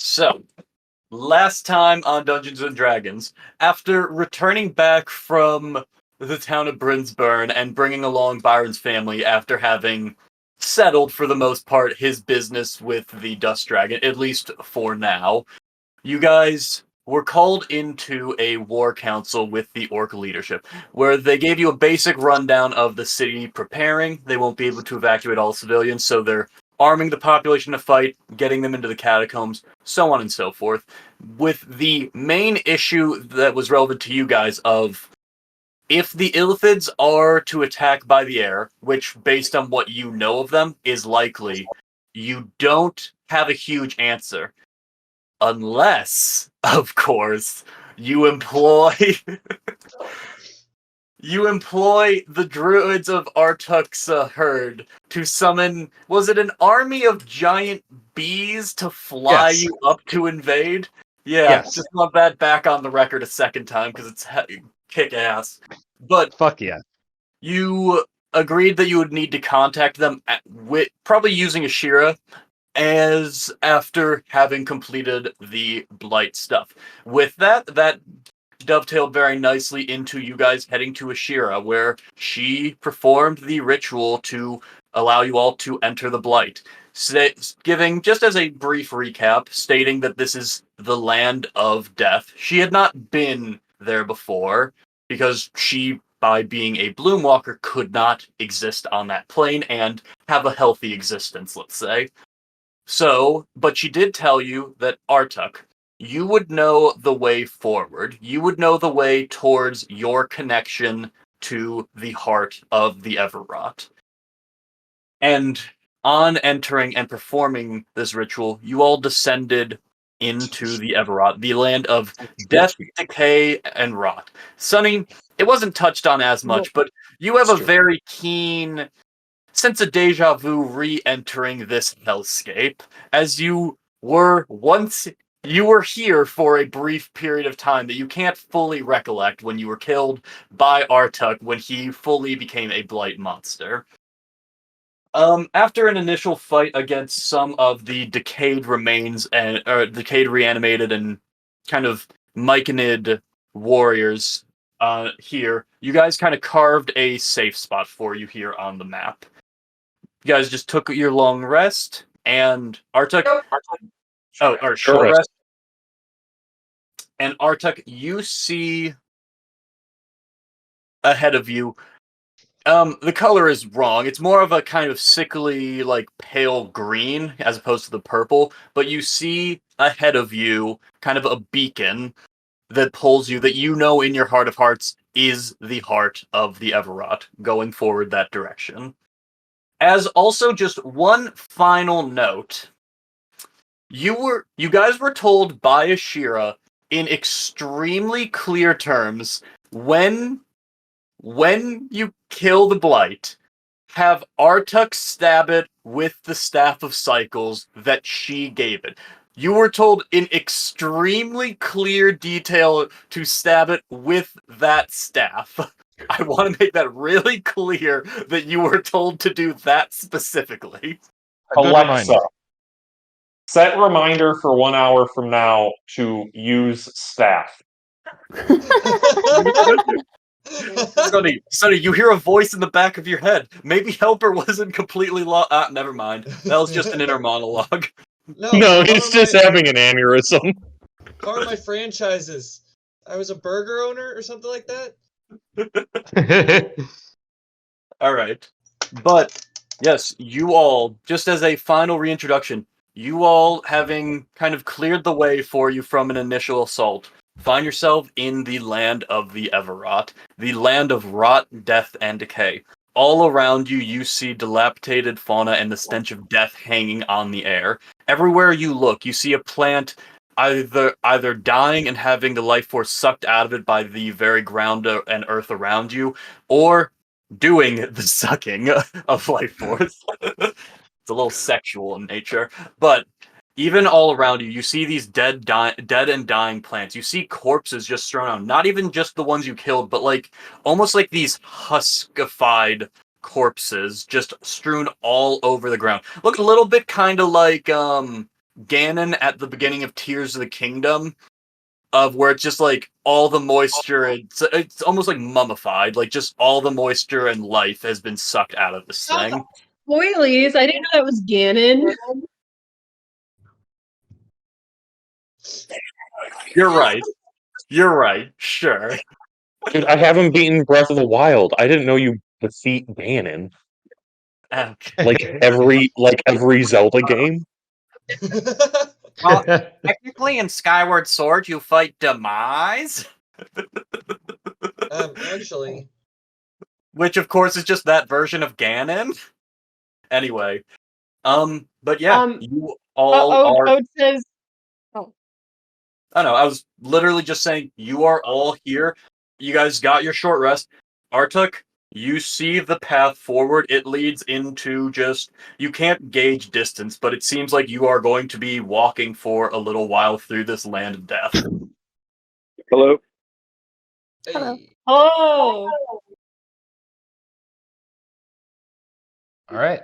So, last time on Dungeons and Dragons, after returning back from the town of Brinsburn and bringing along Byron's family after having settled for the most part his business with the Dust Dragon, at least for now, you guys were called into a war council with the Orc leadership, where they gave you a basic rundown of the city preparing. They won't be able to evacuate all civilians, so they're arming the population to fight, getting them into the catacombs, so on and so forth. With the main issue that was relevant to you guys of if the Illithids are to attack by the air, which based on what you know of them is likely, you don't have a huge answer. Unless, of course, you employ the druids of Artuk's herd to summon. Was it an army of giant bees to fly Yes. you up to invade? Yeah, Yes. just want that back on the record a second time because it's kick ass. But Fuck yeah. you agreed that you would need to contact them probably using Ashira as after having completed the Blight stuff. With that dovetailed very nicely into you guys heading to Ashira, where she performed the ritual to allow you all to enter the Blight. Giving, just as a brief recap, stating that this is the land of death. She had not been there before, because she, by being a Bloomwalker, could not exist on that plane and have a healthy existence, let's say. So, but she did tell you that Artuk, you would know the way forward. You would know the way towards your connection to the heart of the Everwrought. And on entering and performing this ritual, you all descended into the Everwrought, the land of death, decay, and rot. Sonny, it wasn't touched on as much, but you have a very keen sense of deja vu re-entering this hellscape, as you were here for a brief period of time that you can't fully recollect when you were killed by Artuk when he fully became a blight monster. After an initial fight against some of the decayed remains and decayed reanimated and kind of myconid warriors here, you guys kind of carved a safe spot for you here on the map. You guys just took your long rest, and Artuk... short rest. And Artuk, you see ahead of you, the color is wrong. It's more of a kind of sickly, like, pale green, as opposed to the purple, but you see ahead of you kind of a beacon that pulls you, that you know in your heart of hearts is the heart of the Everwrought, going forward that direction. As also just one final note, you guys were told by Ashira in extremely clear terms, when you kill the Blight, have Artuk stab it with the Staff of Cycles that she gave it. You were told in extremely clear detail to stab it with that staff. I want to make that really clear that you were told to do that specifically. Alexa, set reminder for 1 hour from now to use staff. Sonny, you hear a voice in the back of your head. Maybe Helper wasn't completely never mind. That was just an inner monologue. No, he's just having an aneurysm. Part of my franchises. I was a burger owner or something like that. Alright. But, yes, you all, just as a final reintroduction, you all, having kind of cleared the way for you from an initial assault, find yourself in the land of the Everwrought, the land of rot, death, and decay. All around you, you see dilapidated fauna and the stench of death hanging on the air. Everywhere you look, you see a plant either dying and having the life force sucked out of it by the very ground and earth around you, or doing the sucking of life force. It's a little sexual in nature, but even all around you, you see these dead and dying plants. You see corpses just thrown out. Not even just the ones you killed, but like almost like these huskified corpses just strewn all over the ground. Look a little bit kind of like Ganon at the beginning of Tears of the Kingdom, of where it's just like all the moisture, it's almost like mummified, like just all the moisture and life has been sucked out of this thing. Spoilies, I didn't know that was Ganon. You're right. You're right. Sure. Dude, I haven't beaten Breath of the Wild. I didn't know you defeat Ganon. Okay. Like every Zelda game. Well, technically in Skyward Sword you fight Demise, Actually, which of course is just that version of Ganon. Anyway, but yeah, you all are. Ode says, I don't know. I was literally just saying you are all here. You guys got your short rest. Artuk, you see the path forward. It leads into just, you can't gauge distance, but it seems like you are going to be walking for a little while through this land of death. Hello. Hello. hey, oh, All right.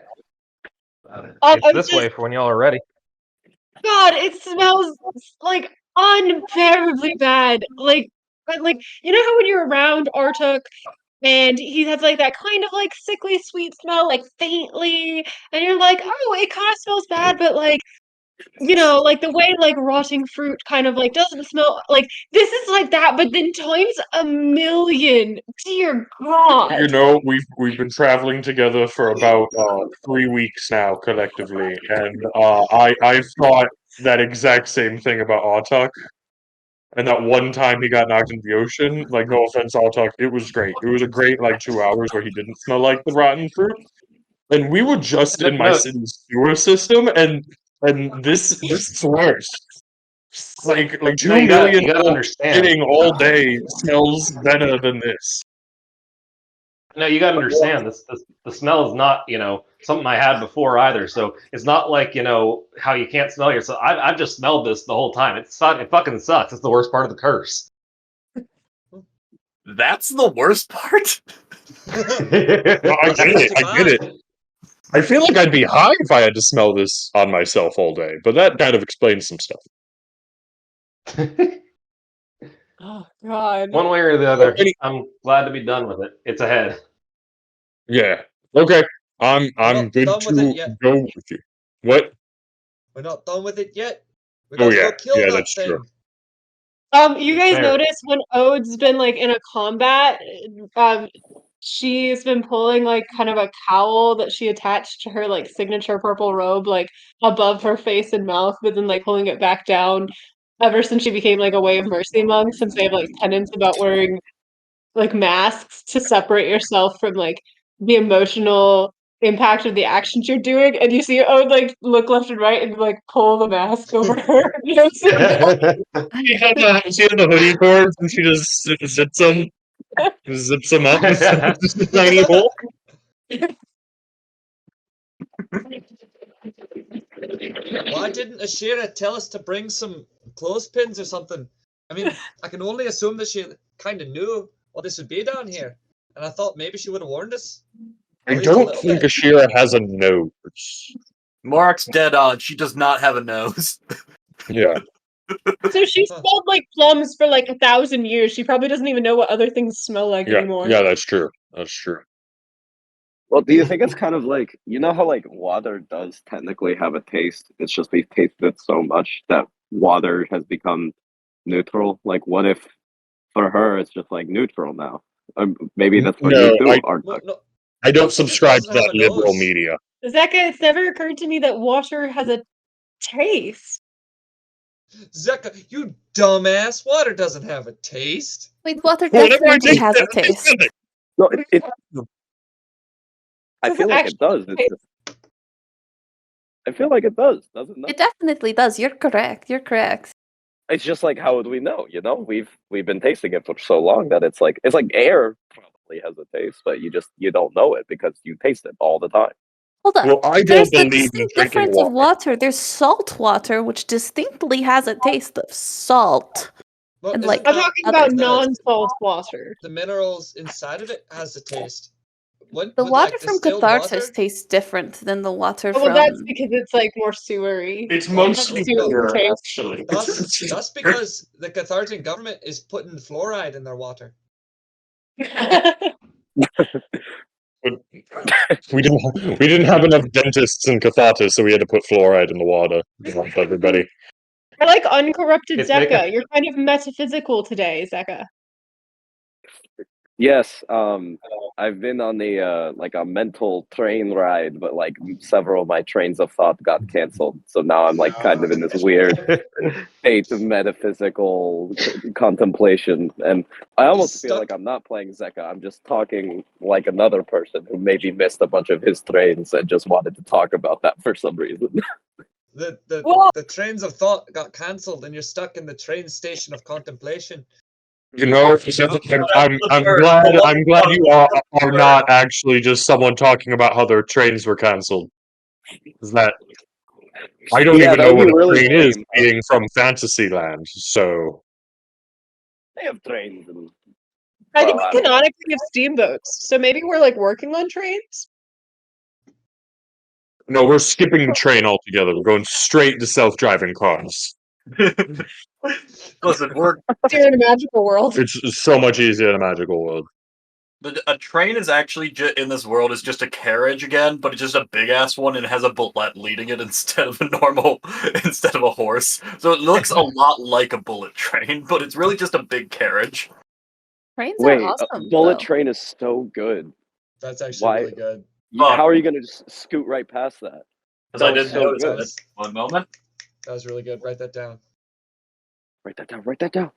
Ode It's this says, way for when y'all are ready. God, it smells like unbearably bad. Like, but like, you know how when you're around Artuk and he has like that kind of like sickly sweet smell, like faintly, and you're like, oh, it kind of smells bad, but like, you know, like the way like rotting fruit kind of like doesn't smell like this is like that, but then times a million. Dear God. You know, we've been traveling together for about 3 weeks now collectively, and I've thought that exact same thing about Autuk. And that one time he got knocked into the ocean, like no offense, Autuk, it was great. It was a great like 2 hours where he didn't smell like the rotten fruit. And we were just in my No. city's sewer system, and this is worse. It's like No, 2 you million gotta understand. shitting all day smells better than this. No, you gotta understand. The smell is not, something I had before either. So it's not like, how you can't smell yourself. I've just smelled this the whole time. It fucking sucks. It's the worst part of the curse. That's the worst part? I get it. I feel like I'd be high if I had to smell this on myself all day, but that kind of explains some stuff. Oh God. One way or the other, Any- I'm glad to be done with it. It's ahead. Yeah. Okay. I'm not good done with to it yet. go with you. What? We're not done with it yet. We Oh gotta yeah. go kill Yeah, that that's thing. true. You guys Fair. notice when Ode's been like in a combat, she's been pulling like kind of a cowl that she attached to her like signature purple robe, like above her face and mouth, but then like pulling it back down ever since she became like a Way of Mercy monk, since they have like tenets about wearing like masks to separate yourself from like the emotional impact of the actions you're doing, and you see Ode like look left and right and like pull the mask over her. You know, She had the hoodie cords and she just zips them up. Just a tiny hole. Why didn't Ashira tell us to bring some clothespins or something? I mean, I can only assume that she kind of knew what this would be down here, and I thought maybe she would have warned us. I At least a don't little think bit. Ashira has a nose. Mark's dead on. She does not have a nose. Yeah. so she smelled like plums for like 1,000 years. She probably doesn't even know what other things smell like Yeah. anymore. Yeah, that's true. That's true. Well, do you think it's kind of like, you know how like water does technically have a taste? It's just we've tasted it so much that water has become neutral. Like, what if for her it's just like neutral now? Maybe that's what No, you do, I Artuk. No, I don't it subscribe to doesn't have that a liberal nose. media. Zeka, it's never occurred to me that water has a taste. Zeka, you dumbass! Water doesn't have a taste. Wait, water Whatever I definitely taste, has a I taste taste. it. No, I Does feel it like it does. actually It's just, I feel like it does, doesn't it? It definitely does. You're correct. You're correct. It's just like, how would we know? You know, we've been tasting it for so long that it's like air probably has a taste, but you don't know it because you taste it all the time. Hold on. Well, I don't There's the believe in distinct drinking difference of water. water. There's salt water, which distinctly has a taste of salt. Well, And, isn't like, I'm that talking other about things. non-salt water. the minerals inside of it has a taste? The water from distilled Catharsis water? tastes different than the water Oh, well, from. that's because it's like more sewery. It's Well, mostly Sewer pure, taste. actually. That's because the Cathartian government is putting fluoride in their water. We didn't have enough dentists in Catharsis, so we had to put fluoride in the water to help everybody. I like uncorrupted It's Zeka. making- You're kind of metaphysical today, Zeka. Yes, I've been on like a mental train ride, but like several of my trains of thought got canceled. So now I'm like kind of in this weird state of metaphysical contemplation, and I almost feel like I'm not playing Zeka. I'm just talking like another person who maybe missed a bunch of his trains and just wanted to talk about that for some reason. The trains of thought got cancelled, and you're stuck in the train station of contemplation. You know, I'm glad you are not actually just someone talking about how their trains were canceled. Is that I don't Yeah, even that know would what be a really train is, lame. being from Fantasyland. So They have trains, and I think Well, I we don't know. canonically have steamboats, so maybe we're like working on trains. no, we're skipping the train altogether. We're going straight to self-driving cars. Listen, we're You're in a magical world. It's so much easier in a magical world. a train is actually in this world is just a carriage again, but it's just a big ass one and it has a bullet leading it instead of instead of a horse. So it looks a lot like a bullet train, but it's really just a big carriage. Trains Wait, are awesome. Bullet though. Train is so good. That's actually Why? really good. How are you going to just scoot right past that? Because I was didn't so notice good. it. One moment. That was really good. Write that down. Write that down. Write that down.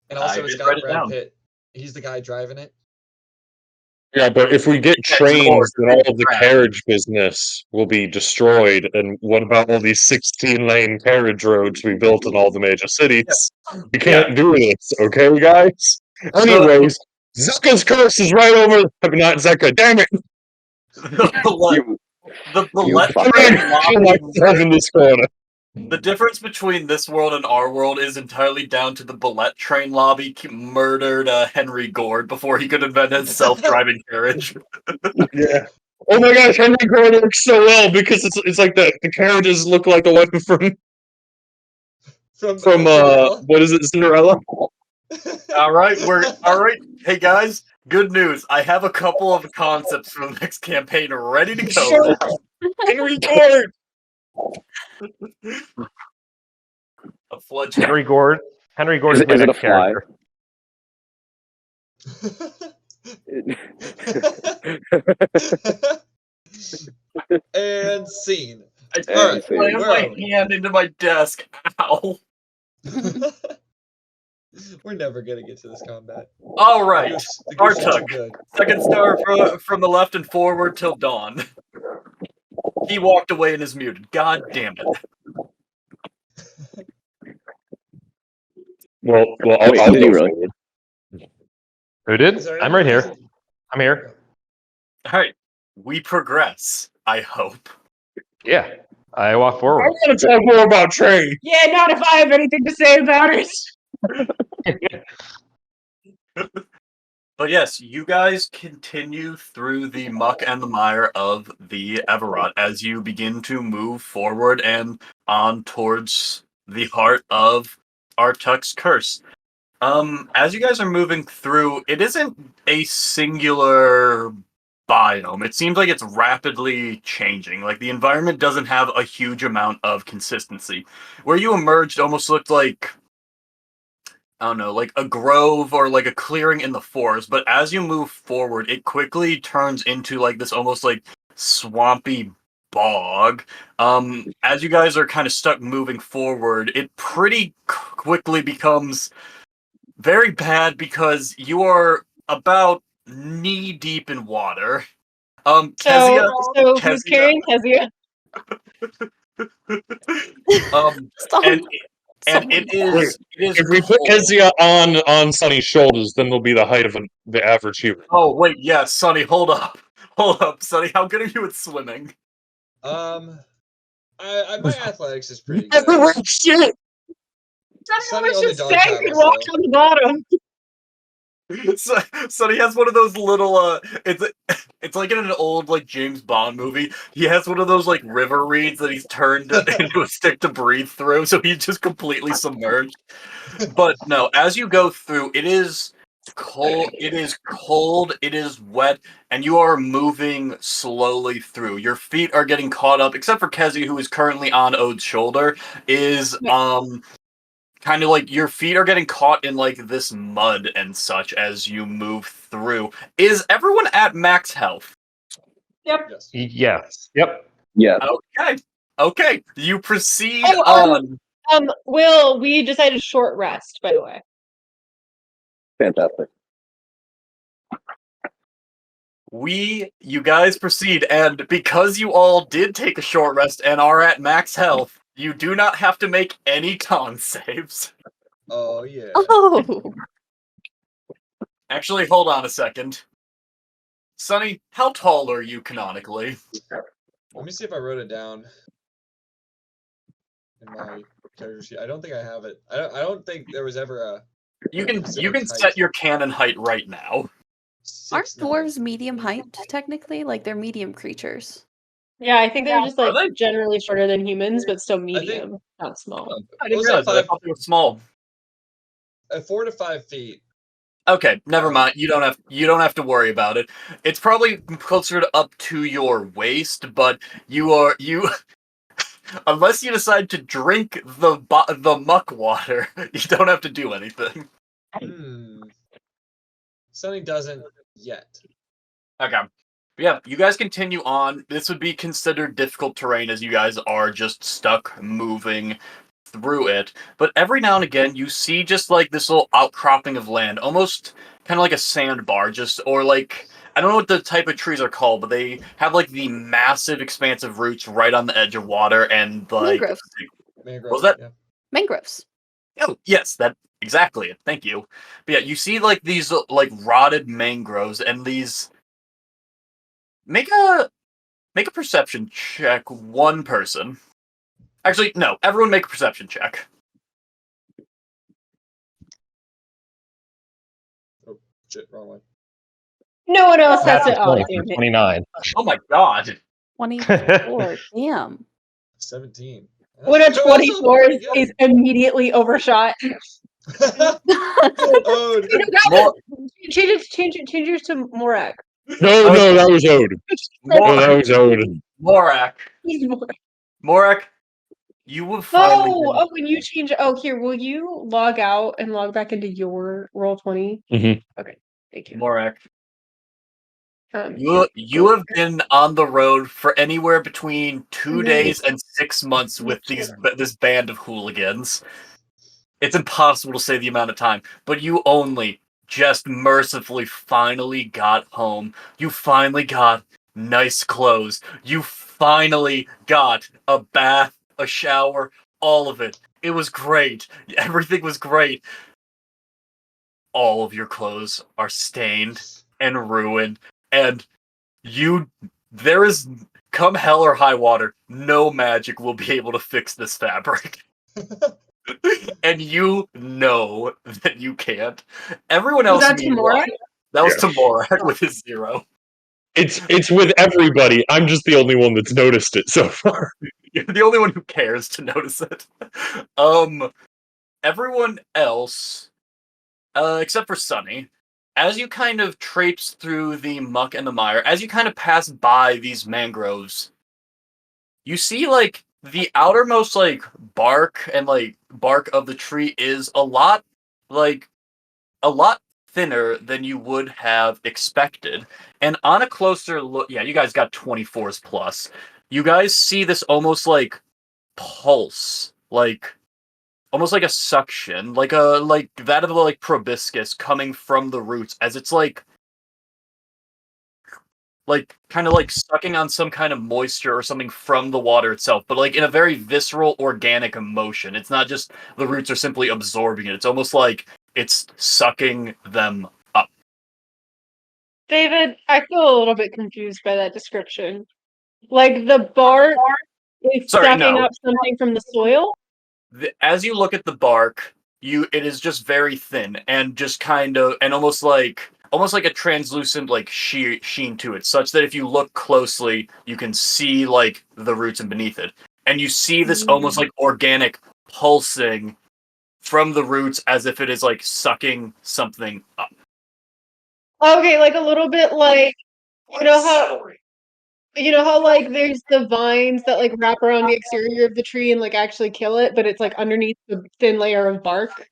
And I also, it's did got write it Brad down. Pitt. He's the guy driving it. Yeah, but if we get Yeah, trains, then all of the crap. carriage business will be destroyed. And what about all these 16-lane carriage roads we built in all the major cities? We can't do this, okay, guys? Anyways, Zeka's curse is right over. Not Zeka, damn it! The You bullet fucker. train I lobby. myself in this corner. The difference between this world and our world is entirely down to the bullet train lobby murdered Henry Gord before he could invent his self-driving carriage. Yeah. Oh my gosh, Henry Gordon works so well because it's like the carriages look like the one from Cinderella. what is it, Cinderella? All right. Hey guys, good news. I have a couple of concepts for the next campaign ready to go. Henry Gordon. A fledged Henry Gord is Is my it a next fly? character. And scene. I And slammed where my are we? hand into my desk. Ow. We're never gonna get to this combat. All right. The goose is too Artuk. good. Second star from the left and forward till dawn. He walked away and is muted. God damn it. Well, Wait, I'll did go he really? forward. Who did? Is there I'm right anyone here. I'm here. All right. We progress, I hope. Yeah, I walk I forward. want to talk more about train. Yeah, not if I have anything to say about it. But yes, you guys continue through the muck and the mire of the Everot as you begin to move forward and on towards the heart of Artuk's curse. As you guys are moving through, it isn't a singular biome. It seems like it's rapidly changing. Like the environment doesn't have a huge amount of consistency. Where you emerged almost looked like, I don't know, like a grove or like a clearing in the forest, but as you move forward, it quickly turns into like this almost like swampy bog. As you guys are kind of stuck moving forward, it pretty quickly becomes very bad because you are about knee deep in water. Kezia, So who's carrying Kezia? Stop. and Someone it down. is If we put cold. Kezia on Sunny's shoulders, then they'll be the height of the average human. Oh wait, yeah, Sonny, hold up, Sonny. How good are you at swimming? My athletics is pretty good. Shit! Sonny Let's only just dog sank and paddles, walked though. on the bottom. So he has one of those little it's like in an old like James Bond movie. He has one of those like river reeds that he's turned into a stick to breathe through, so he's just completely submerged. But no, as you go through, it is cold, it is wet, and you are moving slowly through. Your feet are getting caught up, except for Kezi, who is currently on Ode's shoulder, is kind of like your feet are getting caught in like this mud and such as you move through. Is everyone at max health? Yep. Yes. Yes. Yep. Yeah. Okay. Okay. You proceed Oh, on. Will, we decided short rest, by the way. Fantastic. You guys proceed, and because you all did take a short rest and are at max health, you do not have to make any con saves. Oh yeah. Oh, Actually, hold on a second. Sonny, how tall are you canonically? Let me see if I wrote it down in my character sheet. I don't think I have it. I don't think there was ever a. You can Height. set your canon height right now. aren't 6'9". dwarves medium height technically? Like they're medium creatures. Yeah, I think they're just Are like they? generally shorter than humans, but still medium, not small. I didn't We'll say realize that. I 5, thought they were small. 4 to 5 feet. Okay, never mind. You don't have to worry about it. It's probably closer to up to your waist, but you unless you decide to drink the muck water, you don't have to do anything. Sunny doesn't yet. Okay. Yeah, you guys continue on. This would be considered difficult terrain as you guys are just stuck moving through it. But every now and again, you see just like this little outcropping of land, almost kind of like a sandbar, or like I don't know what the type of trees are called, but they have like the massive, expansive roots right on the edge of water, and like Mangroves. Mangrove, what was that? Yeah. Mangroves. Oh, yes, that exactly it. Thank you. But yeah, you see like these like rotted mangroves and these. Make a perception check. One person. Actually, no. Everyone make a perception check. Oh shit, wrong one. No one else has That's to. a Oh, 20 damn for it. 29. Oh my god. 24. Damn. 17. One of That's also 24 pretty is good. immediately overshot. Oh, You got More, it. Change yours to Morak. No, Okay. that was Ode. No, that was Ode. Morak. He's Morak. Morak, you will finally. Oh, when you change it. Oh, here, will you log out and log back into your Roll20? Mhm. Okay, thank you. Morak, Here, you have been on the road for anywhere between 2 Mhm. days and 6 months with this band of hooligans. It's impossible to say the amount of time, but you only just mercifully finally got home. You finally got nice clothes. You finally got a bath, a shower, all of it. It was great. Everything was great. All of your clothes are stained and ruined, and there is, come hell or high water, no magic will be able to fix this fabric. And you know that you can't. Everyone else, Was that meanwhile, Tamora? that was Yeah. Tamora with his 0. It's with everybody. I'm just the only one that's noticed it so far. You're the only one who cares to notice it. Everyone else, except for Sunny, as you kind of traipse through the muck and the mire, as you kind of pass by these mangroves, you see like the outermost like bark and like bark of the tree is a lot thinner than you would have expected. And on a closer look, yeah, you guys got 24s plus. You guys see this almost like pulse, like almost like a suction, like that of a like proboscis coming from the roots as it's like kind of like sucking on some kind of moisture or something from the water itself, but like in a very visceral, organic emotion. It's not just the roots are simply absorbing it. It's almost like it's sucking them up. David, I feel a little bit confused by that description. Like the bark is Sorry, sucking no. up something from the soil? As you look at the bark, it is just very thin and just kind of and almost like a translucent like sheen to it, such that if you look closely, you can see like the roots and beneath it, and you see this almost like organic pulsing from the roots as if it is like sucking something up. Okay, like a little bit like you know how like there's the vines that like wrap around the exterior of the tree and like actually kill it, but it's like underneath the thin layer of bark.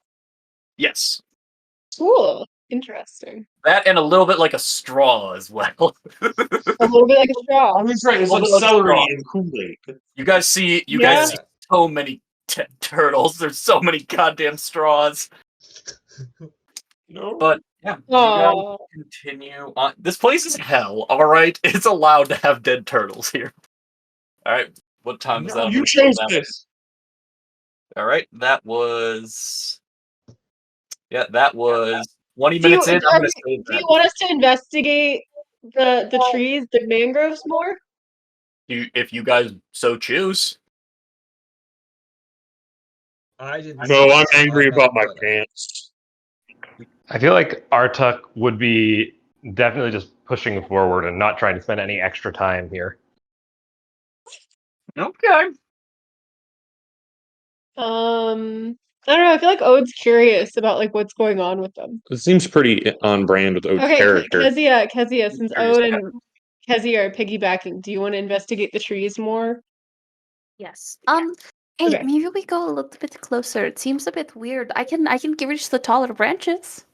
Yes. Cool. Interesting. That and a little bit like a straw as well. A little bit like a straw. I was right. It's Well, like no, it's celery wrong. and Kool-Aid. You guys see Yeah. so many turtles. There's so many goddamn straws. No. But yeah, you Aw. guys continue on. This place is hell, alright? It's allowed to have dead turtles here. Alright, what time is No, that? you chose this. Alright, that was 20 Do you, minutes in. I'm gonna save do you that. want us to investigate the trees, the mangroves more? If you guys so choose. I didn't. No, see I'm it, so angry I'm about not my gonna- pants. I feel like Artuk would be definitely just pushing forward and not trying to spend any extra time here. Okay. I don't know. I feel like Ode's curious about like what's going on with them. It seems pretty on brand with Oat's Okay, character. Kezia, since Curious. Ode and Kezia are piggybacking, do you want to investigate the trees more? Yes. Hey, Okay. maybe we go a little bit closer. It seems a bit weird. I can reach the taller branches.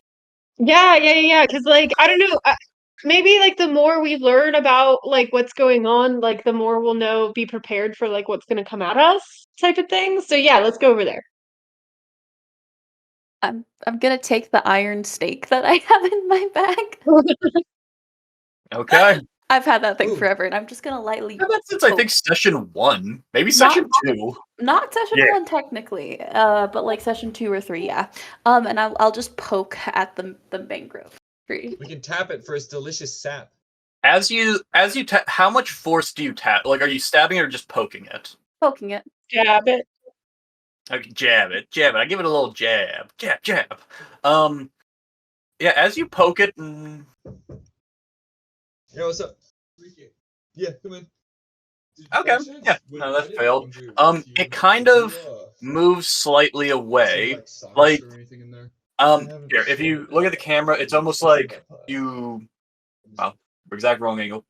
Yeah. Because like I don't know, maybe like the more we learn about like what's going on, like the more we'll know, be prepared for like what's gonna come at us, type of thing. So yeah, let's go over there. I'm gonna take the iron stake that I have in my bag. Okay. I've had that thing Ooh. forever, and I'm just gonna lightly That's since I think session 1. Maybe session 2. not session Yeah. 1 technically, but like session 2 or 3, yeah. And I'll just poke at the mangrove tree. We can tap it for its delicious sap. As you tap, how much force do you tap? Like, are you stabbing or just poking it? Poking it. Jab it. Okay, jab it. I give it a little jab. Jab. Yeah, as you poke it, Yo, what's up? Yeah, come in. okay, yeah, no, that failed. It kind of moves slightly away. Like, here, if you look at the camera, it's almost like exact wrong angle.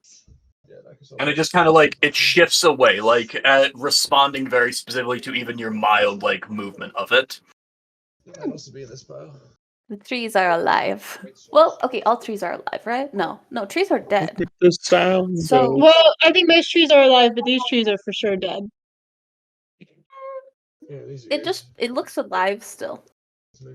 And it just kind of like, it shifts away, like, responding very specifically to even your mild, like, movement of it. The trees are alive. Well, okay, all trees are alive, right? No, trees are dead. Look at the sound. So- Well, I think most trees are alive, but these trees are for sure dead. It looks alive still.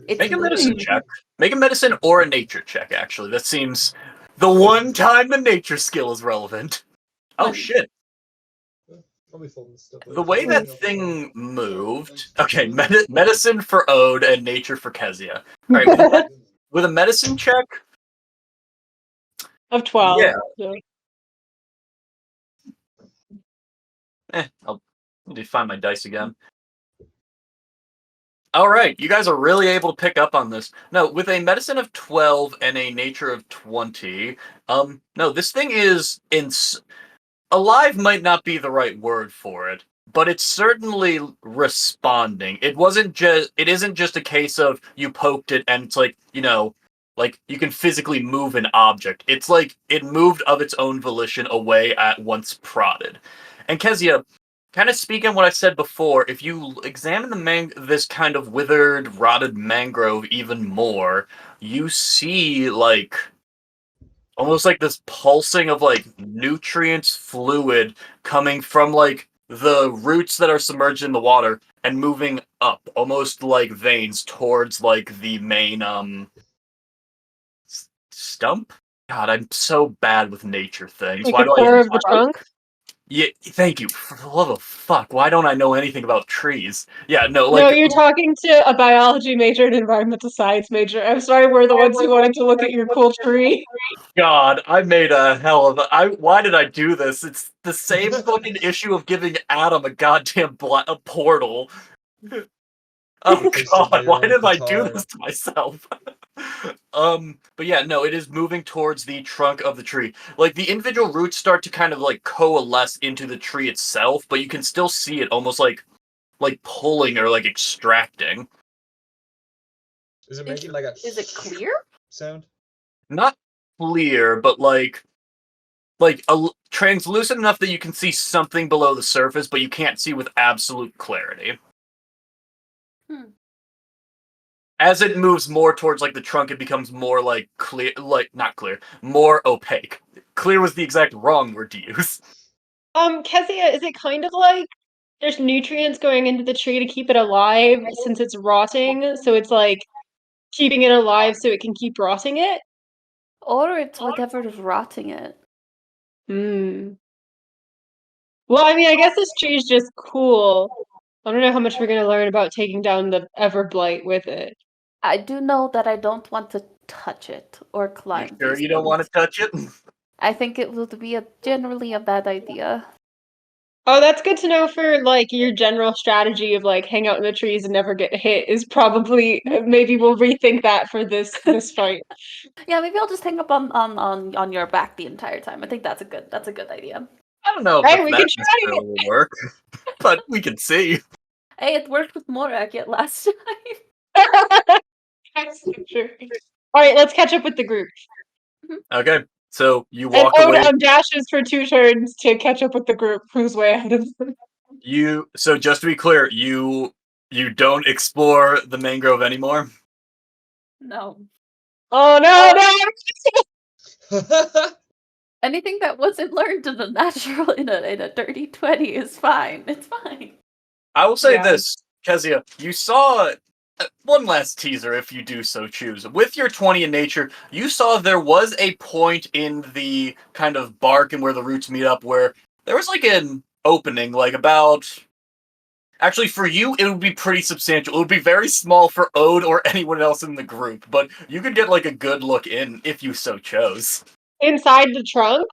It's Make a living. medicine check. Make a medicine or a nature check, actually. That seems the one time the nature skill is relevant. Oh, Fun. shit. The way that thing moved... Okay, medicine for Ode and nature for Kezia. Alright, with a medicine check... Of 12. Yeah. So. I'll need to find my dice again. Alright, you guys are really able to pick up on this. No, with a medicine of 12 and a nature of 20, no, this thing is... Alive might not be the right word for it, but it's certainly responding. It isn't just a case of you poked it and it's like, like you can physically move an object. It's like it moved of its own volition away at once prodded. And Kezia, kind of speaking what I said before, if you examine this kind of withered, rotted mangrove even more, you see like almost like this pulsing of like nutrients fluid coming from like the roots that are submerged in the water and moving up almost like veins towards like the main stump. God, I'm so bad with nature things. Like Why the do I core even of the trunk? Yeah, thank you. For the love of fuck, why don't I know anything about trees? Yeah, no, No, like you're talking to a biology major and environmental science major. I'm sorry, we're the ones who wanted to look at your cool tree. God, I made a hell of a. Why did I do this? It's the same fucking issue of giving Adam a goddamn a portal. Oh They should god, buy why your did own I do guitar. this to myself? But yeah, no, it is moving towards the trunk of the tree. Like the individual roots start to kind of like coalesce into the tree itself, but you can still see it almost like pulling or like extracting. Is it making like a Is it clear? sound? Not clear, but translucent enough that you can see something below the surface, but you can't see with absolute clarity. Hmm. As it moves more towards like the trunk, it becomes more like clear, like not clear, more opaque. Clear was the exact wrong word to use. Kezia, is it kind of like there's nutrients going into the tree to keep it alive since it's rotting, so it's like keeping it alive so it can keep rotting it? Or it's whatever's rotting it. Hmm. Well, I mean, I guess this tree is just cool. I don't know how much we're gonna learn about taking down the Everblight with it. I do know that I don't want to touch it or You climb sure these you don't want to things. touch it? I think it would be generally a bad idea. Oh, that's good to know for like your general strategy of like hang out in the trees and never get hit is probably maybe we'll rethink that for this fight. Yeah, maybe I'll just hang up on your back the entire time. I think that's a good idea. I don't know Right, if we that can try necessarily will work, but we can see. Hey, it worked with Morak yet last time. it. That's so true. All right, let's catch up with the group. Okay, so you And walk Ode away. dashes for 2 turns to catch up with the group who's way ahead of them. So just to be clear, you don't explore the mangrove anymore. No. Oh no, no! Anything that wasn't learned in a natural in a dirty 20 is fine. It's fine. I will say Yeah. this, Kezia, you saw one last teaser if you do so choose. With your 20 in nature, you saw there was a point in the kind of bark and where the roots meet up where there was like an opening, like about. Actually, for you, it would be pretty substantial. It would be very small for Ode or anyone else in the group, but you could get like a good look in if you so chose. Inside the trunk?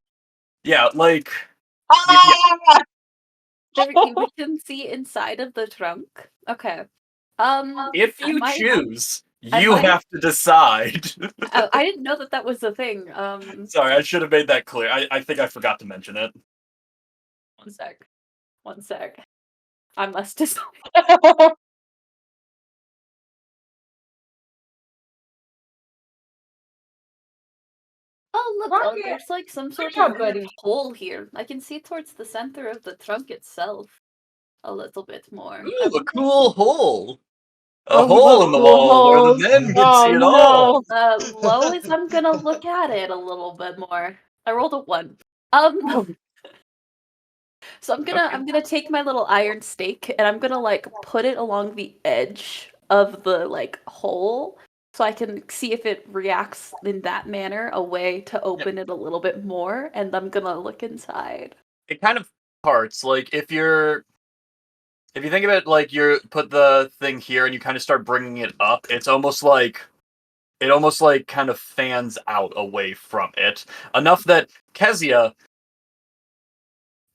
Yeah, like. Ah! We can see inside of the trunk. Okay. If I you might- choose, I you might- have to decide. I didn't know that was a thing. Sorry, I should have made that clear. I think I forgot to mention it. One sec. I must decide. Oh, look, Rocket! there's like some sort job, of weird buddy. hole here. I can see towards the center of the trunk itself a little bit more. Ooh, a cool hole. A Oh, we hole love in the cool wall where the holes. men can Oh see it all. no. Lois, I'm gonna look at it a little bit more. I rolled a 1. So I'm gonna take my little iron stake and I'm gonna like put it along the edge of the like hole so I can see if it reacts in that manner, a way to open it a little bit more, and I'm gonna look inside. It kind of parts. Like if you think of it like you put the thing here and you kind of start bringing it up, it almost like kind of fans out away from it enough that Kezia,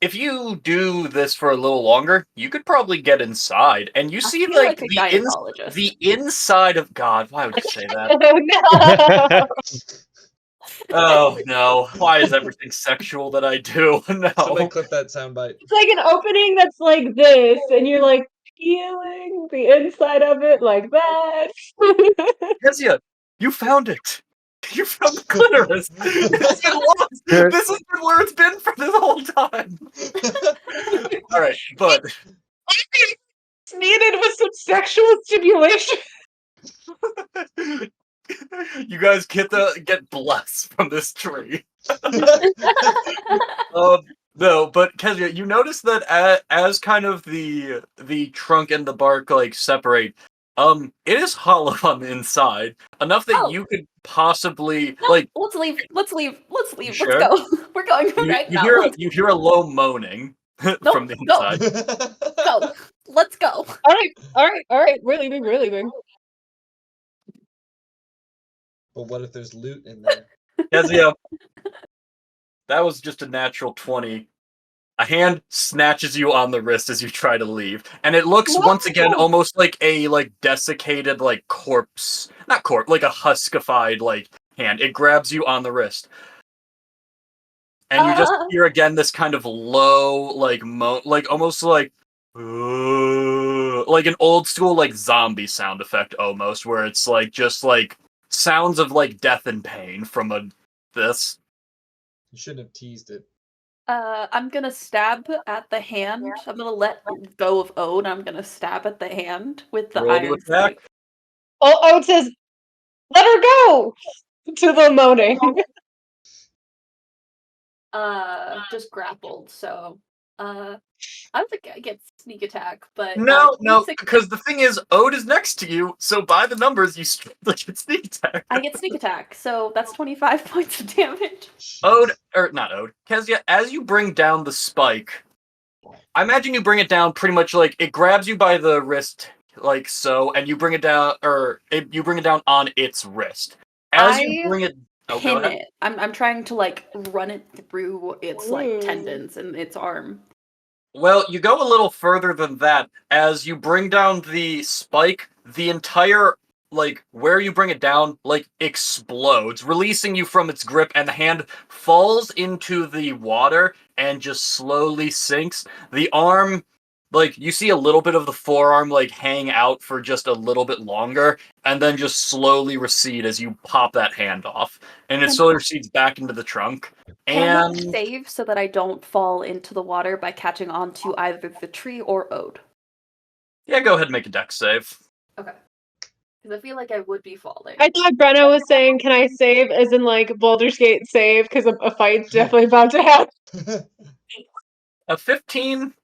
if you do this for a little longer, you could probably get inside, and you I see feel like like a gynecologist. the inside of God. Why would you say that? Oh no. Oh no! Why is everything sexual that I do? Somebody No. clip that soundbite. It's like an opening that's like this, and you're like feeling the inside of it like that. Kezia, you found it. You found the clitoris. It's been lost. There- This has been where it's been for this whole time. All right, but It's needed with some sexual stimulation. you guys get blessed from this tree. No, but Kezia, you notice that as kind of the trunk and the bark like separate, it is hollow on the inside enough that Oh. you could possibly No, like. let's leave. Let's leave. Let's leave. Sure? Let's go. We're going right now. You hear a low moaning from the no. inside. Go. Let's go. All right. We're leaving. But what if there's loot in there? Kezia, that was just a natural 20. A hand snatches you on the wrist as you try to leave, and it looks once again almost like a desiccated corpse, not corpse, like a huskified hand. It grabs you on the wrist, and you just hear again this kind of low almost like an old school zombie sound effect almost, where it's just sounds of death and pain from this. You shouldn't have teased it. I'm gonna stab at the hand. I'm gonna let go of Ode. I'm gonna stab at the hand with the Roll to iron attack. stake. Ode says, "Let her go!" to the moaning. Just grappled. So, I don't think I get sneak attack, but No, 26 because the thing is, Ode is next to you, so by the numbers, you get sneak attack. I get sneak attack, so that's 25 points of damage. Ode, or not Ode, Kezia, as you bring down the spike, I imagine you bring it down pretty much it grabs you by the wrist, like so, and you bring it down, you bring it down on its wrist. As you bring it, go Pin ahead. it. I'm trying to run it through its tendons and its arm. Well, you go a little further than that. As you bring down the spike, the entire where you bring it down explodes, releasing you from its grip, and the hand falls into the water and just slowly sinks. The arm, you see a little bit of the forearm hang out for just a little bit longer, and then just slowly recede as you pop that hand off, and it slowly recedes back into the trunk. Can I And save so that I don't fall into the water by catching onto either the tree or Ode? yeah, go ahead and make a dex save. Okay. Because I feel like I would be falling. I thought Brenna was saying, "Can I save?" as in Baldur's Gate save, because a fight's definitely about to happen. A 15?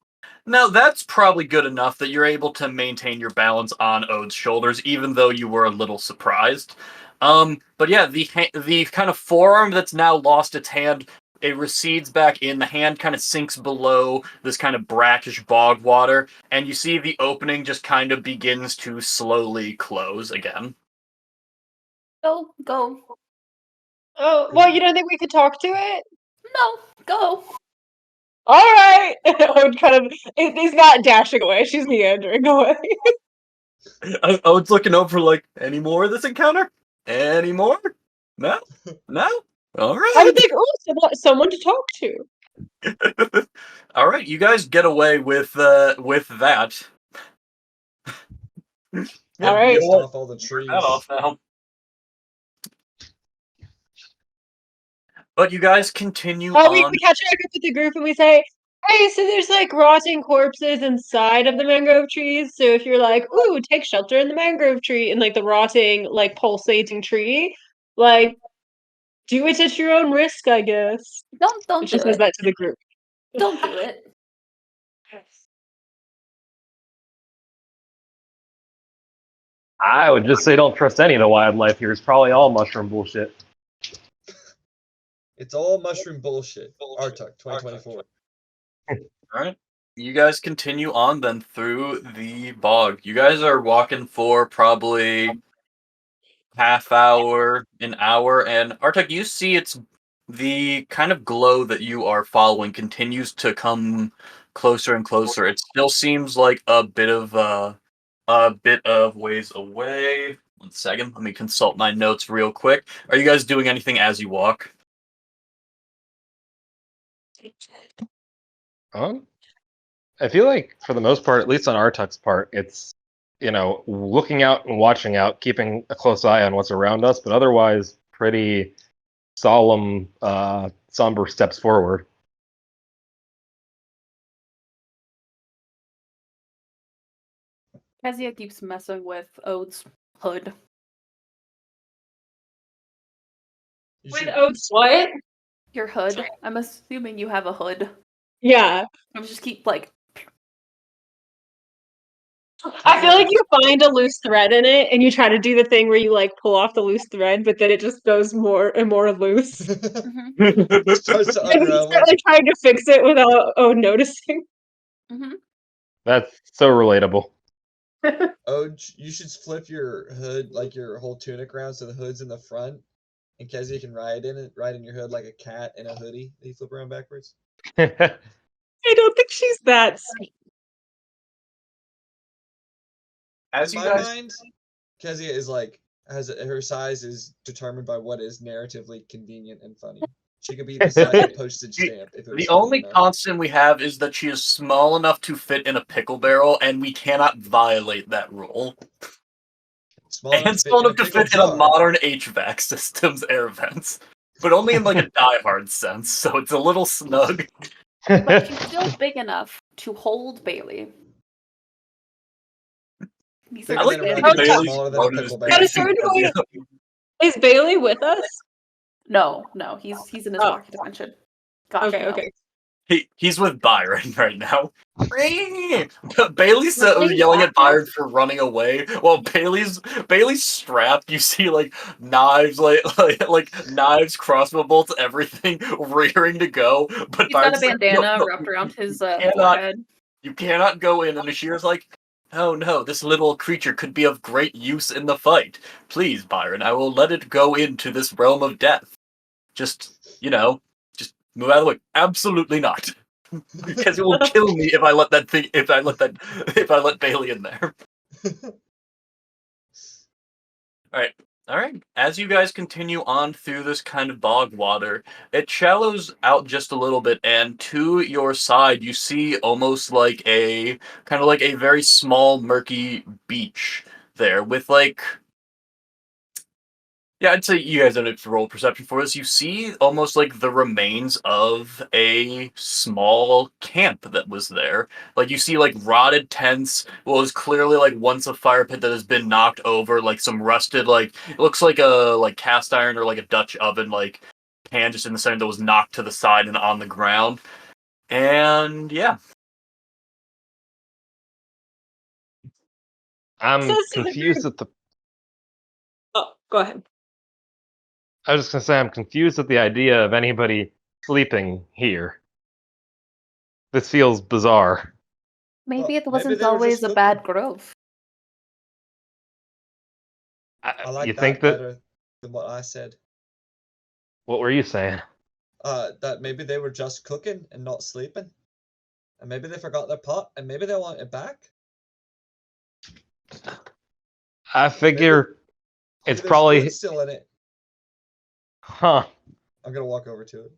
No, that's probably good enough that you're able to maintain your balance on Ode's shoulders, even though you were a little surprised. But yeah, the kind of forearm that's now lost its hand, it recedes back in. The hand kind of sinks below this kind of brackish bog water, and you see the opening just kind of begins to slowly close again. Go. Oh, well, you don't think we could talk to it? No, go. All right. Ode he's not dashing away. She's meandering away. Ode's looking over any more of this encounter? Any more? No? No? All right. I would think, oh, someone to talk to. All right, you guys get away with that. All right. Pissed off all the trees. That off now. But you guys continue Oh, we on. catch back up with the group and we say, "Hey, so there's rotting corpses inside of the mangrove trees. So if you're ooh, take shelter in the mangrove tree," and the rotting, pulsating tree, do it at your own risk, I guess. Don't She do says it. that to the group. Don't do it. I would just say don't trust any of the wildlife here. It's probably all mushroom bullshit. It's all mushroom bullshit. Artuk 2024. All right. You guys continue on then through the bog. You guys are walking for probably half hour, an hour, and Artuk, you see it's the kind of glow that you are following continues to come closer and closer. It still seems like a bit of ways away. 1 second, let me consult my notes real quick. Are you guys doing anything as you walk? I feel like for the most part, at least on Artuk's part, it's looking out and watching out, keeping a close eye on what's around us, but otherwise pretty solemn, somber steps forward. Kezia keeps messing with Ode's hood. You With should- Oates, what? Your hood. I'm assuming you have a hood. Yeah. I'm just keep I feel like you find a loose thread in it and you try to do the thing where you pull off the loose thread, but then it just goes more and more loose. Starts to And you unravel. start trying to fix it without noticing. That's so relatable. Oh, you should flip your hood, your whole tunic around so the hood's in the front, and Kezia can ride in your hood like a cat in a hoodie that you flip around backwards. It I don't think she's that sweet. As In you my guys, mind, Kezia is like her size is determined by what is narratively convenient and funny. She could be the size of a postage stamp if it was the funny only enough. constant we have is that she is small enough to fit in a pickle barrel, and we cannot violate that rule. Small enough And to fit small in a enough to pickle fit in a jar. modern HVAC system's air vents. But only in like a diehard sense, so it's a little snug. But she's still big enough to hold Bailey. These Bigger are like than a that regular, Bailey's smaller than a throat is pickle big. At barrel. a certain point, is Bailey with us? No, he's in his Oh. pocket dimension. Gosh, Okay, no. okay. He's with Byron right now. Bailey's We're playing yelling at whack-a-mole? Byron for running away, while Bailey's strapped. You see like knives, like knives, crossbow bolts, everything rearing to go. But He's got a Byron's like, bandana no, wrapped around his cannot- forehead. you cannot go in. And Ashira's like, oh no, this little creature could be of great use in the fight. Please, Byron, I will let it go into this realm of death. Just move out of the way. Absolutely not. Because it will kill me if I let Bailey in there. Alright. As you guys continue on through this kind of bog water, it shallows out just a little bit, and to your side you see almost like a very small, murky beach there with I'd say you guys don't have to roll perception for this. You see almost like the remains of a small camp that was there. Like you see like rotted tents. What was clearly like once a fire pit that has been knocked over. Like some rusted it looks like a cast iron or like a Dutch oven pan just in the center that was knocked to the side and on the ground. And yeah. I'm Says to the confused group- at the. Oh, go ahead. I was just gonna say I'm confused at the idea of anybody sleeping here. This feels bizarre. Maybe it Well, maybe wasn't they were always just a cooking. bad grove. I like You that think that? better than what I said. What were you saying? That maybe they were just cooking and not sleeping. And maybe they forgot their pot and maybe they want it back. I figure Maybe it's there's probably. food still in it. Huh. I'm gonna walk over to it.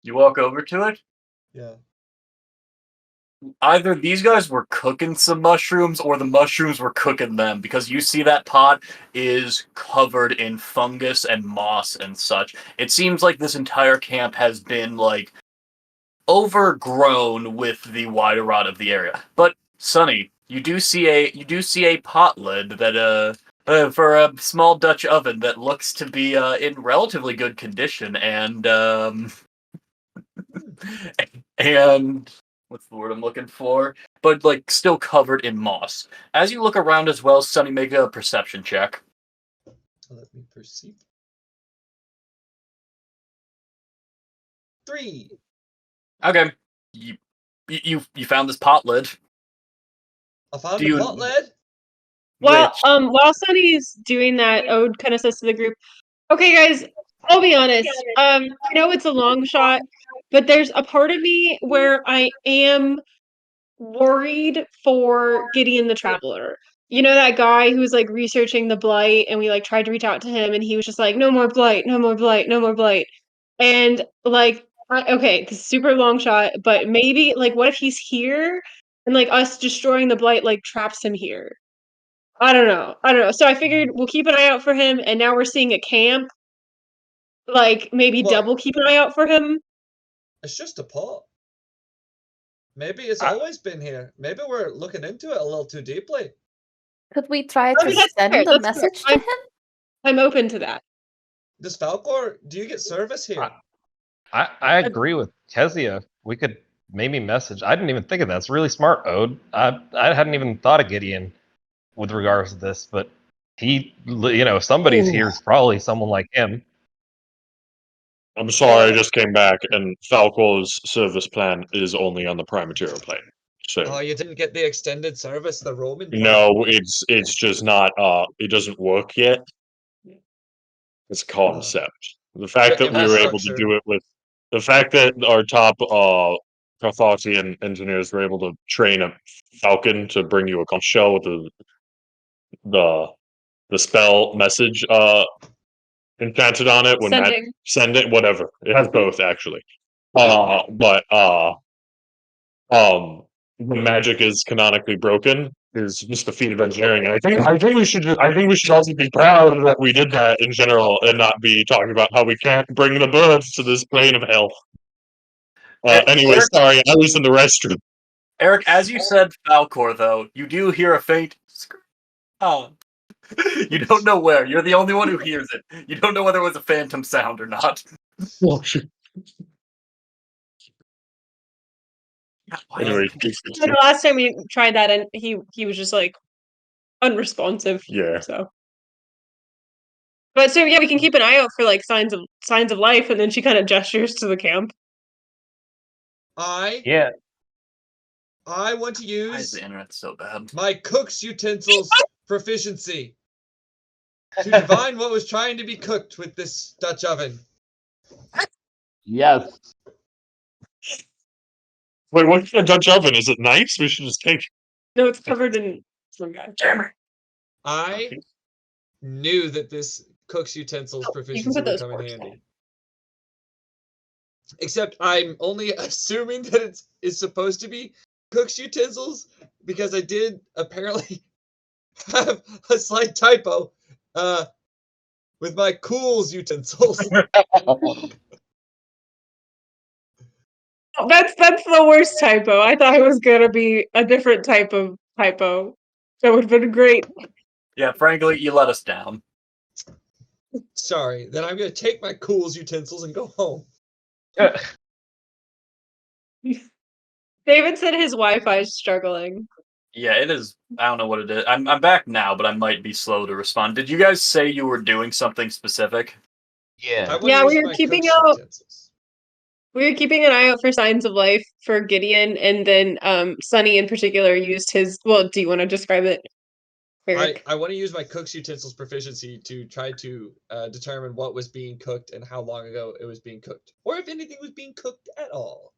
You walk over to it. Yeah. Either these guys were cooking some mushrooms or the mushrooms were cooking them, because you see that pot is covered in fungus and moss and such. It seems like this entire camp has been overgrown with the wider rot of the area. But Sonny, you do see a pot lid that for a small Dutch oven that looks to be in relatively good condition, and and what's the word I'm looking for? But still covered in moss. As you look around as well, Sonny, make a perception check. Let me perceive. 3. Okay, you found this pot lid. I found Do a you- pot lid. Well, Which while Sunny's doing that, Ode kind of says to the group, "Okay, guys, I'll be honest. I know it's a long shot, but there's a part of me where I am worried for Gideon the Traveler. You know that guy who was researching the blight, and we tried to reach out to him, and he was just like, no more blight, no more blight, no more blight. And okay, this is super long shot, but maybe what if he's here, and us destroying the blight traps him here? I don't know. So I figured we'll keep an eye out for him, and now we're seeing a camp. Maybe Well- double keep an eye out for him. It's just a pot. Maybe it's I- always been here. Maybe we're looking into it a little too deeply. Could we try I to mean, that's send fair, a that's fair. message to him? I'm open to that. Does Falcor, do you get service here? I agree with Kezia. We could maybe message. I didn't even think of that. It's really smart, Ode. I hadn't even thought of Gideon with regards to this, but he, if somebody's Ooh. here, it's probably someone like him. I'm sorry, I just came back, and Falco's service plan is only on the prime material plane. So Oh, you didn't get the extended service, the Roman plan. no, it's just not. It doesn't work yet. It's a concept. The fact that we were able to Infrastructure. do it with the fact that our top Carthaginian engineers were able to train a falcon to bring you a shell with the spell message enchanted on it when Sending. send it, whatever. It has both actually. But the magic is canonically broken is just a feat of engineering. And I think we should also be proud that we did that in general and not be talking about how we can't bring the birds to this plane of hell. Anyway, Eric, sorry, I was in the restroom. Eric, as you said Falcor, though, you do hear a faint scream. Oh. You don't know where. You're the only one who hears it. You don't know whether it was a phantom sound or not. Oh, shit. Anyway, So the last time we tried that, and he was just like unresponsive. yeah. So, but so yeah, we can keep an eye out for like signs of life, and then she kind of gestures to the camp. Yeah. I want to Why is use the internet so bad? my cook's utensils proficiency to divine what was trying to be cooked with this Dutch oven. Yes. Wait, what's the Dutch oven? Is it nice? We should just take. No, it's covered in some guy. I knew that this cook's utensils You can proficiency put would those come in forks handy. Except I'm only assuming that it is supposed to be cook's utensils because I did apparently have a slight typo with my cool's utensils. That's the worst typo. I thought it was gonna be a different type of typo. That would have been great. Yeah, frankly, you let us down. Sorry, then I'm gonna take my cool's utensils and go home. David said his Wi-Fi is struggling. Yeah, it is. I don't know what it is. I'm back now, but I might be slow to respond. Did you guys say you were doing something specific? I Yeah. wanna Yeah, use we were my keeping cook's out- utensils. We were keeping an eye out for signs of life for Gideon, and then Sunny in particular used his. Well, do you want to describe it, Eric? I want to use my cook's utensils proficiency to try to determine what was being cooked and how long ago it was being cooked, or if anything was being cooked at all.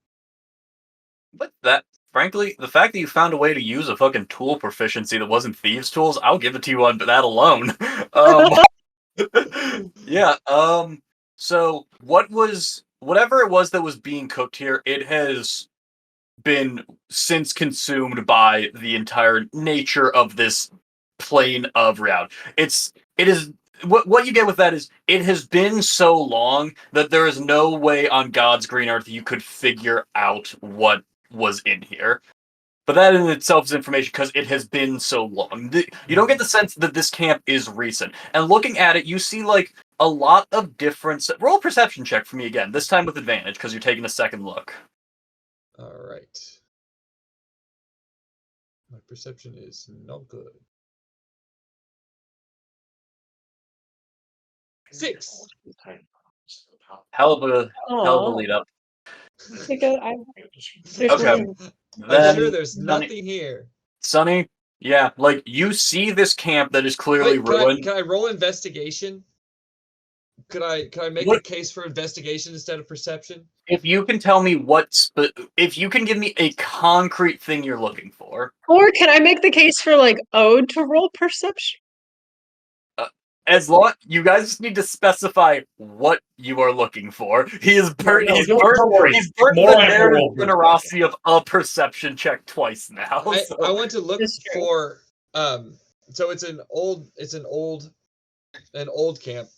But that, frankly, the fact that you found a way to use a fucking tool proficiency that wasn't thieves' tools, I'll give it to you on that alone. Yeah. So whatever it was that was being cooked here, it has been since consumed by the entire nature of this plane of reality. It is what you get with that is it has been so long that there is no way on God's green earth you could figure out what was in here. But that in itself is information because it has been so long. You don't get the sense that this camp is recent. And looking at it, you see like a lot of different. Roll a perception check for me again. This time with advantage because you're taking a second look. All right. My perception is not good. 6. Hell of a Aw. lead up. There's Okay. one. I'm sure Then there's nothing here. Sonny, yeah, like you see this camp that is clearly Wait, ruined. can I roll investigation? Could I make What- a case for investigation instead of perception? If you can tell me if you can give me a concrete thing you're looking for, Or can I make the case for like Ode to roll perception? as long you guys just need to specify what you are looking for. He is burnt. No, he's don't burnt. worry. He's burnt More the like a narrative roll generosity of a perception check twice now. So. I want to look That's true. for so it's an old camp.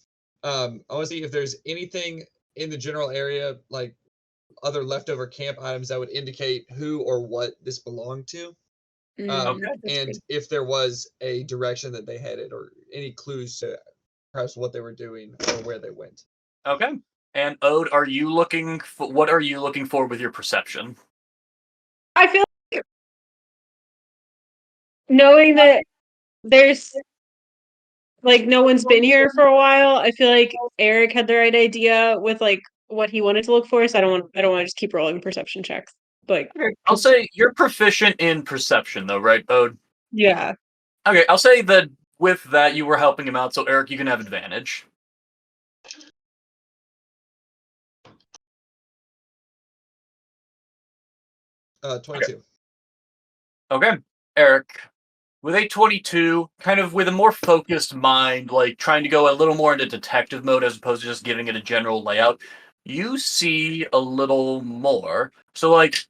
I want to see if there's anything in the general area, like other leftover camp items that would indicate who or what this belonged to. Okay. That's And good. if there was a direction that they headed or any clues to perhaps what they were doing or where they went. Okay. And Ode, are you looking for what are you looking for with your perception? I feel like knowing that there's like no one's been here for a while, I feel like Eric had the right idea with like what he wanted to look for, so I don't want to just keep rolling perception checks. Like I'll say you're proficient in perception though, right, Ode? yeah. Okay, I'll say that with that you were helping him out, so Eric, you can have advantage. 22. Okay, Eric, with a 22, kind of with a more focused mind, like trying to go a little more into detective mode as opposed to just giving it a general layout, you see a little more. So, like,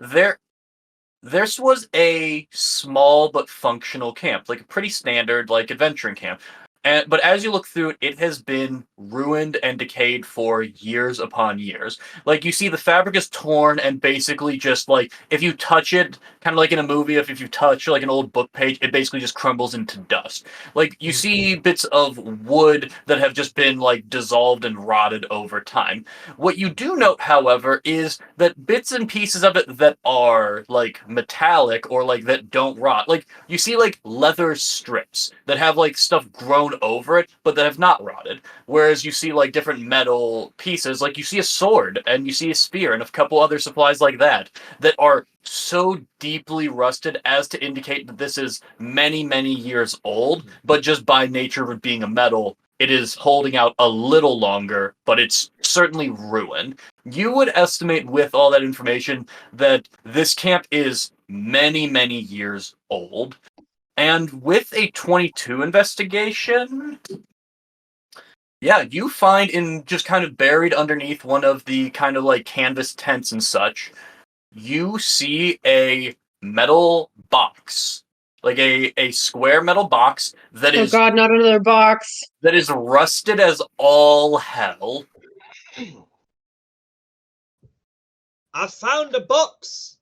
this was a small but functional camp, like a pretty standard, like, adventuring camp. But as you look through it, it has been ruined and decayed for years upon years. Like, you see the fabric is torn and basically just, like, if you touch it, kind of like in a movie, if you touch, like, an old book page, it basically just crumbles into dust. Like, you see bits of wood that have just been, like, dissolved and rotted over time. What you do note, however, is that bits and pieces of it that are, like, metallic or, like, that don't rot, like, you see, like, leather strips that have, like, stuff grown over it, but that have not rotted. Whereas you see, like, different metal pieces, like, you see a sword, and you see a spear, and a couple other supplies like that, that are so deeply rusted as to indicate that this is many, many years old, but just by nature of it being a metal, it is holding out a little longer, but it's certainly ruined. You would estimate with all that information that this camp is many, many years old. And with a 22 investigation, yeah, you find in just kind of buried underneath one of the kind of like canvas tents and such, you see a metal box. Like a square metal box that Oh is god, not another box. rusted as all hell. I found a box.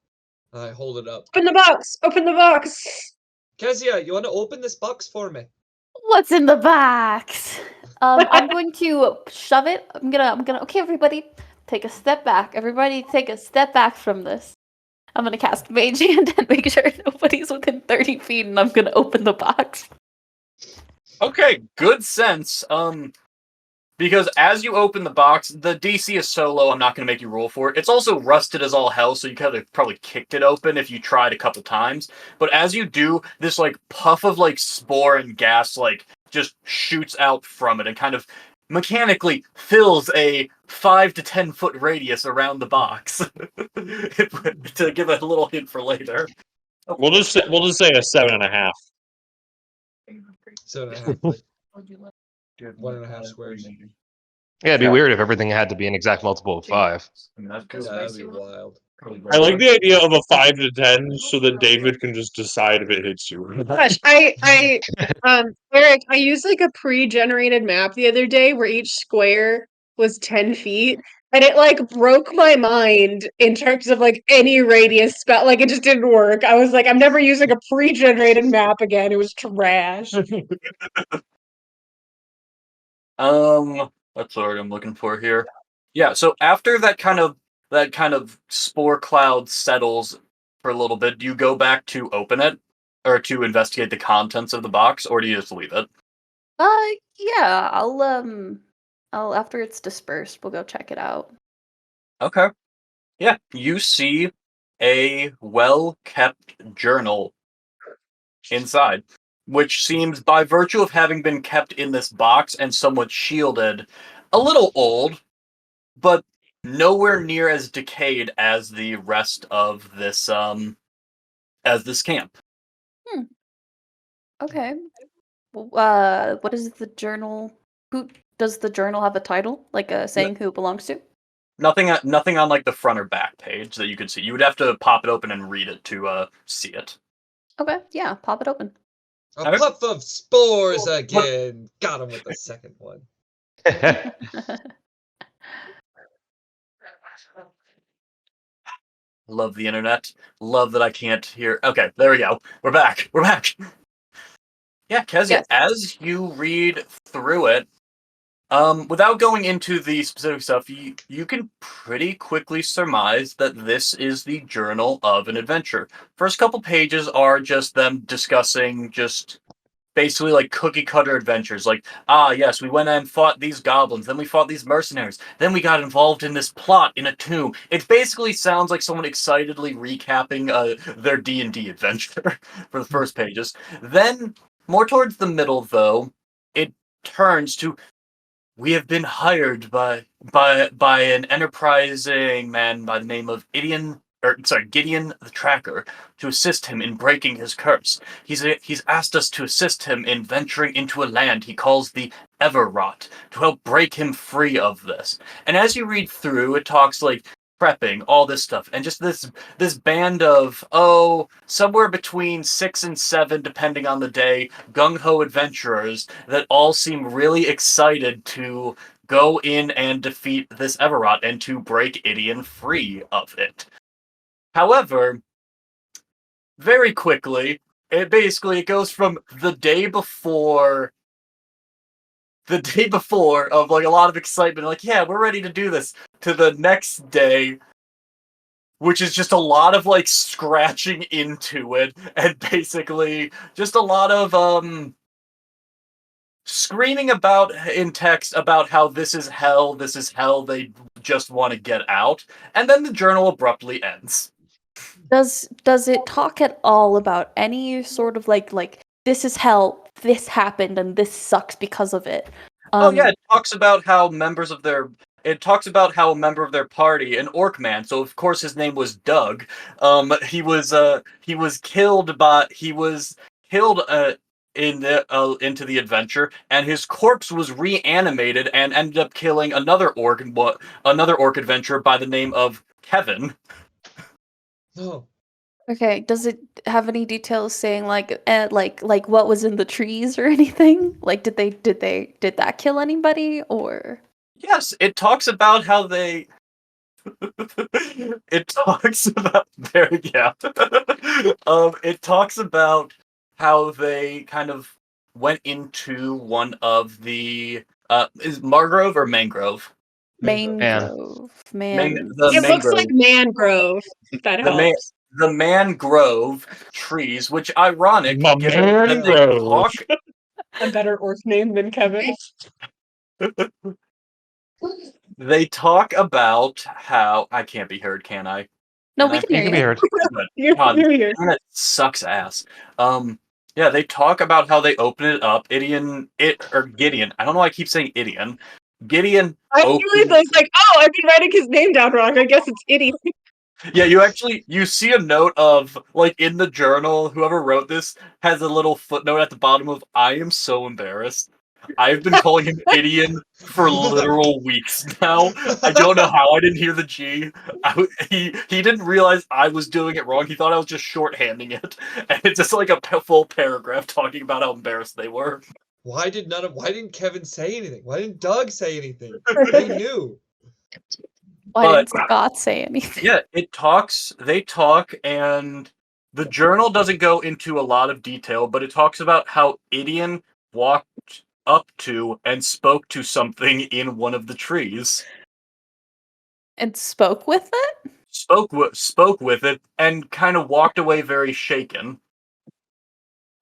I hold it up. Open the box! Open the box! Kezia, you want to open this box for me? What's in the box? I'm going to shove it. I'm gonna. Okay, everybody, take a step back. Everybody, take a step back from this. I'm gonna cast Mage Hand and make sure nobody's within 30 feet, and I'm gonna open the box. Okay, good sense. Because as you open the box, the DC is so low, I'm not going to make you roll for it. It's also rusted as all hell, so you could have probably kicked it open if you tried a couple times. But as you do, this, like, puff of, like, spore and gas, like, just shoots out from it and kind of mechanically fills a 5 to 10 foot radius around the box. To give a little hint for later. We'll just say a 7.5. 7.5. 1.5 squares. Yeah, it'd be Yeah. weird if everything had to be an exact multiple of 5. I mean, that's Yeah, that'd be wild. I like the idea of a 5 to 10 so that David can just decide if it hits you. Gosh, Eric, I used like a pre-generated map the other day where each square was 10 feet, and it like broke my mind in terms of like any radius spell. Like it just didn't work. I was like, I'm never using a pre-generated map again. It was trash. That's what I'm looking for here. Yeah, so after that kind of spore cloud settles for a little bit, do you go back to open it or to investigate the contents of the box, or do you just leave it? Yeah, I'll after it's dispersed, we'll go check it out. Okay. Yeah, you see a well-kept journal inside, which seems, by virtue of having been kept in this box and somewhat shielded, a little old, but nowhere near as decayed as the rest of this camp. Okay. What is the journal? Who does the journal have a title, like saying who it belongs to? Nothing on like the front or back page that you could see. You would have to pop it open and read it to see it. Okay, yeah, pop it open. A Okay. puff of spores again. Got him with the second one. Love the internet. Love that I can't hear. Okay, there we go. We're back. We're back. Yeah, Kezia, Yes. as you read through it, without going into the specific stuff, you can pretty quickly surmise that this is the journal of an adventure. First couple pages are just them discussing just basically like cookie cutter adventures. Like, yes, we went and fought these goblins, then we fought these mercenaries, then we got involved in this plot in a tomb. It basically sounds like someone excitedly recapping their D&D adventure for the first pages. Then, more towards the middle, though, it turns to, we have been hired by an enterprising man by the name of Gideon the Tracker, to assist him in breaking his curse. He's asked us to assist him in venturing into a land he calls the Everrot, to help break him free of this. And as you read through, it talks like prepping, all this stuff, and just this band of somewhere between 6 and 7, depending on the day, gung-ho adventurers that all seem really excited to go in and defeat this Everrot and to break Idion free of it. However, very quickly, it goes from the day before of like a lot of excitement, like, yeah, we're ready to do this, to the next day, which is just a lot of like scratching into it, and basically just a lot of screaming about in text about how this is hell, they just want to get out, and then the journal abruptly ends. Does it talk at all about any sort of like this is hell, this happened, and this sucks because of it? It talks about how a member of their party, an orc man, so of course his name was Doug, he was killed into the adventure, and his corpse was reanimated and ended up killing another orc adventurer by the name of Kevin. No. Okay, does it have any details saying like what was in the trees or anything? Like did that kill anybody or? Yes, it talks about how they it talks about it talks about how they kind of went into one of the is Margrove or Mangrove? Mangrove. It looks like mangrove. If that helps. The mangrove trees, which ironic, My given that they mangrove. talk A better orc name than Kevin. they talk about how I can't be heard, can I? No, Can we I? can You can be hear you. heard. Good. You're God, here. internet sucks ass. Yeah, they talk about how they open it up. Gideon. I don't know why I keep saying Idion. Gideon. I realized I was like, oh, I've been writing his name down wrong. I guess it's idiot. Yeah, you see a note of like in the journal. Whoever wrote this has a little footnote at the bottom of "I am so embarrassed. I've been calling him Idion for literal weeks now. I don't know how I didn't hear the G. He didn't realize I was doing it wrong. He thought I was just shorthanding it, and it's just like a full paragraph talking about how embarrassed they were. Why didn't Kevin say anything? Why didn't Doug say anything? They knew. Why But- didn't Scott say anything? Yeah, they talk, and the journal doesn't go into a lot of detail, but it talks about how Idion walked up to and spoke to something in one of the trees. And spoke with it? Spoke with it and kind of walked away very shaken.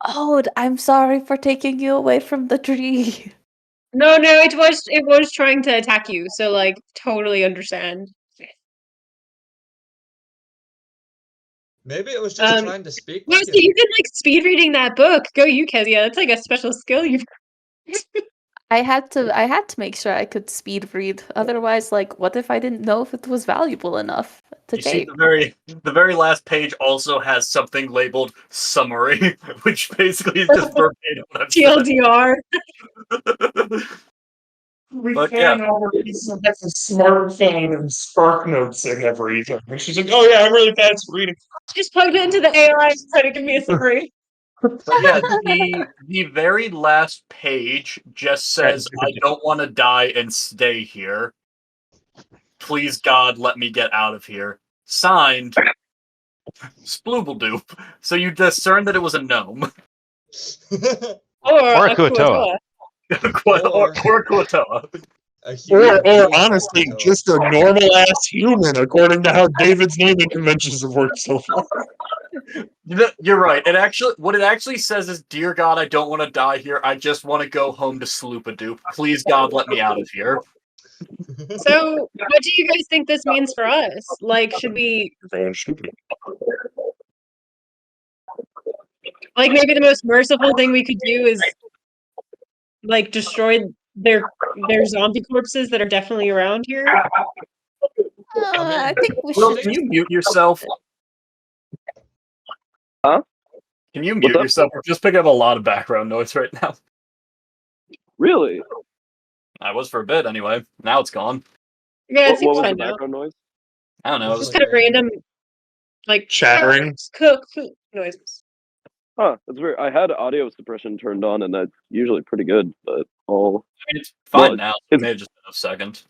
Oh, I'm sorry for taking you away from the tree. No, it was trying to attack you, so like totally understand. Maybe it was just trying to speak Yeah, with so you. you can like speed reading that book. Go you, Kezia. That's like a special skill you've I had to make sure I could speed read. Otherwise, like, what if I didn't know if it was valuable enough to You see, take? the very last page also has something labeled summary, which basically is just verbatim what I've said. TLDR. We But, can't over pieces of that's a smartphone and spark noting everything. And she's like, oh yeah, I'm really bad at reading. Just plugged it into the AI and tried to give me a summary. But yeah, the very last page just says, "I don't want to die and stay here. Please, God, let me get out of here." Signed, Splooble-doop. So you discern that it was a gnome. Oh, Or a Kuatoa. or a Kuatoa. A human being honestly, Kuatoa. just a normal ass human, according to how David's naming conventions have worked so far. You're right. What it actually says is, "Dear God, I don't want to die here. I just want to go home to Sloopadoop. Please, God, let me out of here." So, what do you guys think this means for us? Like, should we like maybe the most merciful thing we could do is like destroy their zombie corpses that are definitely around here? I think we Will, should can just. you mute yourself? Huh? Can you What's mute up? yourself? We're just picking up a lot of background noise right now. Really? I was for a bit anyway. Now it's gone. Yeah, it What seems was the fine now. background noise? I don't know. It's just kind of random, like Chattering. cook noises. Huh, that's weird. I had audio suppression turned on, and that's usually pretty good, but all... I mean, it's fine Well, now. It it's- may have just been a second.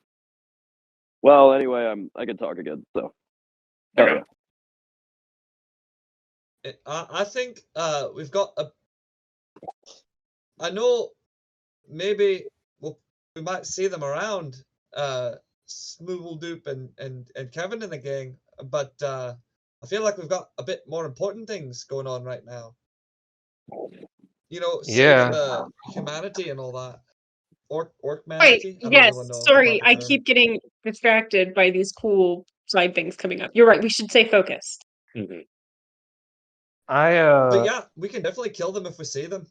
Well, anyway, I can talk again, so... Hell Okay. yeah. I think we've got a. I know maybe we might see them around, Smoogle and Kevin and the gang, but I feel like we've got a bit more important things going on right now. You know, saving the humanity and all that. Wait, Orc-manity? I don't yes, really know the sorry, proper I term. keep getting distracted by these cool side things coming up. You're right, we should stay focused. But yeah, we can definitely kill them if we see them.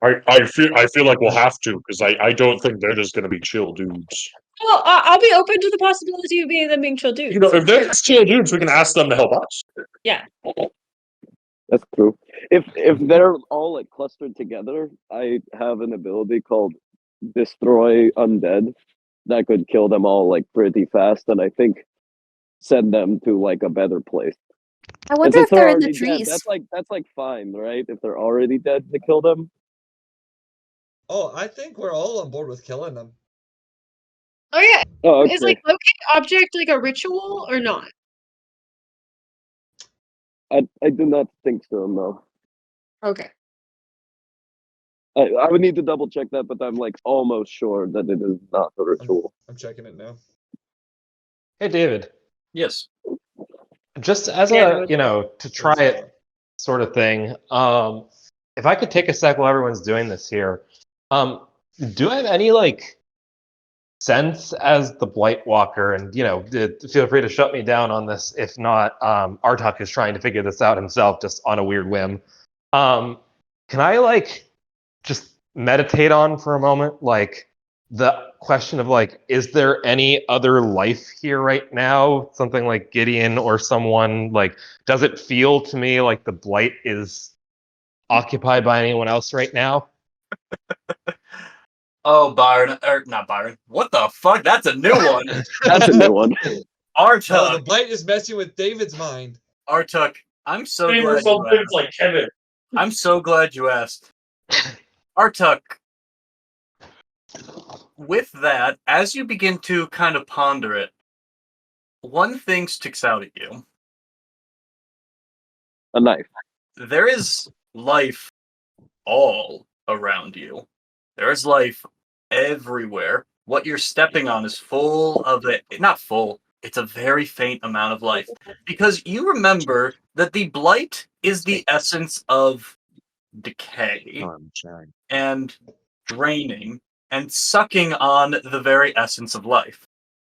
I feel like we'll have to, because I don't think they're just gonna be chill dudes. Well, I'll be open to the possibility of them being chill dudes. You know, if they're just chill dudes, we can ask them to help us. Yeah. That's true. If they're all like clustered together, I have an ability called Destroy Undead that could kill them all like pretty fast, and I think send them to like a better place. I And wonder since if they're in the already dead, trees. that's like fine, right? If they're already dead to kill them. Oh, I think we're all on board with killing them. Oh yeah, Oh, okay. is like locate object like a ritual or not? I do not think so. No. Okay. I would need to double check that, but I'm like almost sure that it is not a ritual. I'm checking it now. Hey, David. Yes. Just as Yeah, to try it sort of thing, if I could take a sec while everyone's doing this here, do I have any, like, sense as the Blight Walker, and, feel free to shut me down on this if not, Artuk is trying to figure this out himself just on a weird whim. Can I, like, just meditate on for a moment, like, the question of, like, is there any other life here right now? Something like Gideon or someone, like, does it feel to me like the Blight is occupied by anyone else right now? Oh, Byron, or not Byron. What the fuck? That's a new one. That's a new one. Oh, the Artuk, Blight is messing with David's mind. Artuk, I'm so glad you asked. like Kevin. I'm so glad you asked. Artuk, with that, as you begin to kind of ponder it, one thing sticks out at you. A knife. There is life all around you. There is life everywhere. What you're stepping on is full of it. Not full. It's a very faint amount of life. Because you remember that the blight is the essence of decay and draining and sucking on the very essence of life.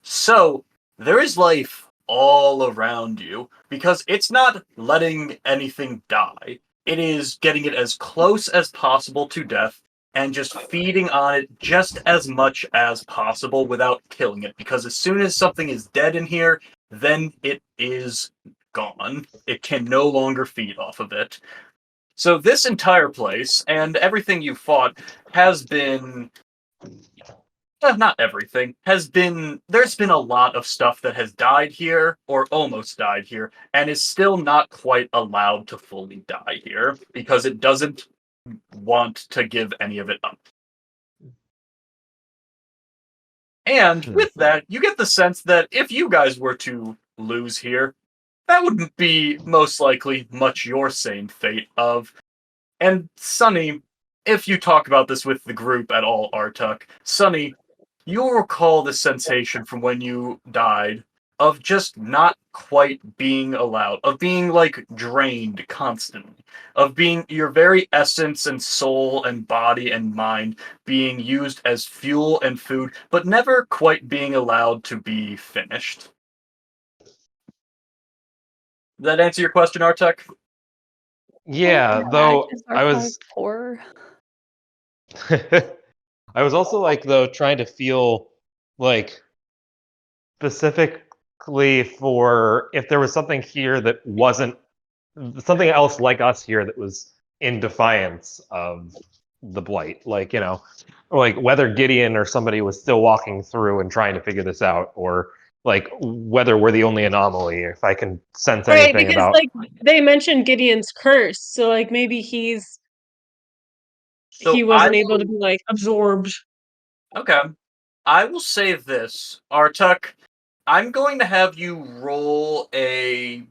So there is life all around you because it's not letting anything die. It is getting it as close as possible to death and just feeding on it just as much as possible without killing it. Because as soon as something is dead in here, then it is gone. It can no longer feed off of it. So this entire place and everything you fought has been not everything has been there's been a lot of stuff that has died here or almost died here and is still not quite allowed to fully die here because it doesn't want to give any of it up. And with that, you get the sense that if you guys were to lose here, that wouldn't be most likely much your same fate of. And Sonny, if you talk about this with the group at all, Artuk, Sonny, you'll recall the sensation from when you died of just not quite being allowed, of being like drained constantly, of being your very essence and soul and body and mind being used as fuel and food, but never quite being allowed to be finished. Does that answer your question, Artuk? Yeah, though I was poor. I was also like though trying to feel like specific for if there was something here that wasn't something else like us here that was in defiance of the blight, like like whether Gideon or somebody was still walking through and trying to figure this out, or like whether we're the only anomaly. If I can sense Right, anything because about like they mentioned Gideon's curse, so like maybe he So wasn't able to be like absorbed. Okay. I will say this, Artuk. I'm going to have you roll a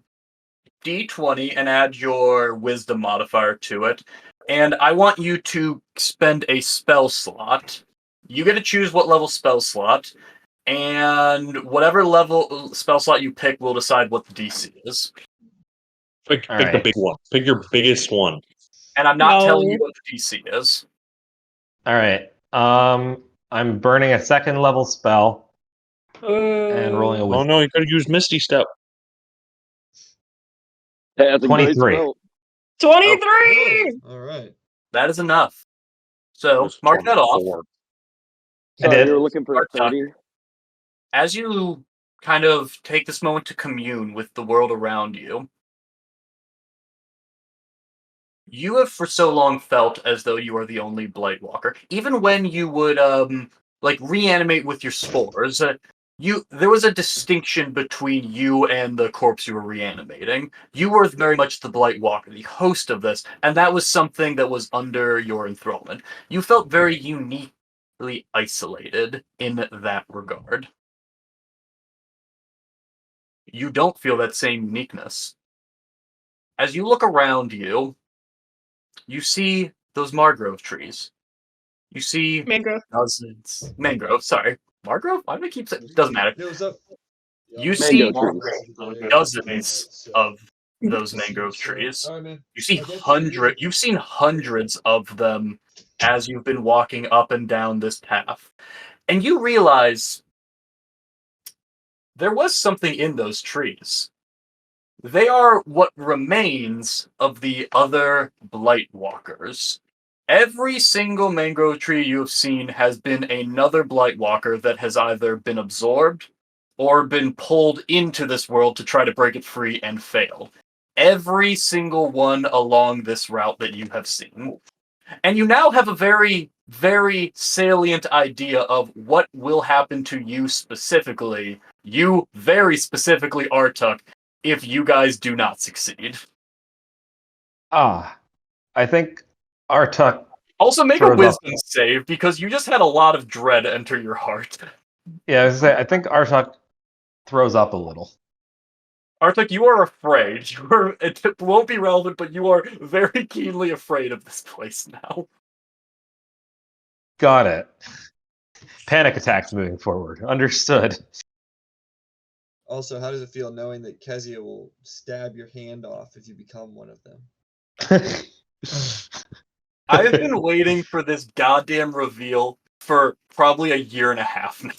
d20 and add your wisdom modifier to it. And I want you to spend a spell slot. You get to choose what level spell slot. And whatever level spell slot you pick will decide what the DC is. Pick the right. big one. Pick your biggest one. And I'm not telling you No. what the DC is. All right. I'm burning a second level spell and rolling a Oh wisdom. no, you could have used Misty Step. That's a great 23. spell. 23! All right. That is enough. So It was mark that off. 24. I Sorry, did. you were looking for Artuk. 30. As you kind of take this moment to commune with the world around you, you have for so long felt as though you are the only Blightwalker. Even when you would like reanimate with your spores, there was a distinction between you and the corpse you were reanimating. You were very much the Blightwalker, the host of this, and that was something that was under your enthrallment. You felt very uniquely isolated in that regard. You don't feel that same uniqueness. As you look around you, you see those Margrove trees. You see Mangrove. dozens. Mangrove, sorry. Margrove? Why do I keep saying? Doesn't matter. Yo, what's up? You see Mango trees. dozens of those mangrove trees. All right, man. You see I'll get to you. you've seen hundreds of them as you've been walking up and down this path. And you realize there was something in those trees. They are what remains of the other Blightwalkers. Every single mangrove tree you have seen has been another Blightwalker that has either been absorbed or been pulled into this world to try to break it free and fail. Every single one along this route that you have seen. And you now have a very, very salient idea of what will happen to you specifically, you very specifically, Artuk, if you guys do not succeed. I think Artuk Also, make a throws up. wisdom save because you just had a lot of dread enter your heart. Yeah, I think Artuk throws up a little. Artuk, you are afraid. It won't be relevant, but you are very keenly afraid of this place now. Got it. Panic attacks moving forward. Understood. Also, how does it feel knowing that Kezia will stab your hand off if you become one of them? I have been waiting for this goddamn reveal for probably a year and a half now.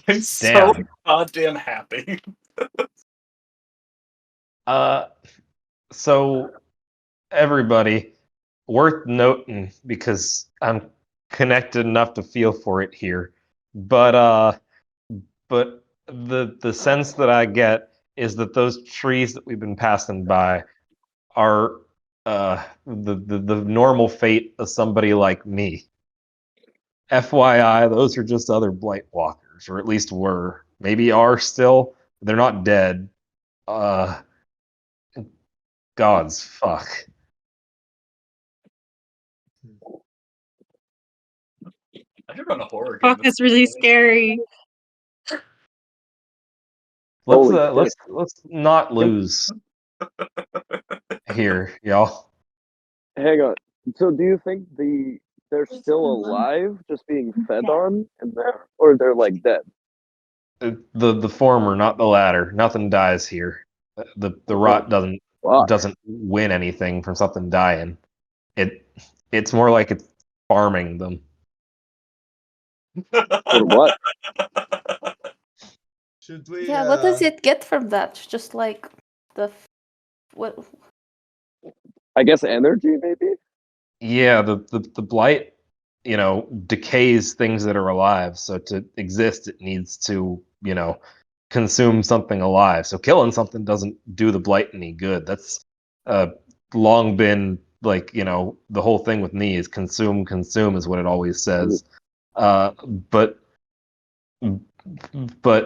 I'm so Damn. goddamn happy. So everybody, worth noting because I'm connected enough to feel for it here. But the sense that I get is that those trees that we've been passing by are the normal fate of somebody like me. FYI, those are just other blight walkers, or at least were. Maybe are still. They're not dead. Gods, fuck. I should run a horror game. Fuck, that's really scary. Holy Let's not lose here, y'all. Hang on. So do you think they're still alive, just being fed on in there, or they're like dead? The former, not the latter. Nothing dies here. The rot Fuck. doesn't win anything from something dying. It's more like it's farming them. For what? Should we? Yeah, what does it get from that? Just like what? I guess energy, maybe. Yeah, the blight, decays things that are alive. So to exist, it needs to, consume something alive. So killing something doesn't do the blight any good. That's long been like, the whole thing with me is consume is what it always says. But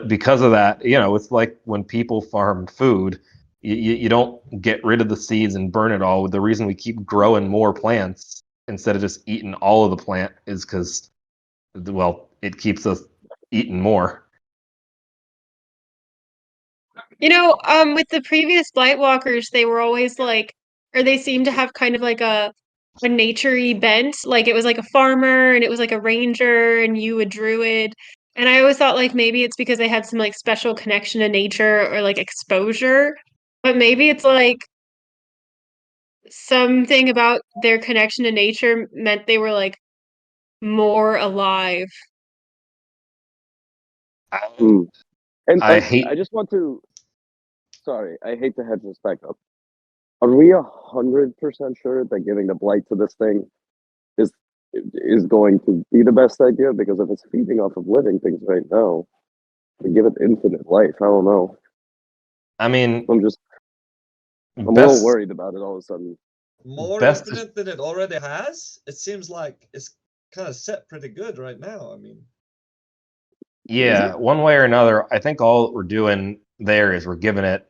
because of that, it's like when people farm food, you don't get rid of the seeds and burn it all. The reason we keep growing more plants instead of just eating all of the plant is because, well, it keeps us eating more. With the previous Blightwalkers, they were always like, or they seemed to have kind of like a nature-y bent. Like it was like a farmer and it was like a ranger and you a druid. And I always thought like maybe it's because they had some like special connection to nature or like exposure. But maybe it's like something about their connection to nature meant they were like more alive. And I hate. I just want to. Sorry, I hate to head this back up. Are we 100% sure that giving the blight to this thing is going to be the best idea? Because if it's feeding off of living things right now, we give it infinite life. I don't know. I mean, I'm a little worried about it all of a sudden. More Best- infinite than it already has? It seems like it's kind of set pretty good right now. I mean, Yeah, one way or another, I think all we're doing there is we're giving it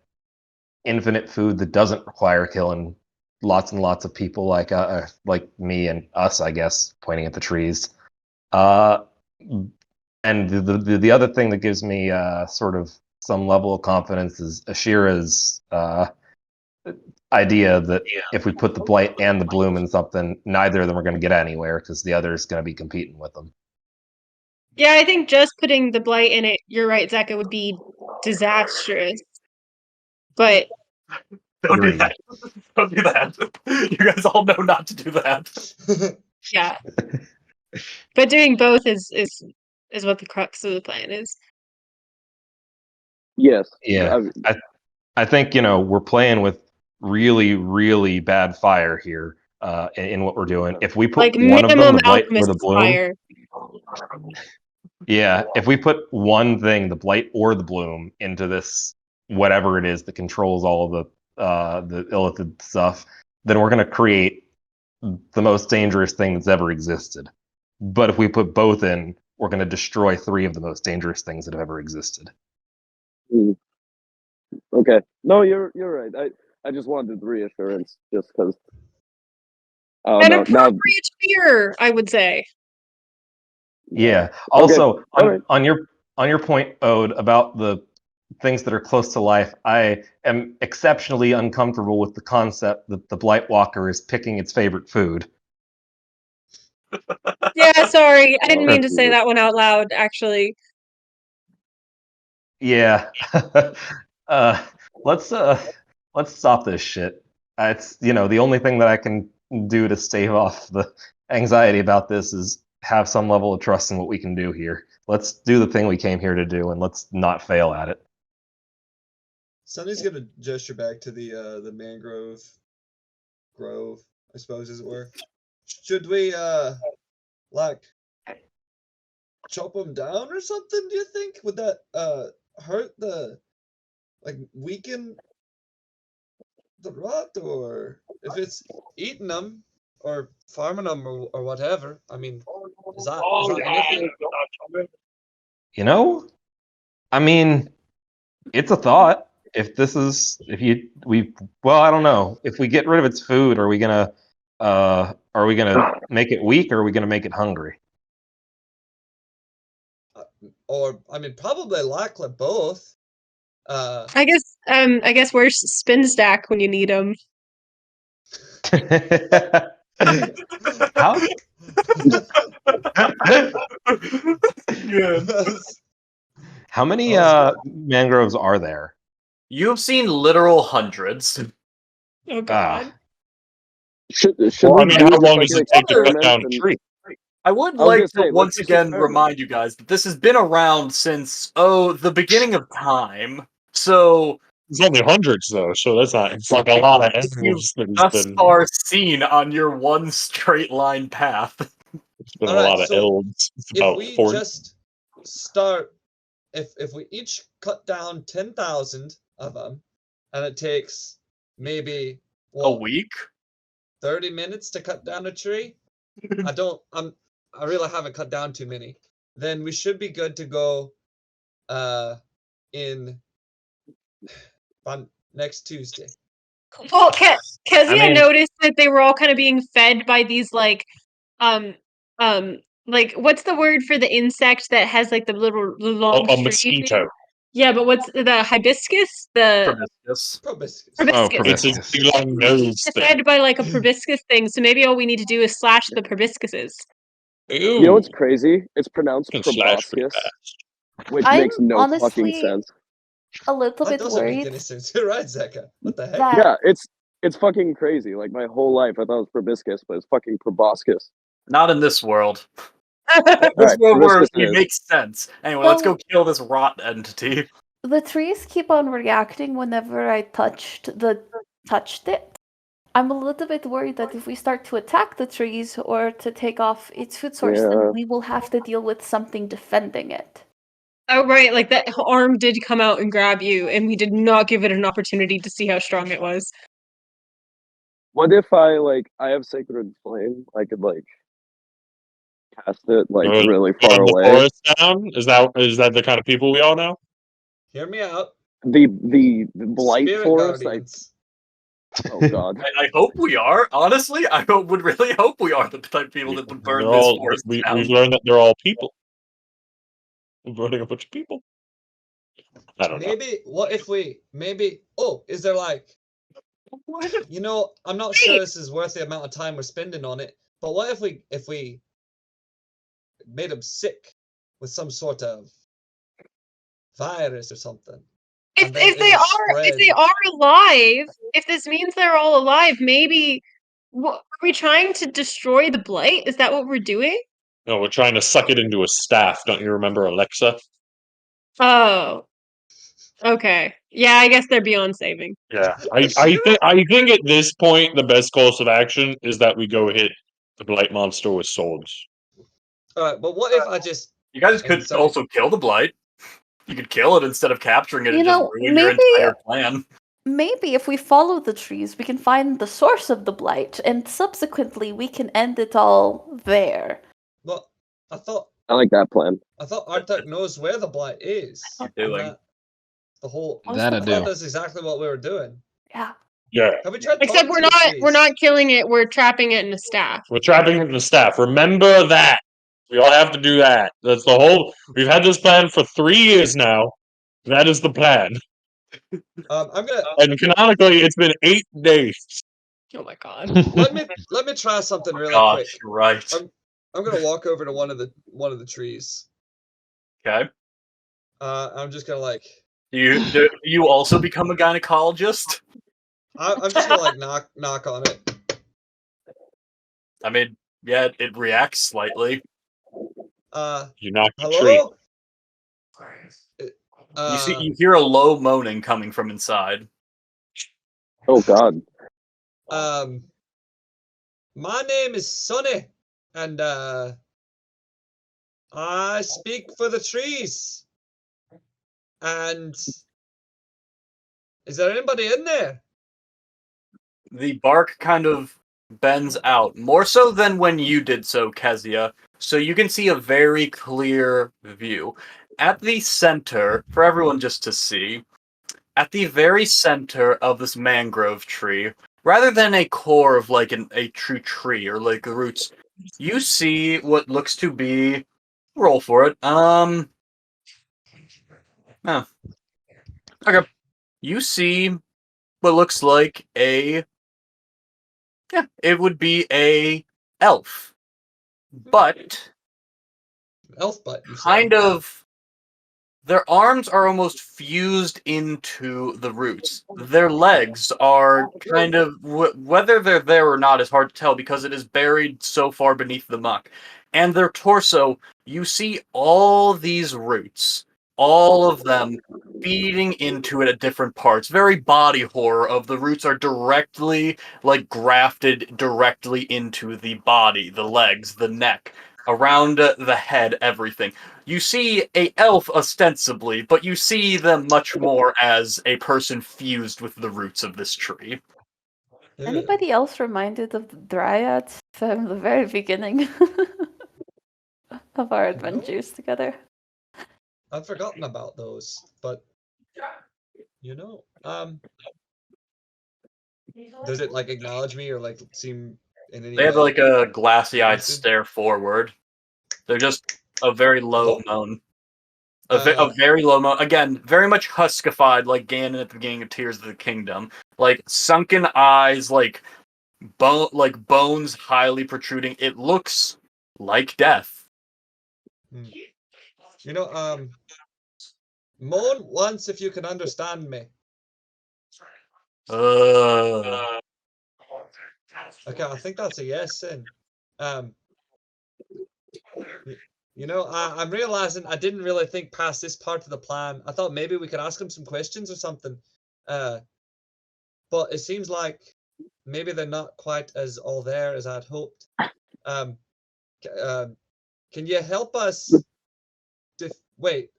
infinite food that doesn't require killing lots and lots of people like me and us, I guess, pointing at the trees. And the other thing that gives me sort of some level of confidence is Ashira's idea that if we put the blight and the bloom in something, neither of them are going to get anywhere because the other is going to be competing with them. Yeah, I think just putting the blight in it, you're right, Zach, it would be disastrous. But Don't do Agreed. that. Don't do that. You guys all know not to do that. yeah. But doing both is what the crux of the plan is. Yes. Yeah, I think we're playing with really, really bad fire here in what we're doing. If we put Like one of them, minimum the blight or the alchemist bloom, fire. yeah, if we put one thing, the blight or the bloom, into this whatever it is that controls all of the illithid stuff, then we're going to create the most dangerous thing that's ever existed. But if we put both in, we're going to destroy 3 of the most dangerous things that have ever existed. Mm. Okay. No, you're right. I just wanted reassurance, just because. An Now, appropriate fear, I would say. Yeah. Also, Okay. on your point, Ode, about the things that are close to life, I am exceptionally uncomfortable with the concept that the Blightwalker is picking its favorite food. Yeah, sorry. I didn't mean to Jesus. say that one out loud, actually. Yeah. Let's stop this shit. It's the only thing that I can do to stave off the anxiety about this is have some level of trust in what we can do here. Let's do the thing we came here to do, and let's not fail at it. Sonny's gonna gesture back to the mangrove grove, I suppose, as it were. Should we like chop them down or something? Do you think would that hurt weaken the rot, or if it's eating them or farming them or whatever? I mean, is that anything? I mean, it's a thought. I don't know. If we get rid of its food, are we gonna make it weak, or are we gonna make it hungry? Or I mean, probably likely both. I guess where's Spin Stack when you need him? How? How many mangroves are there? You've seen literal hundreds. Oh God. Should Well, we I mean, do how just long like does an it take to cut experiment down a and- tree? I would I was like gonna to say, let's once just again experiment. remind you guys that this has been around since the beginning of time. So It's only hundreds though, so that's not. It's like a lot of you've animals that has thus been. far seen on your one straight line path. It's been a Alright, lot of so elves. It's if about we 40. just start if we each cut down 10,000 of them, and it takes maybe A week? 30 minutes to cut down a tree. I really haven't cut down too many. Then we should be good to go in on next Tuesday. Well, Kezia mean- noticed that they were all kind of being fed by these like like what's the word for the insect that has like the little long A stringy mosquito. thing? Yeah, but what's the hibiscus? The Proboscis. Proboscis. Oh, proboscis. It's a proboscis. big long nose It's thing. fed by like a proboscis thing, so maybe all we need to do is slash the proboscises. Ew. You know what's crazy? It's pronounced Can slash pretty proboscis, which I'm makes no fucking honestly sense. a little That bit doesn't make worried any sense. You're right, Zeka. What the heck? that Yeah, it's fucking crazy. Like my whole life, I thought it was proboscis, but it's fucking proboscis. Not in this world. This Alright, world where proboscis it it is. makes sense. Anyway, let's So- go kill this rot entity. the trees keep on reacting whenever I touched it. I'm a little bit worried that if we start to attack the trees or to take off its food source, Yeah. then we will have to deal with something defending it. Oh right, like that arm did come out and grab you, and we did not give it an opportunity to see how strong it was. What if I have sacred flame? I could cast it Good. really Burn far the away. forest down? Is that the kind of people we are now? Hear me out. The blight Spirit forest. guardians. Oh god. I hope we are. Honestly, would really hope we are the type of people that would burn They're this all- forest we've down. learned that they're all people. We're burning a bunch of people. I don't know. Maybe what if we is there I'm not sure this is worth the amount of time we're spending on it, but what if we made them sick with some sort of virus or something? If And then if they it'll are if they spread. are alive, if this means they're all alive, maybe are we trying to destroy the blight? Is that what we're doing? No, we're trying to suck it into a staff. Don't you remember Alexa? Oh. Okay. Yeah, I guess they're beyond saving. Yeah. I think at this point the best course of action is that we go hit the blight monster with swords. Alright, but what if I just You guys could Inside. also kill the blight. You could kill it instead of capturing it You and just know, ruin your maybe- entire plan. Maybe if we follow the trees, we can find the source of the blight, and subsequently we can end it all there. well I thought I like that plan. Artuk knows where the blight is. What and doing? that the whole That I I do. thought that's exactly what we were doing. Yeah. Yeah. Have we tried Except talking we're to the not trees? killing it, we're trapping it in a staff. We're trapping it in the staff. Remember that. We all have to do that. That's the whole. We've had this plan for 3 years now. That is the plan. I'm gonna And canonically, it's been 8 days. Oh my god. let me try something really Gosh, quick. you're right. I'm gonna walk over to one of the trees. Okay. I'm just gonna Do you also become a gynecologist? I'm just gonna knock on it. I mean, yeah, it reacts slightly. You knocked the tree. Hello. You hear a low moaning coming from inside. Oh god. My name is Sonny, and I speak for the trees. And is there anybody in there? The bark kind of bends out, more so than when you did so, Kezia, so you can see a very clear view. At the center, for everyone just to see, at the very center of this mangrove tree, rather than a core of a true tree or the roots, you see what looks to be, roll for it, okay. You see what looks like it would be a elf. But Elf butt. You said. kind of their arms are almost fused into the roots. Their legs are kind of whether they're there or not is hard to tell because it is buried so far beneath the muck. And their torso, you see all these roots, all of them feeding into it at different parts. Very body horror of the roots are directly grafted directly into the body, the legs, the neck. around the head, everything. You see a elf ostensibly, but you see them much more as a person fused with the roots of this tree. Ew. Anybody else reminded of the dryads from the very beginning of our adventures together? I've forgotten about those, but you know, does it like acknowledge me or like seem in any They have way like a glassy-eyed interested? stare forward. They're just a very low Oh. moan. A very low moan. Again, very much huskified, like Ganon at the beginning of Tears of the Kingdom. Like sunken eyes, like bones highly protruding. It looks like death. You know, moan once if you can understand me. Okay, I think that's a yes then. You know, I'm realizing I didn't really think past this part of the plan. I thought maybe we could ask him some questions or something. But it seems like maybe they're not quite as all there as I'd hoped. Can you help us? Wait,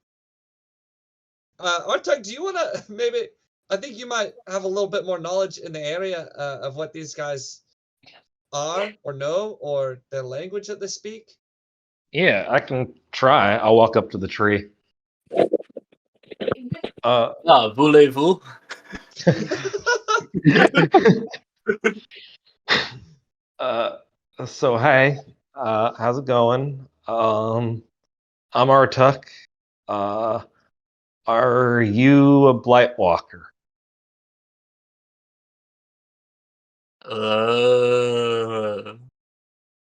Artuk, do you want to maybe? I think you might have a little bit more knowledge in the area of what these guys are or know or their language that they speak. Yeah, I can try. I'll walk up to the tree. Voulez-vous? So hey, how's it going? I'm Artuk. Are you a Blight Walker?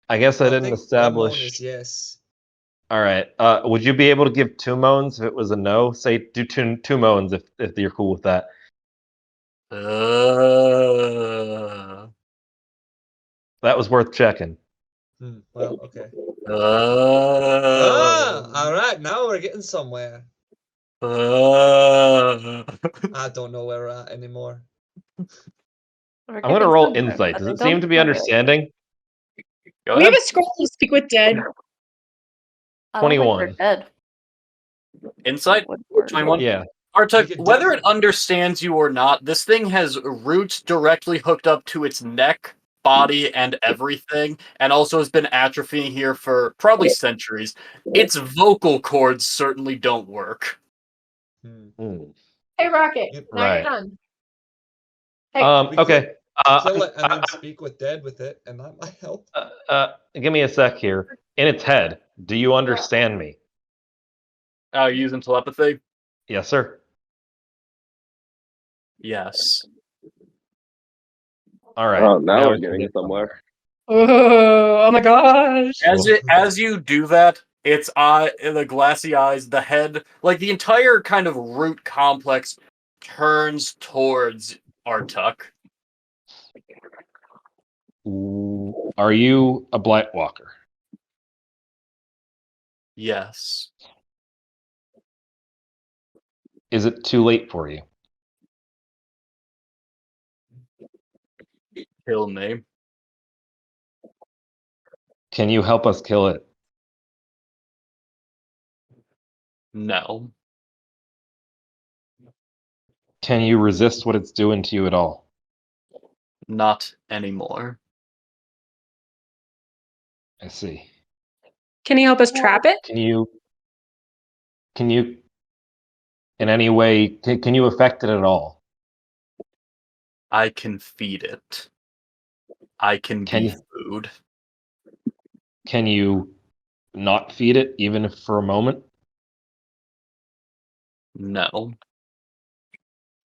I guess I didn't think one moan establish. is yes. All right. Would you be able to give 2 moans if it was a no? Say do two moans if you're cool with that. That was worth checking. Well, okay. All right. Now we're getting somewhere. I don't know where we're at anymore. We're I'm gonna getting roll somewhere, insight. but Does I it seem don't to be know where. understanding? Go We have ahead. a scroll to speak with dead. I don't think 21. they're dead. Insight? Would work. 21? Yeah. Artuk, Make it whether it different. understands you or not, this thing has roots directly hooked up to its neck, body, and everything, and also has been atrophying here for probably centuries. Its vocal cords certainly don't work. Hey, Rocket. Yep. Now Right. you're done. Hey, We could Okay. kill it and then speak with dead with it, and that might help. Give me a sec here. In its head, do you understand me? Using telepathy? Yes, sir. Yes. All right. Oh, now we're we can getting get somewhere. oh my gosh. As you do that, its eye, the glassy eyes, the head, like the entire kind of root complex turns towards Artuk. Ooh, are you a Blight Walker? Yes. Is it too late for you? Kill me. Can you help us kill it? No. Can you resist what it's doing to you at all? Not anymore. I see. Can you help us trap it? Can you in any way can you affect it at all? I can feed it. I can be Can food. Can you not feed it even if for a moment? No.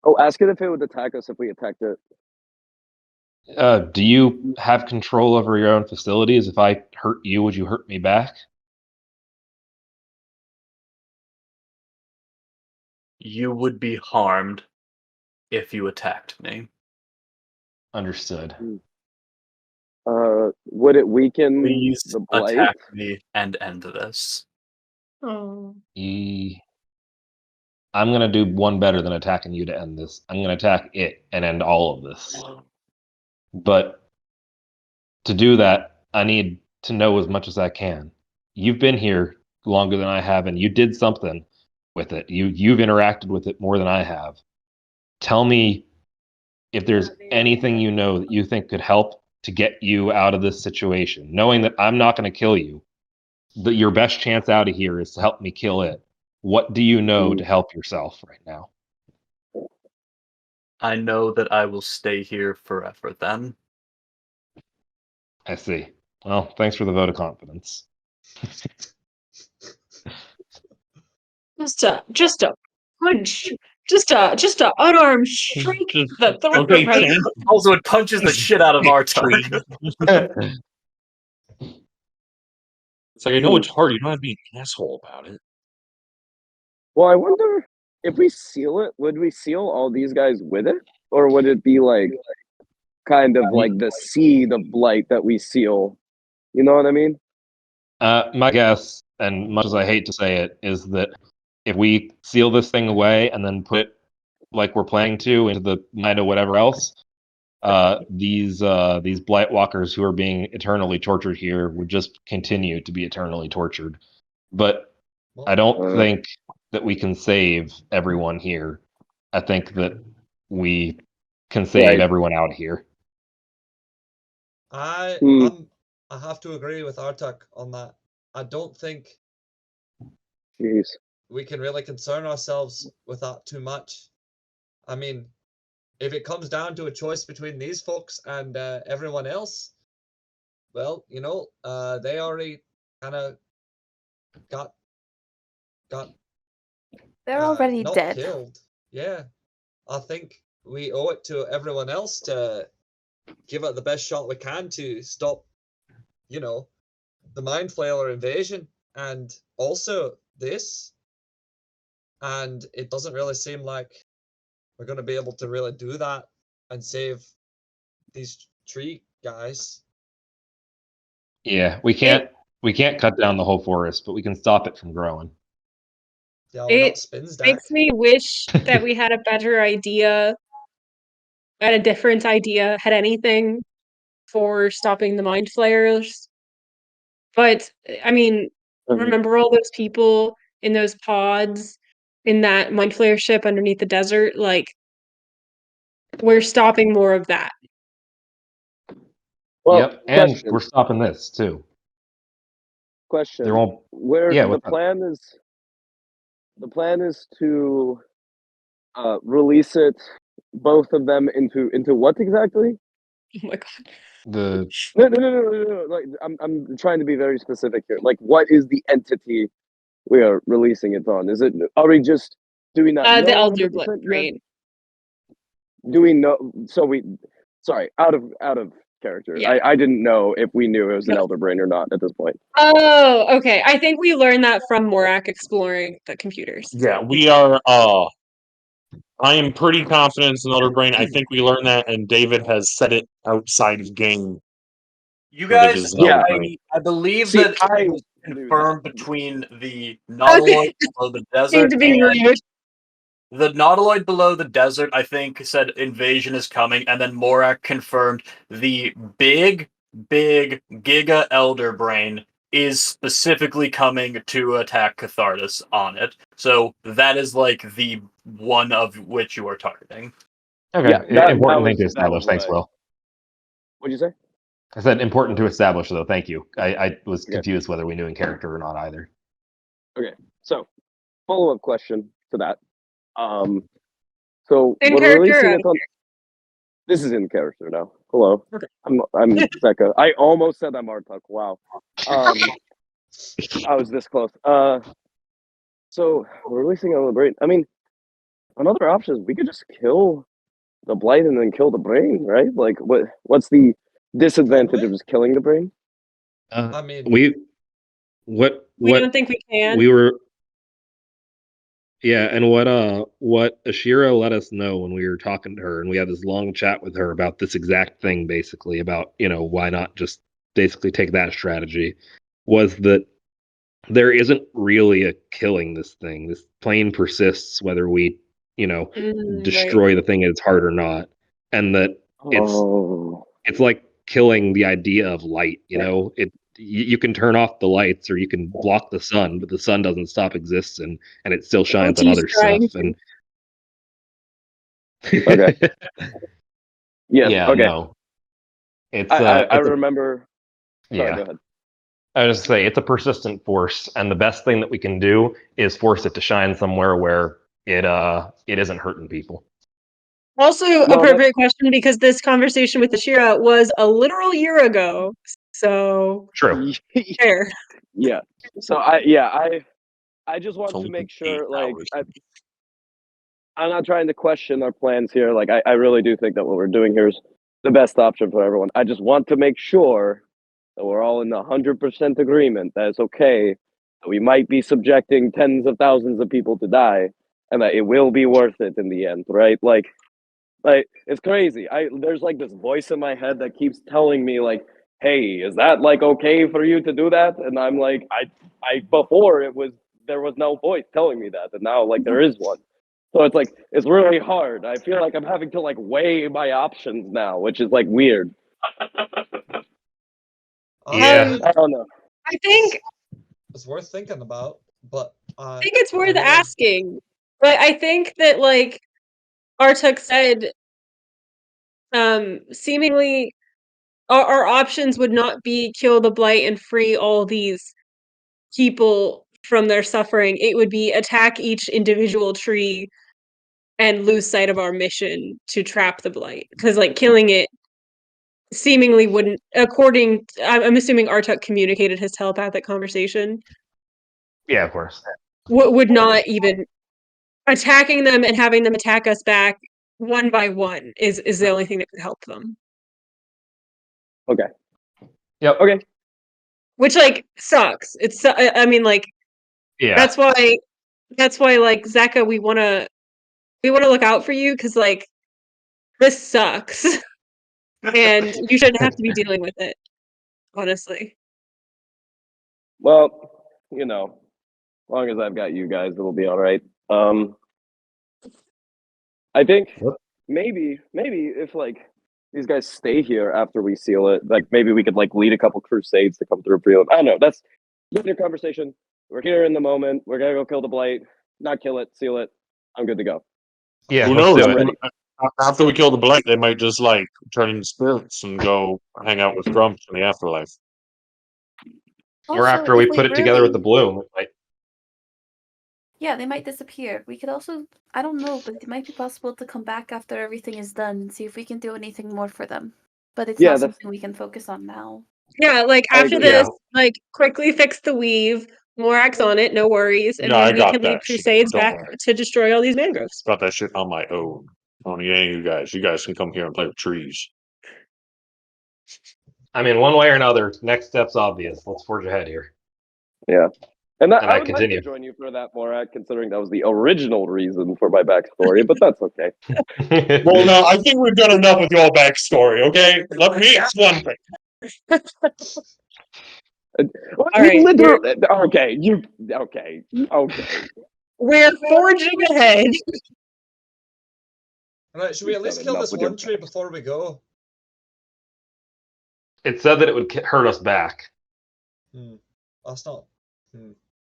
Oh, ask it if it would attack us if we attacked it. Do you have control over your own facilities? If I hurt you, would you hurt me back? You would be harmed if you attacked me. Understood. Would it weaken Please the blight? attack me and end this. Oh. I'm gonna do one better than attacking you to end this. I'm gonna attack it and end all of this. But to do that, I need to know as much as I can. you've been here longer than I have, and you did something with it. You've interacted with it more than I have. Tell me if there's anything you know that you think could help to get you out of this situation, knowing that I'm not going to kill you. That your best chance out of here is to help me kill it. What do you know to help yourself right now? I know that I will stay here forever then. I see. Well, thanks for the vote of confidence. Just a punch. Just a unarmed strike the throat Okay, right. Sam. Also, it punches the shit out of Artuk. It's like, I know it's hard. You don't have to be an asshole about it. Well, I wonder if we seal it, would we seal all these guys with it? Or would it be like kind of like the seed of blight that we seal? You know what I mean? My guess, and much as I hate to say it, is that if we seal this thing away and then put it like we're planning to into the mind of whatever else, these blight walkers who are being eternally tortured here would just continue to be eternally tortured. But I don't think that we can save everyone here. I think that we can save everyone out here. I have to agree with Artuk on that. I don't think we can really concern ourselves with that too much. I mean, if it comes down to a choice between these folks and everyone else, well, you know, they already kind of got They're already not dead. killed. Yeah, I think we owe it to everyone else to give it the best shot we can to stop, you know, the Mind Flayer invasion and also this. And it doesn't really seem like we're going to be able to really do that and save these tree guys. Yeah, we can't cut down the whole forest, but we can stop it from growing. Yeah, we're not It spins that. makes me wish that we had a better idea, had a different idea, had anything for stopping the Mind Flayers. But, I mean, remember all those people in those pods in that Mind Flayer ship underneath the desert? Like, we're stopping more of that. Well, Yep, and we're stopping this too. Question. There won't. Where Yeah, the plan is to release it, both of them into what exactly? Oh my god. The No. Like I'm trying to be very specific here. Like, what is the entity we are releasing it on? Are we just doing that? The Elder Brain. Do we know? Sorry, out of character. Yeah. I didn't know if we knew it was an Elder Brain or not at this point. Oh, okay. I think we learned that from Morak exploring the computers. Yeah, we are. I am pretty confident it's an Elder Brain. I think we learned that, and David has said it outside of game. You that it guys, is an Elder I Brain. believe See, that I it was knew confirmed that. between the Nautiloid below the Seem desert to be and rude. the Nautiloid below the desert, I think, said invasion is coming, and then Morak confirmed the big Giga Elder Brain is specifically coming to attack Cathartus on it. So that is like the one of which you are targeting. okay, Yeah, important thing to establish. Thanks, Will. What'd you say? I said important to establish, though. Thank you. I was confused whether we knew in character or not either. Okay, so follow-up question to that. So In we're character releasing or it on. This is in character now. Hello. Okay. I'm Zeka. I almost said I'm Artuk. Wow. I was this close. So we're releasing on the brain. I mean, another option is we could just kill the blight and then kill the brain, right? Like, what's the disadvantage of just killing the brain? I mean, we don't think we can. we were. Yeah, and what Ashira let us know when we were talking to her, and we had this long chat with her about this exact thing, basically about why not just basically take that strategy, was that there isn't really a killing this thing. This plane persists whether we destroy the thing at its heart or not, and that it's like killing the idea of light. you can turn off the lights or you can block the sun, but the sun doesn't stop existing, and it still shines on he's other trying stuff. And Okay. Yeah. yeah, Okay. no, it's I remember. Sorry, yeah. go ahead. I was just say it's a persistent force, and the best thing that we can do is force it to shine somewhere where it isn't hurting people. Also, No, appropriate question because this conversation with Ashira was a literal year ago. So True. fair. Yeah. So I just want It's to only make been sure, 8 like, hours. I'm not trying to question our plans here. Like, I really do think that what we're doing here is the best option for everyone. I just want to make sure that we're all in 100% agreement that it's okay, that we might be subjecting tens of thousands of people to die, and that it will be worth it in the end, right? Like it's crazy. There's like this voice in my head that keeps telling me like, "Hey, is that like okay for you to do that?" And I'm like, I before there was no voice telling me that, and now like there is one. So it's like it's really hard. I feel like I'm having to like weigh my options now, which is like weird. Yeah. I don't know. I think It's worth thinking about, but I think it's worth really- asking. But I think that like Artuk said, seemingly our options would not be kill the blight and free all these people from their suffering. It would be attack each individual tree and lose sight of our mission to trap the blight. Because like killing it seemingly wouldn't, I'm assuming Artuk communicated his telepathic conversation, Yeah, of course. would not even attacking them and having them attack us back one by one is the only thing that could help them. Okay. Yep. Okay. Which like sucks. I mean like Yeah. that's why like Zeka we want to look out for you because like this sucks and you shouldn't have to be dealing with it, honestly. Well, you know, as long as I've got you guys, it'll be all right. I think Yep. maybe if like these guys stay here after we seal it, like maybe we could like lead a couple crusades to come through for you. I don't know. That's your conversation. We're here in the moment. We're gonna go kill the blight, not kill it, seal it. I'm good to go. Yeah. Who let's knows? do I'm it. ready. After we kill the blight, they might just like turn into spirits and go hang out with Grumps in the afterlife. Or Also, after we if put it together with the bloom. Like, Yeah, they might disappear. We could also, I don't know, but it might be possible to come back after everything is done and see if we can do anything more for them. But it's Yeah, not that's- something we can focus on now. Yeah, like I after agree. this, like quickly fix the weave, Morax on it, no worries, and Yeah, I then we got can lead that shit, crusades don't back worry. to destroy all these mangroves. Got that shit on my own. I don't need any of you guys. You guys can come here and play with trees. I mean, one way or another, next step's obvious. Let's forge ahead here. Yeah. And And I I would like continue. to join you for that, Morak, considering that was the original reason for my backstory, but that's okay. Well, no, I think we've done enough with your backstory, okay? Let me ask one thing. All right, literally, okay. We're forging ahead. Right, should we at You've least done kill enough this with your one tree before we go? It said that it would hurt us back. That's not.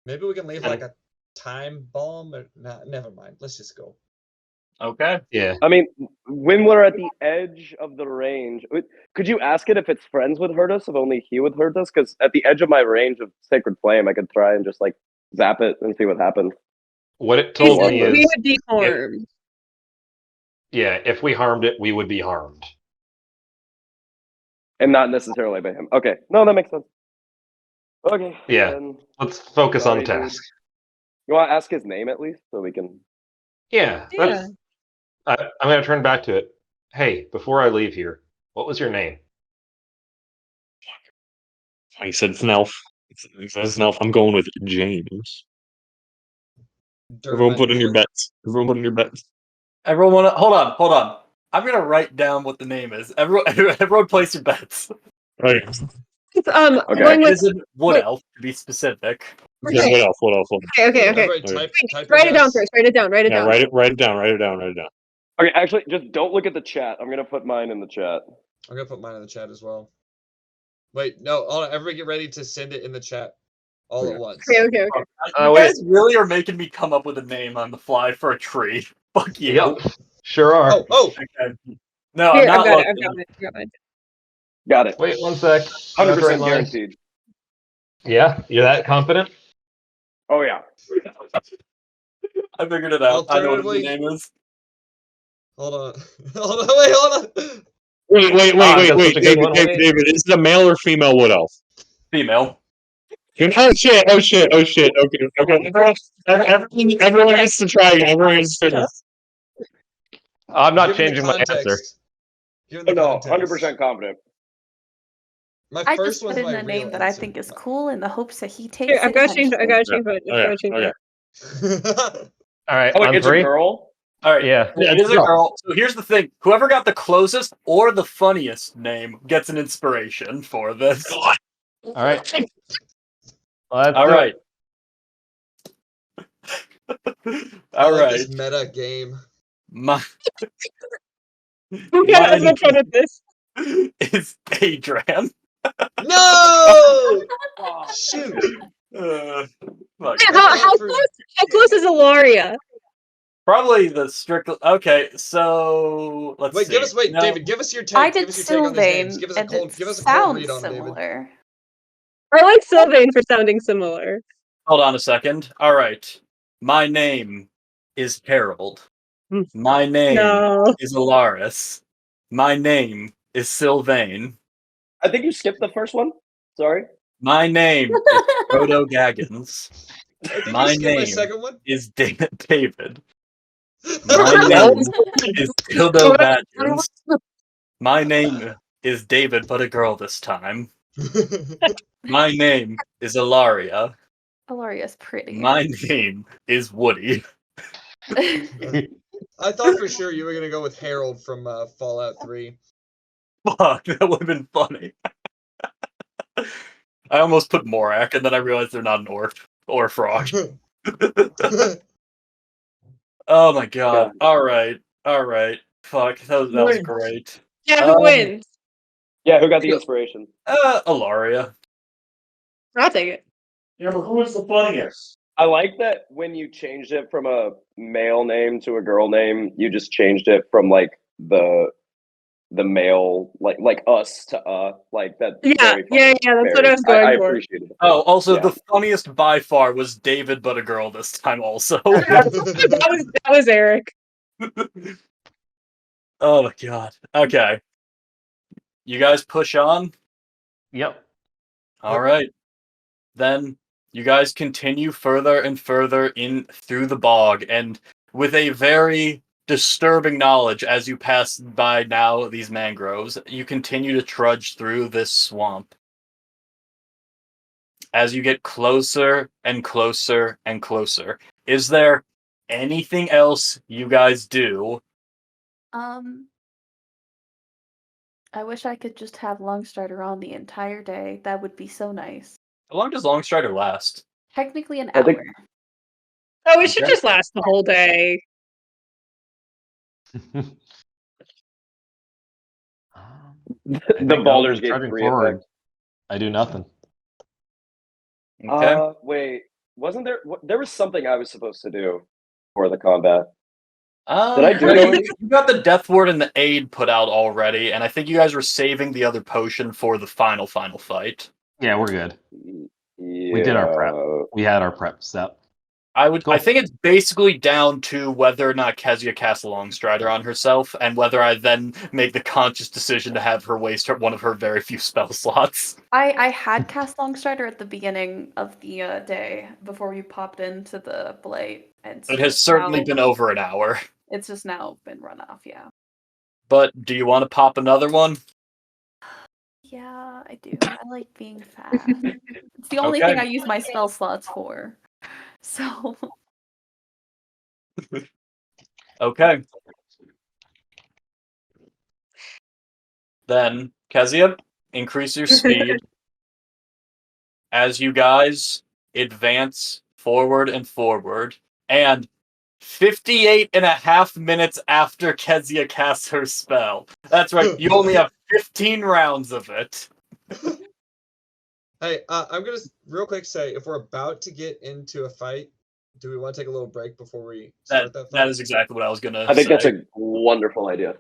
Maybe we can leave like a time bomb. Or nah, never mind. Let's just go. Okay. Yeah. I mean, when we're at the edge of the range, could you ask it if its friends would hurt us, if only he would hurt us? Because at the edge of my range of Sacred Flame, I could try and just like zap it and see what happens. What it told me We is, would be harmed. yeah, if we harmed it, we would be harmed. And not necessarily by him. Okay. No, that makes sense. Okay. Yeah. Then, Let's focus on sorry, the dude. task. You want to ask his name at least so we can. Yeah. Yeah. I'm going to turn back to it. Hey, before I leave here, what was your name? He said Snelf. He said Snelf. I'm going with James. Everyone put in your bets. Everyone put in your bets. Everyone wanna hold on. I'm gonna write down what the name is. Everyone place your bets. Right. I'm Okay. going It with is a wood wait. elf, to be specific. Okay, Okay. what else? What else? Okay. Everybody Okay. type Write your it down guess. first. Write it down. Write it Yeah, down. write it down. Okay, actually, just don't look at the chat. I'm gonna put mine in the chat. I'm gonna put mine in the chat as well. Wait, no, hold on, everybody get ready to send it in the chat all at once. Okay. You guys really are making me come up with a name on the fly for a tree. Fuck you. Yep. Sure are. Oh, Okay. No, Here, I'm not I've got looking. it. I've got it. Got it. Wait 1 sec. 100% guaranteed. Yeah, you're that confident? Oh yeah. I figured it out. I know what his Alternatively- name is. hold on. Hold on. Wait, That's such a good one, wait. David, is it a male or female wood elf? Female. Oh shit! Okay. Everyone has to try. Everyone has to finish. I'm not Given the changing my answer. context- Given the No, context. 100% confident. My I first just one's put in my a real name that I answer. think is cool in the hopes that he takes Here, I've it got to change it. I eventually. got to change it. I've got to change it. All right, Oh, wait, on it's 3? a girl? All right. Yeah. Yeah, It is a go. girl. So here's the thing: whoever got the closest or the funniest name gets an inspiration for this. All right. Let's All do right. I All like right. this meta game. My Who has Mine- which one of this? is Adrian. No! Shoot! Fuck. How close is Ilaria? Probably the strict. Okay, so let's Wait, see. give us No, David, give us your take. I give did us your take on these names. Sylvain, Give us a and cold it give us a cold sounds read on it, David. similar. I like Sylvain for sounding similar. Hold on a second. All right. My name is Harold. Hmm. My name No. is Alaris. My name is Sylvain. I think you skipped the first one. Sorry. My name is Proto Gaggins. I think My you skipped my name second one. is David. My name is Dildo Badgins. My name is David, but a girl this time. My name is Ilaria. Ilaria's pretty. My name is Woody. I thought for sure you were gonna go with Harold from Fallout 3. Fuck, that would have been funny. I almost put Morak, and then I realized they're not an orc or a frog. Oh my god. Alright. Fuck, that was great. Yeah, who wins? Yeah, who got the inspiration? Ilaria. I'll take it. Yeah, but who was the funniest? I like that when you changed it from a male name to a girl name, you just changed it from like the male like us to like that. Yeah, that's what I was going I for. appreciate it. Oh, also Yeah. the funniest by far was David, but a girl this time also. that was Eric. Oh my god. Okay. You guys push on? Yep. Alright. Then you guys continue further and further in through the bog, and with a very disturbing knowledge as you pass by now these mangroves, you continue to trudge through this swamp. As you get closer and closer and closer, is there anything else you guys do? I wish I could just have Longstrider on the entire day. That would be so nice. How long does Longstrider last? Technically an I hour. think- Oh, it should Okay. just last the whole day. The Baldur's Gate 3 effect. I do nothing. Okay. Wait, wasn't there? There was something I was supposed to do for the combat. Did I do no, it you, already? you got the Death Ward and the Aid put out already, and I think you guys were saving the other potion for the final fight. Yeah, we're good. Yeah. We did our prep. We had our prep step. I think it's basically down to whether or not Kezia casts Longstrider on herself, and whether I then make the conscious decision to have her waste one of her very few spell slots. I had cast Longstrider at the beginning of the day before we popped into the Blight. And It has certainly now- been over an hour. It's just now been run off, yeah. But do you want to pop another one? Yeah, I do. I like being fast. It's the only Okay. thing I use my spell slots for. So Okay. Then, Kezia, increase your speed as you guys advance forward and forward. And 58 and a half minutes after Kezia casts her spell. That's right, you only have 15 rounds of it. Hey, I'm gonna real quick say, if we're about to get into a fight, do we want to take a little break before we start that fight? That is exactly what I was gonna I think say. that's a wonderful idea.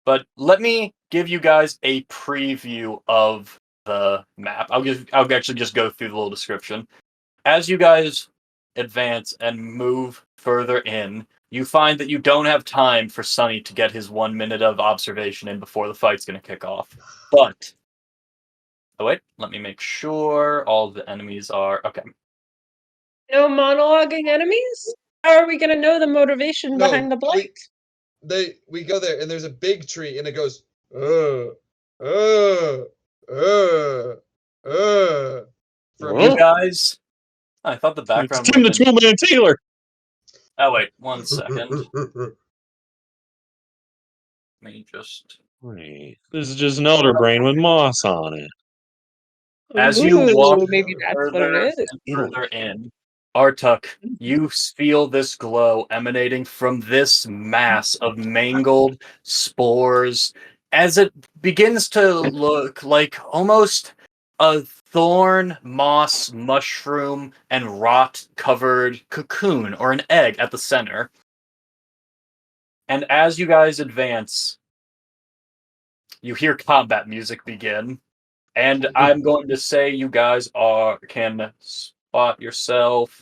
But let me give you guys a preview of the map. I'll actually just go through the little description. As you guys advance and move further in, you find that you don't have time for Sunny to get his 1 minute of observation in before the fight's going to kick off. But oh wait, let me make sure all the enemies are okay. No monologuing enemies? How are we gonna know the motivation No, behind the blight? We go there and there's a big tree and it goes uh for a Well, You minute. guys, I thought the It's background Tim the would have been. Toolman Taylor. Oh wait, 1 second. Let me just. Wait, this is just an elder brain with moss on it. As you walk Ooh, maybe that's what further it is. and further in, Artuk, you feel this glow emanating from this mass of mangled spores as it begins to look like almost a thorn, moss, mushroom, and rot covered cocoon or an egg at the center. And as you guys advance, you hear combat music begin. And I'm going to say you guys can spot yourself.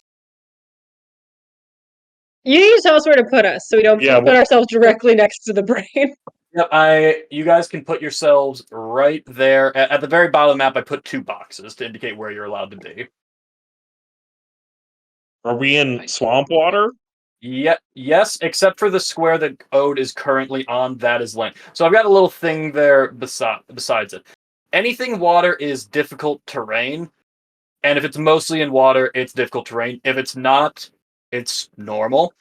You need to tell us where to put us so we don't Yeah, put ourselves directly next to the brain. Yep, you guys can put yourselves right there. At the very bottom of the map, I put 2 boxes to indicate where you're allowed to be. Are we in swamp water? Yes, except for the square that Ode is currently on, that is land. So I've got a little thing there besides it. Anything water is difficult terrain, and if it's mostly in water, it's difficult terrain. If it's not, it's normal.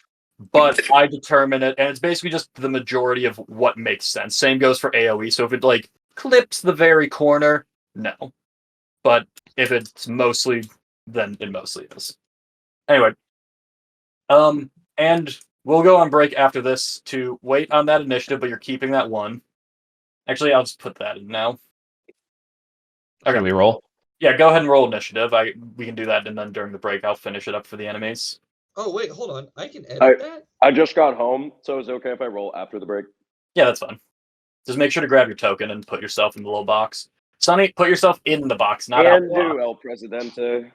But I determine it, and it's basically just the majority of what makes sense. Same goes for AoE. So if it like clips the very corner, no. But if it's mostly, then it mostly is. Anyway, and we'll go on break after this to wait on that initiative, but you're keeping that 1. Actually, I'll just put that in now. Okay. Should we roll? Yeah, go ahead and roll initiative. We can do that, and then during the break, I'll finish it up for the enemies. Oh wait, hold on. I can edit that? I just got home, so is it okay if I roll after the break? Yeah, that's fine. Just make sure to grab your token and put yourself in the little box. Sonny, put yourself in the box, not out. And do El Presidente.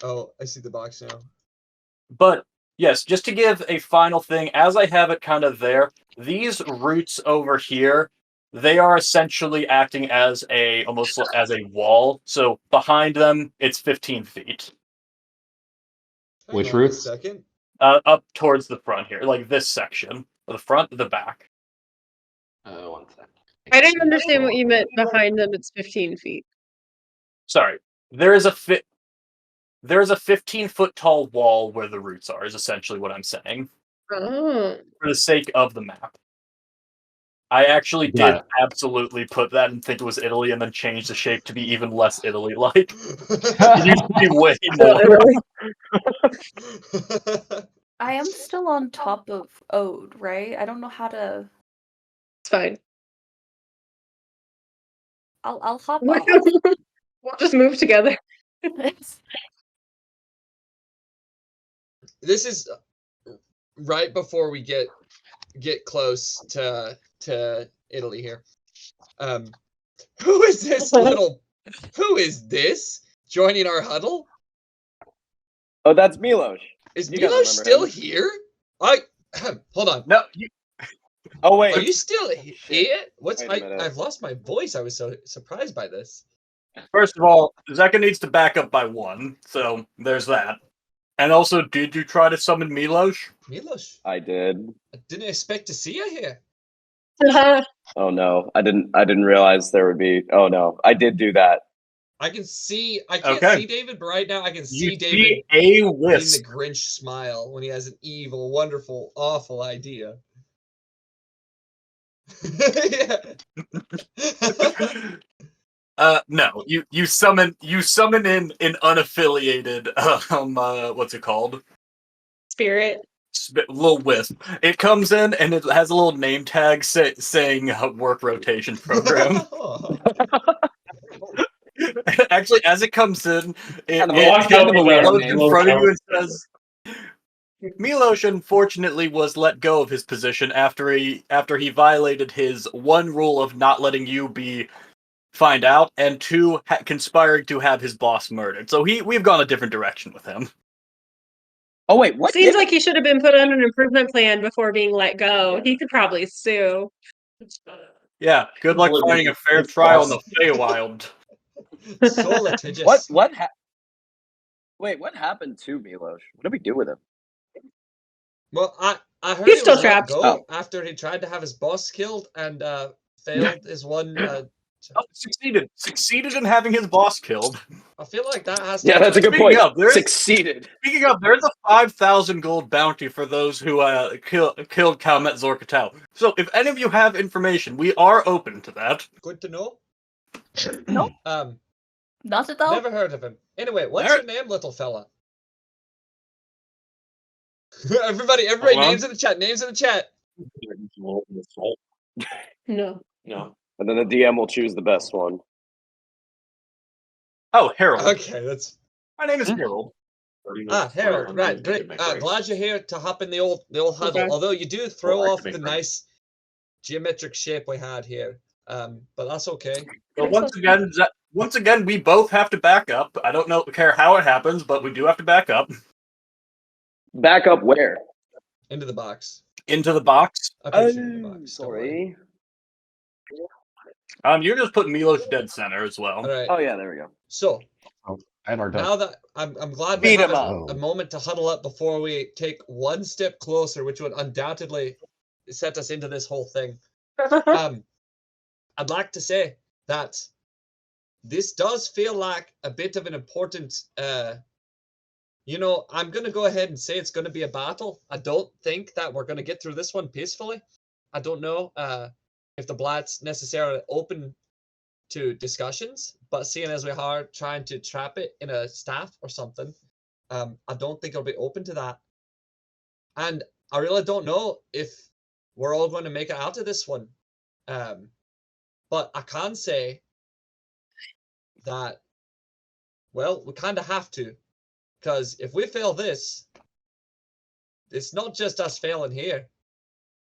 Oh, I see the box now. But yes, just to give a final thing, as I have it kind of there, these roots over here, they are essentially acting as almost as a wall. So behind them, it's 15 feet. Which Hang on roots? a second. Up towards the front here, like this section, the front, the back. 1 second. I didn't understand what you meant behind them. It's 15 feet. Sorry, there is a 15-foot tall wall where the roots are. Is essentially what I'm saying. Oh. For the sake of the map. I actually Got did it. absolutely put that and think it was Italy and then change the shape to be even less Italy-like. It used to be way more. I am still on top of Ode, right? I don't know how to. It's fine. I'll hop We'll off. just move together. This is right before we get close to Italy here. Who is this joining our huddle? Oh, that's Milos. Is You gotta Milos remember still him. here? Hold on. No, Oh wait. Are you still here? Wait a minute. I've lost my voice. I was so surprised by this. first of all, Zeka needs to back up by 1, so there's that. And also, did you try to summon Milos? Milos, I did. I didn't expect to see you here. Oh no, I didn't realize there would be. Oh no, I did do that. I can't see David, but right now I can see You David see a getting wisp. the Grinch smile when he has an evil, wonderful, awful idea. No, you summon in an unaffiliated what's it called? Spirit. Little wisp. It comes in and it has a little name tag saying work rotation program. Actually, as it comes in, it Kind of a weird floats name. in front of you and says, Milos unfortunately was let go of his position after he violated his one rule of not letting you find out, and two, conspiring to have his boss murdered. So we've gone a different direction with him. Oh wait, what? Seems like he should have been put on an improvement plan before being let go. He could probably sue. Yeah, good luck finding a fair trial in the Feywild. So litigious. Wait, what happened to Milos? What did we do with him? Well, I heard He's he still was let trapped. go Oh. after he tried to have his boss killed and failed his one. Oh, succeeded in having his boss killed. I feel like that has to. Yeah, that's a good Speaking point. of, Succeeded. Speaking of, there's a 5,000 gold bounty for those who killed Kalmet Zorkatau. So if any of you have information, we are open to that. Good to know. Nope. Not at all. Never heard of him. Anyway, what's There- your name, little fella? everybody, names in the chat. Names in the chat. No. No. And then the DM will choose the best one. Oh, Harold. Okay, that's My name is Harold. Harold. Right, great. Glad you're here to hop in the old huddle. Okay. Although you do throw Well, I off can the make nice geometric shape we had here. But that's okay. So once again, we both have to back up. I don't care how it happens, but we do have to back up Back up where? Into the box. into the box. I put you in the box. don't worry. Sorry. You're just putting Milos dead center as well. All right. Oh yeah, there we go. So And our now that I'm glad we Beat have him a moment to huddle up before we take one step closer, which would undoubtedly set us into this whole thing. I'd like to say that this does feel like a bit of an important I'm going to go ahead and say it's going to be a battle. I don't think that we're going to get through this one peacefully. I don't know if the Blight's necessarily open to discussions, but seeing as we are trying to trap it in a staff or something, I don't think it'll be open to that. And I really don't know if we're all going to make it out of this one. But I can say that, well, we kind of have to. Because if we fail this, it's not just us failing here.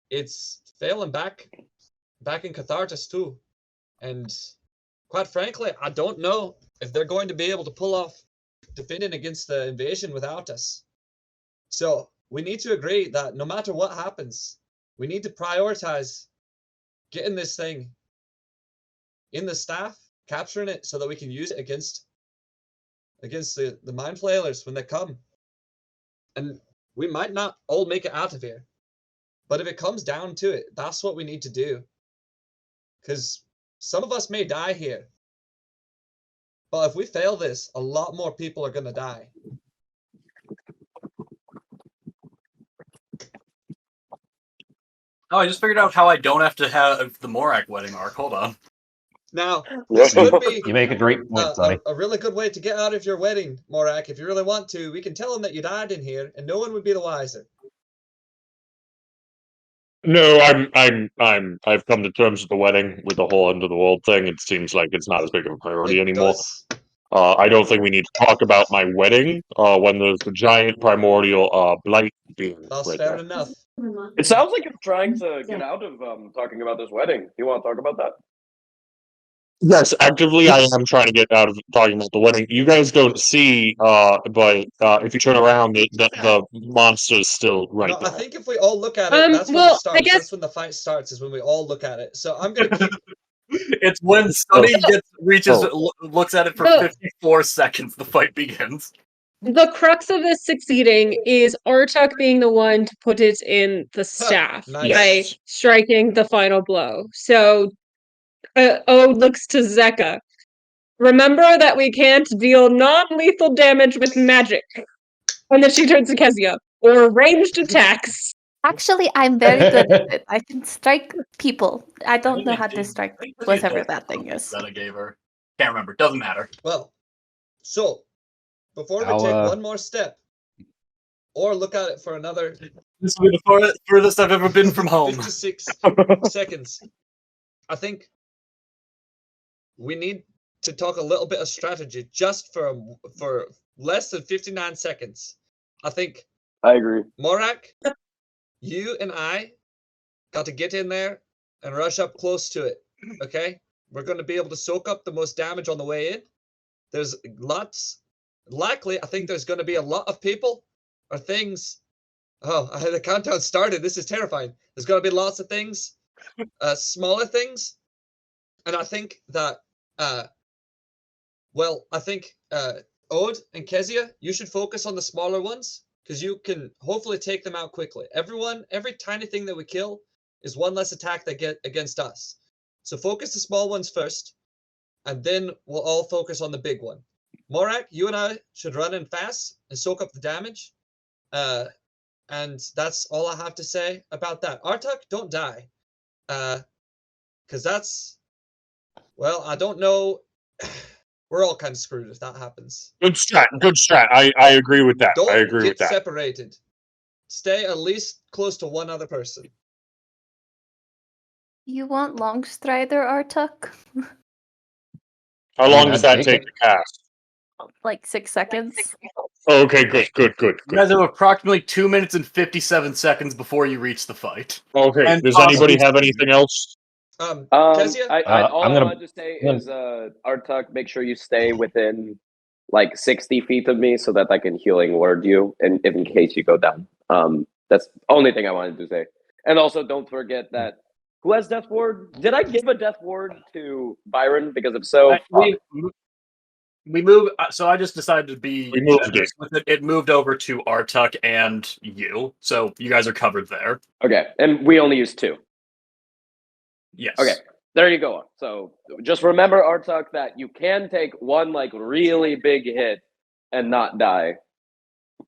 It's failing back in Cathartus too. And quite frankly, I don't know if they're going to be able to pull off defending against the invasion without us. So we need to agree that no matter what happens, we need to prioritize getting this thing in the staff, capturing it so that we can use it against the mind flailers when they come. And we might not all make it out of here, but if it comes down to it, that's what we need to do. Because some of us may die here, but if we fail this, a lot more people are going to die. Oh, I just figured out how I don't have to have the Morak wedding arc. Hold on. Now, this could be You make a great point, Sonny. a really good way to get out of your wedding, Morak. If you really want to, we can tell them that you died in here, and no one would be the wiser. No, I've come to terms with the wedding, with the whole end of the world thing. It seems like it's not as big of a priority anymore. does- I don't think we need to talk about my wedding when there's the giant primordial blight being That's right fair there. enough. It sounds like you're trying to get out of talking about this wedding. Do you want to talk about that? Yes, actively I am trying to get out of talking about the wedding. You guys don't see, but if you turn around, the monster's still right No, I there. think if we all look at it, that's when well, it starts. I guess- That's when the fight starts, is when we all look at it. So I'm going to keep... It's when Sonny looks at it for Oh. 54 seconds, the fight begins. The crux of this succeeding is Artuk being the one to put it in the staff Nice. by striking the final blow. So, Ode looks to Zeka. Remember that we can't deal non-lethal damage with magic. And then she turns to Kezia. Or ranged attacks. Actually, I'm very good at it. I can strike people. I don't know how to strike whatever that thing is. That I gave her. Can't remember. Doesn't matter. Well, so, before we I'll, take one more step, or look at it for another This will be the furthest I've ever been from home. 56 seconds, I think we need to talk a little bit of strategy just for less than 59 seconds. I think I agree. Morak, you and I got to get in there and rush up close to it. Okay? We're going to be able to soak up the most damage on the way in. There's lots. Likely, I think there's going to be a lot of people or things. Oh, the countdown started. This is terrifying. There's going to be lots of things, smaller things. And I think that, I think Ode and Kezia, you should focus on the smaller ones because you can hopefully take them out quickly. Every tiny thing that we kill is one less attack they get against us. So focus the small ones first, and then we'll all focus on the big one. Morak, you and I should run in fast and soak up the damage. And that's all I have to say about that. Artuk, don't die. Because that's... Well, I don't know. We're all kind of screwed if that happens. Good strat. Good strat. I agree with that. Don't I agree get with that. separated. Stay at least close to one other person. You want Long Strider, Artuk? How long I'd does that take take it. to cast? Like 6 seconds? Oh, okay, good. You guys have approximately 2 minutes and 57 seconds before you reach the fight. Okay, And does anybody possibly- have anything else? Kezia? All I'm I gonna- wanted to say is, Artuk, make sure you stay within like 60 feet of me so that I can healing word you in case you go down. That's the only thing I wanted to say. And also, don't forget that who has death ward? Did I give a death ward to Byron? Because if so, We moved, so I just decided to be We moved generous with it. It moved over to Artuk and you, so you guys are covered there. okay, and we only use 2. Yes. Okay, there you go. So just remember, Artuk, that you can take one like really big hit and not die,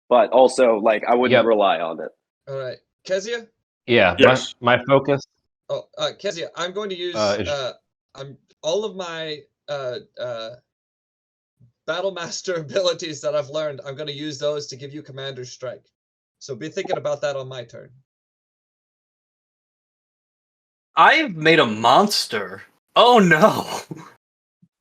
but also like I wouldn't Yep. rely on it. All right. Kezia? Yeah, Yes. my focus. Oh, Kezia, I'm going to use I'm all of my Battle Master abilities that I've learned. I'm going to use those to give you Commander's Strike. So be thinking about that on my turn. I've made a monster. Oh no.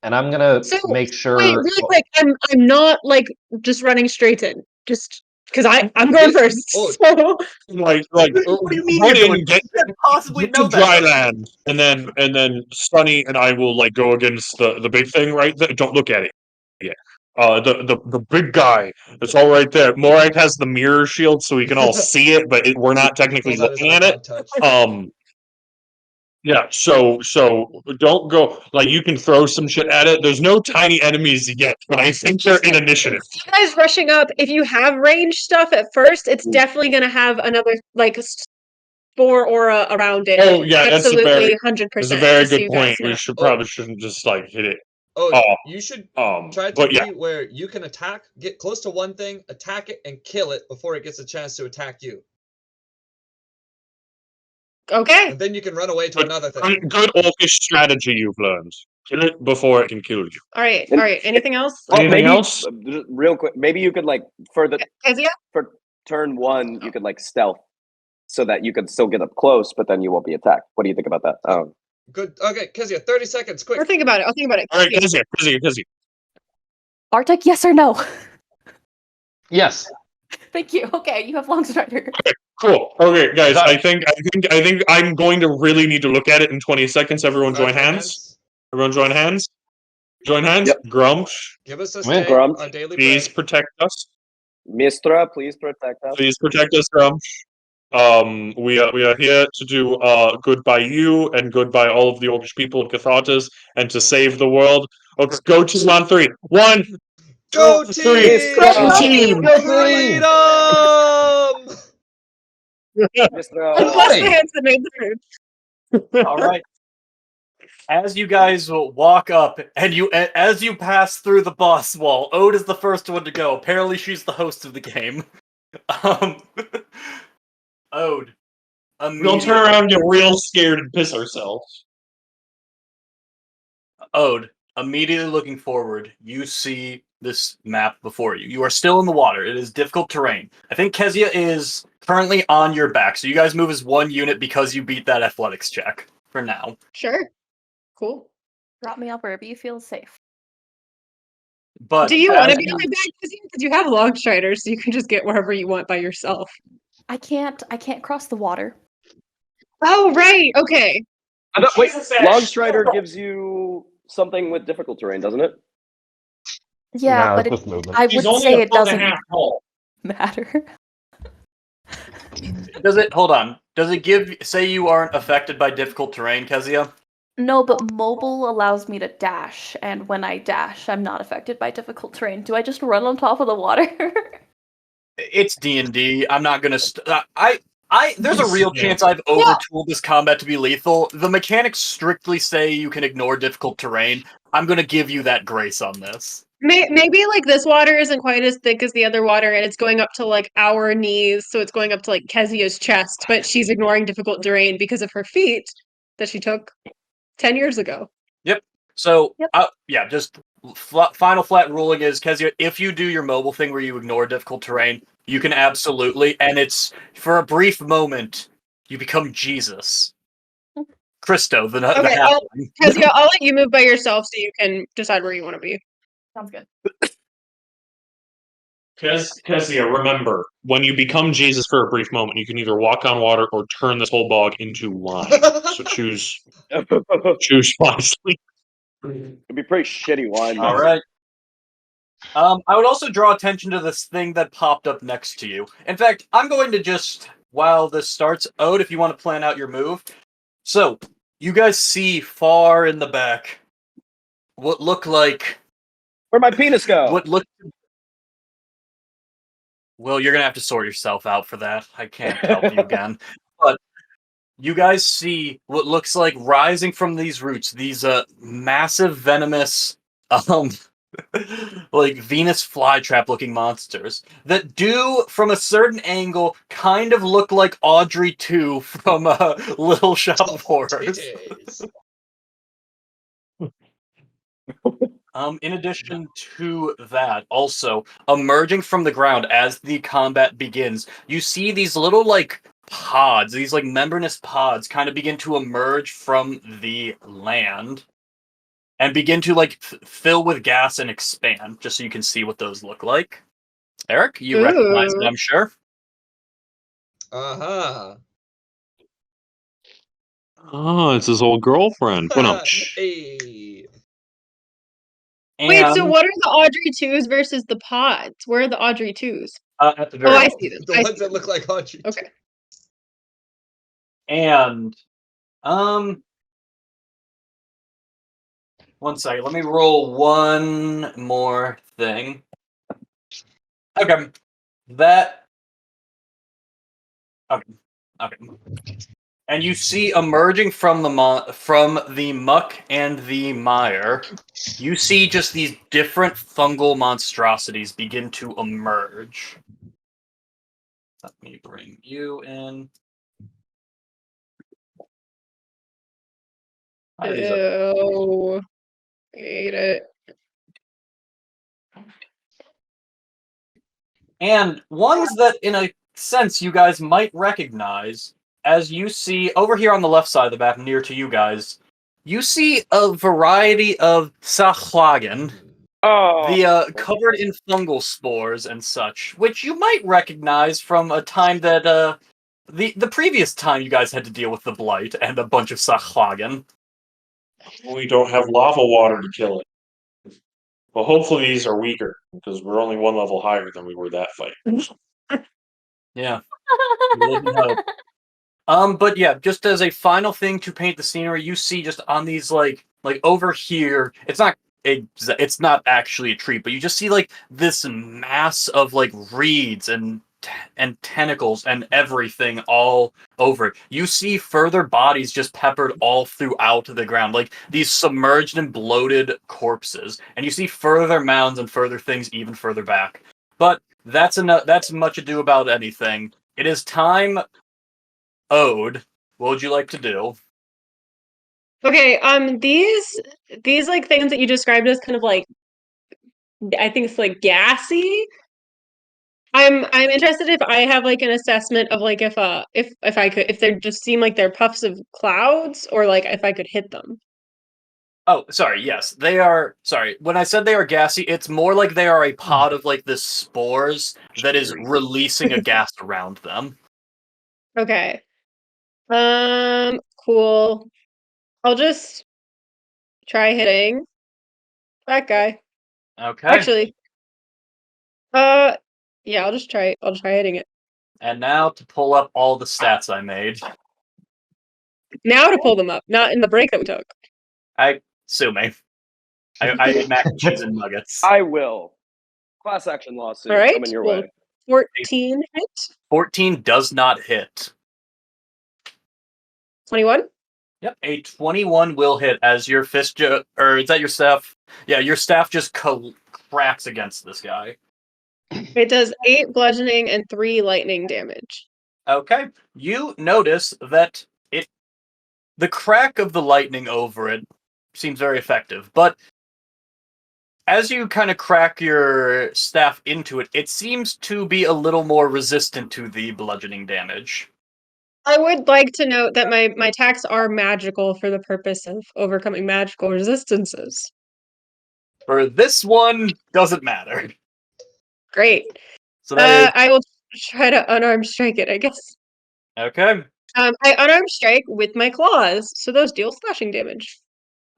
And I'm gonna So, make sure. Wait, really quick. I'm not like just running straight in. Just because I'm going Yes. first. Oh. So Like, What do you mean run you're in, going? get, You can't possibly get to know dry that. land, and then Sunny and I will like go against the big thing right there. Don't look at it yet. The big guy. It's all right there. Morak has the mirror shield, so we can all see it, but we're not technically Well, that is looking at it. icon touch. Yeah, so don't go like you can throw some shit at it. There's no tiny enemies yet, but I think they're in initiative. you guys rushing up. If you have range stuff at first, it's definitely gonna have another like spore aura around it. Oh yeah, Absolutely, 100%. that's a very just so good you guys point. We know. should Oh. probably shouldn't just like hit it. Oh, you should try to but be yeah, where you can attack, get close to one thing, attack it, and kill it before it gets a chance to attack you. Okay. And then you can run away to But another thing. good orcish strategy you've learned. Kill it before it can kill you. All right. All right. Anything else? Well, Anything maybe, else? just real quick, maybe you could like for Kezia? turn 1, you could like stealth so that you could still get up close, but then you won't be attacked. What do you think about that? Good. Okay, Kezia, 30 seconds, quick. I'll think about it. I'll think about it. All right, Yeah. Kizzy. Artuk, yes or no? Yes. Thank you. Okay, you have Long Strider. Cool. Okay, guys, Got I think I'm going to really need to look at it in 20 seconds. Everyone join hands. Everyone join hands. Join hands. Yep. Grumsh, Give us a Come in, stay, Grump. our daily please bread. protect us. Mistra, please protect us. Please protect us, Grumsh. We are here to do good by you and good by all of the Orcish people of Cathartes and to save the world. Let's go team on 3. 1, Go 2, team! 3. Go team! Freedom! Mistra, And bless the Hey. hands that made the food. All right. As you guys walk up, and as you pass through the boss wall, Ode is the first one to go. Apparently, she's the host of the game. Ode. We'll turn around and get real scared and piss ourselves. Ode, immediately looking forward, you see this map before you. You are still in the water. It is difficult terrain. I think Kezia is currently on your back, so you guys move as one unit because you beat that athletics check for now. Sure. Cool. Drop me off wherever you feel safe. But Do you want to as be you- on my back? Because you have Longstrider, so you can just get wherever you want by yourself. I can't cross the water. Oh, right. Okay. Wait, Longstrider gives you something with difficult terrain, doesn't it? Yeah, No, but it's just movement. I He's would only say a it foot and a doesn't half tall. matter. does it hold on? Does it say you aren't affected by difficult terrain, Kezia? No, but mobile allows me to dash, and when I dash, I'm not affected by difficult terrain. Do I just run on top of the water? It's D&D. I'm not gonna. There's a real Yeah. chance I've overtooled this combat to be lethal. The mechanics strictly say you can ignore difficult terrain. I'm gonna give you that grace on this. Maybe like this water isn't quite as thick as the other water, and it's going up to like our knees, so it's going up to like Kezia's chest, but she's ignoring difficult terrain because of her feet that she took 10 years ago. So, Yep. yeah, just final flat ruling is, Kezia, if you do your mobile thing where you ignore difficult terrain, you can absolutely, and it's for a brief moment, you become Jesus. Christo, the Okay, halfling. Kezia, I'll let you move by yourself so you can decide where you want to be. Sounds good. Kezia, remember, when you become Jesus for a brief moment, you can either walk on water or turn this whole bog into lime. So choose wisely. It'd be pretty shitty wine. All right. I would also draw attention to this thing that popped up next to you. In fact, I'm going to just, while this starts, Ode, if you want to plan out your move. So, you guys see far in the back what look like... Where'd my penis go? What look... Well, you're going to have to sort yourself out for that. I can't help you again. But you guys see what looks like rising from these roots, these massive venomous... like Venus flytrap looking monsters that do, from a certain angle, kind of look like Audrey 2 from Little Shop of Horrors. Titties. In addition to that, also, emerging from the ground as the combat begins, you see these little, like, pods, these, like, membranous pods kind of begin to emerge from the land. And begin to, like, fill with gas and expand, just so you can see what those look like. Eric, you recognize it, Ooh. I'm sure. Uh-huh. Oh, it's his old girlfriend. Hey. Wait, so And what are the Audrey 2s versus the pods? Where are the Audrey 2s? at the very Oh, I bottom. see them. The I ones see that look like Audrey. Okay. And one second, let me roll one more thing. Okay. Okay. And you see emerging from the muck and the mire, you see just these different fungal monstrosities begin to emerge. Let me bring you in. How do these look? Ew. I hate it. And ones that, in a sense, you guys might recognize, as you see over here on the left side of the map, near to you guys, you see a variety of Sachlagen, Oh, the covered in fungal spores and such, which you might recognize from a time that the previous time you guys had to deal with the Blight and a bunch of Sachlagen. We don't have lava water to kill it. Well, hopefully these are weaker, because we're only one level higher than we were that fight. Yeah. Wouldn't hope. But yeah, just as a final thing to paint the scenery, you see just on these like over here, it's not actually a tree, but you just see like this mass of like reeds and tentacles and everything all over it. You see further bodies just peppered all throughout the ground, like these submerged and bloated corpses, and you see further mounds and further things even further back. But that's enough. That's much ado about anything. It is time. Ode, what would you like to do? Okay, these like things that you described as kind of like, I think it's like gassy. I'm interested if I have like an assessment of like if I could, if they just seem like they're puffs of clouds, or like if I could hit them. Oh, sorry. Yes, they are. Sorry, when I said they are gassy, it's more like they are a pod of like the spores that is releasing a gas around them. Okay. Cool. I'll just try hitting that guy. Okay. Actually, yeah, I'll try hitting it. And now to pull up all the stats I made. Now to pull them up, not in the break that we took. Sue me. I ate mac and cheese and nuggets. I will. Class action lawsuit All right. coming your Well, way. 14 hit. 14 does not hit. 21. Yep, a 21 will hit as your fist, or is that your staff? Yeah, your staff just cracks against this guy. It does 8 bludgeoning and 3 lightning damage. Okay, you notice that the crack of the lightning over it seems very effective, but as you kind of crack your staff into it, it seems to be a little more resistant to the bludgeoning damage. I would like to note that my attacks are magical for the purpose of overcoming magical resistances. For this one, doesn't matter. Great. So that I will try to unarmed strike it, I guess. is okay. I unarmed strike with my claws, so those deal slashing damage.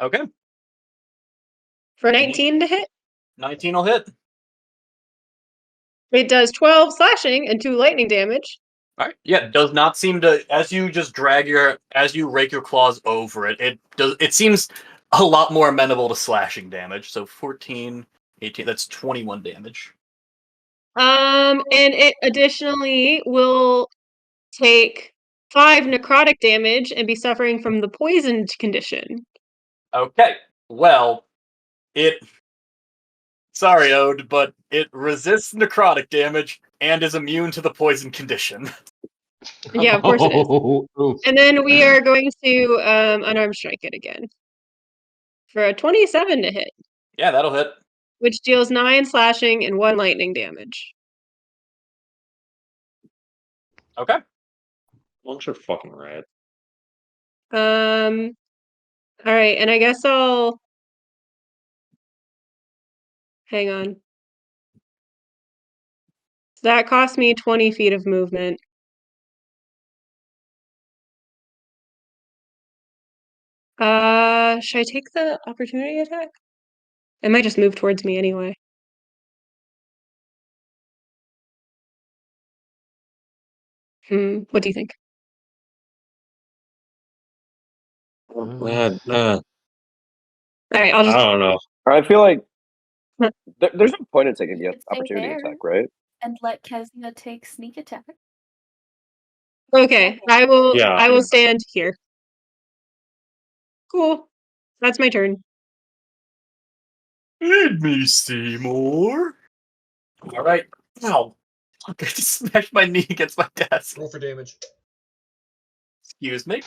Okay, For 19 to hit, 19 will hit. it does 12 slashing and 2 lightning damage. All right. Yeah, does not seem to. As you just as you rake your claws over it, it seems a lot more amenable to slashing damage. So 14, 18. That's 21 damage. And it additionally will take 5 necrotic damage and be suffering from the poisoned condition. Okay. Well, it. Sorry, Ode, but it resists necrotic damage and is immune to the poison condition. Yeah, of course it is. Oof. And then we are going to unarmed strike it again. For a 27 to hit, Yeah, that'll hit. which deals 9 slashing and 1 lightning damage. Okay. Lunch are fucking rad. All right, and I guess I'll hang on. That cost me 20 feet of movement. Should I take the opportunity attack? It might just move towards me anyway. What do you think? Man, All right, I'll I just. don't know. I feel like there's no point in taking the Could stay opportunity there. attack, right? And let Kezia take sneak attack. Okay, I will. Yeah. I will stand here. Cool. That's my turn. Feed me, Seymour. All right. Ow. I just smashed my knee against my desk. Roll for damage. Excuse me.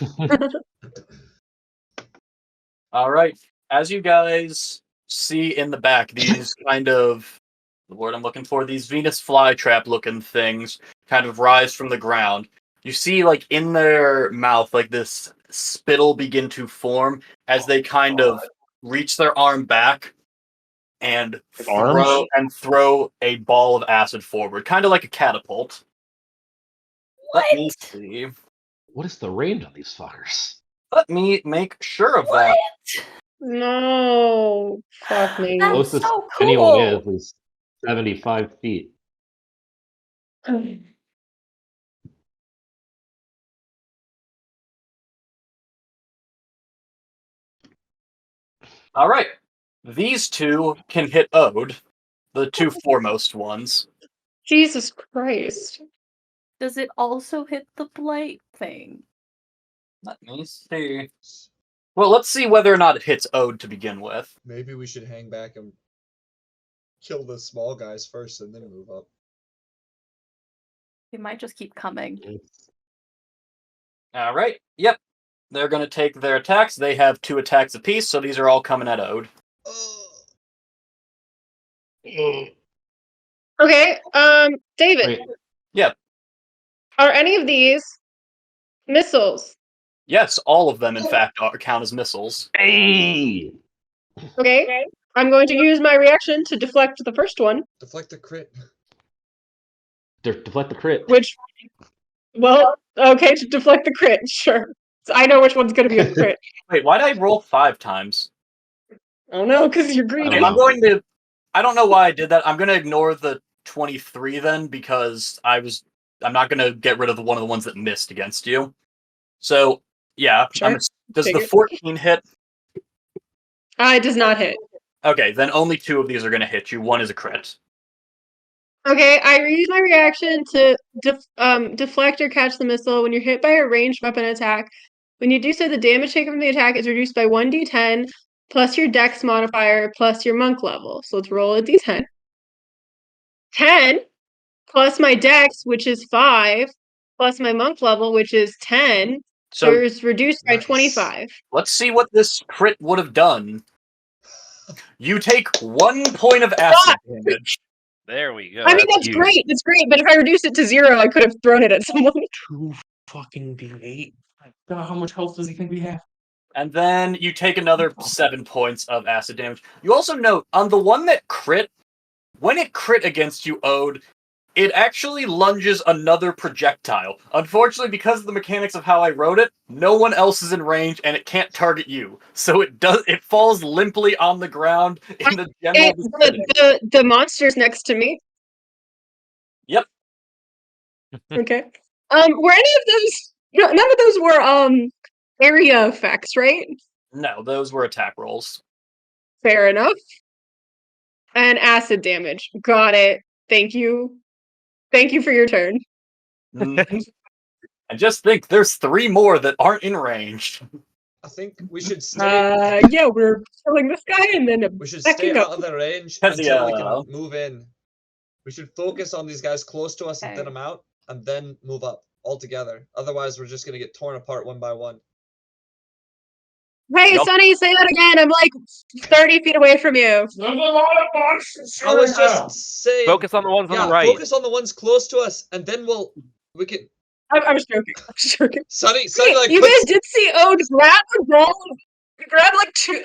All right. As you guys see in the back, these kind of the word I'm looking for, these Venus flytrap looking things kind of rise from the ground. You see, like, in their mouth, like this spittle begin to form as they kind of reach their arm back and Arms? throw a ball of acid forward, kind of like a catapult. Let me see. What is the range on these fuckers? Let me make sure of that. No, fuck me. That's Closest so anyone cool. is 75 feet. All right. These two can hit Ode, the two foremost ones. Jesus Christ. Does it also hit the blight thing? Let me see. Well, let's see whether or not it hits Ode to begin with. Maybe we should hang back and kill the small guys first and then move up. It might just keep coming. All right. Yep. They're going to take their attacks. They have 2 attacks apiece, so these are all coming at Ode. Okay, David. Wait, Yep. Are any of these missiles? Yes, all of them, in fact, count as missiles. hey! Okay. I'm going to use my reaction to deflect the first one, Deflect the crit. Deflect the crit. which, well, okay, to deflect the crit, sure. So I know which one's going to be a crit. Wait, why did I roll 5 times? Oh no, because you're greedy. Okay, I'm going to. I don't know why I did that. I'm going to ignore the 23 then because I'm not going to get rid of one of the ones that missed against you. So yeah, Sure. does the Figured. 14 hit? It does not hit. Okay, then only 2 of these are going to hit you. One is a crit. Okay, I reuse my reaction to deflect or catch the missile when you're hit by a ranged weapon attack. When you do so, the damage taken from the attack is reduced by 1d10 plus your dex modifier plus your monk level. So let's roll a d10. 10 plus my dex, which is 5, plus my monk level, which is 10. So it's reduced by Nice. 25. Let's see what this crit would have done. You take 1 point of acid damage. There we go. I mean, that's huge. great. That's great. But if I reduced it to 0, I could have thrown it at someone. 2 fucking D8. God, how much health does he think we have? And then you take another 7 points of acid damage. You also note, on the one that crit, when it crit against you, Ode, it actually lunges another projectile. Unfortunately, because of the mechanics of how I wrote it, no one else is in range and it can't target you. So it falls limply on the ground in the general vicinity. The monster's next to me. Yep. Okay. Were any of those? None of those were area effects, right? No, those were attack rolls. Fair enough. And acid damage. Got it. Thank you. Thank you for your turn. Mhm. And just think, there's 3 more that aren't in range. I think we should stay. Yeah, we're killing this guy and then We should stay backing out up. of their range Hezia. until we can move in. We should focus on these guys close to us and thin Okay. them out, and then move up all together. Otherwise, we're just gonna get torn apart one by one. Hey, Nope. Sonny, say that again. I'm like 30 feet away from you. There's a lot of monsters I was here now. just saying. Focus on the ones on Yeah, the right. focus on the ones close to us, and then we can. I was joking. I was joking. Sonny, Hey, like you guys did see Ode grab a ball, grab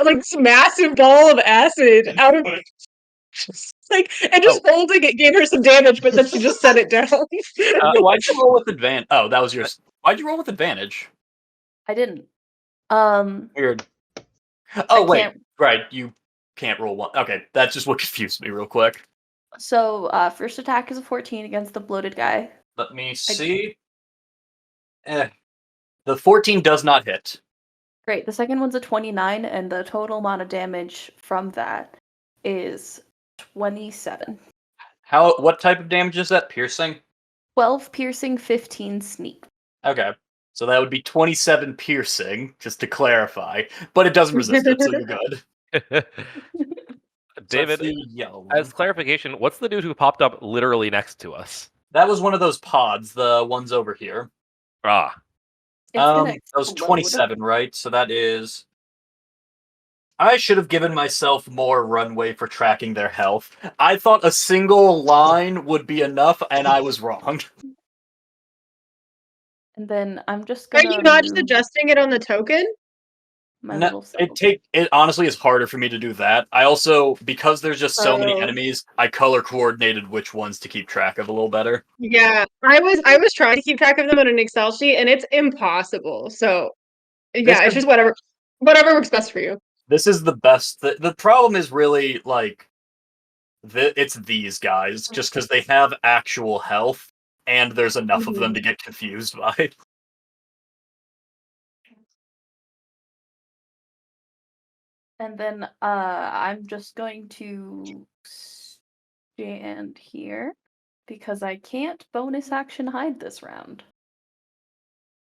like some massive ball of acid out of and just holding it gave her some damage, but then she just set it down. Yeah, why'd you roll with advantage? Oh, that was yours. Why'd you roll with advantage? I didn't. Weird. Oh, wait. can't- Right, you can't roll one. Okay, that's just what confused me real quick. So first attack is a 14 against the bloated guy. Let me see. The 14 does not hit. Great. The second one's a 29, and the total amount of damage from that is 27. What type of damage is that? Piercing? 12 piercing, 15 sneak. Okay. So that would be 27 piercing, just to clarify. But it doesn't resist it, so you're good. David, So the yellow one. as clarification, what's the dude who popped up literally next to us? That was one of those pods, the ones over here. Ah, It's gonna That was explode. 27, right? So that is... I should have given myself more runway for tracking their health. I thought a single line would be enough, and I was wrong. And then I'm just Are gonna you not just move adjusting it on the token? my No, little cell. it honestly is harder for me to do that. I also, because there's just so many Oh. enemies, I color coordinated which ones to keep track of a little better. Yeah, I was trying to keep track of them on an Excel sheet, and it's impossible. So, yeah, it's just whatever works best for you. This is the best. The problem is really like it's these guys, just because they have actual health, and there's enough of them to get confused by. And then I'm just going to stand here because I can't bonus action hide this round.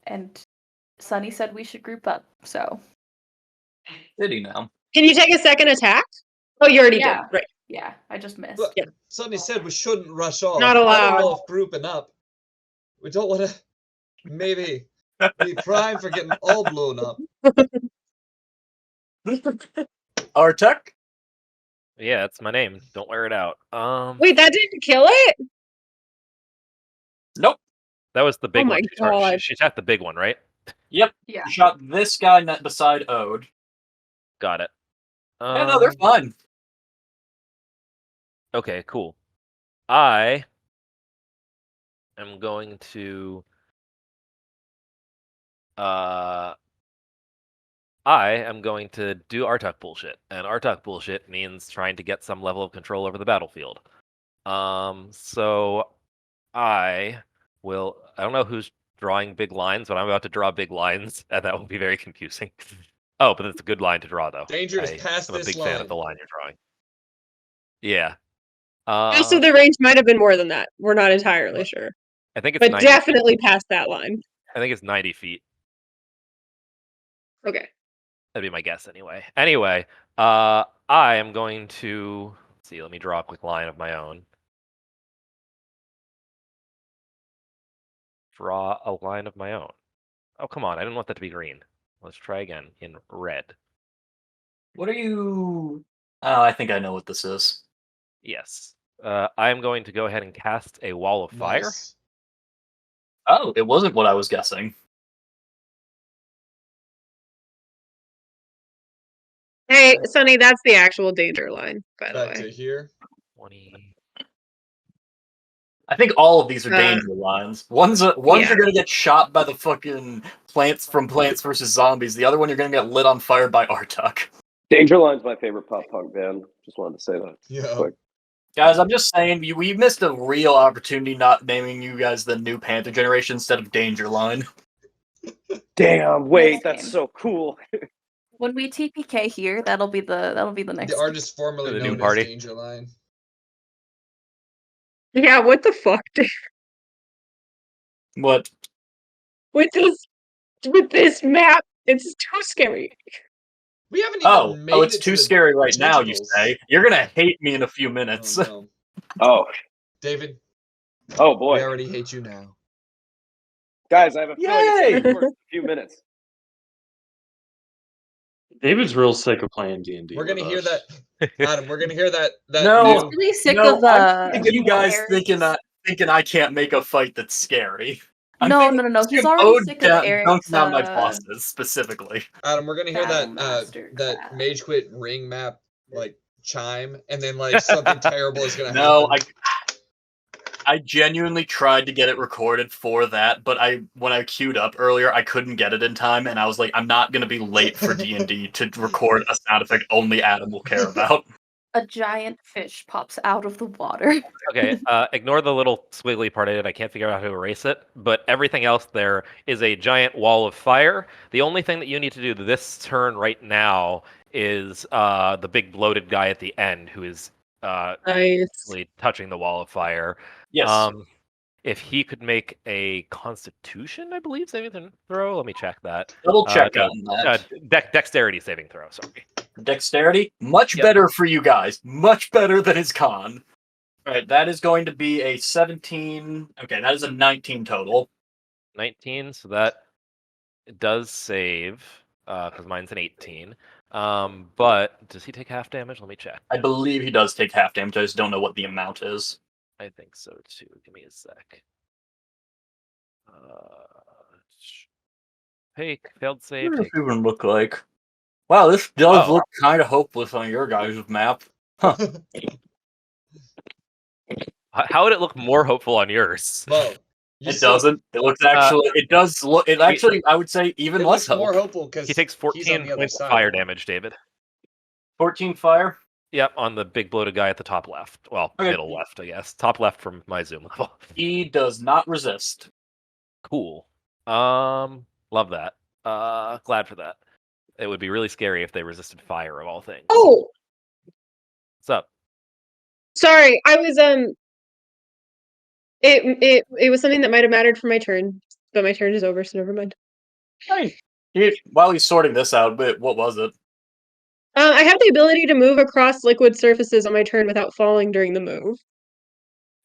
And Sunny said we should group up, so Did he now? Can you take a second attack? Oh, you already Yeah. did. Right. yeah, I just missed. Look, Yeah. Sonny said we shouldn't rush off. Not I don't allowed. know if grouping up. We don't want to maybe be primed for getting all blown up. Artuk? yeah, that's my name. Don't wear it out. Wait, that didn't kill it? Nope. That was the big Oh my one. God. She attacked the big one, right? Yep. Yeah. Shot this guy beside Ode. Got it. Yeah, no, they're fine. Okay, cool. I am going to do Artuk bullshit, and Artuk bullshit means trying to get some level of control over the battlefield. So I don't know who's drawing big lines, but I'm about to draw big lines, and that will be very confusing. Oh, but it's a good line to draw, though. Danger is past I'm a this big line. fan of the line you're drawing. Yeah. Also, the range might have been more than that. We're not entirely sure. I think it's But 90 feet. definitely past that line. I think it's 90 feet. Okay. That'd be my guess anyway. Anyway, I am going to see. Let me draw a quick line of my own. Draw a line of my own. Oh, come on! I didn't want that to be green. Let's try again in red. What are you? Oh, I think I know what this is. Yes. I am going to go ahead and cast a wall of fire. Nice. Oh, it wasn't what I was guessing. Hey, Sonny, that's the actual danger line, by the Back to way. here. 20. I think all of these are Uh, danger lines. One's yeah. you're gonna get shot by the fucking plants from Plants vs Zombies. The other one you're gonna get lit on fire by Artuk. Danger Line's my favorite pop punk band. Just wanted to say that. Yeah. Quick. Guys, I'm just saying we missed a real opportunity not naming you guys the new Panther generation instead of Danger Line. Damn, wait, Nice that's game. so cool. When we TPK here, that'll be the next. The artist formerly The new known as party. Danger Line. Yeah, what the fuck? What? With this map, it's too scary. We haven't even Oh, made it's it to too the scary right now, you tentacles. say? You're gonna hate me in a few minutes. Oh, no. Oh, David, oh we boy. already hate you now. Guys, I have a feeling it's Yay! gonna be worth a few minutes. David's real sick of playing D&D. We're gonna with hear us. that, Adam. We're gonna hear that. No. He's new- really sick No, of I'm sick of you guys Aries. thinking I can't make a fight that's scary. I'm No, thinking no. it's He's gonna already ode sick of down- Eric's. dunking on my bosses specifically. Adam, we're gonna hear Battle that Master that crap. Mage Quit ring map like chime, and then like something terrible is gonna No, happen. I genuinely tried to get it recorded for that, but when I queued up earlier, I couldn't get it in time, and I was like, I'm not gonna be late for D&D to record a sound effect only Adam will care about. A giant fish pops out of the water. Okay, ignore the little squiggly part of it. I can't figure out how to erase it. But everything else there is a giant wall of fire. The only thing that you need to do this turn right now is the big bloated guy at the end who is Nice. actually touching the wall of fire. Yes. If he could make a Constitution, I believe, saving throw. Let me check that. Double check No, on that. Dexterity saving throw. Sorry. Dexterity? Much Yep. better for you guys. Much better than his con. Alright, that is going to be a 17. Okay, that is a 19 total. 19. So that does save because mine's an 18. But does he take half damage? Let me check. I believe he does take half damage. I just don't know what the amount is. I think so too. Give me a sec. Fake failed What save. does it Take even look like? Wow, this does Oh. look kind of hopeless on your guys' map. How would it look more hopeful on yours? Well, you It see, doesn't. It looks actually. It does look. It actually, I would say, even it less looks more hope. hopeful because He takes 14 points of fire damage, David. 14 fire. Yep, on the big bloated guy at the top left. Well, Okay. middle left, I guess. Top left from my zoom level. He does not resist. Cool. Love that. Glad for that. It would be really scary if they resisted fire of all things. Oh, What's up? sorry. I was It was something that might have mattered for my turn, but my turn is over, so never mind. Hey, while he's sorting this out, but what was it? I have the ability to move across liquid surfaces on my turn without falling during the move.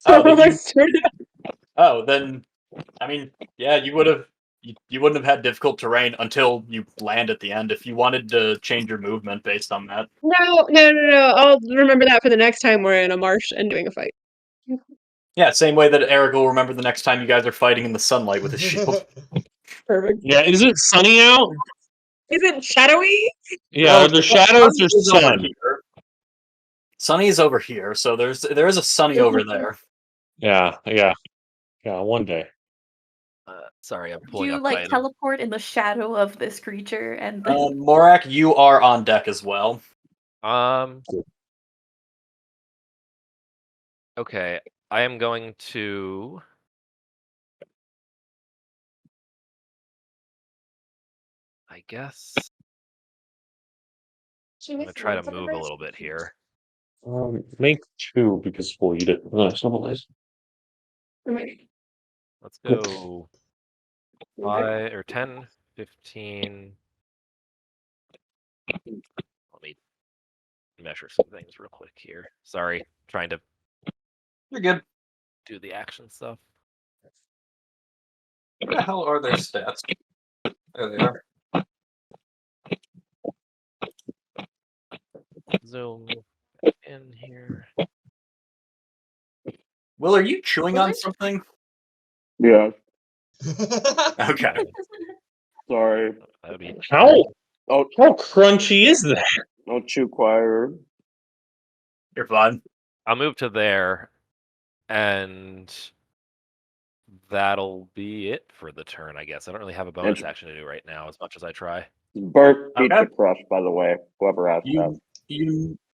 Oh, then let's sort it out. Oh, then, I mean, yeah, you would have. You wouldn't have had difficult terrain until you land at the end if you wanted to change your movement based on that. No. I'll remember that for the next time we're in a marsh and doing a fight. Yeah, same way that Eric will remember the next time you guys are fighting in the sunlight with his shield. Perfect. Yeah, is it sunny out? Is it shadowy? Yeah, No, the shadows Sunny are is over sun. here. Sunny is over here, so there is a Sunny over there. Yeah. One day. Sorry, I'm Do pulling you up like item. teleport in the shadow of this creature and then Morak, you are on deck as well. Okay, I am going to. I guess I'm gonna try to move a little bit here. Make 2 because we'll eat it. Let's go 5 or 10, 15. Let me measure some things real quick here. Sorry, trying to You're good. do the action stuff. Where the hell are their stats? There they are. Zoom in here. Will, are you chewing on something? Yeah. Okay. Sorry. That would be How Oh, crunchy is that? don't chew quieter. You're fine. I'll move to there, and that'll be it for the turn, I guess. I don't really have a bonus action to do right now, as much as I try. Bert beat Okay. the crush, by the way. Whoever asked that.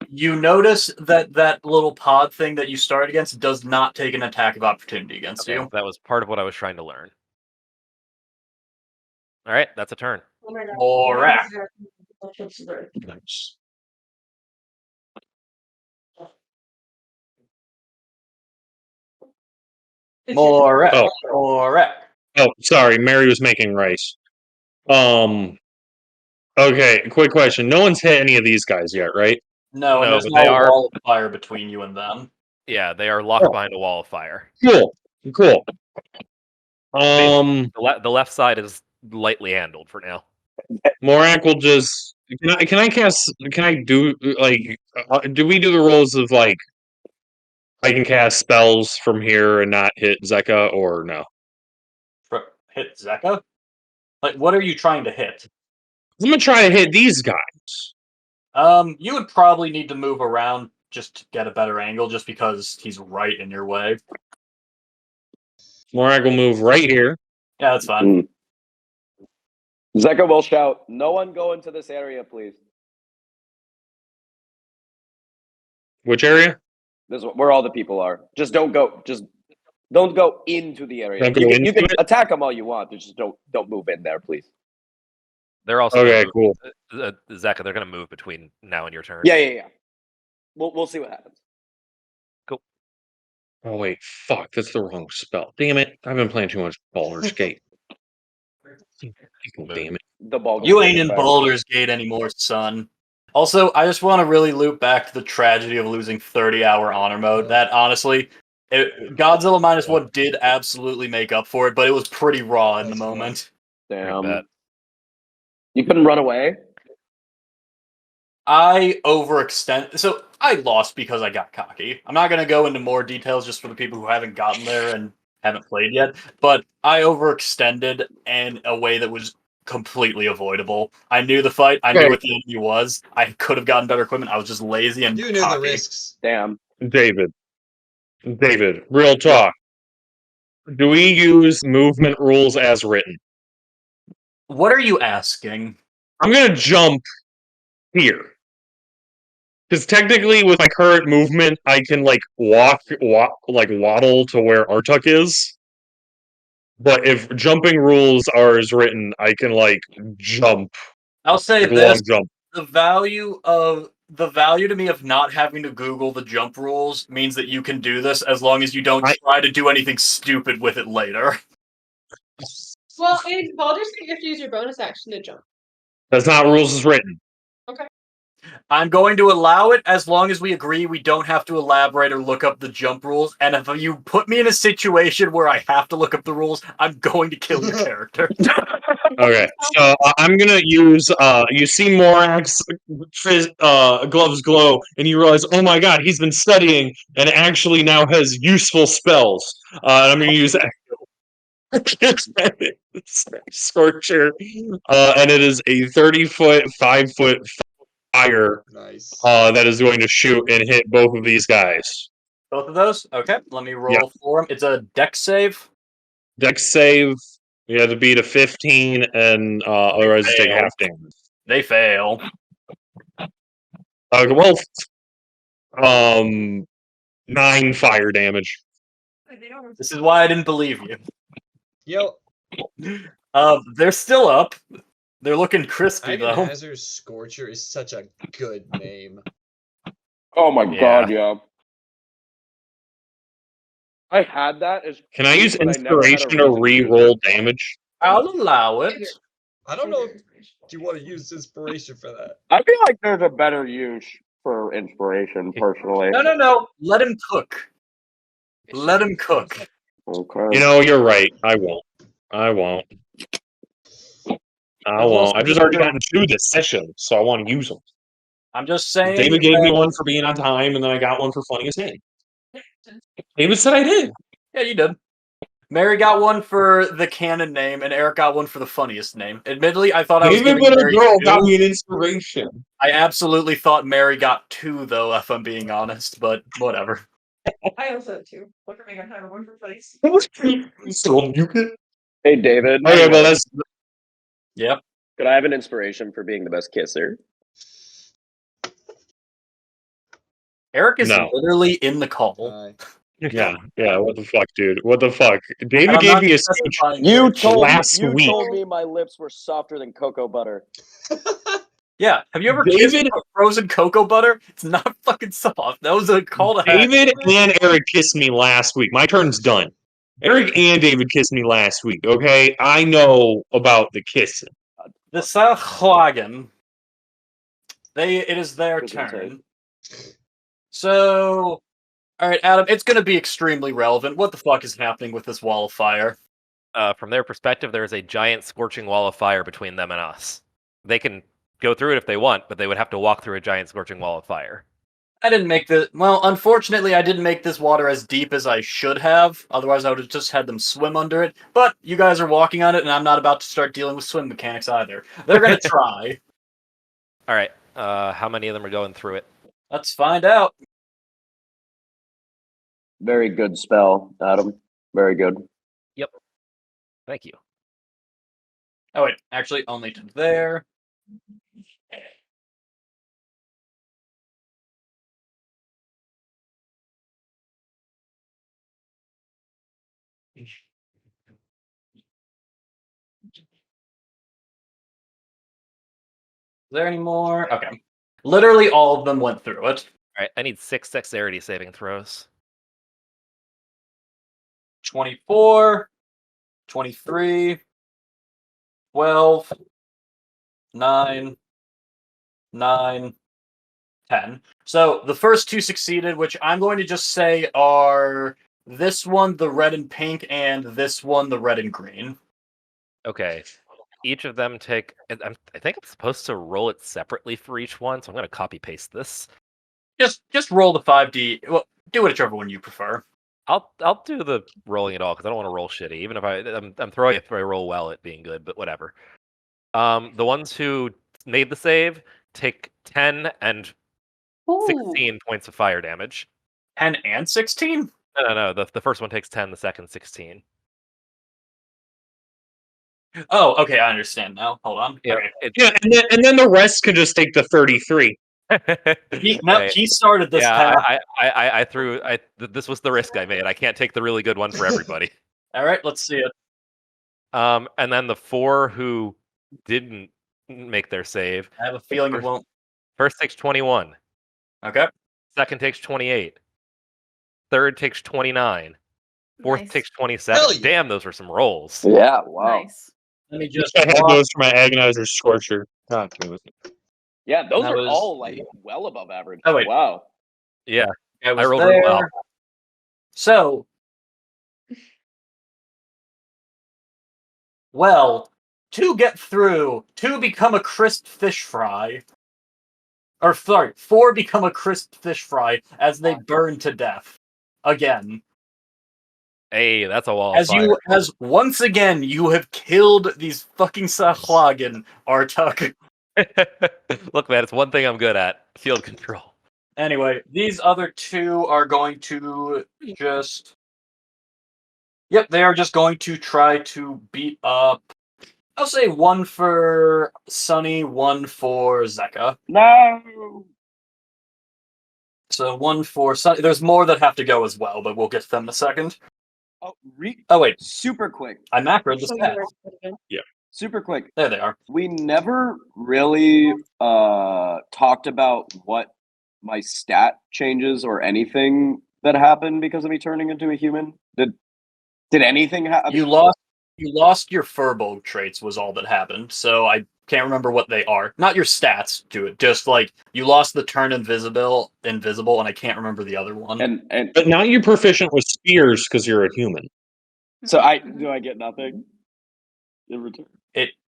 You notice that little pod thing that you started against does not take an attack of opportunity against Okay, you. that was part of what I was trying to learn. All right, that's a turn. Morak. Nice. Morak. Oh. Morak. Oh, sorry. Mary was making rice. Okay, quick question. No one's hit any of these guys yet, right? No, and No, there's but no they are. wall of fire between you and them. Yeah, they are locked Oh. behind a wall of fire. Cool. The left side is lightly handled for now. Morak will just. Can I cast? Can I do like? Do we do the rules of like? I can cast spells from here and not hit Zeka, or no? Hit Zeka? Like, what are you trying to hit? I'm gonna try to hit these guys. You would probably need to move around just to get a better angle, just because he's right in your way. Morak will move right here. Yeah, that's fine. Zeka will shout, "No one go into this area, please." Which area? This is where all the people are. Just don't go. Just don't go into the area. Don't go You into can it? attack them all you want. Just don't move in there, please. They're also Okay, gonna cool. move, Zeka, they're gonna move between now and your turn. Yeah. We'll see what happens. Cool. Oh wait, fuck! That's the wrong spell. Damn it! I've been playing too much Baldur's Gate. Damn it! The ball. You ain't in Baldur's Gate anymore, son. Also, I just want to really loop back to the tragedy of losing 30-hour honor mode. That, honestly, Godzilla -1 did absolutely make up for it, but it was pretty raw in the moment. Damn. You couldn't run away? I overextend. So, I lost because I got cocky. I'm not going to go into more details just for the people who haven't gotten there and haven't played yet, but I overextended in a way that was completely avoidable. I knew the fight. I knew what the enemy was. I could have gotten better equipment. I was just lazy and You knew cocky. the risks. Damn. David, real talk. Do we use movement rules as written? What are you asking? I'm gonna jump here. Because technically, with my current movement, I can like walk, like waddle to where Artuk is. But if jumping rules are as written, I can like jump. I'll say like, this: long jump. the value to me of not having to Google the jump rules means that you can do this as long as you don't try to do anything stupid with it later. Well, in Baldur's Gate, you have to use your bonus action to jump. That's not rules as written. Okay. I'm going to allow it as long as we agree we don't have to elaborate or look up the jump rules. And if you put me in a situation where I have to look up the rules, I'm going to kill your character. Okay, so I'm gonna use. You see Morak's gloves glow, and you realize, oh my god, he's been studying and actually now has useful spells. And I'm gonna use. Scorcher, and it is a 30-foot, 5-foot fire Nice. that is going to shoot and hit both of these guys. Both of those? Okay, let me roll Yeah. for them. It's a dex save. Dex save. You have to beat a 15, and otherwise you take fail. half damage. They fail. Well, 9 fire damage. This is why I didn't believe you. Yo, They're still up. They're looking crispy though. Agonizer Scorcher is such a good name. Oh my Yeah. god, yeah. I had that as. Can I use but I never had a inspiration to reason use re-roll it. damage? I'll allow it. I don't know if you want to use inspiration for that. I feel like there's a better use for inspiration, personally. No. Let him cook. Let him cook. Okay. You know, you're right. I won't. I've just already gotten 2 this session, so I want to use them. I'm just saying. David gave me one for being on time, and then I got one for funniest name. David said I did. Yeah, you did. Mary got one for the canon name, and Eric got one for the funniest name. Admittedly, I thought I was David, giving but a Mary girl, 2. got me an inspiration. I absolutely thought Mary got 2, though, if I'm being honest, but whatever. I also have 2. One for Mega and one for Face. So you could. Hey, David. Okay, well that's. Yep. Could I have an inspiration for being the best kisser? Eric is No. literally in the call. Yeah. What the fuck, dude? What the fuck? And David I'm gave not me a specifying speech You Eric. told last week. me my lips were softer than cocoa butter. Yeah, have you ever kissed David- a frozen cocoa butter? It's not fucking soft. That was a call to action. David and Eric kissed me last week. My turn's done. Eric and David kissed me last week. Okay, I know about the kissing. The Sachwagen. It is their Who's gonna turn. So, all right, Adam, it's going to be extremely relevant. What the fuck is happening with this wall of fire? From their perspective, there is a giant scorching wall of fire between them and us. They can go through it if they want, but they would have to walk through a giant scorching wall of fire. I didn't make the. Well, unfortunately, I didn't make this water as deep as I should have. Otherwise, I would have just had them swim under it. But you guys are walking on it, and I'm not about to start dealing with swim mechanics either. They're going to try. All right. How many of them are going through it? Let's find out. Very good spell, Adam. Very good. Thank you. Oh, wait. Actually, only to there. Is there any more? Okay. Literally all of them went through it. All right. I need 6 dexterity saving throws. 24, 23, 12, 9, 9, 10. So the first 2 succeeded, which I'm going to just say are this one, the red and pink, and this one, the red and green. Okay. Each of them take. I think I'm supposed to roll it separately for each one, so I'm going to copy paste this. Just roll the 5d. Well, do whichever one you prefer. I'll do the rolling it all because I don't want to roll shitty. Even if I'm throwing it if I roll well at being good, but whatever. The ones who made the save take 10 and 16 points of fire damage. 10 and 16? No. The first one takes 10, the second 16. Oh, okay, I understand now. Hold on. Yeah, Okay. Yeah, and then the rest can just take the 33. He started this path. I threw. This was the risk I made. I can't take the really good one for everybody. All right, let's see it. And then the 4 who didn't make their save. I have a feeling it won't. First takes 21. Okay. Second takes 28. Third takes 29. Fourth Nice. takes 27. Hell yeah. Damn, those were some rolls. Yeah, wow. Nice. Let me just I had walk. those for my agonizer scorcher. God damn it. Yeah, those That are was- all like well above average. Oh, wait. Wow. Yeah, I was rolled really well. there. So, well, to get through, to become a crisp fish fry, or sorry, 4 become a crisp fish fry as they burn to death. Again. Hey, that's a wall of fire. As once again you have killed these fucking Sahlagan, Artuk. Look, man, it's one thing I'm good at: field control. Anyway, these other two are going to just. Yep, they are just going to try to beat up. I'll say one for Sunny, one for Zeka. No. So one for Sunny. There's more that have to go as well, but we'll get to them in a second. Oh, Oh wait, super quick. I macroed the So stats. Super quick. There they are. We never really talked about what my stat changes or anything that happened because of me turning into a human. Did anything happen? You lost your Furbolg traits was all that happened. So I can't remember what they are. Not your stats to it. Just like you lost the turn invisible, and I can't remember the other one. And But now you're proficient with spears because you're a human. so do I get nothing in return?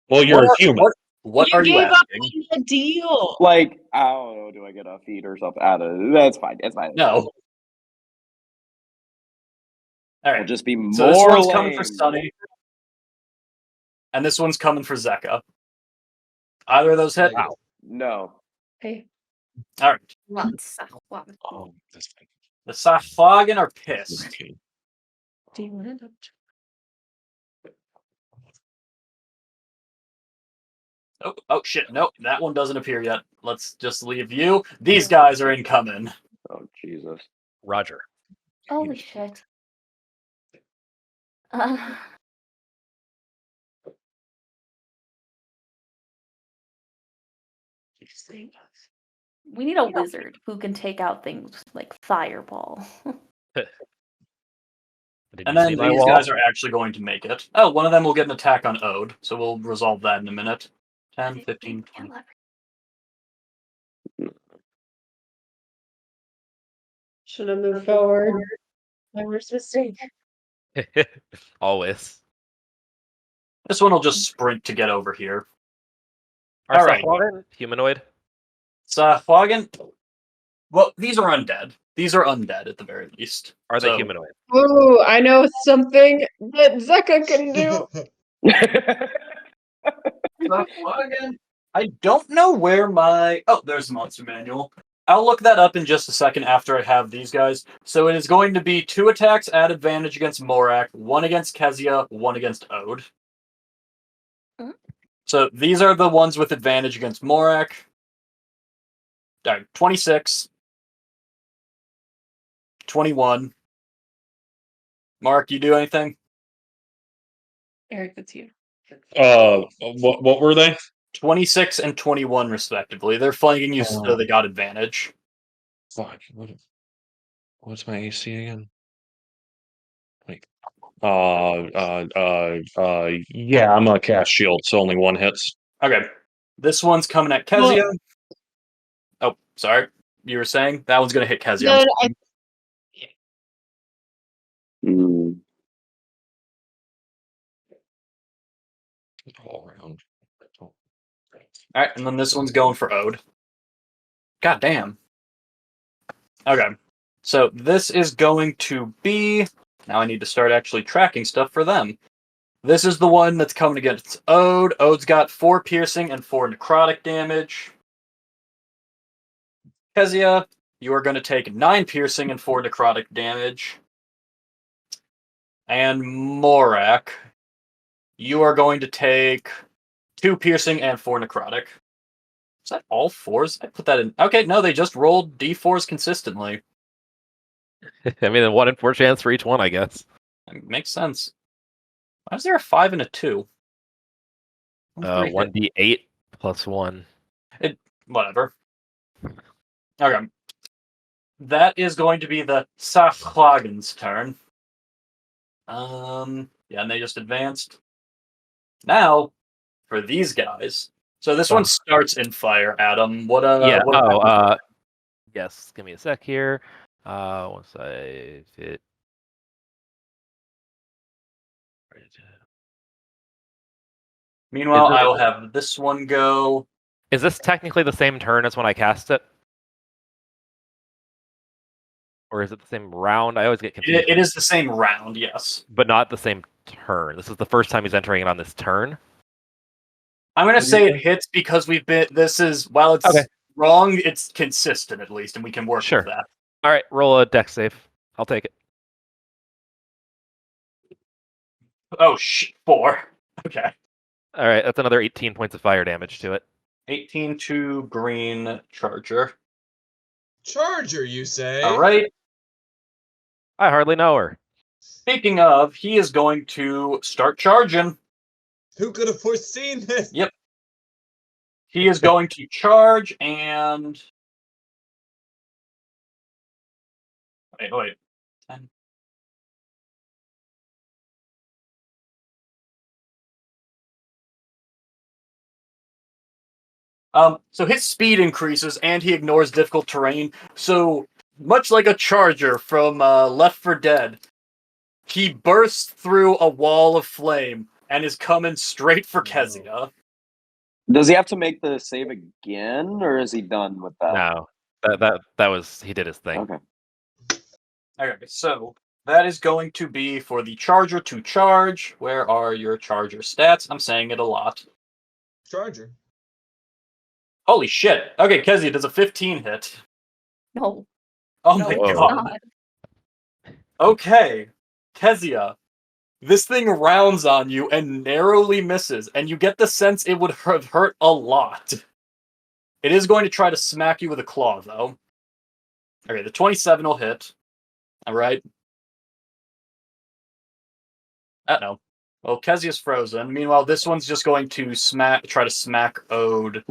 Well, you're a human. What You are you gave up asking? on the deal. Like, I don't know, do I get a feed or something? I don't know. That's fine. It's fine. No. All It'll right. just be more So this one's lame. coming for Sunny, and this one's coming for Zeka. Either of those hit? Wow. No. Hey, All right. Oh, this thing. The Sahlagan are pissed. Okay. do you want to? Oh shit! Nope, that one doesn't appear yet. Let's just leave you. These guys are incoming. Oh, Jesus. Roger. Holy shit. We need a wizard who can take out things like fireball. Did And you then see my these wall? guys are actually going to make it. Oh, one of them will get an attack on Ode, so we'll resolve that in a minute. 10, 15, 20. Should have moved forward. My worst mistake. Always. This one will just sprint to get over here. Are Alright. Sahlagan humanoid? Sahlagan. Well, these are undead. These are undead at the very least. Are they So- humanoid? Ooh, I know something that Zeka can do. Sahlagan. I don't know where my. Oh, there's the monster manual. I'll look that up in just a second after I have these guys. So it is going to be 2 attacks at advantage against Morak, 1 against Kezia, 1 against Ode. Mhm. So these are the ones with advantage against Morak. 26. 21. Mark, you do anything? Eric, that's you. What were they? 26 and 21, respectively. They're flanking you, so they got advantage. Fuck. What's my AC again? Wait. Yeah, I'm a cast shield, so only 1 hits. Okay. This one's coming at Kezia. Oh, sorry. You were saying? That one's going to hit Kezia. No, Hmm. All around. Alright, and then this one's going for Ode. God damn. Okay. So this is going to be... Now I need to start actually tracking stuff for them. This is the one that's coming against Ode. Ode's got 4 piercing and 4 necrotic damage. Kezia, you are going to take 9 piercing and 4 necrotic damage. And Morak, you are going to take 2 piercing and 4 necrotic. Is that all 4s? I put that in. Okay, no, they just rolled d4s consistently. I mean, a 1 in 4 chance for each one, I guess. It makes sense. Why is there a 5 and a 2? 1d8 plus 1. Whatever. Okay. That is going to be the Sahlagan's turn. Yeah, and they just advanced. Now, for these guys. So this one starts in fire, Adam. What Yeah. what Yes. Give me a sec here. Once I hit. Meanwhile, Is it- I will have this one go. Is this technically the same turn as when I cast it? Or is it the same round? I always get confused. It is the same round, yes. But not the same turn. This is the first time he's entering it on this turn. I'm gonna What do you say it think? hits because we've been. This is while it's Okay. wrong, it's consistent at least, and we can work Sure. with that. All right, roll a dex save. I'll take it. Oh, 4. Okay. All right, that's another 18 points of fire damage to it. 18 to green charger. Charger, you say? All right. I hardly know her. Speaking of, he is going to start charging. Who could have foreseen this? Yep. He is going to charge and. Wait. 10. So his speed increases and he ignores difficult terrain. So much like a charger from Left 4 Dead, he bursts through a wall of flame and is coming straight for Kezia. Does he have to make the save again, or is he done with that? No, that was he did his thing. Okay. Okay, so that is going to be for the charger to charge. Where are your charger stats? I'm saying it a lot. Charger. Holy shit. Okay, Kezia, does a 15 hit? No. Oh No, my it's god. not. Okay, Kezia, this thing rounds on you and narrowly misses, and you get the sense it would have hurt a lot. It is going to try to smack you with a claw, though. Okay, the 27 will hit. Alright. No. Well, Kezia's frozen. Meanwhile, this one's just going to try to smack Ode.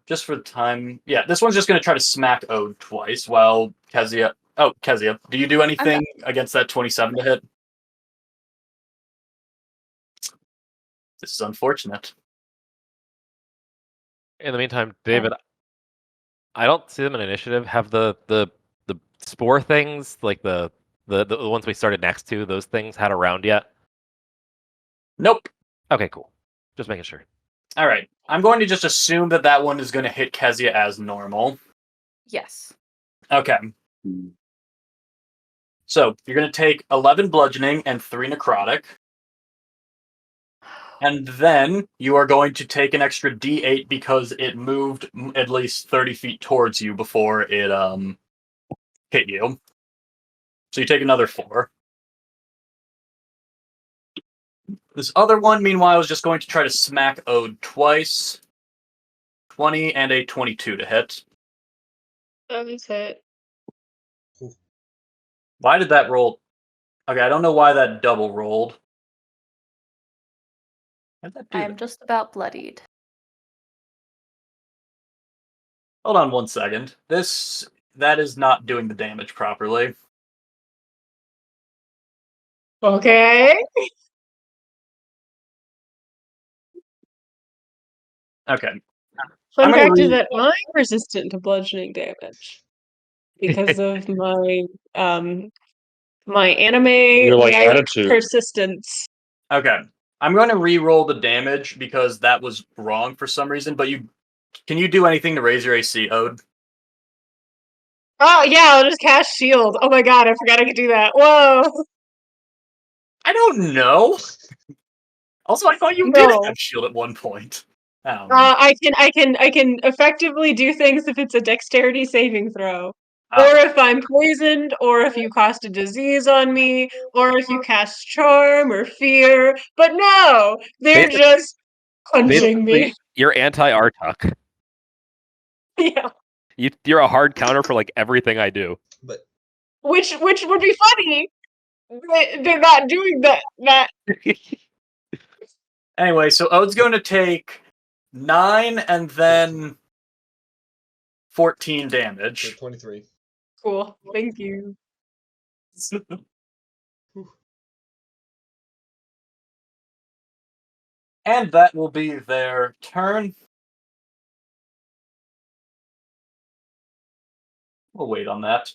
Just for the time. Yeah, this one's just going to try to smack Ode twice while Kezia... Oh, Kezia, do you do anything against that 27 to hit? This is unfortunate. In the meantime, David, I don't see them in initiative. Have the spore things, like the ones we started next to, those things had a round yet? Nope. Okay, cool. Just making sure. Alright, I'm going to just assume that one is going to hit Kezia as normal. Yes. Okay. So, you're going to take 11 bludgeoning and 3 necrotic. And then you are going to take an extra d8 because it moved at least 30 feet towards you before it hit you. So you take another 4. This other one, meanwhile, is just going to try to smack Ode twice. 20 and a 22 to hit. That was hit. Why did that roll? Okay, I don't know why that double rolled. How'd that do I am that? just about bloodied. Hold on 1 second. That is not doing the damage properly. Okay. Okay. Fun I'm gonna fact is read- that I'm resistant to bludgeoning damage because of my anime Your like like attitude. persistence. Okay. I'm going to re-roll the damage because that was wrong for some reason, but can you do anything to raise your AC, Ode? Oh yeah, I'll just cast shield. Oh my god, I forgot I could do that. Whoa. I don't know. Also, I thought you No. did have shield at one point. I can effectively do things if it's a dexterity saving throw. Or if I'm poisoned, or if you cast a disease on me, or if you cast charm or fear. But no, they're just punching me. You're anti-Artuk. Yeah. You're a hard counter for like everything I do. But Which would be funny. They're not doing that. Anyway, so Ode's going to take 9 and then 14 so damage. 23. Cool. Thank you. And that will be their turn. We'll wait on that.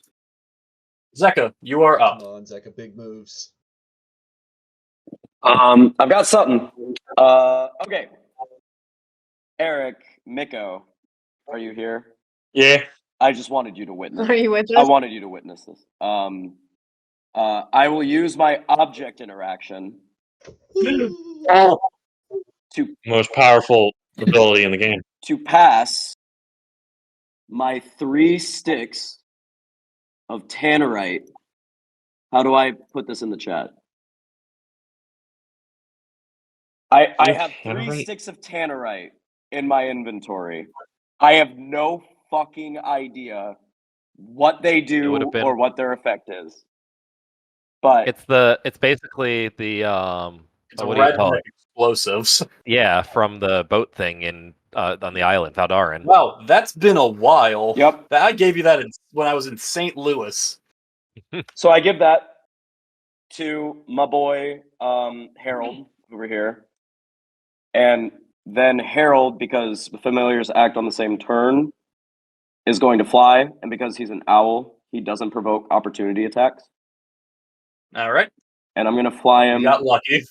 Zeka, you are up. Come on, Zeka, big moves. I've got something. Okay. Eric, Miko, are you here? Yeah. I just wanted you to witness. Are you with I us? wanted you to witness this. I will use my object interaction Oh. to Most powerful ability in the game. to pass my 3 sticks of tannerite. How do I put this in the chat? I have 3 Tannerite? sticks of tannerite in my inventory. I have no fucking idea what they do would've been- or what their effect is. But It's basically the It's what do you call redneck it? explosives. Yeah, from the boat thing in on the island, Valdarin. Wow, that's been a while. Yep. I gave you that when I was in St. Louis. So I give that to my boy Harold over here. And then Harold, because the familiars act on the same turn, is going to fly. And because he's an owl, he doesn't provoke opportunity attacks. All right, And I'm going to fly you him got lucky.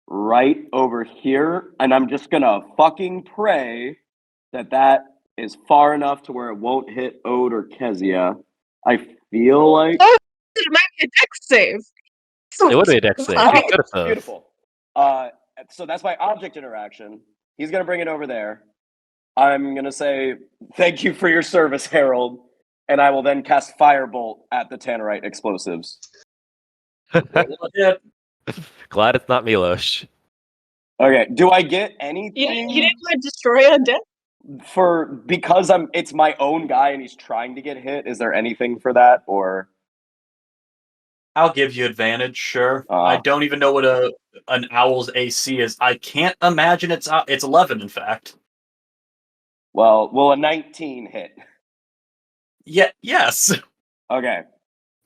right over here. And I'm just going to fucking pray that that is far enough to where it won't hit Ode or Kezia. I feel like... It might be a dex save. It would be a dex save. Oh, You could have. Beautiful. So that's my object interaction. He's going to bring it over there. I'm going to say, thank you for your service, Harold. And I will then cast Firebolt at the Tannerite explosives. Glad it's not Milosh. Okay, do I get You anything didn't want to destroy undead? because it's my own guy and he's trying to get hit? Is there anything for that, or... I'll give you advantage, sure. I don't even know what an owl's AC is. I can't imagine it's 11, in fact. Well, will a 19 hit? Yeah, yes. Okay.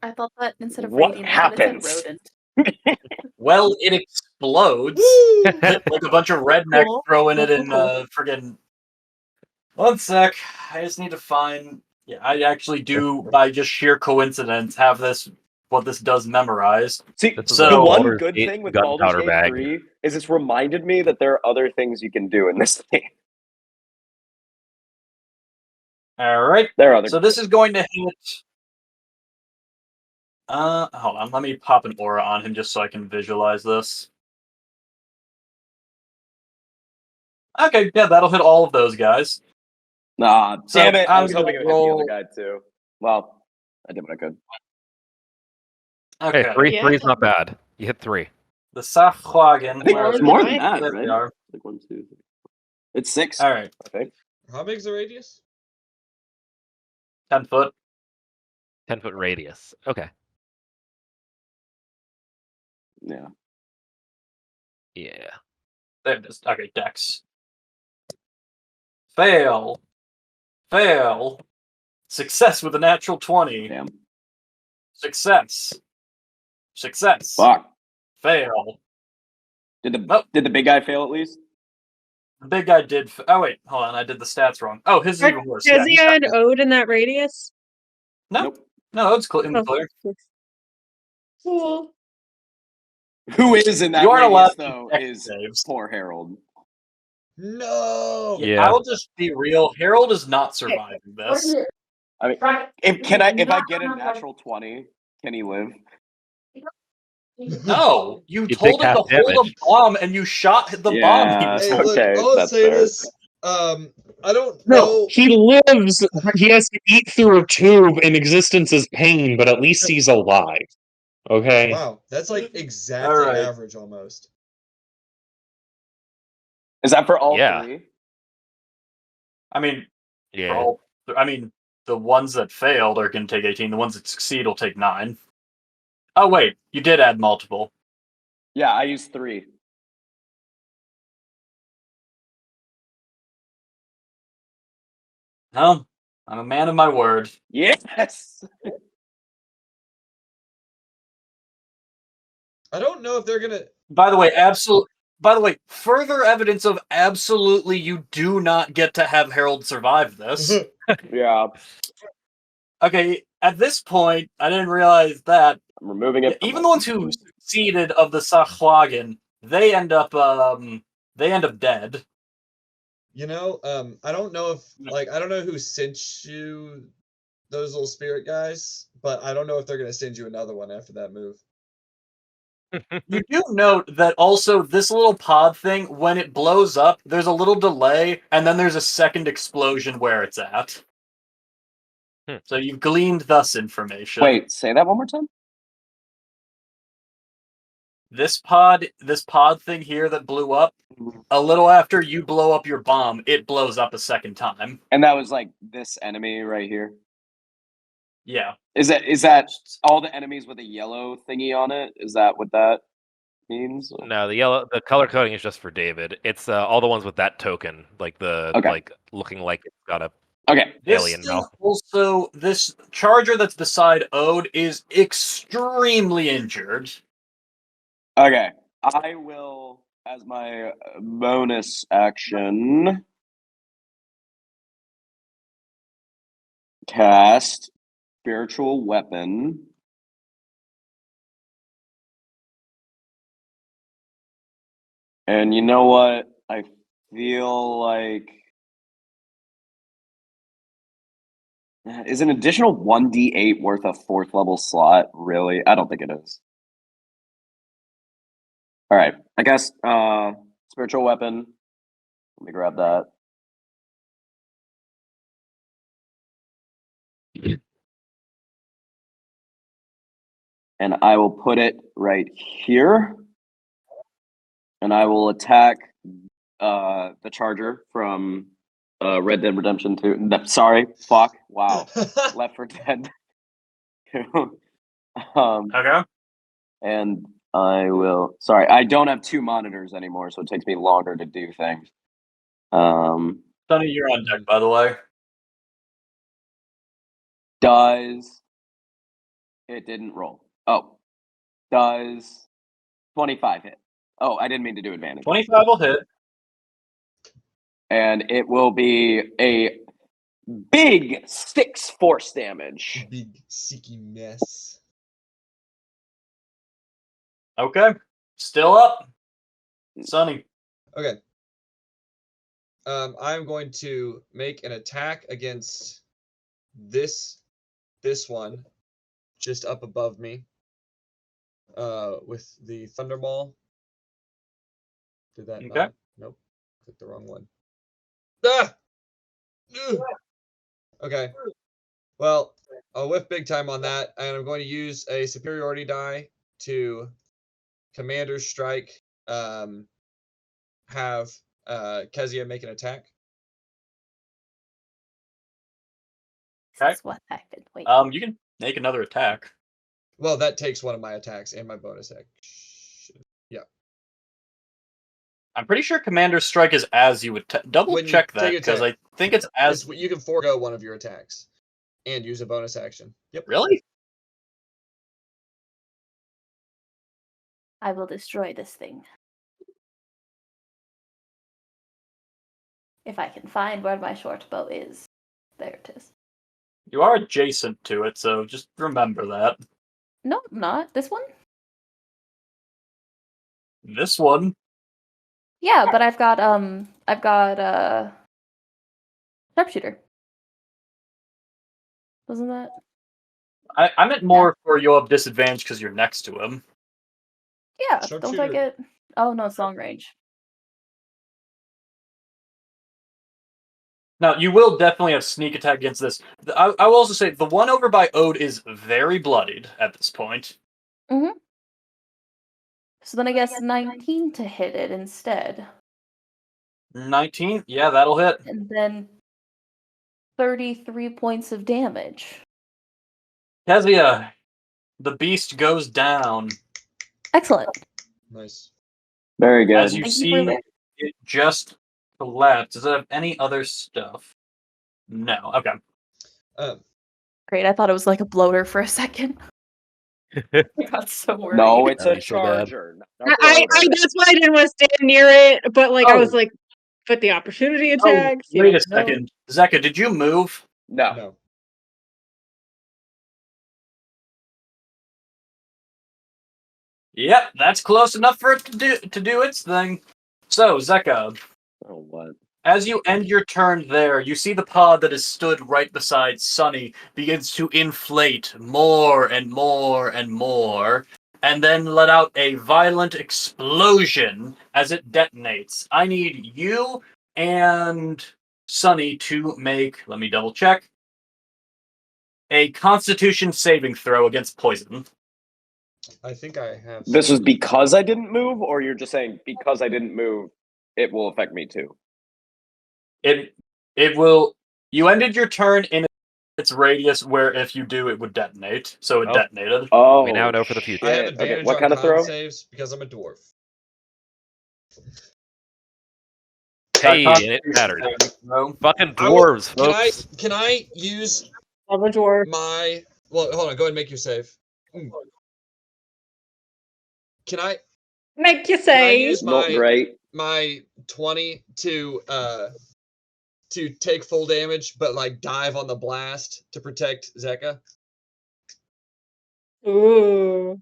I thought that instead of What radiant, I thought it said happens? rodent. Well, it explodes. Like a bunch of rednecks Cool. throwing it in Cool. friggin'... One sec. I just need to find... Yeah, I actually do, by just sheer coincidence, have what this does memorized. See, This is So- the a one Baldur's good Gate thing with Baldur's gunpowder Gate bag. 3 is it's reminded me that there are other things you can do in this game. Alright. There are other... So this is going to hit... hold on. Let me pop an aura on him just so I can visualize this. Okay, yeah, that'll hit all of those guys. Nah, So, damn it! I I'm was gonna hoping it would hit the roll- other guy too. Well, I did what I could. Okay. Hey, three Yeah. three's not bad. You hit 3. The Sachwagen. I think More it's than more mine. than that, There right? they are. Like 1, 2, 3. It's 6. Alright, I think. How big's the radius? 10 foot. 10-foot radius. Okay. Yeah. Yeah. There it is. Okay, Dex. Fail. Fail. Success with a natural 20. Damn. Success. Success. Fuck. Fail. Did the Nope. did the big guy fail at least? The big guy did. Oh, wait. Hold on. I did the stats wrong. Oh, his is Are even worse. Yeah, Kezia and Ode in that radius? No. Nope. No, it's in the Oh. clear. Cool. Who is in that You aren't allowed radius to though? Dex Is saves. poor Harold. No. Yeah. I will just be real. Harold is not surviving this. I mean, if I get a natural 20, can he live? No, you You told take him to half hold damage. a bomb and you shot the bomb he Yeah. was Hey, holding. look, Okay, I'll that's say fair. this. I don't No, know. he lives. He has to eat through a tube, and existence is pain. But at least he's alive. Okay. Wow, that's like exactly Alright. average almost. Is that for all Yeah. 3? I mean, Yeah. the ones that failed are going to take 18. The ones that succeed will take 9. Oh, wait. You did add multiple. Yeah, I used 3. No, I'm a man of my word. Yes. I don't know if they're gonna. By the way, further evidence of absolutely you do not get to have Harold survive this. Yeah. Okay, at this point, I didn't realize that I'm removing it. even the ones who succeeded of the Sachwagen, they end up dead. I don't know if I don't know who sent you those little spirit guys, but I don't know if they're gonna send you another one after that move. You do note that also this little pod thing, when it blows up, there's a little delay, and then there's a second explosion where it's at. So you've gleaned thus information. Wait, say that one more time. This pod thing here that blew up, a little after you blow up your bomb, it blows up a second time. And that was like this enemy right here. Yeah. Is that all the enemies with a yellow thingy on it? Is that what that means? No, the color coding is just for David. It's all the ones with that token, like looking like it's got a alien mouth. Also, this charger that's beside Ode is extremely injured. Okay, I will, as my bonus action, cast Spiritual Weapon. And you know what? I feel like... Is an additional 1d8 worth a 4th level slot? Really? I don't think it is. Alright, I guess Spiritual Weapon. Let me grab that. And I will put it right here. And I will attack the charger from Red Dead Redemption 2. Sorry, fuck. Wow. Left 4 Dead 2. Okay. And I will... Sorry, I don't have 2 monitors anymore, so it takes me longer to do things. Sonny, you're on deck, by the way. Does... It didn't roll. Oh. Does 25 hit? Oh, I didn't mean to do advantage. 25 will hit. And it will be a big 6 force damage. Big sicky mess. Okay. Still up. Sonny. Okay. I'm going to make an attack against this one just up above me. With the Thunderball. Did that Okay. not? Nope. Clicked the wrong one. Ah! Ugh. Okay. Well, I'll whiff big time on that, and I'm going to use a superiority die to Commander Strike. Have Kezia make an attack. Okay. This is what happened. Wait. You can make another attack. Well, that takes one of my attacks and my bonus action. Yeah. I'm pretty sure Commander Strike is as you would double When you check take that your because I attack. think it's as. You can forego one of your attacks and use a bonus action. Yep. Really? I will destroy this thing. If I can find where my short bow is. There it is. You are adjacent to it, so just remember that. No, I'm not. This one? This one. Yeah, but I've got sharpshooter. Wasn't that? I meant more for you'll have disadvantage because you're next to him. Yeah, don't I Sharpshooter. get... Oh, no, it's long range. Now, you will definitely have sneak attack against this. I will also say, the one over by Ode is very bloodied at this point. Mm-hmm. So then I guess 19 to hit it instead. 19? Yeah, that'll hit. And then 33 points of damage. Kezia, the beast goes down. Excellent. Nice. Very good. As you Thank you see, for that. it just collapsed. Does it have any other stuff? No. Okay. Great, I thought it was like a bloater for a second. I got so worried. No, it's That'd a be so bad. charger. I that's why I didn't want to stand near it, but like I was Oh. like, but the opportunity Oh, attacks. you wait a don't know. second. Zeka, did you move? No. No. Yep, that's close enough for it to do its thing. So, Zeka, Oh, what? As you end your turn there, you see the pod that has stood right beside Sunny begins to inflate more and more and more, and then let out a violent explosion as it detonates. I need you and Sunny to make, let me double check, a Constitution saving throw against poison. I think I have. This is because I didn't move, or you're just saying because I didn't move, it will affect me too. It will. You ended your turn in its radius, where if you do, it would detonate. So it Oh. detonated. Oh, We now know for the future. I have shit. advantage Okay, what on kind of con throw? saves because I'm a dwarf. Hey, and it mattered. Fucking dwarves, folks. Can I use I'm a dwarf. my? Well, hold on. Go ahead and make your save. Can I Make you can I say. use Not great. my 20 to take full damage, but like dive on the blast to protect Zeka? Ooh.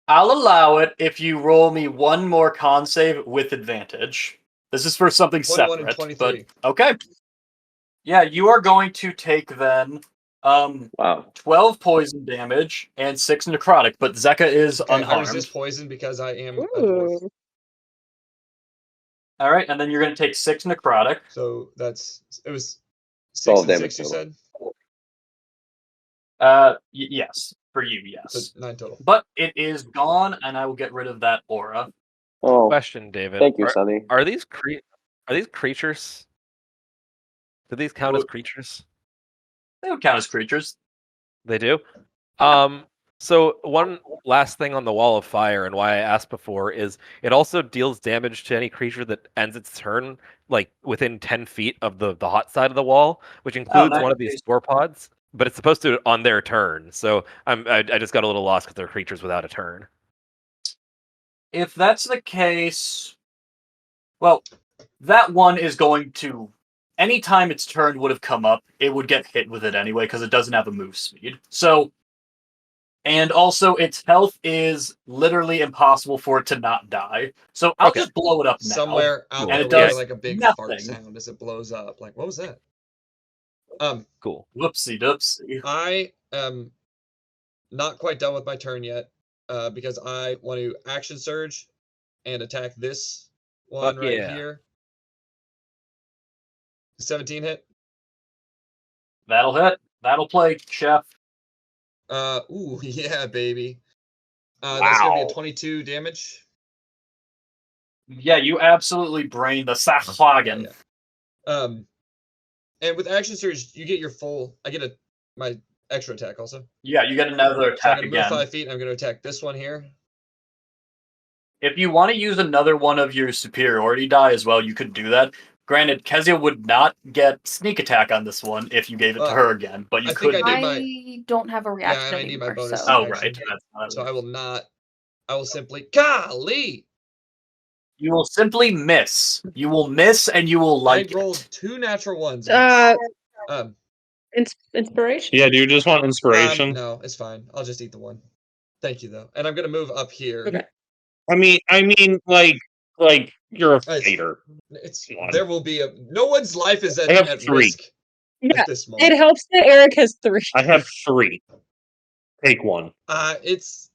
I'll allow it if you roll me one more con save with advantage. This is for something 21 and separate, 23. but okay. Yeah, you are going to take then Wow. 12 poison damage and 6 necrotic, but Zeka is Okay, I unharmed. resist poison because I am a dwarf. Ooh. All right, and then you're going to take 6 necrotic. So it was 6 12 and damage 6 you total. said? Yes, for you, So yes. 9 total. But it is gone, and I will get rid of that aura. Oh, Question, David. thank you, Sunny. Are these creatures? Do these count as creatures? They would count as creatures. They do. So one last thing on the wall of fire, and why I asked before, is it also deals damage to any creature that ends its turn, like within 10 feet of the hot side of the wall, which includes one of these spore pods. But it's supposed to on their turn. So I just got a little lost because they're creatures without a turn. If that's the case, well, that one is going to. Anytime its turn would have come up, it would get hit with it anyway because it doesn't have a move speed. So, and also its health is literally impossible for it to not die. So I'll just blow it up now. Somewhere out and there it we does hear like a big nothing. fart sound as it blows up. Like, what was that? Cool. Whoopsie doopsie. I am not quite done with my turn yet, because I want to action surge and attack this one right here. 17 hit. That'll hit. That'll play, Chef. Ooh, yeah, baby. That's gonna be a 22 damage. Yeah, you absolutely brained the Sachlagen. Yeah. And with action surge, you get your full. I get my extra attack also. Yeah, you get another attack So I'm gonna again. move 5 feet. And I'm gonna attack this one here. If you want to use another one of your superiority die as well, you could do that. Granted, Kezia would not get sneak attack on this one if you gave it to her again, but you could. I don't have a reaction. Yeah, and I need my anymore, bonus. so. Oh, action. right. That's not So I will not. I will simply. Golly! You will simply miss. You will miss, and you will like I rolled 2 natural ones. Inspiration? Yeah, do you just want inspiration? No, it's fine. I'll just eat the one. Thank you though. And I'm gonna move up here. Okay. I mean, like you're a fighter. There will be no one's life is I have at 3. risk Yeah, at this moment. it helps that Eric has 3. I have 3. Take one. It's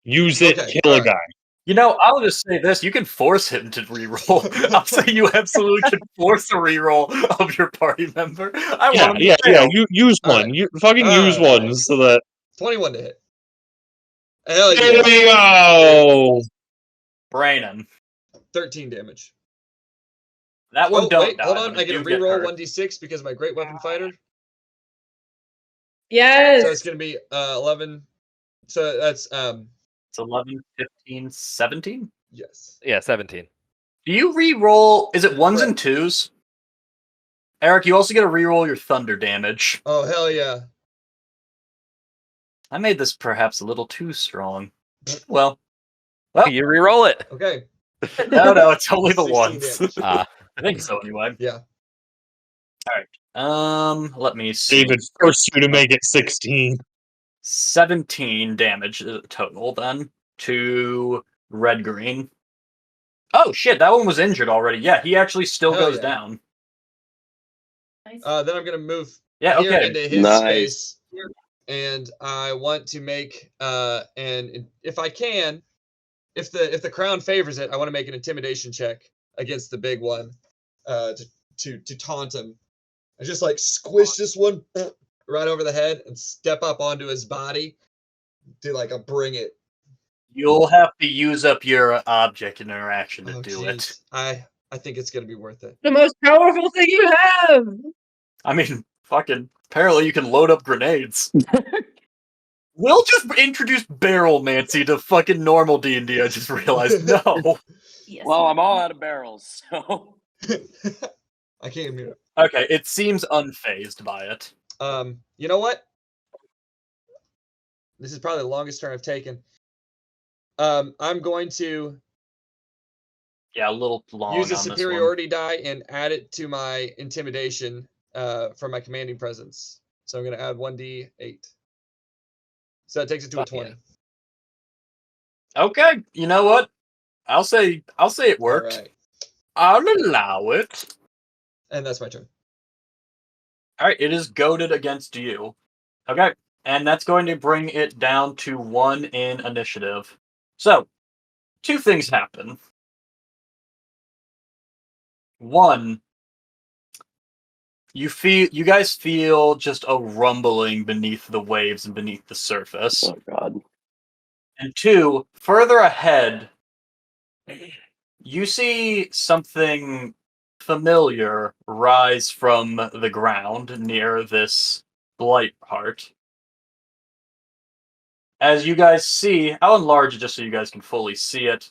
use it. Okay, Kill a alright. guy. You know, I'll just say this: you can force him to reroll. I'll say you absolutely can force a reroll of your party member. I want him to fail. You use one. Alright. You fucking use one so that. 21 to hit. Hell There yeah. we go. Braining. 13 damage. That one don't wait, die. hold on. but I it get a do get reroll hurt. 1d6 because of my great weapon fighter. Yes. So it's gonna be 11. So that's It's 11, 15, 17? Yes. Yeah, 17. Do you re-roll? Is it ones Correct. and twos? Eric, you also get to re-roll your thunder damage. Oh hell yeah. I made this perhaps a little too strong. Well, You re-roll it. Okay. no, it's only the 16 ones. damage. I think so anyway. Yeah. Let me see. David forced you to make it 16. 17 damage total then to red green. Oh shit, that one was injured already. Yeah, he actually still Hell goes yeah. down. Nice. Then I'm gonna move Yeah, here okay. into his Nice. space, and I want to make and if I can, if the crown favors it, I want to make an intimidation check against the big one, to taunt him. I just like squish this one right over the head and step up onto his body, do like a bring it. You'll have to use up your object interaction to Oh do it. jeez, I think it's gonna be worth it. The most powerful thing you have. I mean, fucking, apparently you can load up grenades. We'll just introduce barrelmancy to fucking normal D&D, I just realized. No. Yes. Well, I'm all out of barrels, so. I can't mute. Okay, it seems unfazed by it. You know what? This is probably the longest turn I've taken. I'm going to Yeah, a little long use a on this one. superiority die and add it to my intimidation for my commanding presence. So I'm going to add 1d8. So that takes it to a Fuck yeah. 20. Okay, you know what? I'll say it worked. All right. I'll allow it. And that's my turn. Alright, it is goaded against you. Okay, and that's going to bring it down to 1 in initiative. So, 2 things happen. 1, you guys feel just a rumbling beneath the waves and beneath the surface. Oh god. And 2, further ahead, you see something familiar rise from the ground near this blight heart. As you guys see, I'll enlarge it just so you guys can fully see it.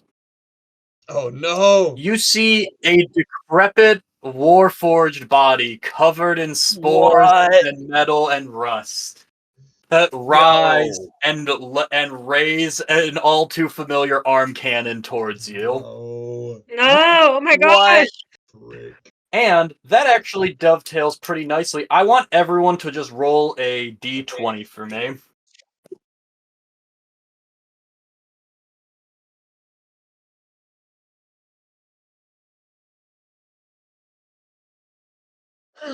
Oh no! You see a decrepit, warforged body covered in spores What? and metal and rust that rise and raise an all too familiar arm cannon towards you. No. No! Oh my gosh! Frick. And that actually dovetails pretty nicely. I want everyone to just roll a d20 for me.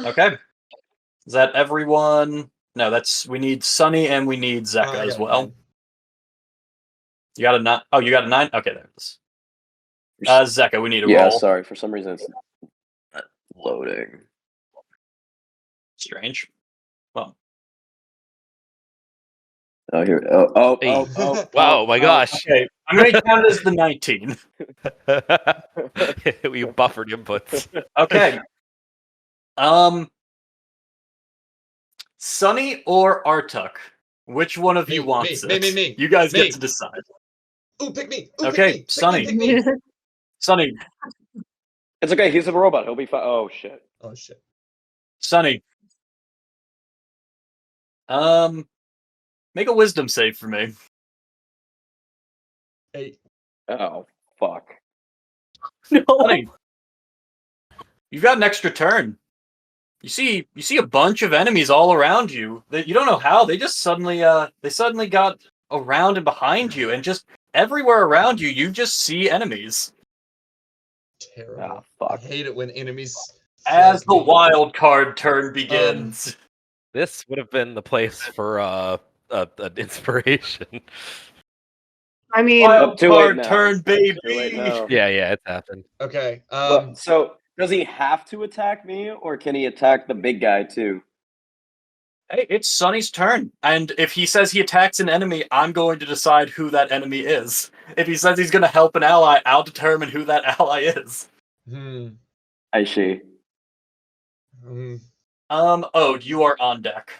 Okay. Is that everyone? No, we need Sunny and we need Zeka I as got well. 9. You got a 9? Oh, you got a 9? Okay, there it is. Zeka, we need a Yeah, roll. sorry. For some reason, it's not loading. Strange. Well, Oh, here. Hey. Wow, my gosh. okay. I'm going to count it as the 19. You buffered inputs. Okay. Sunny or Artuk? Which one of you wants it? Me. You guys Me. get to decide. Ooh, pick me! Ooh, Okay, pick me! Sunny. Pick me! Sunny. It's okay. He's a robot. He'll be fine. Oh shit. Oh shit. Sunny. Make a wisdom save for me. 8. Oh fuck. No. Sunny. You've got an extra turn. You see a bunch of enemies all around you. You don't know how. They just suddenly got around and behind you, and just everywhere around you, you just see enemies. Terrible. Ah, I fuck. hate it when enemies. As the flank me. wild card turn begins. This would have been the place for an inspiration. I mean, Wild too late card now. turn, Too late baby. now. Yeah, it's happened. Okay. Well, so does he have to attack me, or can he attack the big guy too? Hey, it's Sunny's turn, and if he says he attacks an enemy, I'm going to decide who that enemy is. If he says he's going to help an ally, I'll determine who that ally is. I see. Oh, you are on deck.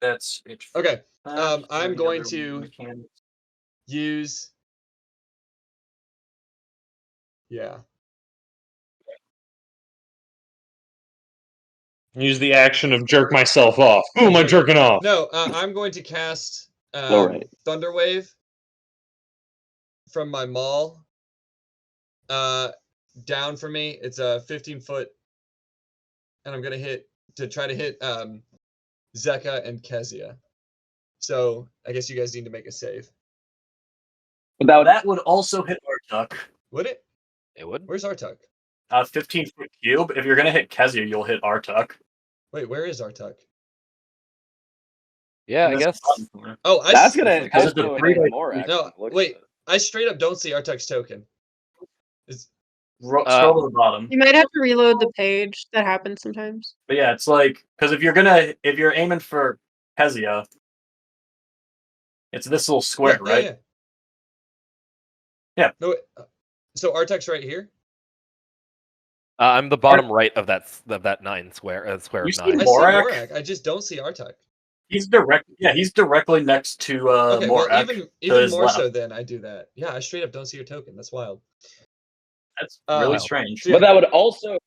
That's it. Okay. I'm going to use. Yeah. Use the action of jerk myself off. Who am I jerking off? No, I'm going to cast Alright. Thunder Wave from my maul down for me. It's a 15-foot, and I'm gonna try to hit Zeka and Kezia. So I guess you guys need to make a save. That would also hit Artuk. Would it? It would. Where's Artuk? 15-foot cube. If you're gonna hit Kezia, you'll hit Artuk. Wait, where is Artuk? Yeah, In I this guess. bottom corner. Oh, That's gonna Because it's a also three-way hit more. street. Actually, No, look at wait. this. I straight up don't see Artuk's token. Scroll to the bottom. You might have to reload the page. That happens sometimes. But yeah, it's like because if you're aiming for Kezia, it's this little square, Yeah, right? Yeah. No, wait, so Artuk's right here. I'm the bottom right of that 9 square square You of see 9. I see Morak? Morak. I just don't see Artuk. He's directly next to Okay, well, Morak. even his more left. so then I do that. Yeah, I straight up don't see your token. That's wild. That's really Wow. strange. So yeah, But that would also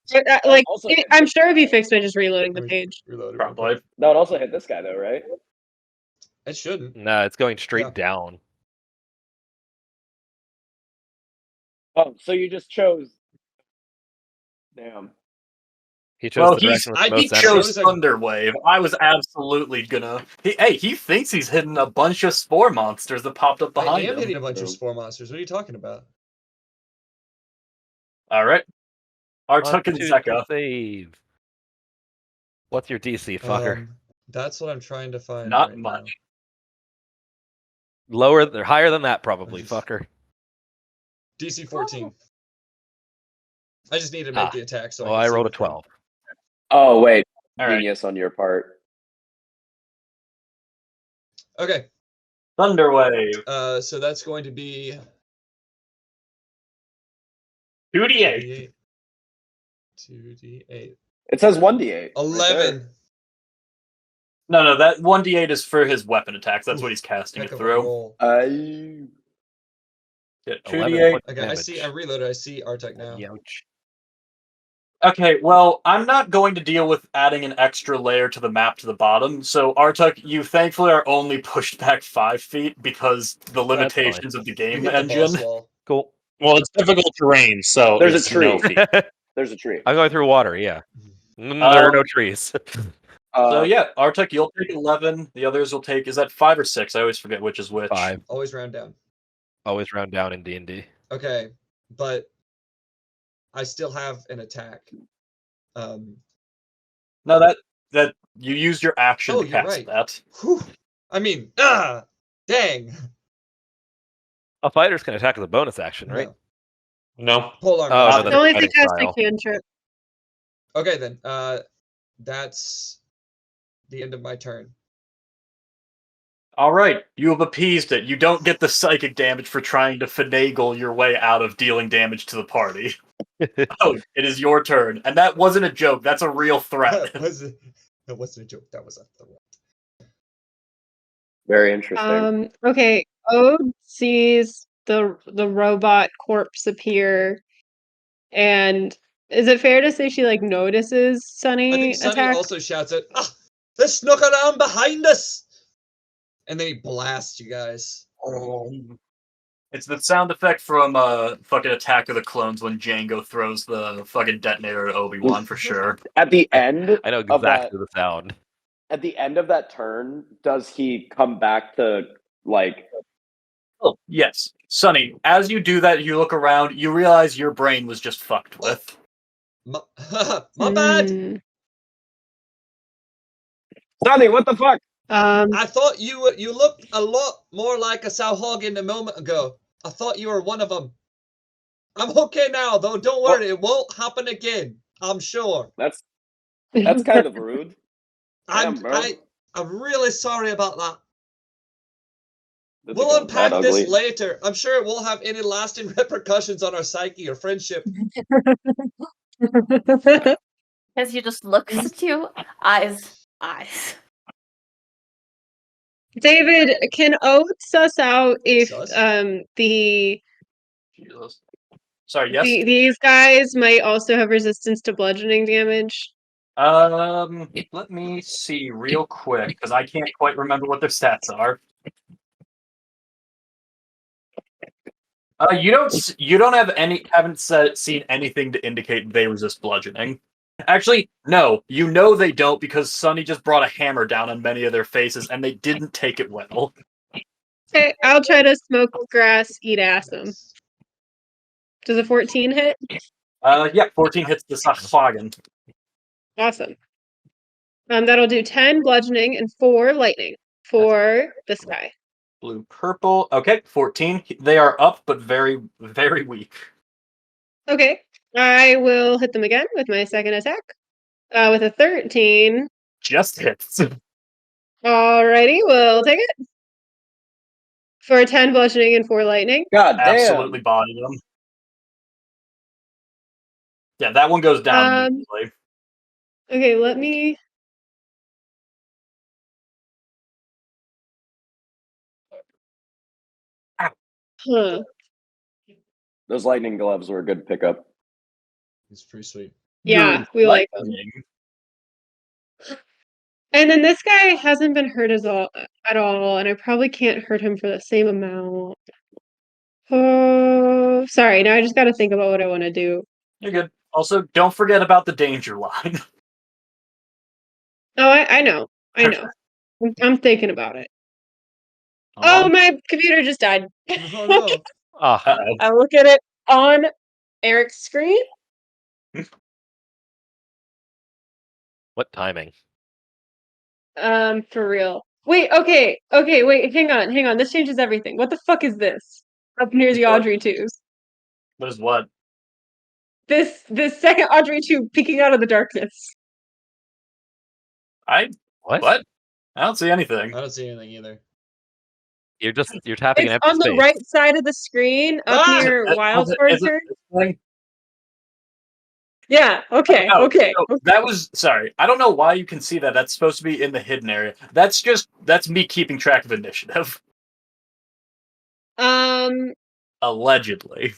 Like, also I'm sure it'd be fixed by just reloading the Let me page. reload it real Probably. quick. that would also hit this guy though, right? It shouldn't. No, it's going straight Yeah. down. Oh, so you just chose. Damn. He chose Well, the direction with I the He most chose- energy. chose a- Thunderwave. I was absolutely gonna. He thinks he's hidden a bunch of spore monsters that popped up I behind am him. hitting a bunch of True. spore monsters. What are you talking about? All right. Artuk and Constitution Zeka. save. What's your DC, fucker? That's what I'm trying to find. Not right much. Lower, or higher than that, probably, Just- fucker. now. DC 14. I just need to make the attack. So Well, I, I can see rolled a the thing. 12. Oh wait, All right. genius on your part. Okay. Thunderwave. So that's going to be 2d8. 2d8. It says 1d8. 11. No, that 1d8 is for his weapon attacks. That's what he's casting Heck it of a through. roll. Yeah, 11 2d8. points of Okay, I damage. see. I reloaded. I see Artuk now. Youch. Okay, well, I'm not going to deal with adding an extra layer to the map to the bottom. So, Artuk, you thankfully are only pushed back 5 feet because the limitations of the You game hit the engine. boss wall. Cool. Well, it's difficult terrain, so There's a it's, tree. feet. There's a tree. I'm going through water, yeah. There are no trees. So yeah, Artuk, you'll take 11. The others will take. Is that 5 or 6? I always forget which is which. 5. Always round down. Always round down in D&D. Okay, but I still have an attack. No, that you used your action Oh, to you're cast right. that. Whew. I mean, dang. A fighters can attack as a bonus action, right? No. No. Polearm. Oh, does no, it. The only thing fighting cast a style. cantrip. Okay then. That's the end of my turn. All right, you have appeased it. You don't get the psychic damage for trying to finagle your way out of dealing damage to the party. Oh, it is your turn, and that wasn't a joke. That's a real threat. That wasn't a joke. That was a threat. Very interesting. Okay. Ode sees the robot corpse appear, and is it fair to say she like notices Sunny I think Sunny attack? also shouts out, they snuck around behind us! And then he blasts you guys. It's the sound effect from fucking Attack of the Clones when Django throws the fucking detonator at Obi-Wan for sure. At the end I know of that, exactly the sound. at the end of that turn, does he come back to like? Oh, yes. Sonny, as you do that, you look around, you realize your brain was just fucked with. My bad! Hmm. Sonny, what the fuck? I thought you looked a lot more like a Sauhogan a moment ago. I thought you were one of them. I'm okay now, though. Don't worry, it won't happen again. I'm sure. That's kind of rude. I'm Damn, bro. I'm really sorry about that. That's We'll not that unpack this ugly. later. I'm sure it won't have any lasting repercussions on our psyche or friendship. Because he just looks at you, eyes. David, can Ode suss out if Suss? the Jesus. Sorry, yes? these guys might also have resistance to bludgeoning damage? Let me see real quick, because I can't quite remember what their stats are. You don't have haven't seen anything to indicate they resist bludgeoning. Actually, no, you know they don't because Sunny just brought a hammer down on many of their faces and they didn't take it well. Okay, I'll try to smoke grass, eat ass him. Does a 14 hit? Yeah, 14 hits the Sachwagen. Awesome. That'll do 10 bludgeoning and 4 lightning for this guy. Blue, purple. Okay, 14. They are up, but very, very weak. Okay, I will hit them again with my second attack. With a 13. Just hits. Alrighty, we'll take it. For 10 bludgeoning and 4 lightning. God damn. Absolutely body them. Yeah, that one goes down immediately. Okay, let me... Huh. Those lightning gloves were a good pickup. It's pretty sweet. Yeah, we like them. Lightning. And then this guy hasn't been hurt at all, and I probably can't hurt him for the same amount. Oh, sorry. Now I just got to think about what I want to do. You're good. Also, don't forget about the danger line. Oh, I know. I know. I'm thinking about it. Oh, my computer just died. Oh no. Uh-oh. I look at it on Eric's screen. What timing? For real. Wait, okay, wait, hang on. This changes everything. What the fuck is this? Up near the What? Audrey 2s. What is what? This second Audrey 2 peeking out of the darkness. What? What? I don't see anything. I don't see anything either. You're tapping It's an empty on the space. right side of the screen, up Ah! near Is it Wildcard's this turn. thing? Yeah, okay, Oh, okay. no, that was sorry. I don't know why you can see that. That's supposed to be in the hidden area. That's me keeping track of initiative. Allegedly.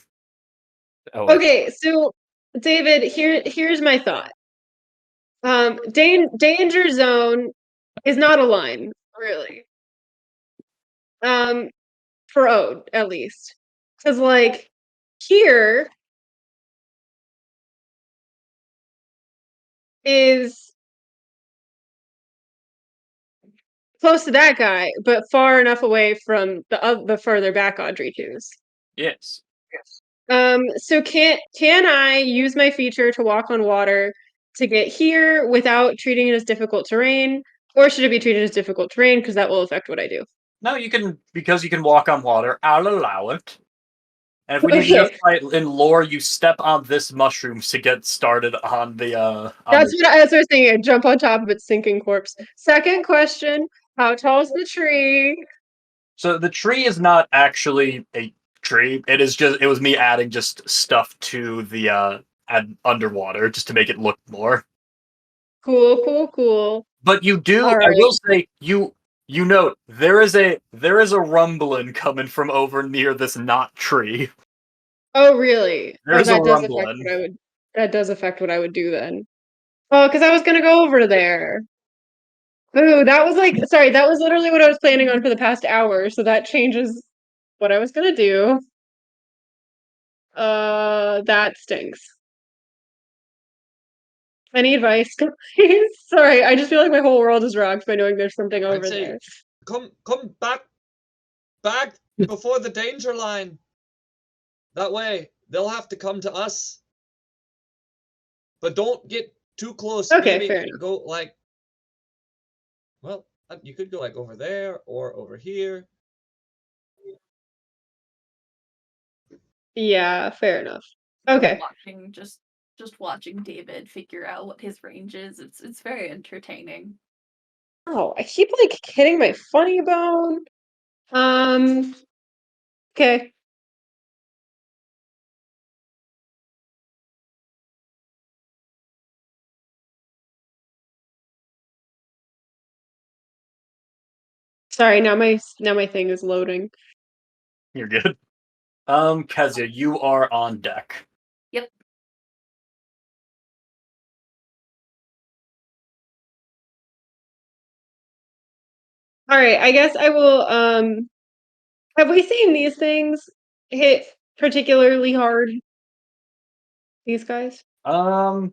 Oh, Okay, so David, here's my thought. Danger zone is not a line, really. For Ode, at least. Because, like, here is close to that guy, but far enough away from the further back Audrey 2s. Yes. So can I use my feature to walk on water to get here without treating it as difficult terrain? Or should it be treated as difficult terrain? Because that will affect what I do. No, you can because you can walk on water. I'll allow it. And if we need to Okay. justify it in lore, you step on this mushrooms to get started on the. That's what I was thinking. I jump on top of its sinking corpse. Second question: how tall is the tree? So the tree is not actually a tree. It was me adding just stuff to the underwater just to make it look more. Cool. But you do. All I right. will say you note there is a rumbling coming from over near this not tree. Oh, really? There's a rumbling. That does affect what I would do then. Oh, because I was gonna go over there. Ooh, that was literally what I was planning on for the past hour, so that changes what I was gonna do. That stinks. Any advice, please? Sorry, I just feel like my whole world is rocked by knowing there's something over I'd say there. come back before the danger line. That way they'll have to come to us. But don't get too close. Okay, Maybe fair enough. go like, well, you could go like over there or over here. Yeah, fair enough. Okay. Just watching David figure out what his range is. It's very entertaining. Oh, I keep like hitting my funny bone. Okay. Sorry, now my thing is loading. You're good. Kezia, you are on deck. Yep. All right, I guess I will have we seen these things hit particularly hard? These guys? I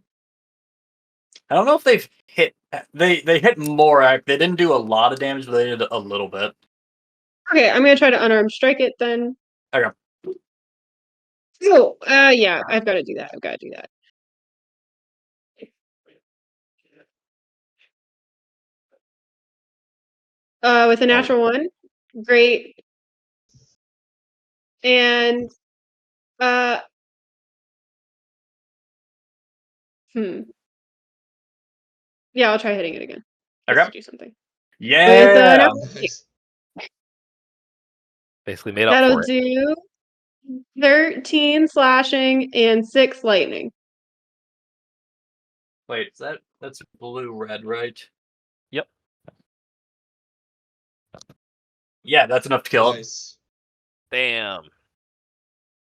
don't know if they've hit. They hit more. They didn't do a lot of damage, but they did a little bit. Okay, I'm gonna try to unarmed strike it then. Okay. Oh, yeah, I've got to do that. I've got to do that. With a natural 1, great. And uh, yeah, I'll try hitting it again. Just Okay. to do something. With Yeah. natural 8. Nice. Basically made up That'll for it. do 13 slashing and 6 lightning. Wait, that's blue-red, right? Yep. Yeah, that's enough to kill it. Nice. Damn.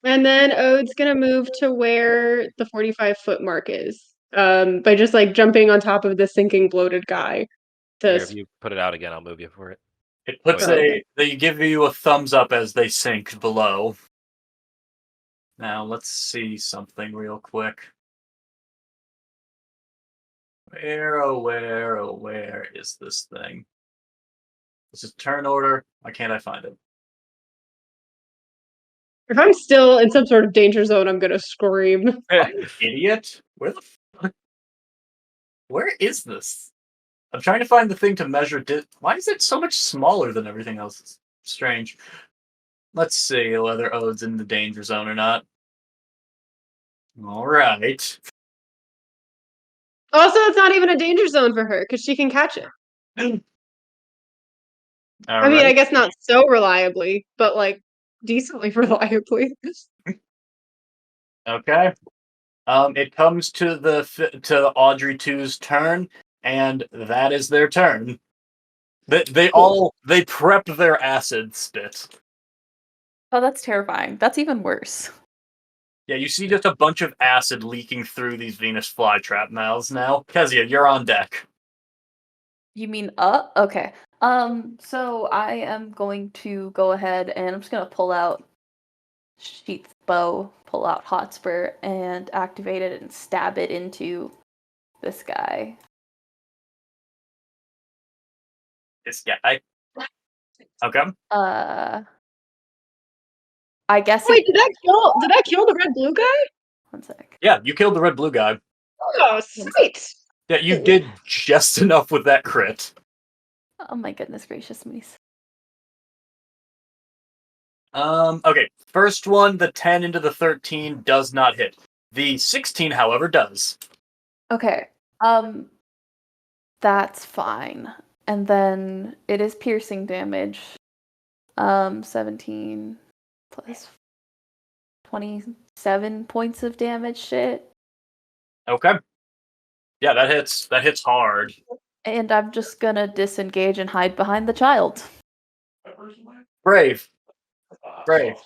And then Ode's gonna move to where the 45-foot mark is. By just like jumping on top of the sinking bloated guy. Here, if you put it out again, I'll move you for it. It puts they give you a thumbs up as they sink below. Now let's see something real quick. Where is this thing? This is turn order. Why can't I find it? If I'm still in some sort of danger zone, I'm gonna scream. Idiot! Where the fuck? Where is this? I'm trying to find the thing to measure. Why is it so much smaller than everything else? It's strange. Let's see whether Ode's in the danger zone or not. All right. Also, it's not even a danger zone for her because she can catch it. I mean, I guess not so reliably, but like decently reliably. Okay. It comes to to Audrey 2's turn, and that is their turn. They prep their acid spit. Oh, that's terrifying. That's even worse. Yeah, you see just a bunch of acid leaking through these Venus flytrap mouths now. Kezia, you're on deck. You mean okay. So I am going to go ahead and I'm just gonna pull out Sheath Bow, pull out Hotspur, and activate it and stab it into this guy. This guy. Okay. I guess. Wait, did that kill the red blue guy? One sec. Yeah, you killed the red blue guy. Oh, sweet. Yeah, you did just enough with that crit. Oh my goodness gracious me. Okay. First one, the 10 into the 13 does not hit. The 16, however, does. Okay. That's fine. And then it is piercing damage. 17 plus 27 points of damage. Shit. Okay. Yeah, that hits. That hits hard. And I'm just gonna disengage and hide behind the child. Brave. Brave.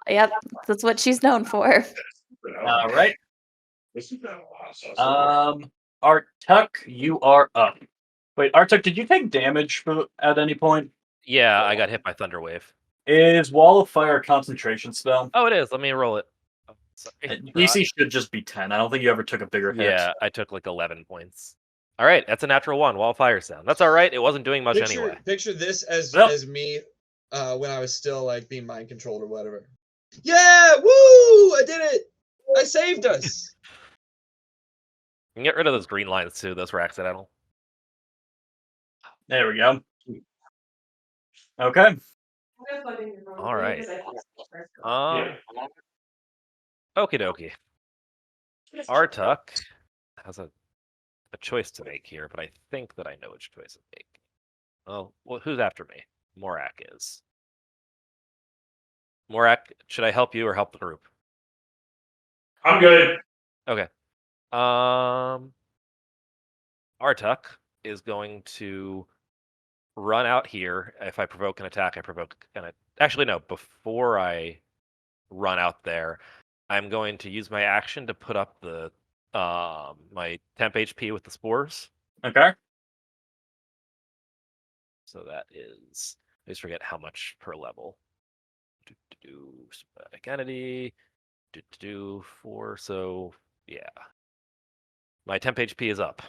Yep, that's what she's known for. All right. Artuk, you are up. Wait, Artuk, did you take damage at any point? Yeah, I got hit by Thunderwave. Is Wall of Fire a concentration spell? Oh, it is. Let me roll it. Oh, sorry. DC should just be 10. I don't think you ever took a bigger hit. Yeah, I took like 11 points. All right, that's a natural 1. Wall of Fire sound. That's all right. It wasn't doing much anyway. Picture this as Yep. as me when I was still like being mind controlled or whatever. Yeah, woo! I did it! I saved us. You can get rid of those green lines too. Those were accidental. There we go. Okay. All right. Okie dokie. Artuk has a choice to make here, but I think that I know which choice to make. Well, who's after me? Morak is. Morak, should I help you or help the group? I'm good. Okay. Artuk is going to run out here. If I provoke an attack, I provoke an. Actually, no. Before I run out there, I'm going to use my action to put up the my temp HP with the spores. Okay. So that is. I just forget how much per level. Identity. 4. So yeah. My temp HP is up.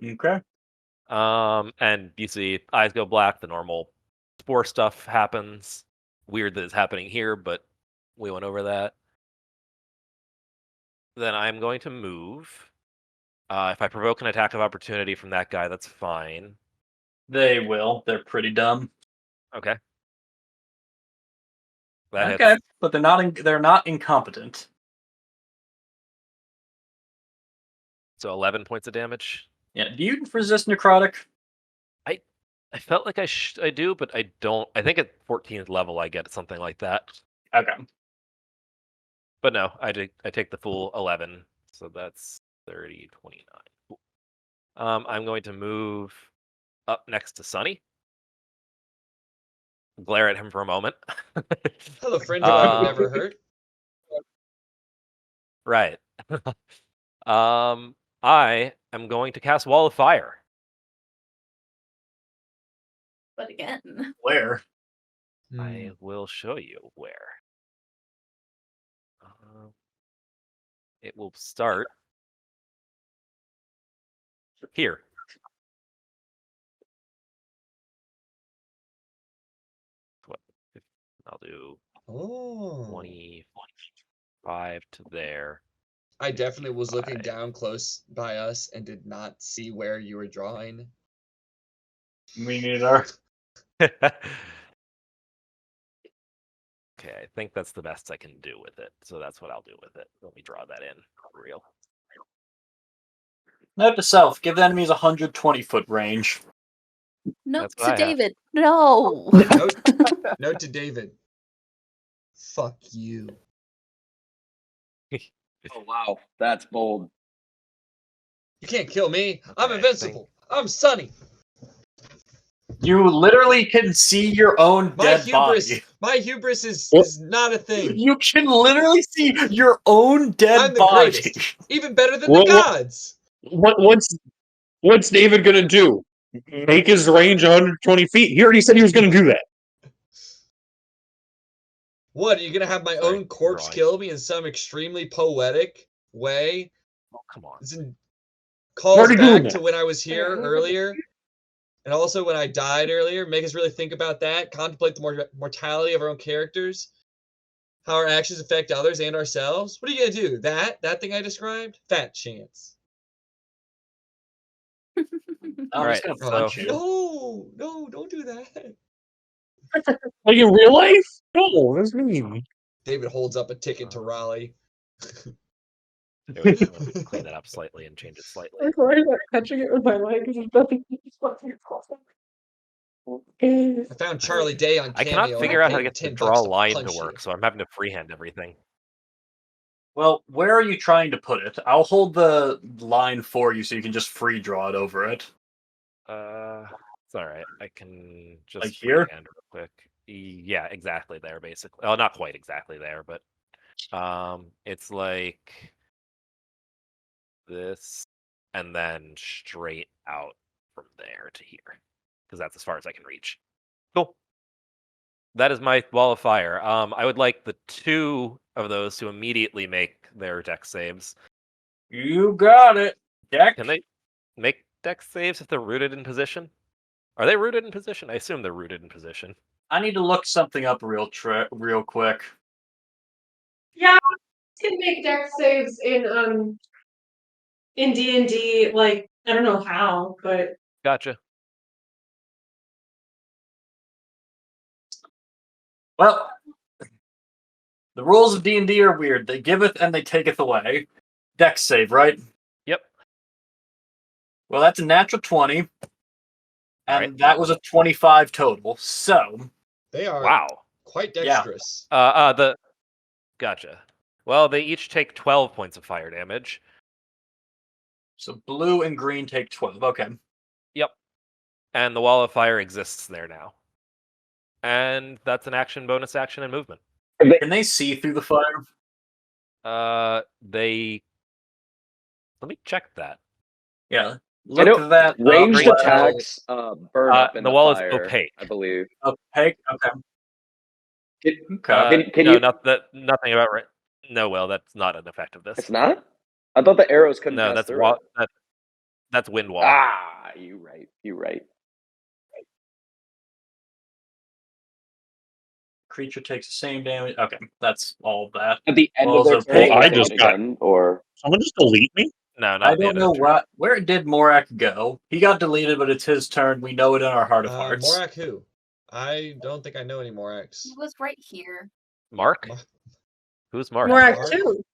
Okay. And you see eyes go black. The normal spore stuff happens. Weird that it's happening here, but we went over that. Then I'm going to move. If I provoke an attack of opportunity from that guy, that's fine. They will. They're pretty dumb. Okay. That Okay, hits. but they're not incompetent. So 11 points of damage. Yeah. Do you resist necrotic? I felt like I do, but I don't. I think at 14th level I get something like that. Okay. But no, I take the full 11, so that's 30, 29. Cool. I'm going to move up next to Sunny. Glare at him for a moment. Hello, friend who I would never hurt. Right. I am going to cast Wall of Fire. But again, Where? I will show you where. It will start here. What? I'll do Oh. 25 to there. I definitely was looking Five. down close by us and did not see where you were drawing. Me neither. Okay, I think that's the best I can do with it. So that's what I'll do with it. Let me draw that in for real. Note to self: give the enemies 120-foot range. note That's what to I have. David. No. Note to David. Fuck you. Oh wow, that's bold. You can't kill me. I'm Okay, invincible. I'm Sunny. You literally can see your own dead body. My hubris is not a thing. You can literally see your own dead I'm the body. greatest. Even better than What- the gods. What's David gonna do? Make his range 120 feet? He already said he was gonna do that. What, are you gonna have my Sorry, own corpse drawing. kill me in some extremely poetic way? Oh, come on. This calls Already doing back to that. when I was here earlier. And also when I died earlier, make us really think about that, contemplate the mortality of our own characters, how our actions affect others and ourselves. What are you gonna do? That thing I described? Fat chance. I'm Alright, just gonna so- punch you. No, don't do that. Like in real life? No, that's mean. David holds up a ticket to Raleigh. Here, wait, I'm gonna clean that up slightly and change it slightly. sorry about touching it with my leg. I found Charlie Day on I Cameo. cannot figure out how to paid get the $10 draw to line to punch work, you. so I'm having to freehand everything. Well, where are you trying to put it? I'll hold the line for you so you can just free draw it over it. It's alright. I can just Like here? freehand real quick. Yeah, exactly there, basically. Oh, not quite exactly there, but it's like this, and then straight out from there to here, because that's as far as I can reach. Cool. That is my wall of fire. I would like the two of those to immediately make their dex saves. You got it. Deck. Can they make dex saves if they're rooted in position? Are they rooted in position? I assume they're rooted in position. I need to look something up real quick. Yeah, you can make dex saves in D&D. Like, I don't know how, but Gotcha. Well, the rules of D&D are weird. They giveth and they taketh away. Dex save, right? Yep. Well, that's a natural 20. And Alright. that was a 25 total. So, They are Wow. quite Yeah. dexterous. Gotcha. Well, they each take 12 points of fire damage. so blue and green take 12. Okay. Yep. And the wall of fire exists there now. And that's an action, bonus action, and movement. Can they see through the fire? They. Let me check that. Yeah. I Look know at that. ranged great attacks burn up in the the wall is fire, opaque. I believe. Opaque. Okay. Can- Okay. can no, you- nothing about right. No, well, that's not an effect of this. It's not? I thought the arrows couldn't No, pass that's through it. That's wind wall. Ah, you right. Creature takes the same damage. Okay, that's all of that. At the end Well, of their also turn, pig- they I take just it got- again, or Someone just delete me? No, not I at the don't end of know the turn. where did Morak go. He got deleted, but it's his turn. We know it in our heart of hearts. Morak who? I don't think I know any Moraks. He was right here. Mark? Mar- Who's Mark? Morak Mark? too.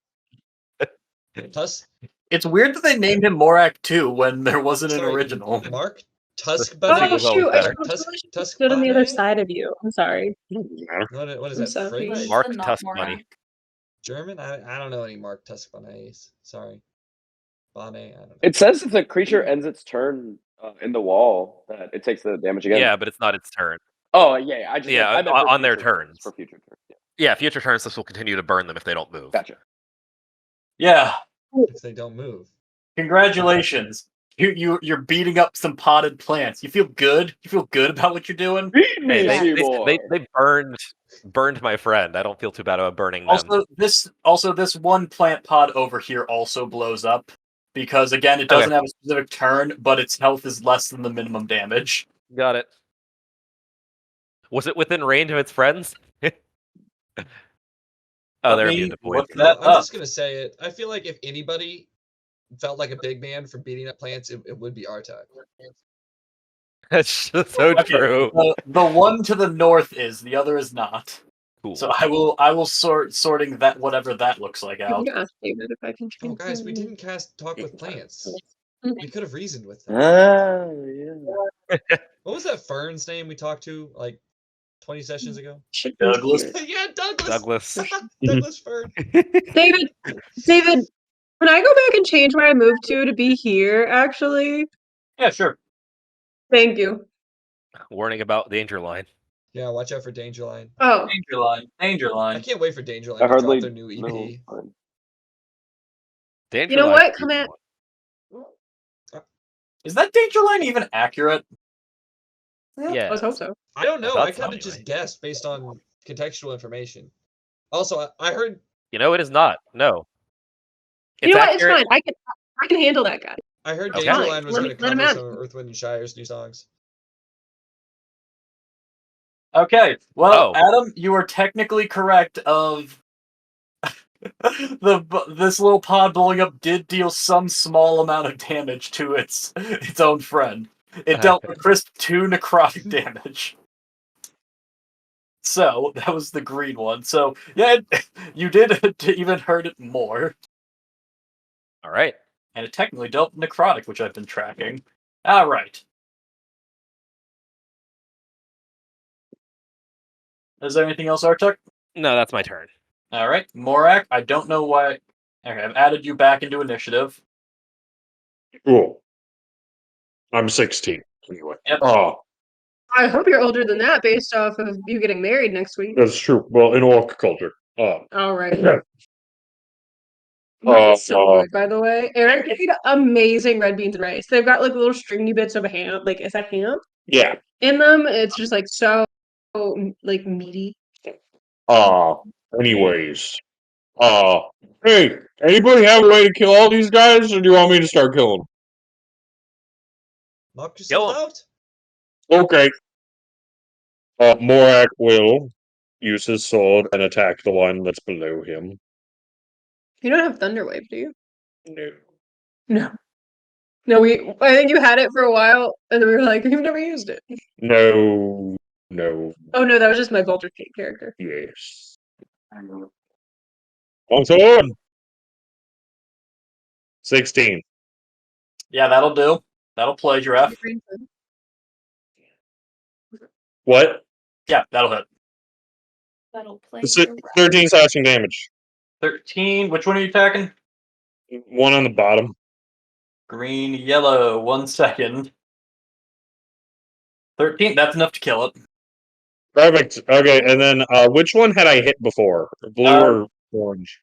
It's weird that they named him Morak too when there wasn't an Sorry, original. Mark Pig Tuskbane? was always shoot! I better. should Tusk have stood on the other Tuskbane? side of you. I'm sorry. Doesn't matter. What is I'm that? sorry. But French? it's Mark the not Tusk Morak. Bunny. German? I don't know any Mark Tuskbanes. Sorry. Bane? I don't know. it says if the creature ends its turn in the wall, that it takes the damage again. Yeah, but it's not its turn. Oh yeah, I just Yeah, I meant for on their future turns. For future turns. Yeah. Yeah, future turns, this will continue to burn them if they don't move. Gotcha. Yeah, If they don't move. congratulations. You're beating up some potted plants. You feel good? You feel good about what you're doing? Beat me, Hey, Seymour! they burned my friend. I don't feel too bad about burning them. Also this one plant pod over here also blows up because again it doesn't have a specific turn, but its health is less than the minimum damage. Got it. Was it within range of its friends? Oh, Let they're me immune to look poison. that I'm up. just gonna say it. I feel like if anybody felt like a big man for beating up plants, it would be Artuk. That's just so Okay, true. the one to the north is, the other is not. Cool. So I will sorting that whatever that looks like I'm out. gonna ask David if I can Oh, change guys, we my- didn't cast Talk with Plants. We could have reasoned with them. Ah, yeah. What was that Fern's name we talked to like 20 sessions ago? Should be Douglas. here. Yeah, Douglas. Douglas. Douglas Fern. David, can I go back and change where I moved to be here? Actually, Yeah, sure. thank you. Warning about danger line. Yeah, watch out for Dangerline. Oh, Danger line. Danger I line. can't wait for Dangerline I to drop hardly their new EP. know. Fine. Danger you know line's what? a Come decent at. one. Is that danger line even accurate? Yeah. Let's hope so. I don't know. thought I so kind of just anyway. guessed based on contextual information. Also, I heard You know, it is not. No. You know what? accurate. It's fine. I can handle that guy. Okay. Dangerline was Let going me- to let him cover have some it. of Earth, Wind, and Shire's new songs. Okay. Well, Oh. Adam, you are technically correct of this little pod blowing up did deal some small amount of damage to its own friend. It dealt a crisp 2 necrotic damage. So that was the green one. So yeah, you did even hurt it more, All right. and it technically dealt necrotic, which I've been tracking. All right. Is there anything else, Artuk? No, that's my turn. All right, Morak. I don't know why. Okay, I've added you back into initiative. Cool. I'm 16 anyway. Yep. Oh, I hope you're older than that based off of you getting married next week. that's true. Well, in orc culture. All right. Yeah. That's so Uh, good, by the way. Eric made amazing red beans and rice. They've got like little stringy bits of a ham. Like, is that ham yeah. in them? It's just like so like meaty. Anyways. Hey, anybody have a way to kill all these guys, or do you want me to start killing them? Knock Kill yourself 'em. out. Okay. Morak will use his sword and attack the one that's below him. You don't have Thunder Wave, do you? No. No. No, I think you had it for a while, and then we were like, you've never used it. No. No. Oh no, that was just my Vulture King character. Yes. On sword! 16. Yeah, that'll do. That'll play, Giraffe. What? Yeah, that'll hit. That'll play. It's your 13 slashing damage. 13. Which one are you attacking? One on the bottom. Green, yellow. 1 second. 13. That's enough to kill it. Perfect. Okay, and then which one had I hit before? Blue or orange?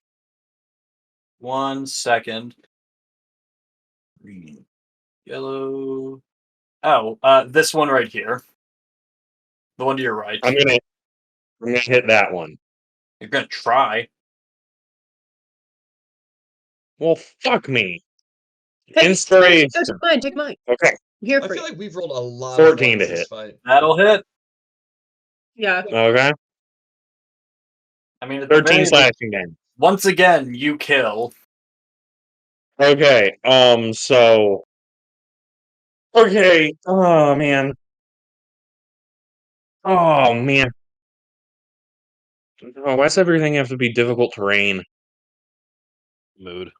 1 second. Green, yellow. Oh, this one right here. The one to your right. I'm gonna hit that one. You're gonna try. Well, fuck me. Inspiration. Take mine. Okay, I'm here I for feel you. like we've rolled a lot 14 of to ones this hit. fight. That'll hit. Yeah. okay. I mean, at the 13 very least, slashing damage. once again, you kill. Okay, so... Okay, oh, man. Oh, man. Oh, why does everything have to be difficult terrain? Mood.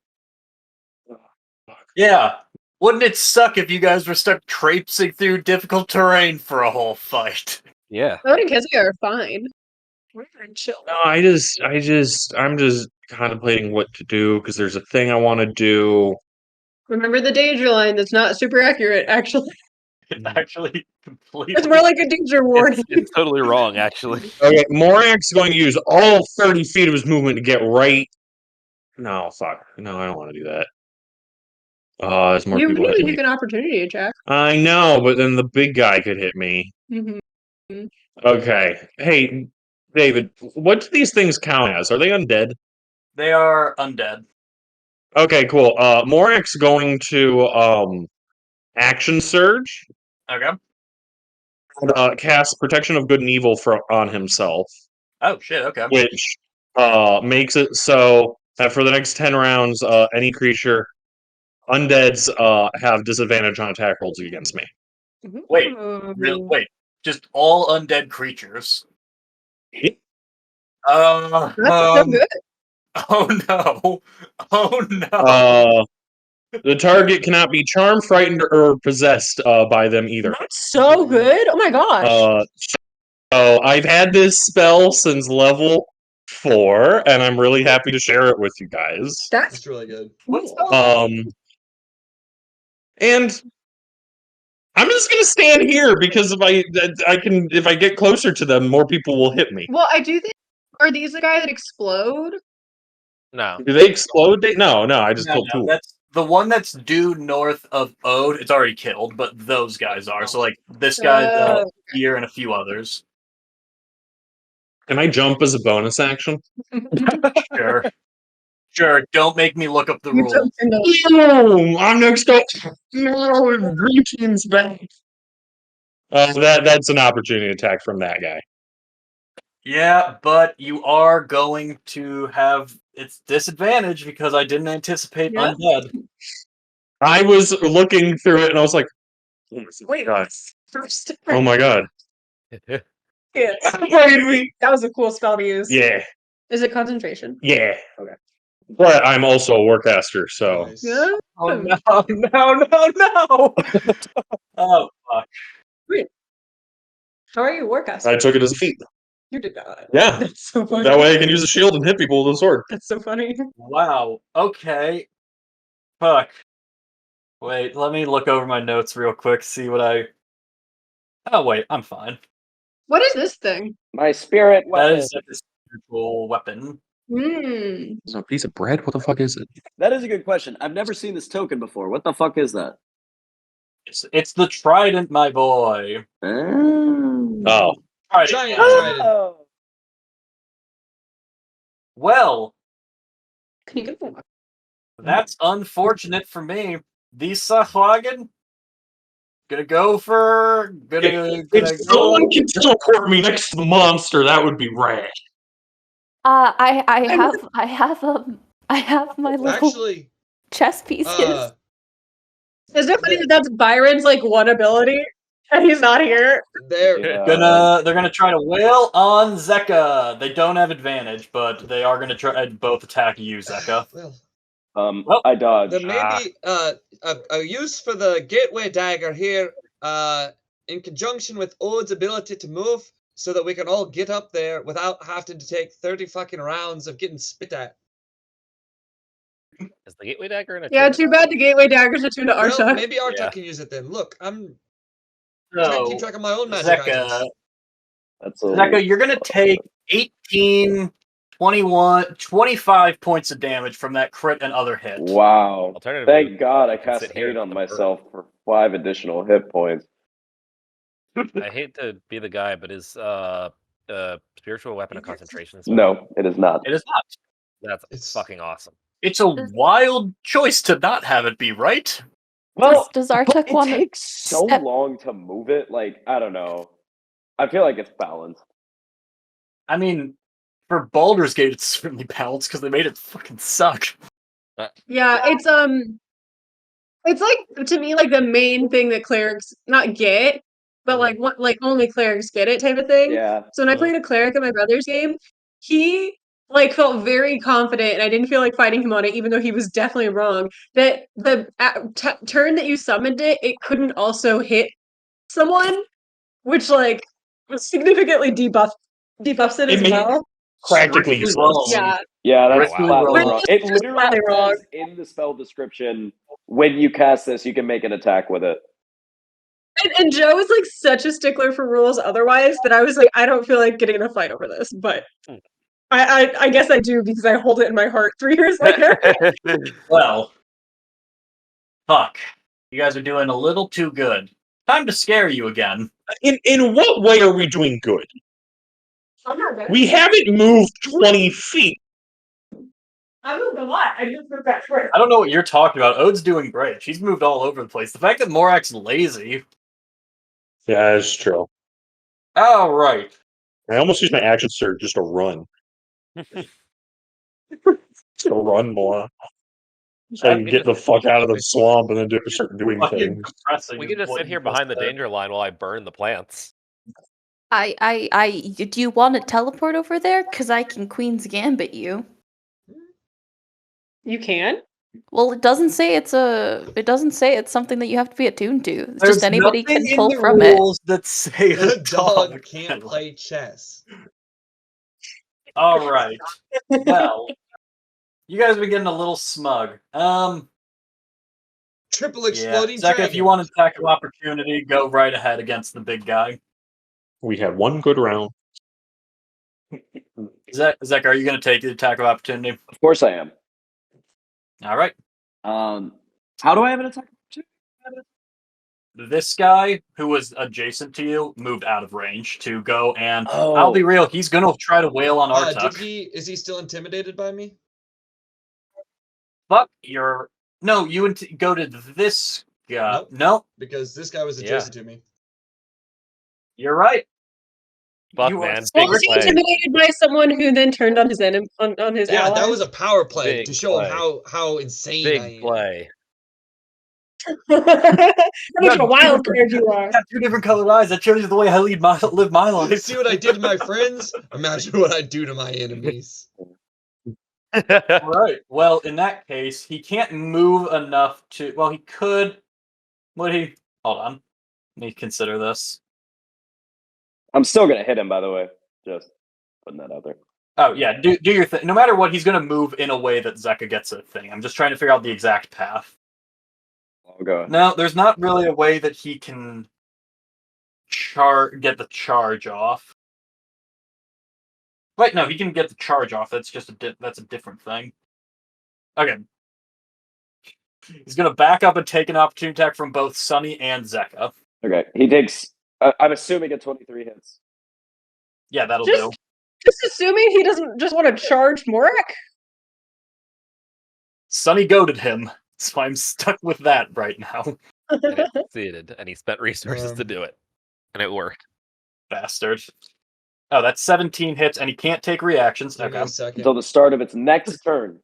Yeah. Wouldn't it suck if you guys were stuck traipsing through difficult terrain for a whole fight? Yeah. Owen and Kezia are fine. We're chill. No, I'm just contemplating what to do, because there's a thing I want to do. Remember the danger line that's not super accurate, actually. It's actually completely. It's more like a danger warning. It's totally wrong, actually. Okay, Morak's going to use all 30 feet of his movement to get right... No, fuck. No, I don't want to do that. There's more You people really hitting me. take an opportunity attack. I know, but then the big guy could hit me. Mm-hmm. Okay. Hey, David, what do these things count as? Are they undead? They are undead. Okay, cool. Morak's going to action surge Okay. and cast Protection of Good and Evil on himself, Oh shit. Okay. which makes it so that for the next 10 rounds, any creature undeads have disadvantage on attack rolls against me. Wait. Wait. Just all undead creatures. That's so good. Oh no. Oh no. The target cannot be charmed, frightened, or possessed by them either. That's so good. Oh my gosh. So I've had this spell since level 4, and I'm really happy to share it with you guys. That's It's really good. What's cool. And I'm just gonna stand here because if I get closer to them, more people will hit me. Well, I do think. Are these the guys that explode? No. Do they explode? No, I just killed two. That's the one that's due north of Ode. It's already killed, but those guys are. So like this guy's here and a few others. Can I jump as a bonus action? Sure. Sure, don't make me look up the You rules. jumped in the- No, I'm next up. No, green team's back. That's an opportunity attack from that guy. Yeah, but you are going to have its disadvantage because I didn't anticipate Yep. undead. I was looking through it and I was like, oh my god. Oh my god. Yeah. Played me. That was a cool spell to use. Yeah. Is it concentration? Yeah. Okay. But I'm also a warcaster, so. Nice. Yeah. Oh no, no. Oh fuck. How are you, Warcaster? I took it as a feat. You did not. Yeah. That's so funny. That way I can use a shield and hit people with a sword. That's so funny. Wow. Okay. Fuck. Wait, let me look over my notes real quick, see what I. Oh wait, I'm fine. What is this thing? My spirit That weapon. is a spiritual weapon. Hmm. Is it a piece of bread? What the fuck is it? That is a good question. I've never seen this token before. What the fuck is that? It's the trident, my boy. Oh. Trident. Giant trident. Oh. Well, Can you get one? that's unfortunate for me. The Sahwagen gonna go for If someone can teleport me next to the monster, that would be rad. I have my little Actually, chess pieces. Is it funny that that's Byron's like one ability and he's not here? they're they're gonna try to wail on Zeka. They don't have advantage, but they are gonna try both attack you, Zeka. well, I dodged. there may be a use for the gateway dagger here, in conjunction with Ode's ability to move, so that we can all get up there without having to take 30 fucking rounds of getting spit at. Is the gateway dagger in a Yeah, turret? too bad the gateway daggers are tuned to Well, Artuk. maybe Artuk Yeah. can use it then. Look, I'm trying to So, keep track of my own magic items. Zeka, That's a Zeka, you're gonna take 18, 21, 25 points of damage from that crit and other hit. Wow. Alternatively, Thank God I can cast sit here 8 on and myself for 5 additional hit points. I hate to be the guy, but is spiritual weapon of concentration? No, it is not. It is not. That's It's- fucking awesome. It's a wild choice to not have it be, right? Well, Does but Artuk it want to takes so step? long to move it. Like, I don't know. I feel like it's balanced. I mean, for Baldur's Gate, it's certainly balanced because they made it fucking suck. Yeah, it's like to me like the main thing that clerics not get, but like what like only clerics get it type of thing. Yeah. So when I played a cleric in my brother's game, he like felt very confident, and I didn't feel like fighting him on it, even though he was definitely wrong. That the turn that you summoned it, it couldn't also hit someone, which like significantly debuffs it It as made well. practically Strictly useless. wrong. Yeah, Yeah, Oh, that's Strictly wow. flatly wrong. wrong. It Just literally flatly wrong. says in the spell description, when you cast this, you can make an attack with it. And Joe is like such a stickler for rules otherwise that I was like, I don't feel like getting in a fight over this, but I guess I do because I hold it in my heart 3 years later. Well, fuck. You guys are doing a little too good. Time to scare you again. In what way are we doing good? I'm not good. We haven't moved 20 feet. I moved a lot. I just moved back first. I don't know what you're talking about. Ode's doing great. She's moved all over the place. The fact that Morak's lazy. Yeah, that's true. All right. I almost used my action surge just to run. Just to run more. So I can get the fuck out of the swamp and then start doing Fucking things. depressing We is can just what sit you here just behind the said. danger line while I burn the plants. Do you want to teleport over there? Because I can Queen's Gambit you. You can? Well, it doesn't say it's something that you have to be attuned to. It's There's just anybody nothing can in pull the from it. rules that say The a dog dog can't can. play chess. All right. Well, you guys have been getting a little smug. Triple Yeah. exploding Zeka, dragon. if you want an attack of opportunity, go right ahead against the big guy. We had one good round. Zeka, are you going to take the attack of opportunity? Of course I am. All right. How do I have an attack? This guy who was adjacent to you moved out of range to go, and Oh. I'll be real, he's going to try to wail on Artuk. Is he still intimidated by me? Fuck, no, you go to this guy. Nope. No, Because this guy was adjacent to me. you're right. Fuck, You are man. Well, Big was he play. intimidated by someone who then turned on his enemy on his Yeah, allies? that was a power play Big to show him play. how insane I Big am. play. How much of a You wild card you are. have two different colored eyes. That shows you the way I live my life. See what I did to my friends? Imagine what I do to my enemies. Right. Well, in that case, he can't move enough to. Well, he could. Would he? Hold on. Let me consider this. I'm still gonna hit him, by the way. Just putting that out there. Oh yeah, do your thing. No matter what, he's gonna move in a way that Zeka gets a thing. I'm just trying to figure out the exact path. I'll go. No, there's not really a way that he can get the charge off. Wait, no, he can get the charge off. That's just that's a different thing. Okay. He's gonna back up and take an opportunity attack from both Sunny and Zeka. Okay, he takes. I'm assuming a 23 hits. Yeah, that'll Just- do. Just assuming he doesn't just want to charge Morak? Sunny goaded him, so I'm stuck with that right now. And it succeeded, and he spent resources to do it. And it worked. Bastard. Oh, that's 17 hits, and he can't take reactions. Give me Okay. a second. Until the start of its next turn.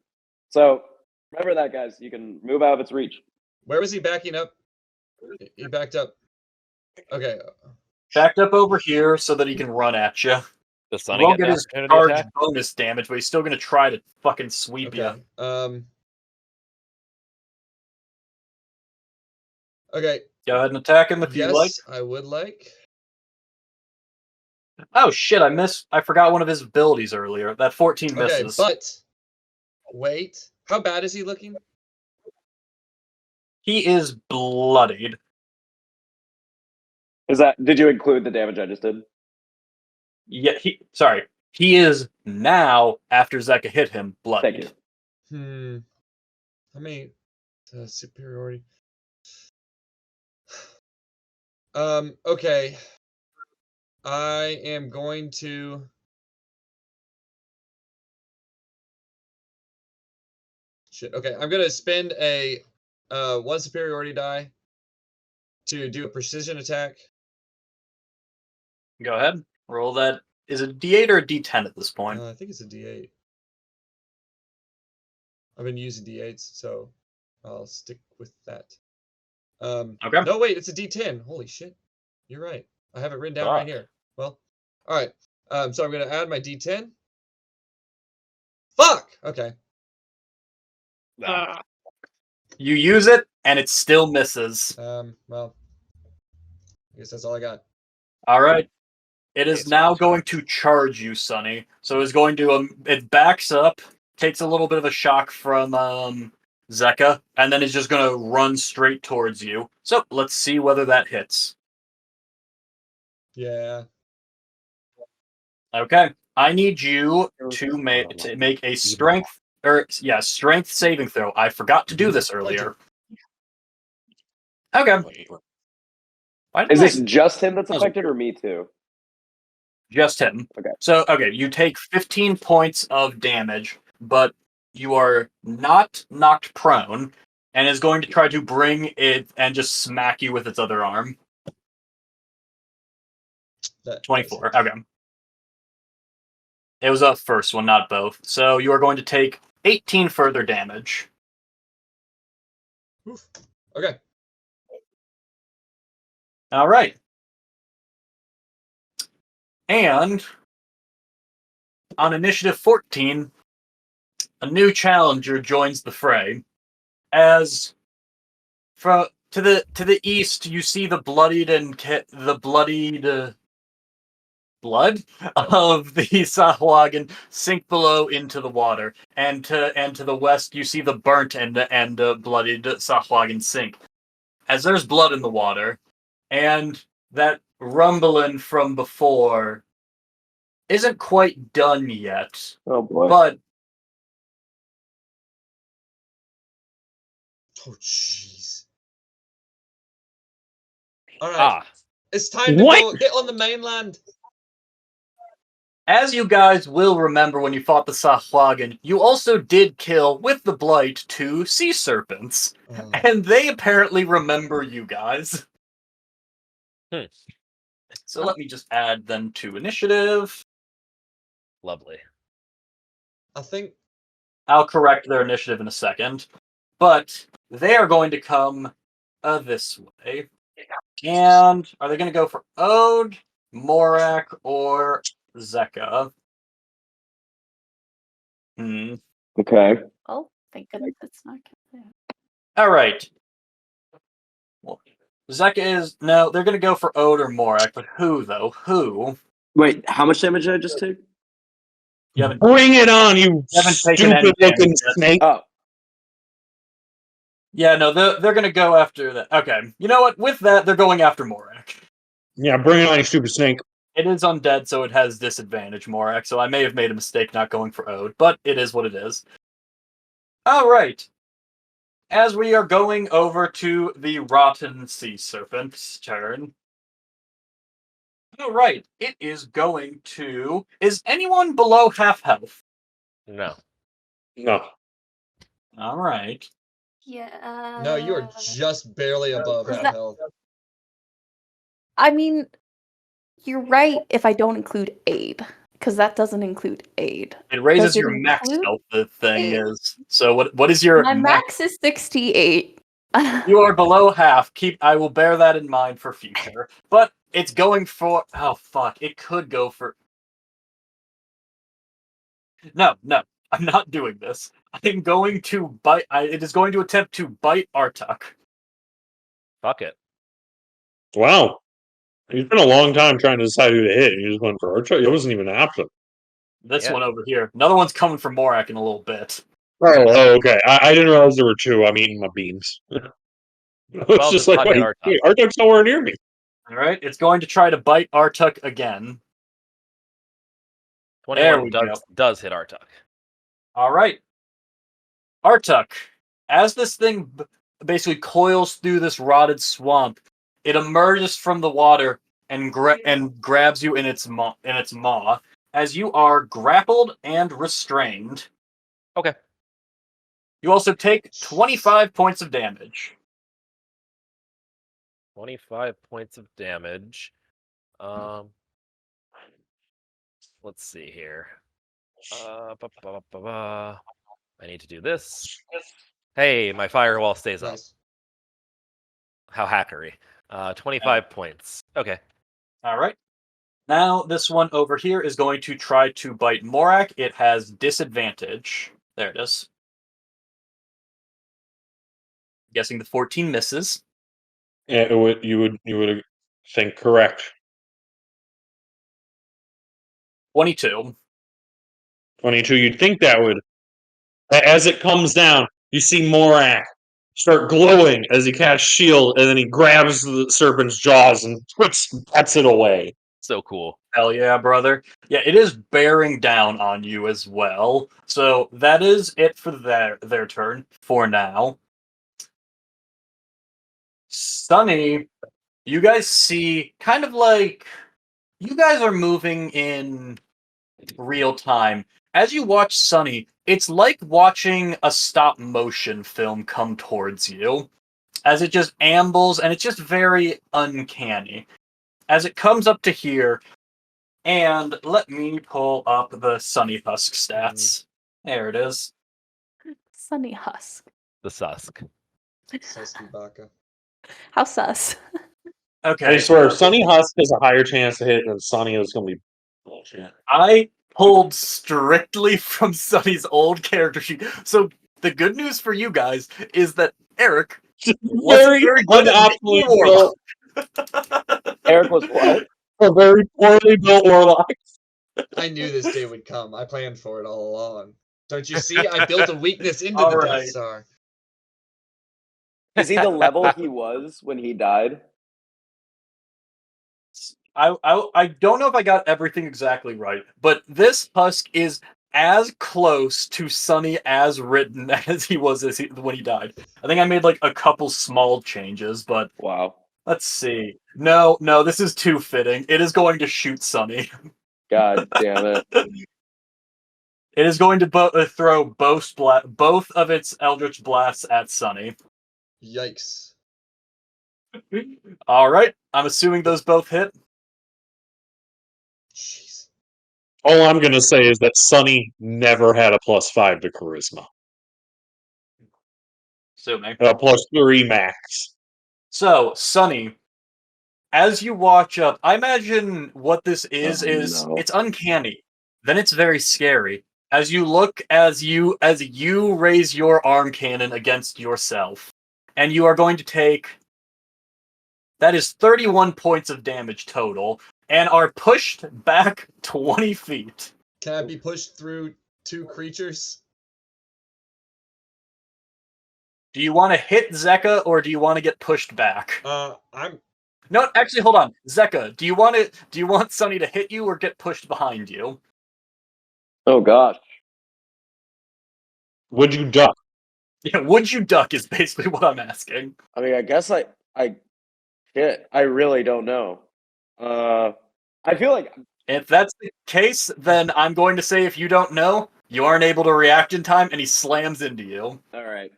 So remember that, guys. You can move out of its reach. Where was he backing up? He backed up. Okay. Backed up over here so that he can run at you. Does He Sonny won't get get an his opportunity charge attack? bonus damage, but he's still going to try to fucking sweep you. Okay. Okay. Go ahead and attack him if you like. Yes, I would like. Oh shit, I forgot one of his abilities earlier. That 14 Okay, misses. but wait. How bad is he looking? He is bloodied. Did you include the damage I just did? Yeah, he is now, after Zeka hit him, bloodied. Thank you. How many superiority? Okay. I am going to. Shit. Okay, I'm gonna spend a 1 superiority die to do a precision attack. Go ahead. Roll that. Is it a D8 or a D10 at this point? I think it's a D8. I've been using D8s, so I'll stick with that. Okay. No, wait, it's a D10. Holy shit. You're right. I have it written down right Fuck. here. Well, all right. So I'm gonna add my D10. Fuck. Okay. You use it, and it still misses. Well, I guess that's all I got. All right. It is Okay, so now it's going to charge you, Sonny. So it's going to it backs up, takes a little bit of a shock from Zeka, and then it's just going to run straight towards you. So let's see whether that hits. Yeah. Okay, I need you to make a strength saving throw. I forgot to do this earlier. Okay. Why did Is I- this just him that's affected, or me too? Just him. Okay. So, you take 15 points of damage, but you are not knocked prone, and is going to try to bring it and just smack you with its other arm. 24. Okay. It was a first one, not both. So you are going to take 18 further damage. Oof. Okay. All right. And on initiative 14, a new challenger joins the fray. As to the east, you see the bloodied blood of the Sahuagin sink below into the water, and to the west, you see the burnt and bloodied Sahuagin sink. As there's blood in the water, and that rumbling from before isn't quite done yet, Oh boy. but Oh jeez. All right. It's time to What? go. Get on the mainland. as you guys will remember when you fought the Sahuagin, you also did kill, with the Blight, 2 sea serpents. Oh. And they apparently remember you guys. So let me just add them to initiative. Lovely. I think. I'll correct their initiative in a second. But they are going to come this way. And are they going to go for Ode, Morak, or Zeka? Okay. Oh, thank goodness it's not. All right. Well, Zeka is no. They're going to go for Ode or Morak, but who though? Who? Wait, how much damage did I just take? You haven't. Bring it on, you Haven't taken any stupid looking damage yet. snake. Oh, Yeah, no, they're going to go after that. Okay, you know what? With that, they're going after Morak. Yeah, bring it on, you stupid snake. It is undead, so it has disadvantage, Morak. So I may have made a mistake not going for Ode, but it is what it is. All right. As we are going over to the Rotten Sea Serpent's turn. All right, it is going to. Is anyone below half health? No. No. All right. Yeah. No, you are just barely above half that- health. I mean, you're right if I don't include aid, because that doesn't include aid. It raises Does it your max include health. The thing aid? is. So what is your My max is 68. You are below half. I will bear that in mind for future. But it's going for. Oh fuck! It could go for. No, I'm not doing this. I'm going to bite. It is going to attempt to bite Artuk. Fuck it. Wow. It's been a long time trying to decide who to hit. You just went for Archer. It wasn't even an option. This Yeah. one over here. Another one's coming for Morak in a little bit. Oh, okay. I didn't realize there were 2. I'm eating my beans. It's Well, just does like, not hit wait, Artuk. Artuk's nowhere near me. All right, it's going to try to bite Artuk again. There 21 we go. does hit Artuk. All right, Artuk. As this thing basically coils through this rotted swamp, it emerges from the water and grabs you in its maw. As you are grappled and restrained. Okay. You also take 25 points of damage. 25 points of damage. Let's see here. I need to do this. Hey, my firewall stays up. Nice. How hackery. 25 points. Okay. All right. Now this one over here is going to try to bite Morak. It has disadvantage. There it is. Guessing the 14 misses. Yeah, you would think correct. 22. 22. You'd think that would. As it comes down, you see Morak start glowing as he casts shield, and then he grabs the serpent's jaws and pets it away. So cool. Hell yeah, brother. Yeah, it is bearing down on you as well. So that is it for their turn for now. Sunny, you guys see kind of like you guys are moving in real time. As you watch Sunny, it's like watching a stop motion film come towards you. As it just ambles, and it's just very uncanny. As it comes up to here, and let me pull up the Sunny Husk stats. There it is. Sunny Husk. The Susk. Susky Baka. How sus? Okay. I swear, Sunny Husk has a higher chance to hit than Sunny is going to be bullshit. I pulled strictly from Sunny's old character sheet. So the good news for you guys is that Eric wasn't very good at unoptimally making Warlock. Eric was what? A very poorly built warlock. I knew this day would come. I planned for it all along. Don't you see? I built a weakness into All the right. Death Star. Is he the level he was when he died? I don't know if I got everything exactly right, but this Husk is as close to Sunny as written as he was when he died. I think I made like a couple small changes, but Wow. let's see. No, this is too fitting. It is going to shoot Sunny. God damn it. It is going to throw both of its Eldritch Blasts at Sunny. Yikes. All right, I'm assuming those both hit. Jeez. All I'm going to say is that Sunny never had a +5 to charisma. Assuming. +3 max. So, Sunny, as you watch up, I imagine what this is no. it's uncanny. Then it's very scary. As you look, as you raise your arm cannon against yourself, and you are going to take that is 31 points of damage total, and are pushed back 20 feet. Can I be pushed through two creatures? Do you want to hit Zeka, or do you want to get pushed back? I'm No, actually, hold on. Zeka, do you want Sunny to hit you or get pushed behind you? Oh gosh. Would you duck? Yeah, would you duck is basically what I'm asking. I mean, I guess shit, I really don't know. I feel like If that's the case, then I'm going to say if you don't know, you aren't able to react in time, and he slams into you. all right.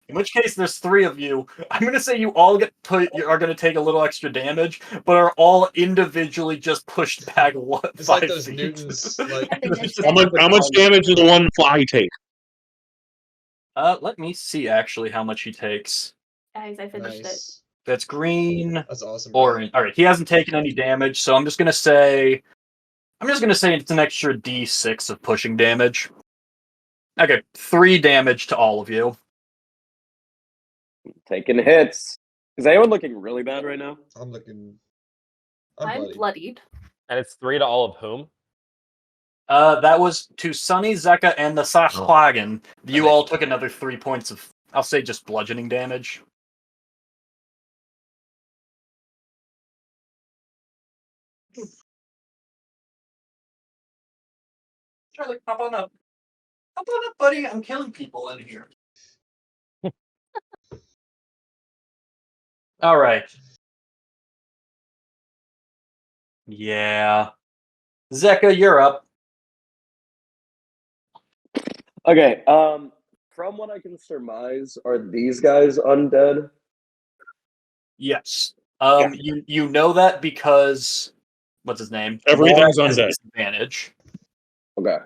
In which case, there's three of you. I'm going to say you all are going to take a little extra damage, but are all individually just pushed back it's 5 like those feet. Newtons like How much damage does the one fly take? Let me see actually how much he takes. Guys, I finished it. nice. That's green, That's awesome. orange. All right, he hasn't taken any damage, so I'm just going to say it's an extra D6 of pushing damage. Okay, 3 damage to all of you. Taking hits. Is anyone looking really bad right now? I'm I'm bloody. bloodied. And it's 3 to all of whom? That was to Sunny, Zeka, and the Sachwagen. You all took another 3 points of, I'll say, just bludgeoning damage. Charlie, hop on up. Hop on up, buddy. I'm killing people in here. All right. Yeah. Zeka, you're up. Okay. from what I can surmise, are these guys undead? Yes. You know that because what's his name? Everything's Morag has a undead. disadvantage. Okay.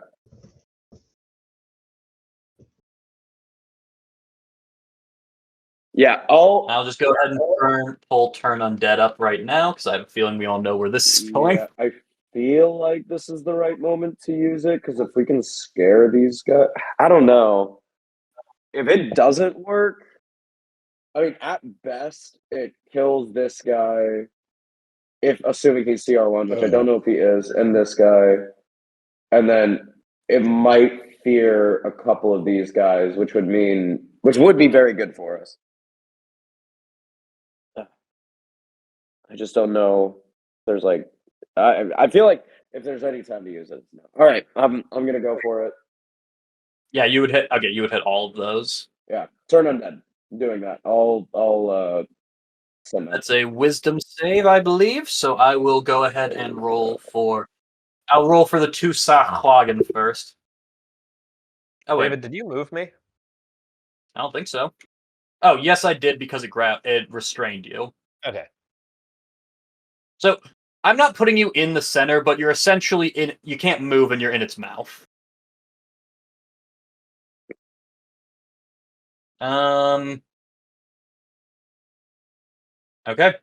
Yeah, I'll just go ahead and pull turn undead up right now because I have a feeling we all know where this is going. Yeah, I feel like this is the right moment to use it because if we can scare these guys, I don't know. If it doesn't work, I mean, at best, it kills this guy. If assuming he's CR1, which I don't know if he is, and this guy, and then it might fear a couple of these guys, which would be very good for us. I just don't know. There's like, I feel like if there's any time to use it, no. All right, I'm gonna go for it. Yeah, you would hit. Okay, you would hit all of those. Yeah, turn undead. I'm doing that. I'll send that. That's a wisdom save, I believe. So I will go ahead and roll for. I'll roll for the two Sachlagen first. Oh wait, David, did you move me? I don't think so. Oh yes, I did because it restrained you. Okay. So I'm not putting you in the center, but you're essentially in. You can't move, and you're in its mouth. Okay.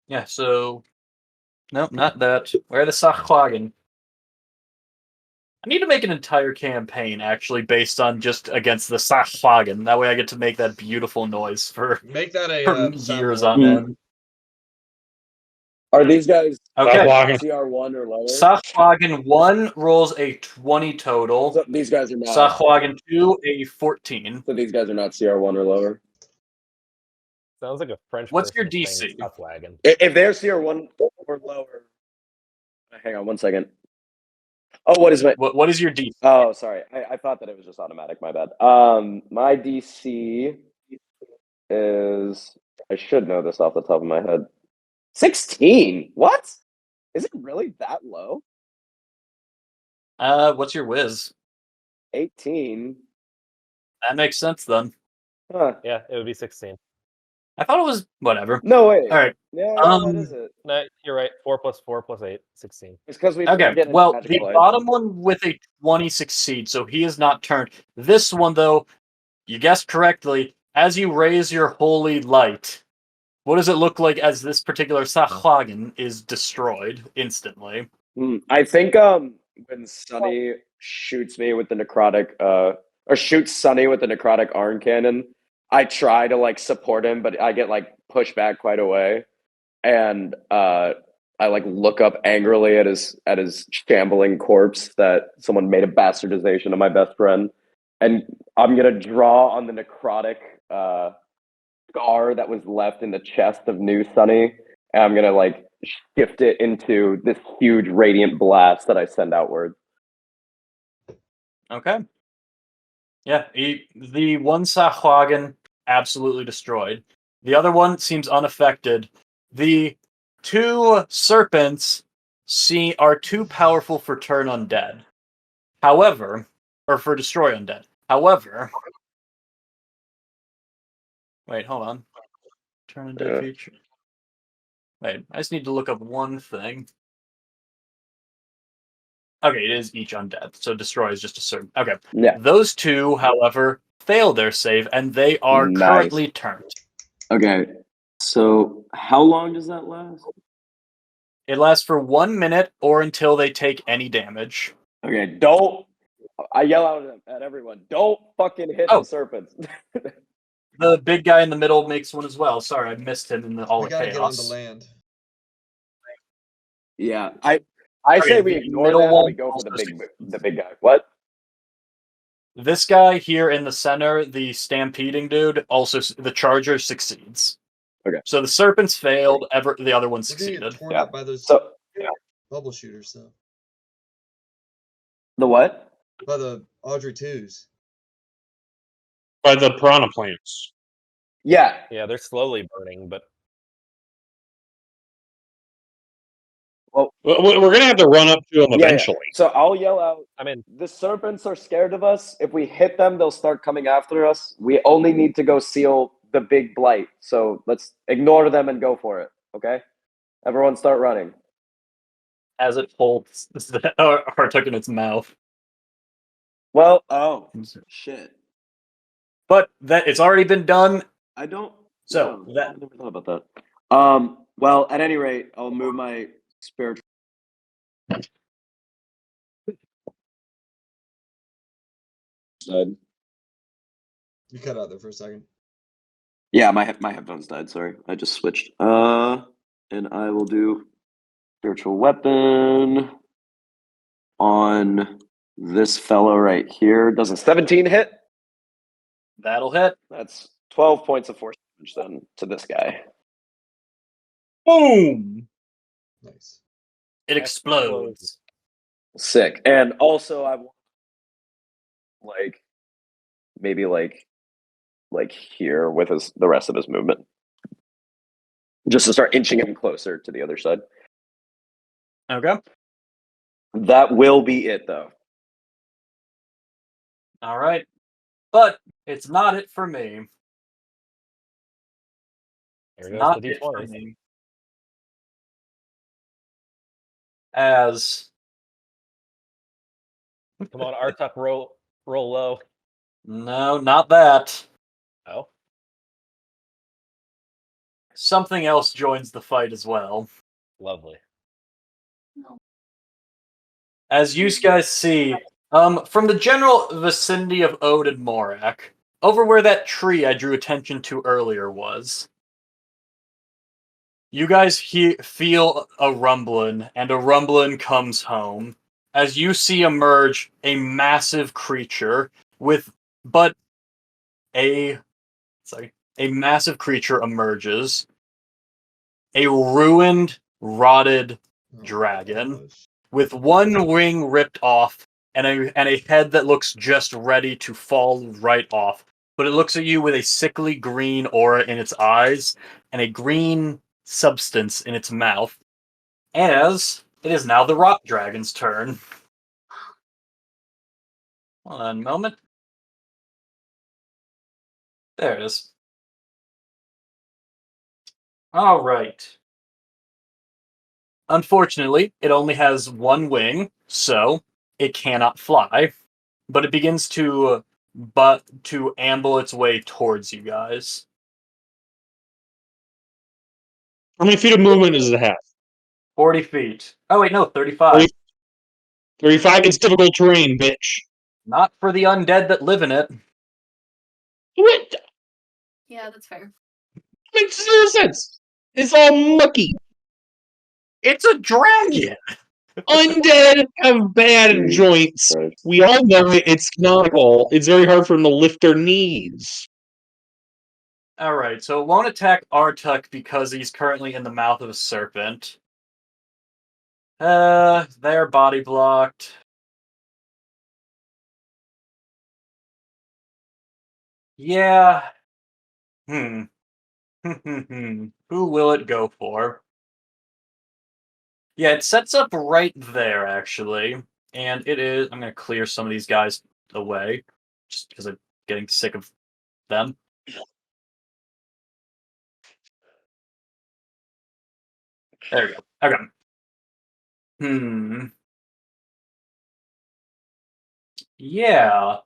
Yeah. So. Nope, not that. Where are the Sachlagen? I need to make an entire campaign actually based on just against the Sachlagen. That way, I get to make that beautiful noise for Make that a years sample. on end. Are these guys Okay. CR1 or lower? Sachlagen 1 rolls a 20 total. So these guys are not. Sachlagen 2 a 14. So these guys are not CR1 or lower. Sounds like a French What's your person saying DC? stuff wagon. If they're CR1 or lower, hang on 1 second. Oh, what is my? What is your DC? Oh, sorry. I thought that it was just automatic. My bad. My DC is. I should know this off the top of my head. 16. What? Is it really that low? What's your whiz? 18. That makes sense then. Huh. Yeah, it would be 16. I thought it was whatever. No way. All right. Yeah, what is it? No, you're right. 4 plus 4 plus 8, 16. It's because we Okay. get Well, magical the item. bottom one with a 20 succeeds, so he is not turned. This one though, you guessed correctly. As you raise your holy light, what does it look like as this particular Sachlagen is destroyed instantly? I think when Sunny shoots me with the necrotic or shoots Sunny with the necrotic arm cannon, I try to like support him, but I get like pushed back quite away. And I like look up angrily at his shambling corpse that someone made a bastardization of my best friend. And I'm gonna draw on the necrotic scar that was left in the chest of new Sunny, and I'm gonna like shift it into this huge radiant blast that I send outward. Okay. Yeah, the one Sachlagen absolutely destroyed. The other one seems unaffected. The two serpents are too powerful for turn undead. However, or for destroy undead. However, wait, hold on. Turn undead feature. Wait, I just need to look up one thing. Okay, it is each undead, so destroy is just a certain. Okay, Yeah. Those two, however, fail their save, and they are currently turned. Okay, so how long does that last? It lasts for 1 minute or until they take any damage. Okay, don't. I yell out at everyone. Don't fucking hit the serpents. The big guy in the middle makes one as well. Sorry, I missed him in all We the gotta chaos. get on the land. Yeah, I say we ignore middle that. one We go for also the big guy. What? This guy here in the center, the stampeding dude, also the charger succeeds. Okay. So the serpents failed. The other one We're gonna get succeeded. torn up by those bubble shooters, though. The what? By the Audrey 2s. By the piranha plants. Yeah. Yeah, they're slowly burning, but We're gonna have to run up to him Yeah, yeah. eventually. So I'll yell out. I mean, The serpents are scared of us. If we hit them, they'll start coming after us. We only need to go seal the big blight. So let's ignore them and go for it. Okay? Everyone start running. As it holds Artuk in its mouth. Well, shit. But that it's already been done. I don't. So no, that I never thought about that. Well, at any rate, I'll move my spiritual. Side. You cut out there for a second. Yeah, my headphones died. Sorry, I just switched. And I will do spiritual weapon on this fellow right here. Does a 17 hit? that'll hit. That's 12 points of force damage then to this guy. Boom! Nice. It explodes. Sick. And also, I want maybe here with the rest of his movement, just to start inching him closer to the other side. Okay. That will be it, though. All right. But it's not it for me. Here It's goes not the it for D20. me. As Come on, Artuk, roll low. no, not that. Oh, Something else joins the fight as well. lovely. As you guys see, from the general vicinity of Ode and Morak, over where that tree I drew attention to earlier was, you guys feel a rumbling, and a rumbling comes home. As you see emerge a massive creature a massive creature emerges. A ruined, rotted dragon with one wing ripped off and a head that looks just ready to fall right off. But it looks at you with a sickly green aura in its eyes and a green substance in its mouth. As it is now the rock dragon's turn. Hold on a moment. There it is. All right. Unfortunately, it only has one wing, so it cannot fly. But it begins to amble its way towards you guys. How many feet of movement does it have? 40 feet. Oh wait, no, 35. 35. It's difficult terrain, bitch. Not for the undead that live in it. What? Yeah, that's fair. Makes zero sense. It's all mucky. It's a dragon. Undead have bad Jesus joints. Christ. We all know it. It's canonical. It's very hard for them to lift their knees. All right, so it won't attack Artuk because he's currently in the mouth of a serpent. They're body blocked. Yeah. Who will it go for? Yeah, it sets up right there, actually. And it is... I'm going to clear some of these guys away. Just because I'm getting sick of them. There we go. Okay. Yeah.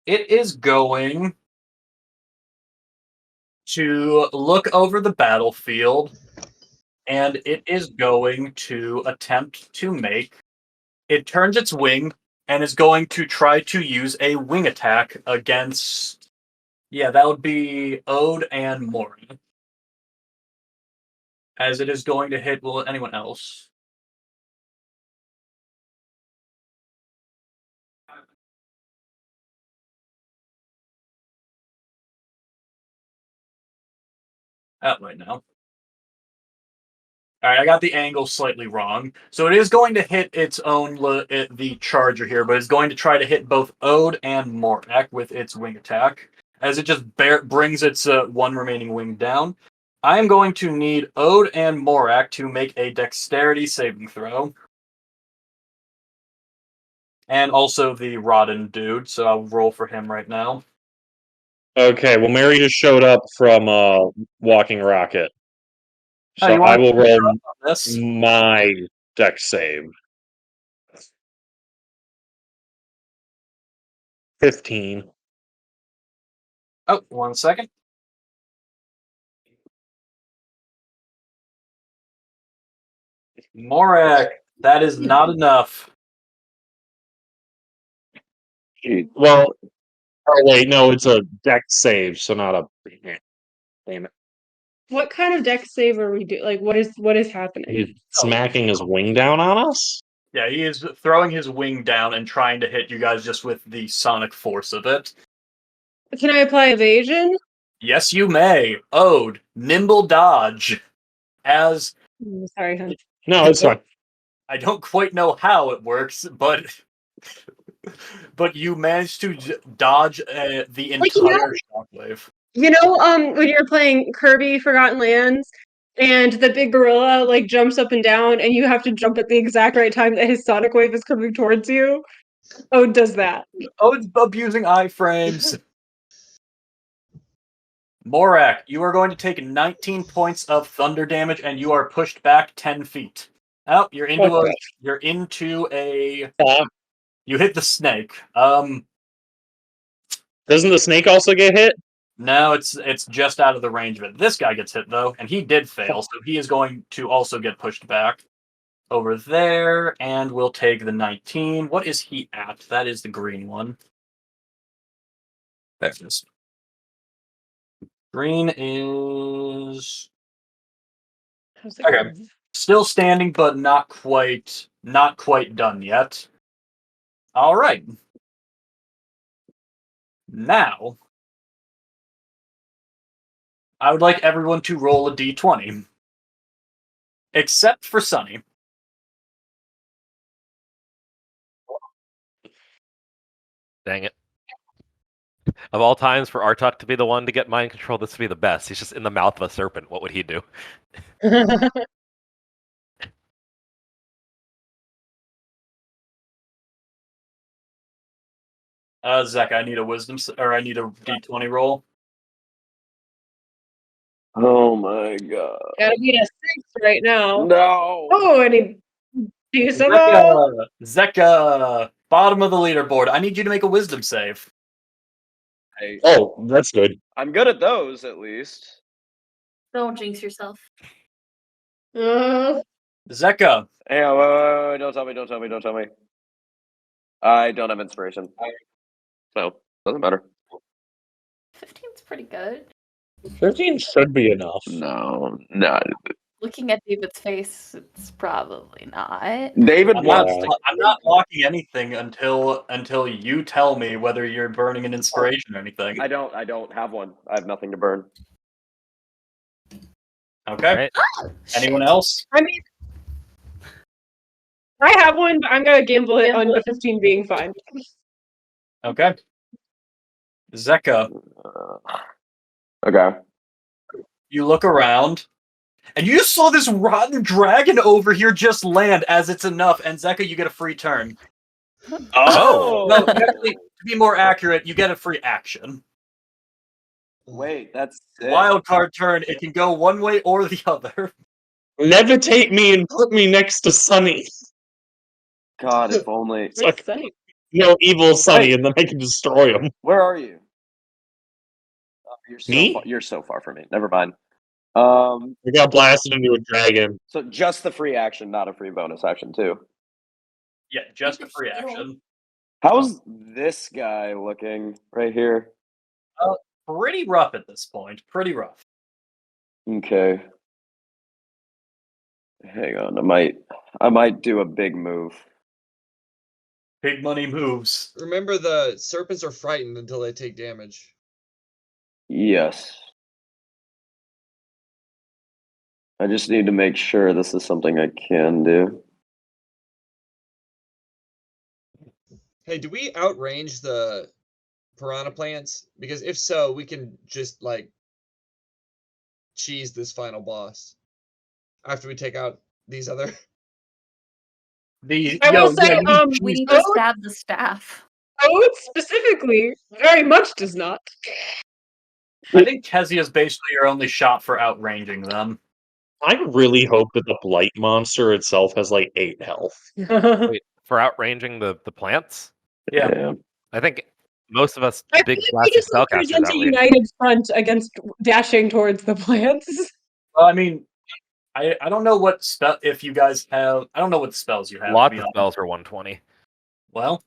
It is going to look over the battlefield, and it is going to attempt to make... It turns its wing, and is going to try to use a wing attack against... Yeah, that would be Ode and Mori. As it is going to hit... Will anyone else? Wait, no. Alright, I got the angle slightly wrong. So it is going to hit its own, the charger here, but it's going to try to hit both Ode and Morak with its wing attack. As it just brings its one remaining wing down. I am going to need Ode and Morak to make a dexterity saving throw. And also the Rodden dude, so I'll roll for him right now. Okay, well, Mary just showed up from Walking Rocket. Oh, So you I want will roll this? my dex save. 15. Oh, 1 second. Morak, that is not enough. Well, oh wait, no, it's a dex save, so not a. Damn it. What kind of deck save are we doing? Like, what is happening? He's smacking his wing down on us? Yeah, he is throwing his wing down and trying to hit you guys just with the sonic force of it. Can I apply evasion? Yes, you may. Ode, nimble dodge. As Sorry, hon. No, it's fine. I don't quite know how it works, but you managed to dodge the Like, you know- entire shockwave. You know, when you're playing Kirby Forgotten Lands, and the big gorilla like jumps up and down, and you have to jump at the exact right time that his sonic wave is coming towards you. Oh, it does that. Ode's abusing iframes. Morak, you are going to take 19 points of thunder damage, and you are pushed back 10 feet. Oh, you're into a. You hit the snake. Doesn't the snake also get hit? No, it's just out of the range of it. This guy gets hit though, and he did fail, so he is going to also get pushed back over there, and we'll take the 19. What is he at? That is the green one. There it is. Green is How's it okay. going? Still standing, but not quite done yet. All right. Now, I would like everyone to roll a d20. Except for Sunny. Dang it. Of all times for Artuk to be the one to get mind control, this would be the best. He's just in the mouth of a serpent. What would he do? Zach, I need a I need a d20 roll. Oh my god. Gotta be a 6 right now. No. Oh, any decibel? Zeka, bottom of the leaderboard. I need you to make a wisdom save. Oh, that's good. I'm good at those, at least. Don't jinx yourself. Zeka, Hang on, wait, don't tell me. I don't have inspiration. So, doesn't matter. 15's pretty good. 15 should be enough. No. Looking at David's face, it's probably not. David I'm wants not locking anything until you tell me whether you're burning an inspiration or anything. I don't have one. I have nothing to burn. Okay. Right. Anyone else? I mean, I have one, but I'm gonna gamble it on the 15 being fine. Okay. Zeka, Okay. you look around, and you just saw this rotten dragon over here just land as it's enough, and Zeka, you get a free turn. Oh! No, actually, to be more accurate, you get a free action. Wait, that's sick. Wild card turn, it can go one way or the other. Levitate me and put me next to Sunny. God, if only. It's like, no, evil Sunny, and then I can destroy him. Where are you? Oh, Me? You're so far from me. Never mind. I got blasted into a dragon. So just the free action, not a free bonus action too. Yeah, just a free action. How's this guy looking right here? Pretty rough at this point. Pretty rough. Okay. Hang on, I might do a big move. Big money moves. Remember, the serpents are frightened until they take damage. Yes. I just need to make sure this is something I can do. Hey, do we outrange the piranha plants? Because if so, we can just like cheese this final boss after we take out these other. I will say, We need to Ode, stab the staff. Ode specifically very much does not. I think Kezia is basically your only shot for outranging them. I really hope that the Blight monster itself has like 8 health. Wait, for outranging the plants? Yeah. I think most of us I big feel like we classy just like, spellcasters present a outrange. united front against dashing towards the plants. Well, I mean, I don't know what spell if you guys have. I don't know what spells you have. to Lots be of honest. spells for 120. Well,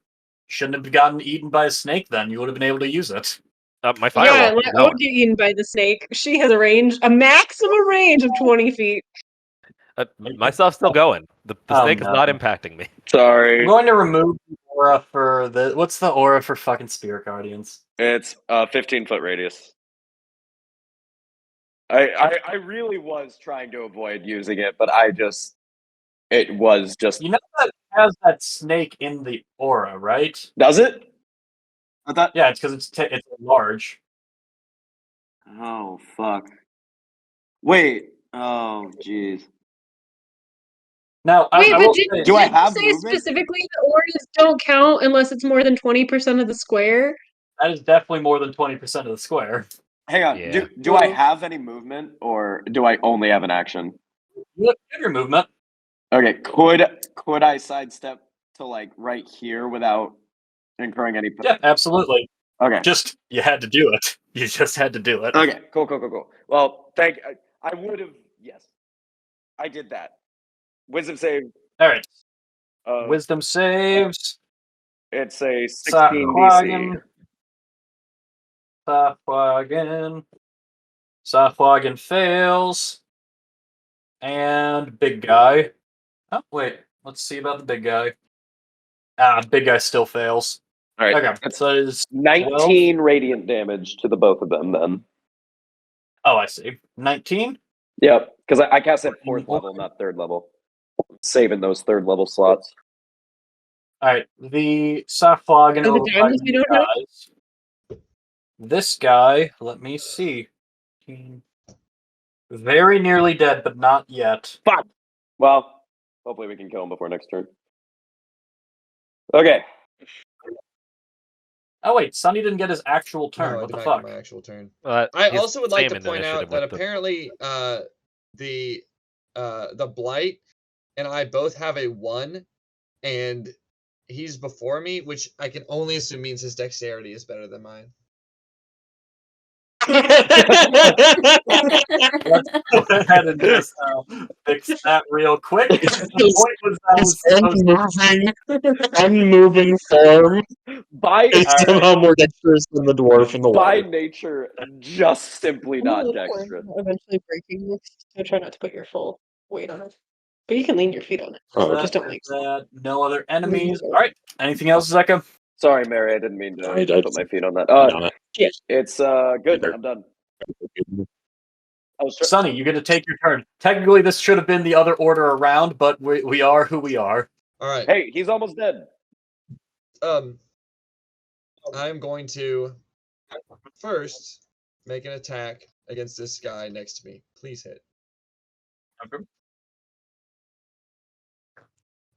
shouldn't have gotten eaten by a snake. Then you would have been able to use it. My Yeah, firewall. let Ode get eaten by the snake. She has a maximum range of 20 feet. My stuff's still going. The Oh, snake is no. not impacting me. I'm Sorry. going to remove the aura for the. What's the aura for fucking Spirit Guardians? It's a 15-foot radius. I really was trying to avoid using it, but it was just. You know that it has that snake in the aura, right? Does it? I thought. Yeah, it's because it's large. Oh fuck. Wait. Oh jeez. Now, Wait, I but will did say, Do I you have say movement? specifically the auras don't count unless it's more than 20% of the square? that is definitely more than 20% of the square. Hang on. Yeah. Do I have any movement, or do I only have an action? You have your movement. Okay. Could I sidestep to like right here without incurring any? Yeah, absolutely. Okay. Just you had to do it. You just had to do it. Okay. Cool. Well, I would have. Yes. I did that. Wisdom save. All right. Uh, Wisdom saves. It's a 16 DC. Safwagen fails. And big guy. Oh, wait. Let's see about the big guy. Big guy still fails. All right. Okay. So it is 19 radiant damage to the both of them then. Oh, I see. 19? Yep. Because I cast at 4th level, not 3rd level. Saving those 3rd level slots. Alright. The Safwagen Oh, the diamonds we don't have? guys. This guy, let me see. Very nearly dead, but not yet. Fuck! Well, hopefully we can kill him before next turn. Okay. Oh, wait, Sunny didn't get his actual turn. No, I what did the not fuck? get my actual turn. I I also would like to point out that apparently the Blight and I both have a 1, and he's before me, which I can only assume means his dexterity is better than mine. Let's go ahead and just fix that real quick. The point was that was unmoving form is By somehow more dexterous than the dwarf in the by water. nature, just simply not dexterous. Eventually breaking this. So try not to put your full weight on it. But you can lean your feet on it. Oh, Just don't like that. No other enemies. All right. Anything else, Zeka? Sorry, Mary, I didn't mean to I put my feet on that. Yes. It's good. Either. I'm done. I was try- Sunny, you get to take your turn. Technically, this should have been the other order around, but we are who we are. All right. Hey, he's almost dead. I'm going to first make an attack against this guy next to me. Please hit. Okay.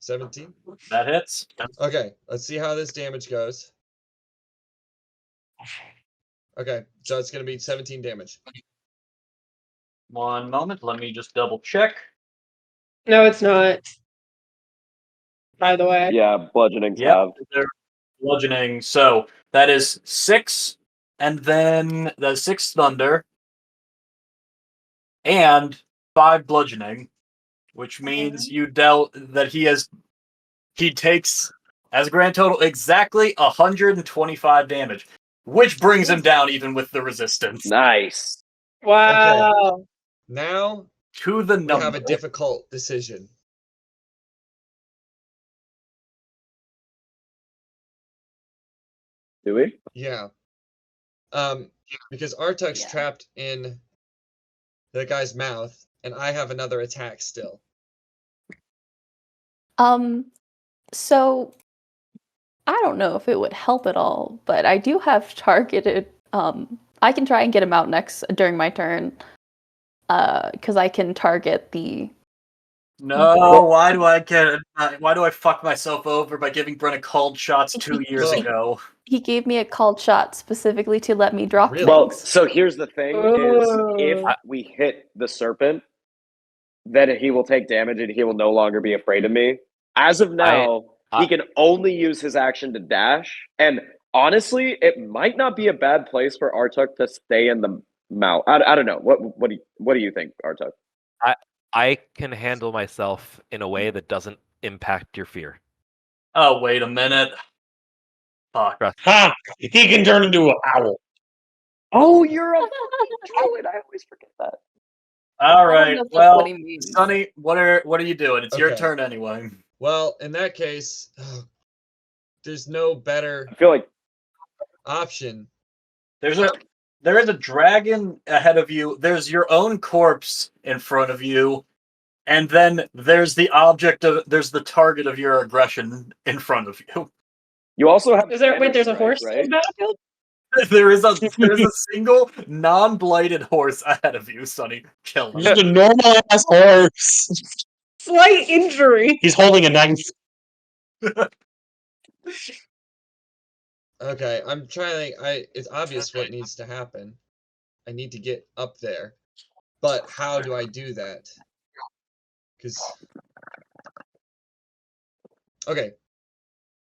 17. That hits. Okay, let's see how this damage goes. Okay, so it's going to be 17 damage. One moment. Let me just double check. No, it's not. By the way. Yeah, bludgeoning's Yep, have. they're bludgeoning. So that is 6, and then the 6 thunder, and 5 bludgeoning, which means you dealt that he takes as a grand total exactly 125 damage, which brings him down even with the resistance Nice. Wow. Now to the we number. have a difficult decision. Do we? Yeah. Because Artuk's trapped in the guy's mouth, and I have another attack still. So I don't know if it would help at all, but I do have targeted. I can try and get him out next during my turn. because I can target the. No, why do I fuck myself over by giving Brenna called shots 2 years Well- ago? He gave me a called shot specifically to let me drop Really? Well, things. so here's the thing: is if Oh. we hit the serpent, then he will take damage and he will no longer be afraid of me. As of now, he can only use his action to dash. And honestly, it might not be a bad place for Artuk to stay in the mouth. I don't know. What do you think, Artuk? I can handle myself in a way that doesn't impact your fear. Oh, wait a minute. Fuck. Ha! He can turn into an owl. Oh, you're a fucking druid. I always forget that. All I don't right. know if that's Well, what he means. Sonny, what are you doing? It's your Okay. turn anyway. Well, in that case, there's no better I feel like option. There is a dragon ahead of you. There's your own corpse in front of you, and then there's the target of your aggression in front of you. you also have. There's a Strike, horse in right? the battlefield? There is a single non-blighted horse ahead of you, Sonny. Kill him. Just a normal ass horse. Slight injury. He's holding a knife. Okay, I'm trying. It's obvious what needs to happen. I need to get up there, but how do I do that? Because okay.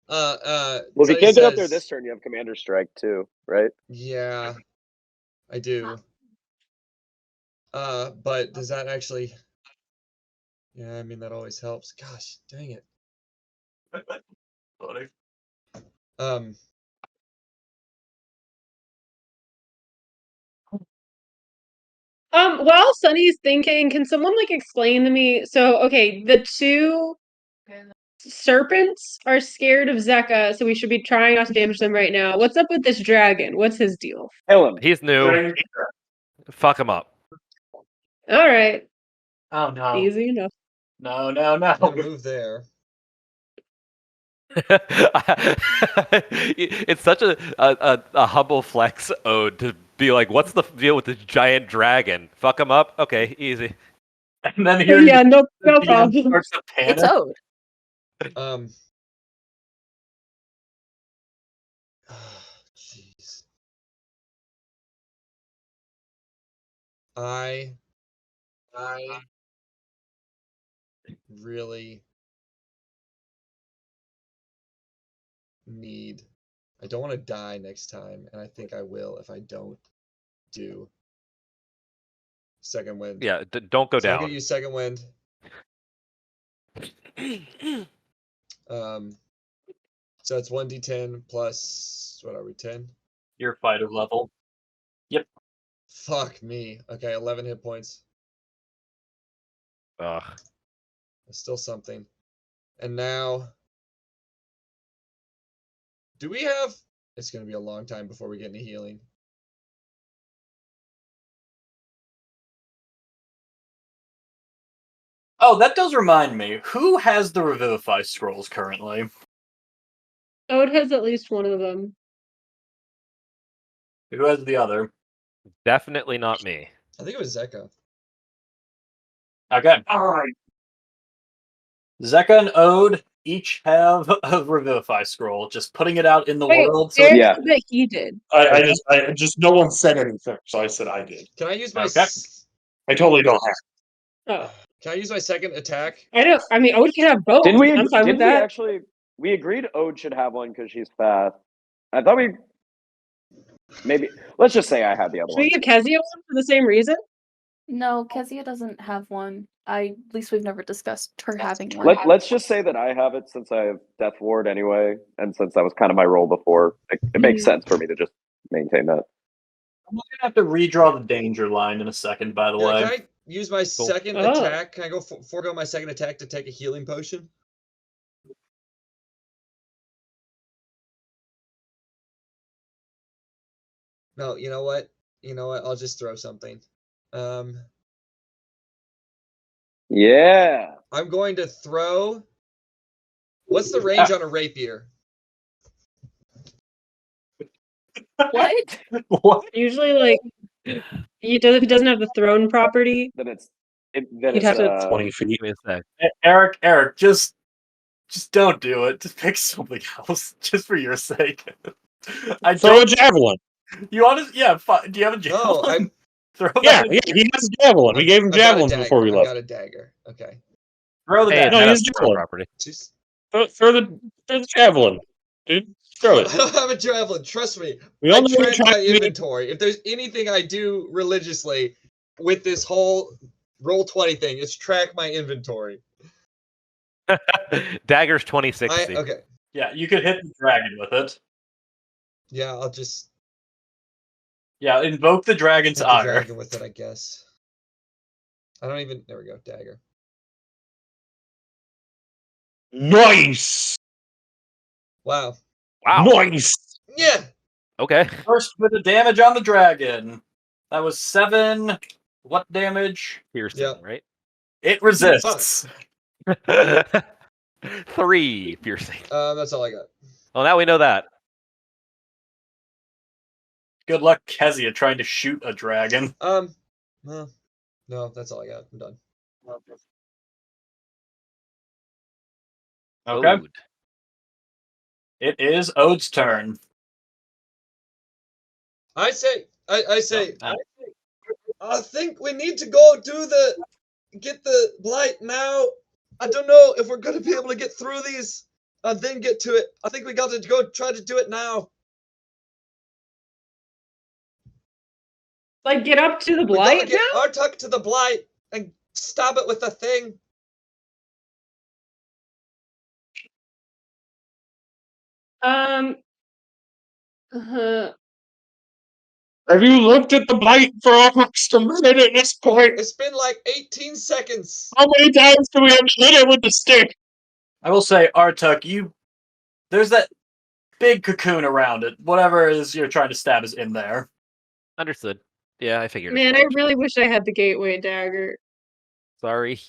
Well, if you Sonny can't get up there says- this turn, you have Commander Strike too, right? Yeah, I do. But does that actually? Yeah, I mean that always helps. Gosh, dang it. Funny. While Sunny's thinking, can someone like explain to me? So, okay, the two serpents are scared of Zeka, so we should be trying not to damage them right now. What's up with this dragon? What's his deal? Kill him. He's new. Fuck him up. All right, Oh no. easy enough. No. I'm gonna move there. It's such a humble flex ode to be like, what's the deal with this giant dragon? Fuck him up? Okay, easy. And then here Yeah, no the DM problem. starts to panic. It's Ode. Jeez. I really need. I don't want to die next time, and I think I will if I don't do second wind. Yeah, don't go So I'm gonna down. use second wind. So it's 1d10 plus what are we 10? Your fighter level. Fuck me. Okay, 11 hit points. Ugh. That's still something. And now, do we have? It's gonna be a long time before we get any healing. Oh, that does remind me. Who has the Revivify scrolls currently? Ode has at least one of them. Who has the other? Definitely not me. I think it was Zeka. Okay. Alright. Zeka and Ode each have a Revivify scroll, just putting it out in the Wait, world. So Eric Yeah. said that he did. I just no one said anything, so I said I did. Can I use my? Okay. I totally don't have. Oh, Can I use my second attack? I don't. I mean, Ode can have both. Didn't we? I'm fine with Didn't we that. actually? We agreed Ode should have one because she's fast. I thought we. Maybe let's just say I had the other Should one. we give Kezia one for the same reason? No, Kezia doesn't have one. At least we've never discussed her having one. Let's just say that I have it since I have Death Ward anyway, and since that was kind of my role before, it makes sense for me to just maintain that. I'm gonna have to redraw the danger line in a second, by the Yeah, way. can I use my second Oh. attack? Can I go forego my second attack to take a healing potion? No, you know what? You know what? I'll just throw something. Yeah. I'm going to throw. What's the range on a rapier? What? What? Usually, like If he doesn't have the throne property, Then He'd have to- 20 feet. Give me a sec. Eric, just don't do it. Just pick something else, just for your sake. I Throw a don't. javelin. You honest? Yeah. Do you have a No, javelin? Throw Yeah, that. yeah, he has a javelin. We gave him I've got a javelins dagger. before we I've left. got a dagger. Okay. Throw the Hey, dagger. No, no, he's no, javelin. property. Jeez. Throw the javelin, dude. Throw I it. don't have a javelin. Trust me. We I only track try my to make- inventory. If there's anything I do religiously with this whole roll 20 thing, it's track my inventory. Dagger's 2060. Okay. Yeah, you could hit the dragon with it. Yeah, I'll just Yeah, invoke the dragon's hit the ire. dragon with it, I guess. I don't even. There we go. Dagger. Nice. Wow. Wow. Nice. Yeah. Okay. First with the damage on the dragon. That was 7. What damage? Piercing, Yeah. right? It resists. 3 piercing. That's all I got. Well, now we know that. Good luck, Kezia, trying to shoot a dragon. Well, no, that's all I got. I'm done. Okay. Ode. It is Ode's turn. I say. Uh, I think we need to go get the blight now. I don't know if we're gonna be able to get through these and then get to it. I think we got to go try to do it now. like, get up to the We gotta blight get now? Artuk to the blight and stab it with the thing. Uh, Have you looked at the blight for almost a minute at this point? It's been like 18 seconds. How many times do we have to hit it with the stick? I will say, Artuk, there's that big cocoon around it. Whatever it is you're trying to stab is in there. Understood. Yeah, I figured. man, as I much. really wish I had the gateway dagger. Sorry.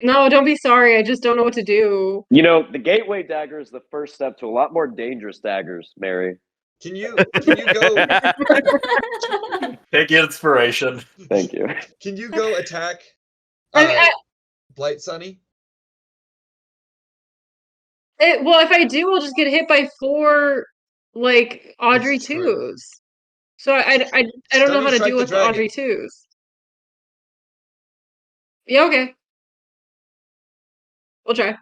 No, don't be sorry. I just don't know what to do. You know, the gateway dagger is the first step to a lot more dangerous daggers, Mary. Can you go? Take inspiration. Thank you. Can you go attack I- Blight Sunny? Well, if I do, I'll just get hit by 4, like, Audrey That's true. 2s. So I don't know Stunning how to strike deal the with the dragon. Audrey 2s. Yeah, okay. We'll try.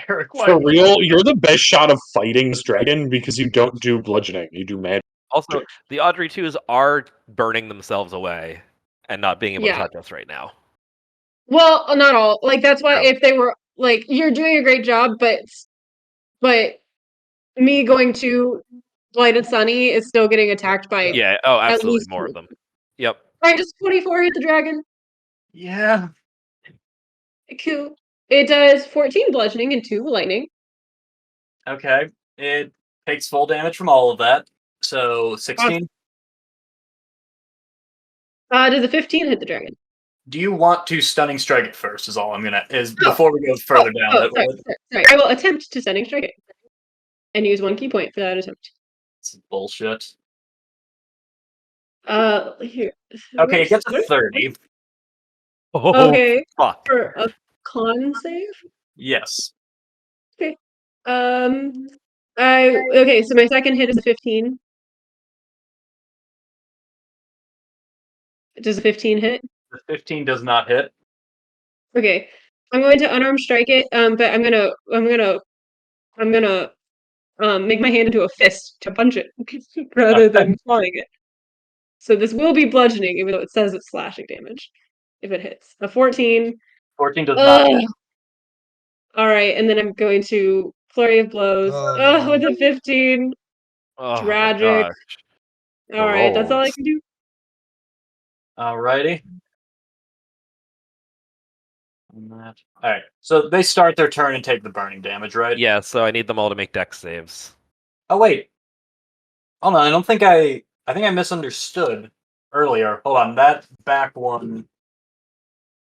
Eric, For why? real, you're the best shot of fighting this dragon because you don't do bludgeoning. You do magic. Also, the Audrey 2s are burning themselves away and not being able Yeah. to touch us right now. Well, not all. Like, that's why Oh. if they were like, you're doing a great job, but me going to Blight and Sunny is still getting attacked by. Yeah, oh, At absolutely least more of them. Yep. Alright, just 24 hit the dragon. Yeah. Cool. It does 14 bludgeoning and 2 lightning. Okay. It takes full damage from all of that. So 16. Does a 15 hit the dragon? Do you want to stunning strike it first? Is all I'm gonna before we go further down. Sorry. I will attempt to stunning strike it. And use 1 key point for that attempt. It's bullshit. Here. Okay, it gets a 30. Oh, Okay, fuck. for a con save? Yes. Okay, so my second hit is a 15. Does a 15 hit? The 15 does not hit. Okay, I'm going to unarmed strike it, but I'm gonna make my hand into a fist to punch it rather than clawing it. So this will be bludgeoning, even though it says it's slashing damage if it hits. A 14. 14 does not hit. All right, and then I'm going to flurry of blows. Oh, no. With a 15. Oh, my Tragic. gosh. All right, that's all I rolls. can do. Alrighty. Alright, so they start their turn and take the burning damage, right? Yeah, so I need them all to make dex saves. Oh, wait. Hold on, I think I misunderstood earlier. Hold on, that back one.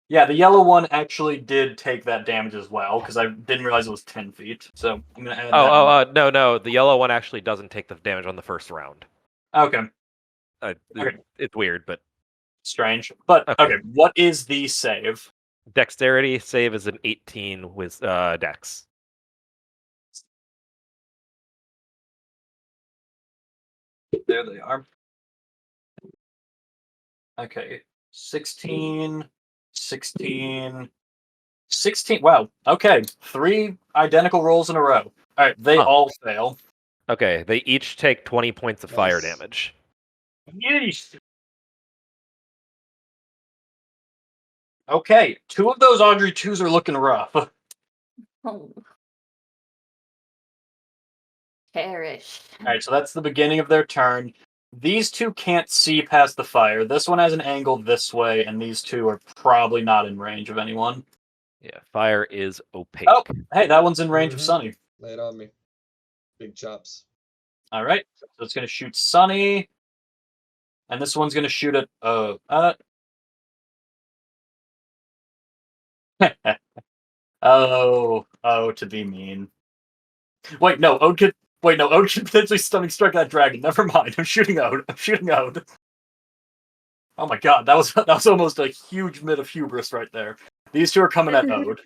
Yeah, the yellow one actually did take that damage as well, because I didn't realize it was 10 feet. So I'm going to add that. No. The yellow one actually doesn't take the damage on the first round. Okay. It's weird, but Strange. But Okay. okay, what is the save? dexterity save is an 18 with dex. There they are. Okay. 16, 16, 16. Wow. Okay. 3 identical rolls in a row. All right. They Huh. all fail. Okay, they each take 20 points of fire Nice. damage. Yeesh. Okay. 2 of those Audrey 2s are looking rough. Oh. Perish. All right. So that's the beginning of their turn. These 2 can't see past the fire. This one has an angle this way, and these 2 are probably not in range of anyone. Yeah, fire is opaque. Oh, hey, that one's in range of Mhm. Sunny. Lay it on me. Big chops. All right, so it's going to shoot Sunny, and this one's going to shoot at to be mean. Wait, no, Ode could potentially stunning strike that dragon. Never mind. I'm shooting Ode. Oh my god, that was almost a huge bit of hubris right there. These 2 are coming at Ode.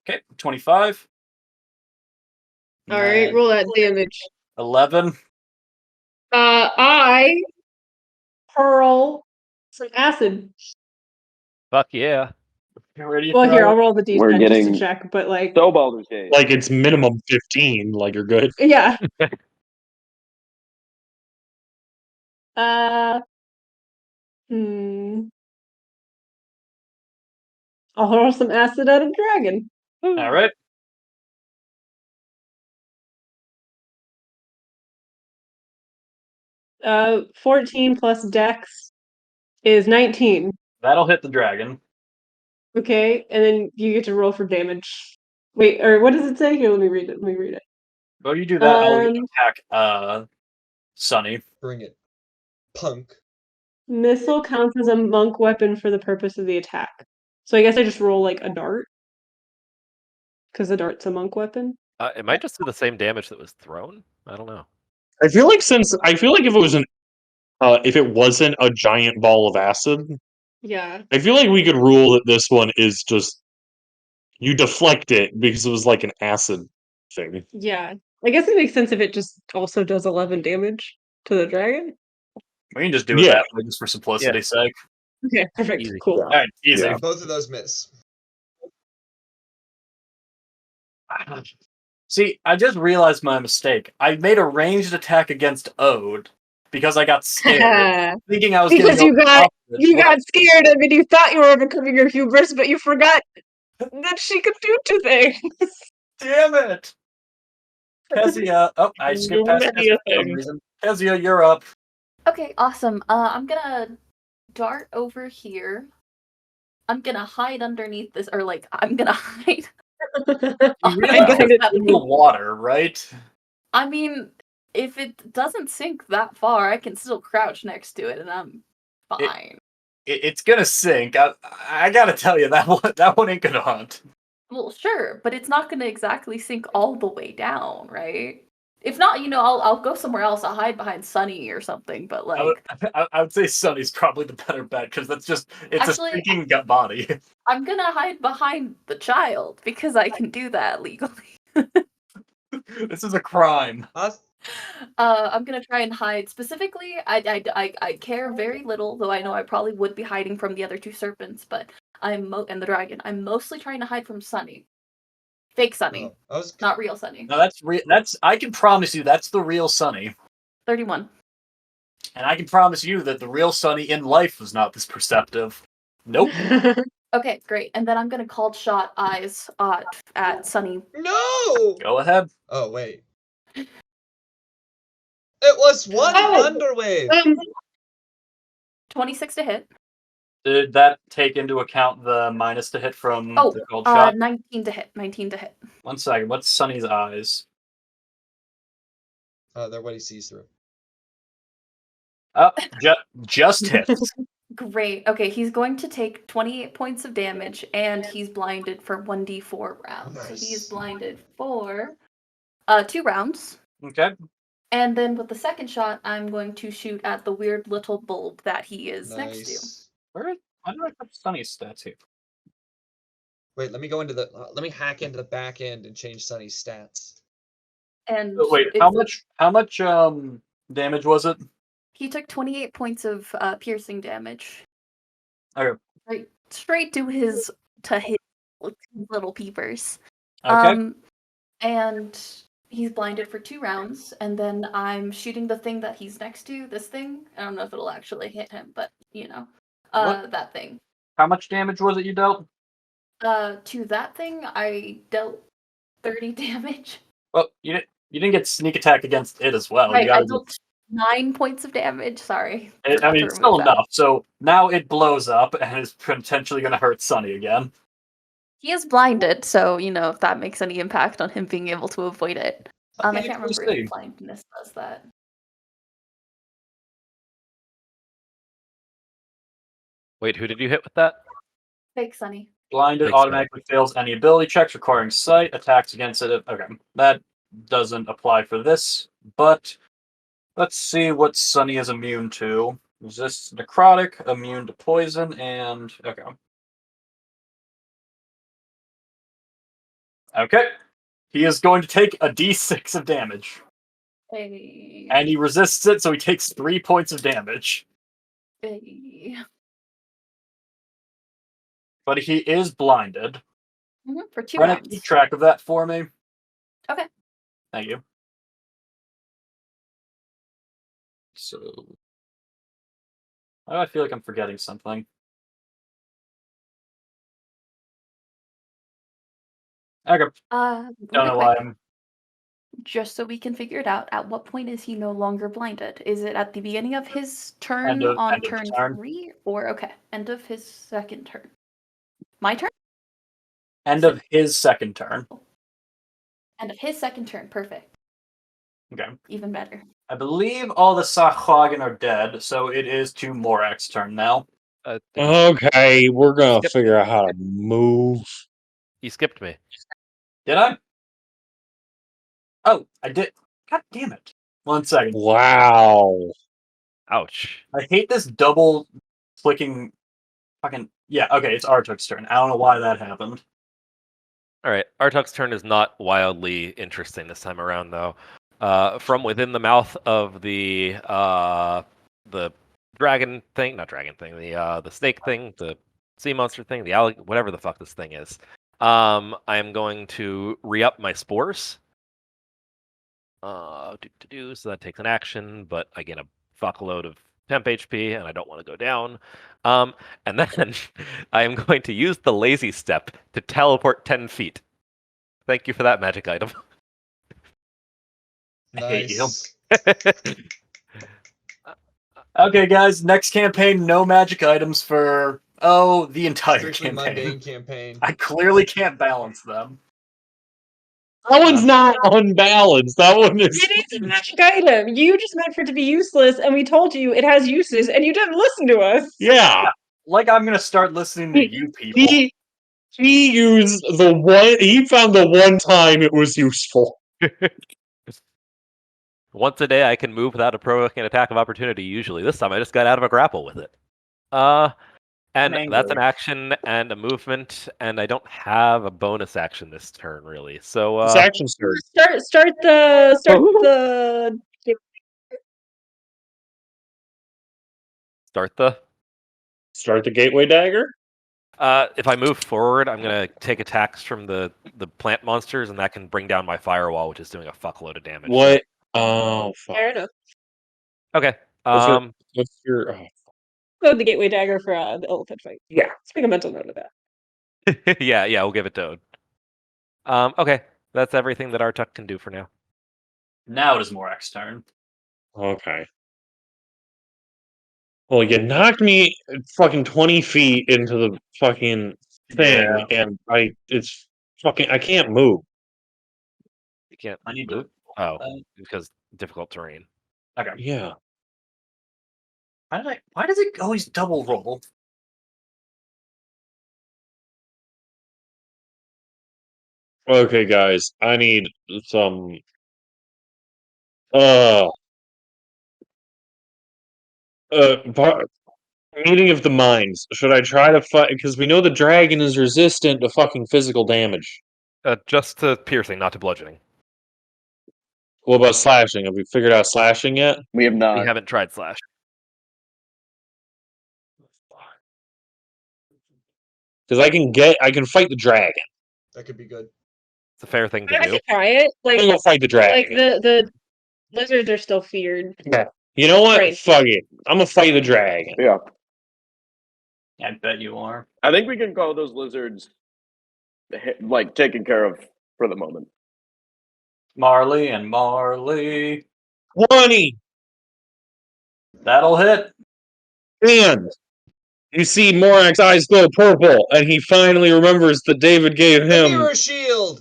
Okay, 25. All right, roll that damage. 11. I hurl some acid. Fuck yeah. Where do you Well, throw here, it? I'll roll the We're d10 just to getting check, but like, So Baldur's Gate. Like it's minimum 15. Like you're good. yeah. Uh, hmm. I'll hurl some acid at a dragon. All right. 14 plus dex is 19. That'll hit the dragon. Okay, and then you get to roll for damage. Wait, or what does it say? Here, let me read it. Well, you do that, I'll Um, attack Sunny. Bring it. Punk. Missile counts as a monk weapon for the purpose of the attack. So I guess I just roll like a dart. Because the dart's a monk weapon. It might just do the same damage that was thrown. I don't know. I feel like if it wasn't a giant ball of acid, Yeah. I feel like we could rule that this one is just you deflect it because it was like an acid thing. Yeah. I guess it makes sense if it just also does 11 damage to the dragon. We can just do it Yeah. that way, just for simplicity's sake. Okay, perfect. Easy. Cool. All right, easy. Yeah. Both of those miss. See, I just realized my mistake. I made a ranged attack against Ode because I got scared, thinking I was Because getting you got scared of it, you thought you were overcoming your hubris, but you forgot that she could do 2 things. Damn it! Kezia. Oh, I skipped past Many Kezia a for some thing. reason. Kezia, you're up. Okay, awesome. I'm gonna dart over here. I'm gonna hide underneath this, or like, I'm gonna hide. You I got realize it. it's in the water, right? I mean, if it doesn't sink that far, I can still crouch next to it, and I'm fine. It's gonna sink. I gotta tell you, that one ain't gonna hunt. Well, sure, but it's not gonna exactly sink all the way down, right? If not, I'll go somewhere else. I'll hide behind Sunny or something. But I would say Sunny's probably the better bet because it's Actually, a sinking gut body. I'm gonna hide behind the child because I can do that legally. This is a crime. I'm gonna try and hide. Specifically, I care very little, though I know I probably would be hiding from the other 2 serpents, but and the dragon. I'm mostly trying to hide from Sunny. Fake Sunny. Oh, Not real Sunny. No, that's real. I can promise you that's the real Sunny. 31. And I can promise you that the real Sunny in life was not this perceptive. Nope. Okay, great. And then I'm gonna called shot eyes at Sunny. No! Go ahead. Oh, wait. It was one Thunderwave! 26 to hit. Did that take into account the minus to hit from the cold shot? 19 to hit. 19 to hit. 1 second. What's Sunny's eyes? They're what he sees through. Oh, just hits. Great. Okay, he's going to take 28 points of damage, and he's blinded for 1d4 rounds. So Nice. he's blinded for 2 rounds. Okay. And then with the second shot, I'm going to shoot at the weird little bulb that he is next to. Nice. Why do I have Sunny's stats here? Wait, let me go into the. Let me hack into the back end and change Sunny's stats. And Wait, how much damage was it? he took 28 points of piercing damage. Okay. Straight to his little peepers. Okay. And he's blinded for 2 rounds, and then I'm shooting the thing that he's next to. This thing. I don't know if it'll actually hit him, but that thing. How much damage was it you dealt? To that thing, I dealt 30 damage. Well, you didn't get sneak attack against it as well. Right, I dealt 9 points of damage. Sorry. I mean, it's still enough. So now it blows up and is potentially going to hurt Sunny again. He is blinded, so if that makes any impact on him being able to avoid it. I can't remember if blindness does that. Wait, who did you hit with that? Fake Sunny. Blinded automatically fails any ability checks requiring sight, attacks against it. Okay, that doesn't apply for this, but let's see what Sunny is immune to. Resists necrotic, immune to poison, and okay. Okay. He is going to take a d6 of damage. Hey. And he resists it, so he takes 3 points of damage. Hey. But he is blinded. For 2 Trying rounds. to keep track of that for me. Okay. Thank you. So, why do I feel like I'm forgetting something? Okay. Don't know why I'm. Just so we can figure it out, at what point is he no longer blinded? Is it at the beginning of his turn End of turn turn. 3? Or, end of his second turn? My turn? End of his second turn. End of his second turn, perfect. Okay. Even better. I believe all the Sachwagen are dead, so it is to Morak's turn now. Okay, we're gonna figure out how to move. You skipped me. Did I? Oh, I did. God damn it. 1 second. Wow. Ouch. I hate this double clicking fucking. Yeah, okay, it's Artuk's turn. I don't know why that happened. All right, Artuk's turn is not wildly interesting this time around, though. From within the mouth of the dragon thing, not dragon thing, the snake thing, the sea monster thing, the whatever the fuck this thing is. I am going to re-up my spores. So that takes an action, but I get a fuckload of temp HP, and I don't want to go down. And then I am going to use the lazy step to teleport 10 feet. Thank you for that magic item. I hate you. Nice. Okay, guys, next campaign, no magic items for, the entire Strictly campaign. mundane campaign. I clearly can't balance them. That one's not unbalanced. That one is. It is a magic item. You just meant for it to be useless, and we told you it has uses, and you didn't listen to us. Yeah. Like I'm gonna start listening to you people. He used the one. He found the one time it was useful. Once a day, I can move without a provoking an attack of opportunity. Usually, this time I just got out of a grapple with it. And that's an action and a movement, and I don't have a bonus action this turn really. So This action start. Start the Start the gateway dagger. If I move forward, I'm gonna take attacks from the plant monsters, and that can bring down my firewall, which is doing a fuckload of damage. What? Oh, fuck. Fair enough. Okay. What's your? Go the gateway dagger for the elephant fight. Yeah. Let's make a mental note of that. yeah, we'll give it to Ode. Okay, that's everything that Artuk can do for now. Now it is Morak's turn. Okay. Well, you knocked me fucking 20 feet into the fucking thing, and I can't move. You can't I need move? to. Oh, because difficult terrain. Okay. Yeah. Why does it always double roll? Okay, guys, I need some Uh, Meeting of the minds. Should I try to fight? Because we know the dragon is resistant to fucking physical damage. Just to piercing, not to bludgeoning. What about slashing? Have we figured out slashing yet? We have We not. haven't tried slash. Because I can fight the dragon. That could be good. It's a fair thing to I do. could try it. I'm Like, gonna go fight the dragon. the lizards are still feared. Yeah. You know what? Right. Fuck it. I'm gonna fight the dragon. Yeah. I bet you are. I think we can call those lizards like taken care of for the moment. Marley and Marley. 20! That'll hit. And you see Morak's eyes glow purple, and he finally remembers that David gave The him mirror shield.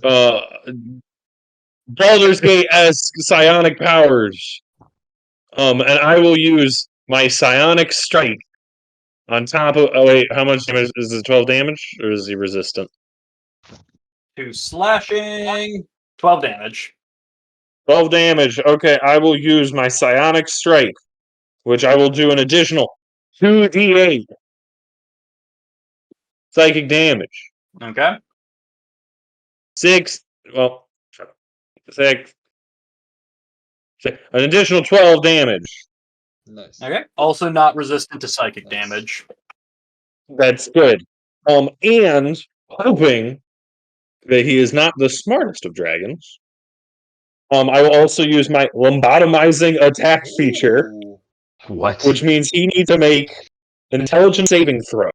Baldur's Gate-esque psionic powers. And I will use my psionic strike on top of. Oh wait, how much damage is it? 12 damage, or is he resistant? 2 slashing. 12 damage. 12 damage. Okay, I will use my psionic strike, which I will do an additional 2d8 psychic damage. Okay. 6. Well, 6. An additional 12 damage. Nice. Okay. Also not resistant to psychic Nice. damage. That's good. And hoping that he is not the smartest of dragons, I will also use my lobotomizing attack feature, Ooh. What? which means he needs to make an intelligence saving throw.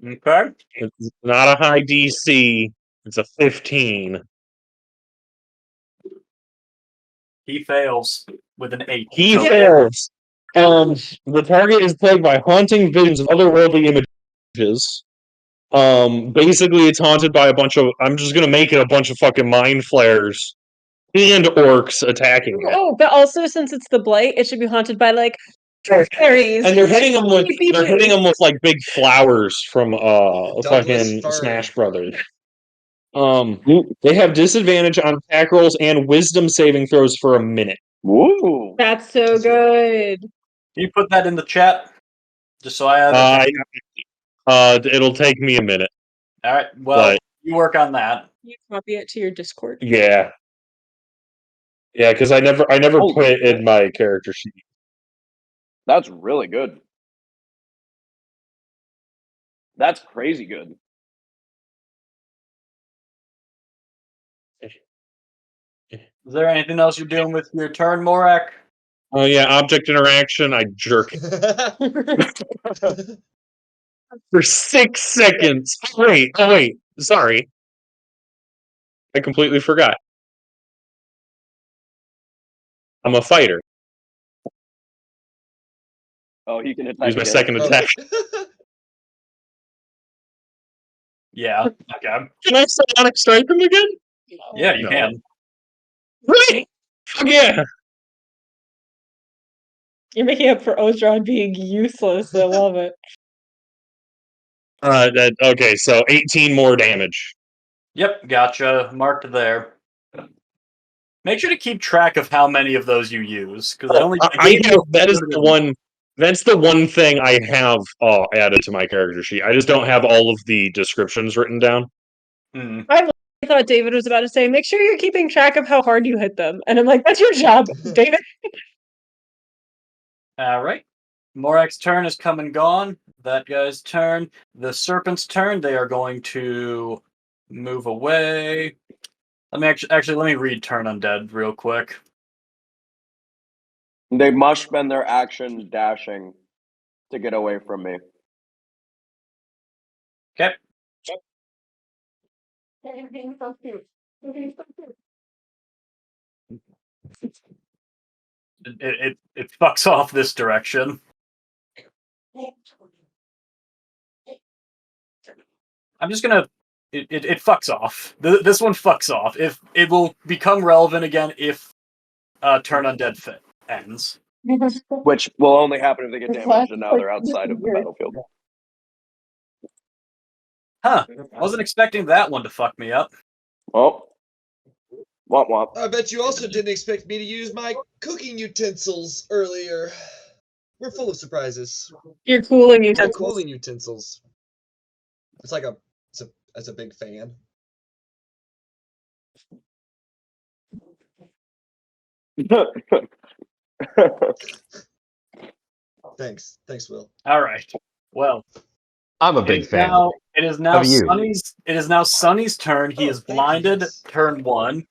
Okay. It's not a high DC. It's a 15. He fails with an 8. He So- fails. The target is plagued by haunting visions of otherworldly images. Basically, it's haunted by a bunch of. I'm just gonna make it a bunch of fucking mind flares and orcs attacking it. Oh, but also since it's the blight, it should be haunted by like fairies. And they're hitting them with Beep, beep, beep. like big flowers from Douglas fucking fir. Smash Brothers. They have disadvantage on attack rolls and wisdom saving throws for a minute. Woo! That's so good. Can you put that in the chat? Just so I have it. It'll take me a minute. All right. Well, but- you work on that. You copy it to your Discord. Yeah, because I never Holy put it shit. in my character sheet. That's really good. That's crazy good. Is there anything else you're doing with your turn, Morak? Oh yeah, object interaction. I jerk for 6 seconds. Oh wait, sorry, I completely forgot. I'm a fighter. Oh, he can attack Use my again. second attack. Yeah. Okay. Can I psionic strike him again? Yeah, you No. can. Right. Fuck yeah. You're making up for Ozron being useless. I love it. Okay, so 18 more damage. Yep. Gotcha. Marked there. Make sure to keep track of how many of those you use, because I only. That is the one. That's the one thing I have added to my character sheet. I just don't have all of the descriptions written down. Hmm. I thought David was about to say, make sure you're keeping track of how hard you hit them. And I'm like, that's your job, David. All right. Morak's turn is come and gone. That guy's turn. The serpent's turn. They are going to move away. Let me actually let me read turn undead real quick. They must spend their action dashing to get away from me. Okay. It fucks off this direction. I'm just gonna. It fucks off. This one fucks off. If it will become relevant again if turn undead ends. Which will only happen if they get damaged, and now they're outside of the battlefield. Huh. I wasn't expecting that one to fuck me up. Oh, Womp womp. I bet you also didn't expect me to use my cooking utensils earlier. We're full of surprises. You're cooling My utensils. cooling utensils. It's like it's a big fan. Thanks, Will. All right. Well, I'm a big fan. it is now of you. Sonny's turn. He Oh, is thank you, blinded. yes. Turn 1.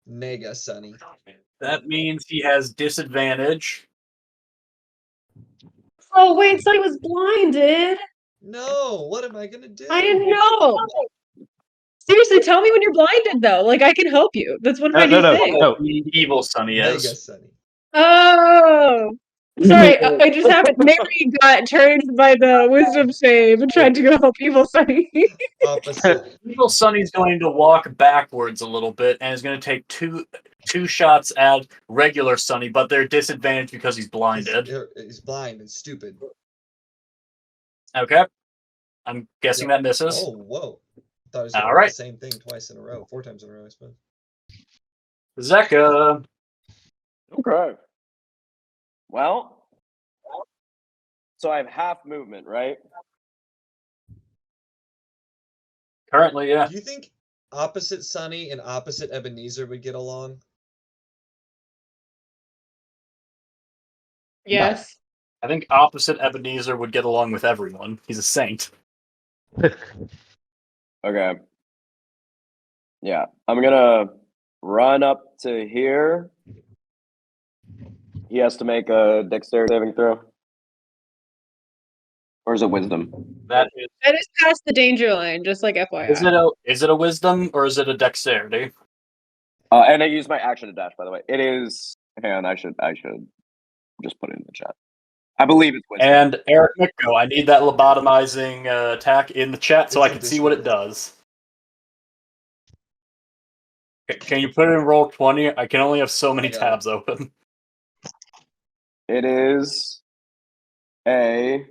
Mega Sunny. That means he has disadvantage. Oh wait, Sonny was blinded. No, what am I gonna do? I didn't know. Seriously, tell me when you're blinded though. Like I can help you. That's one of my new things. No. The evil Sonny Mega is. Sunny. Oh. Sorry, I just happened. Mary got turned by the wisdom save and tried to go help evil Sonny. Opposite. Evil Sonny's going to walk backwards a little bit and is going to take two shots at regular Sonny, but they're disadvantaged because he's blinded. He's blind and stupid. Okay. I'm guessing that misses. Oh, whoa. I thought I was gonna All do right. the same thing twice in a row, 4 times in a row, I suppose. Zeka. Okay. Well, so I have half movement, right? Currently, yeah. Do you think opposite Sunny and opposite Ebenezer would get along? Yes. I think opposite Ebenezer would get along with everyone. He's a saint. Okay. Yeah, I'm gonna run up to here. He has to make a dexterity saving throw. Or is it wisdom? That is past the danger line, just like FYI. is it a wisdom or is it a dexterity? And I use my action to dash, by the way. It is. Hang on, I should just put it in the chat. I believe it's wisdom. And Eric Miko, I need that lobotomizing attack in the chat so I It's can see what it does. Can you put it in roll 20? I can only have so many I got it. tabs open. It is a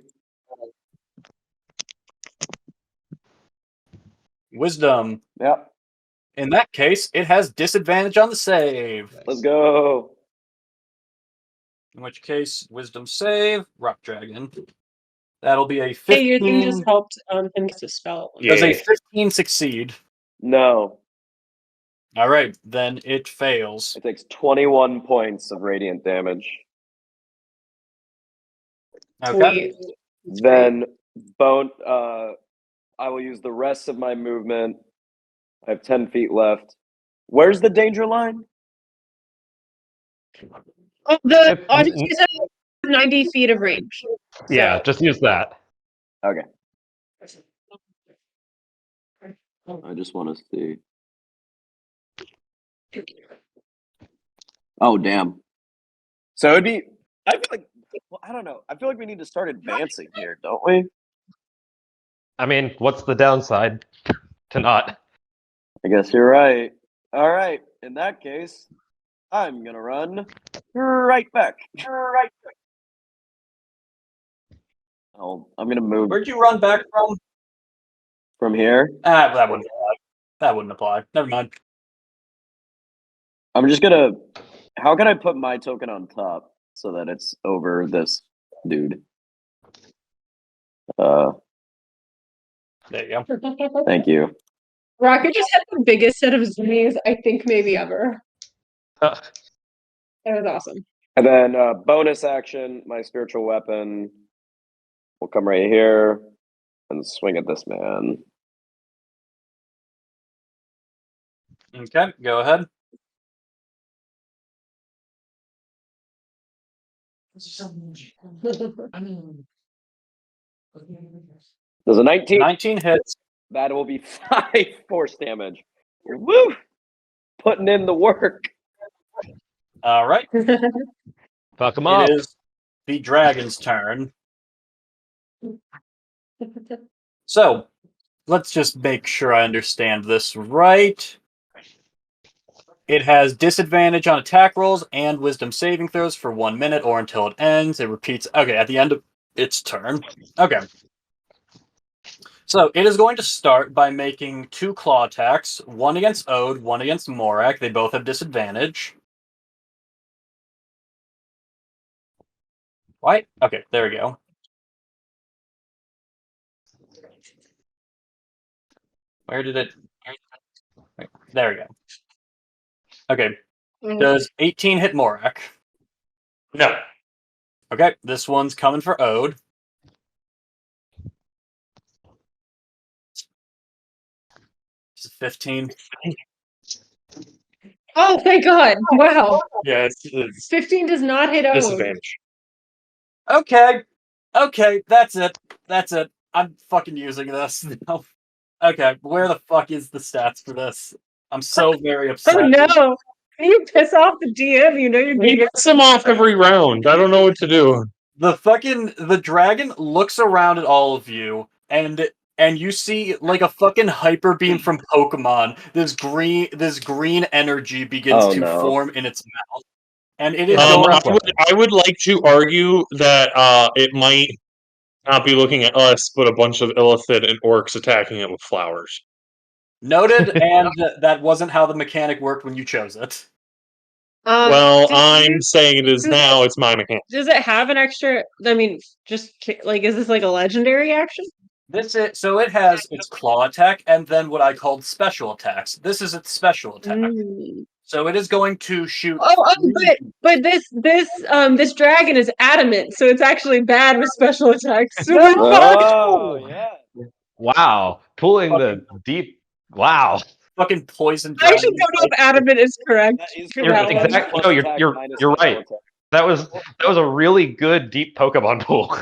Wisdom. yep. In that case, it has disadvantage on the save. Nice. Let's go. In which case, wisdom save, rock dragon. That'll be a Hey, your thing 15. just helped him cast a spell. Does a Yeah. 15 succeed? No, All right, then it fails. it takes 21 points of radiant damage. Okay. Sweet. Then bone. I will use the rest of my movement. I have 10 feet left. Where's the danger line? Oh, the Audreys has 90 feet of range. Yeah, So- just use that. Okay. I just want to see. Oh, damn. So it'd be. I feel like. Well, I don't know. I feel like we need to start advancing here, don't we? I mean, what's the downside to not? I guess you're right. All right. In that case, I'm gonna run right back. Oh, I'm gonna move Where'd you run back from? here. Ah, that wouldn't apply. That wouldn't apply. Never mind. I'm just gonna. How can I put my token on top so that it's over this dude? There you go. Thank you. Rocket just had the biggest set of zoomies I think maybe ever. That was awesome. And then bonus action, my spiritual weapon will come right here and swing at this man. Okay, go ahead. There's a 19. 19 hits. That will be 5 force damage. Woo! Putting in the work. All right. Fuck him up. It is the dragon's turn. So, let's just make sure I understand this right. It has disadvantage on attack rolls and wisdom saving throws for 1 minute or until it ends. It repeats. Okay, at the end of its turn. Okay. So it is going to start by making 2 claw attacks, one against Ode, one against Morak. They both have disadvantage. Why? Okay, there we go. Where did it? There we go. Okay. Does 18 hit Morak? No. Okay, this one's coming for Ode. It's 15. Oh, thank God! Wow, Yeah, it's 15 does not hit Ode. disadvantage. Okay. Okay, that's it. That's it. I'm fucking using this now. Okay, where the fuck is the stats for this? I'm so very upset. Oh no! Can you piss off the DM? You know you're He getting gets him off every round. I don't know what to do. The dragon looks around at all of you and you see like a fucking hyper beam from Pokemon. This green energy begins Oh, to no. form in its mouth. And it is I would like to argue that it might not be looking at us, but a bunch of Illithid and orcs attacking it with flowers. noted, and that wasn't how the mechanic worked when you chose it. Well, did I'm you- saying it is does now. It's my mechanic. Does it have an extra? I mean, just like, is this like a legendary action? So it has its claw attack and then what I called special attacks. This is its special attack. Mm. So it is going to shoot. But this dragon is adamant, so it's actually bad with special attacks. So No! Oh, yeah. Wow, pulling the deep. Wow. Fucking poison I dragon. actually don't know if adamant is correct. That is for You're that one. exactly. No, you're right. That was a really good deep Pokemon pull.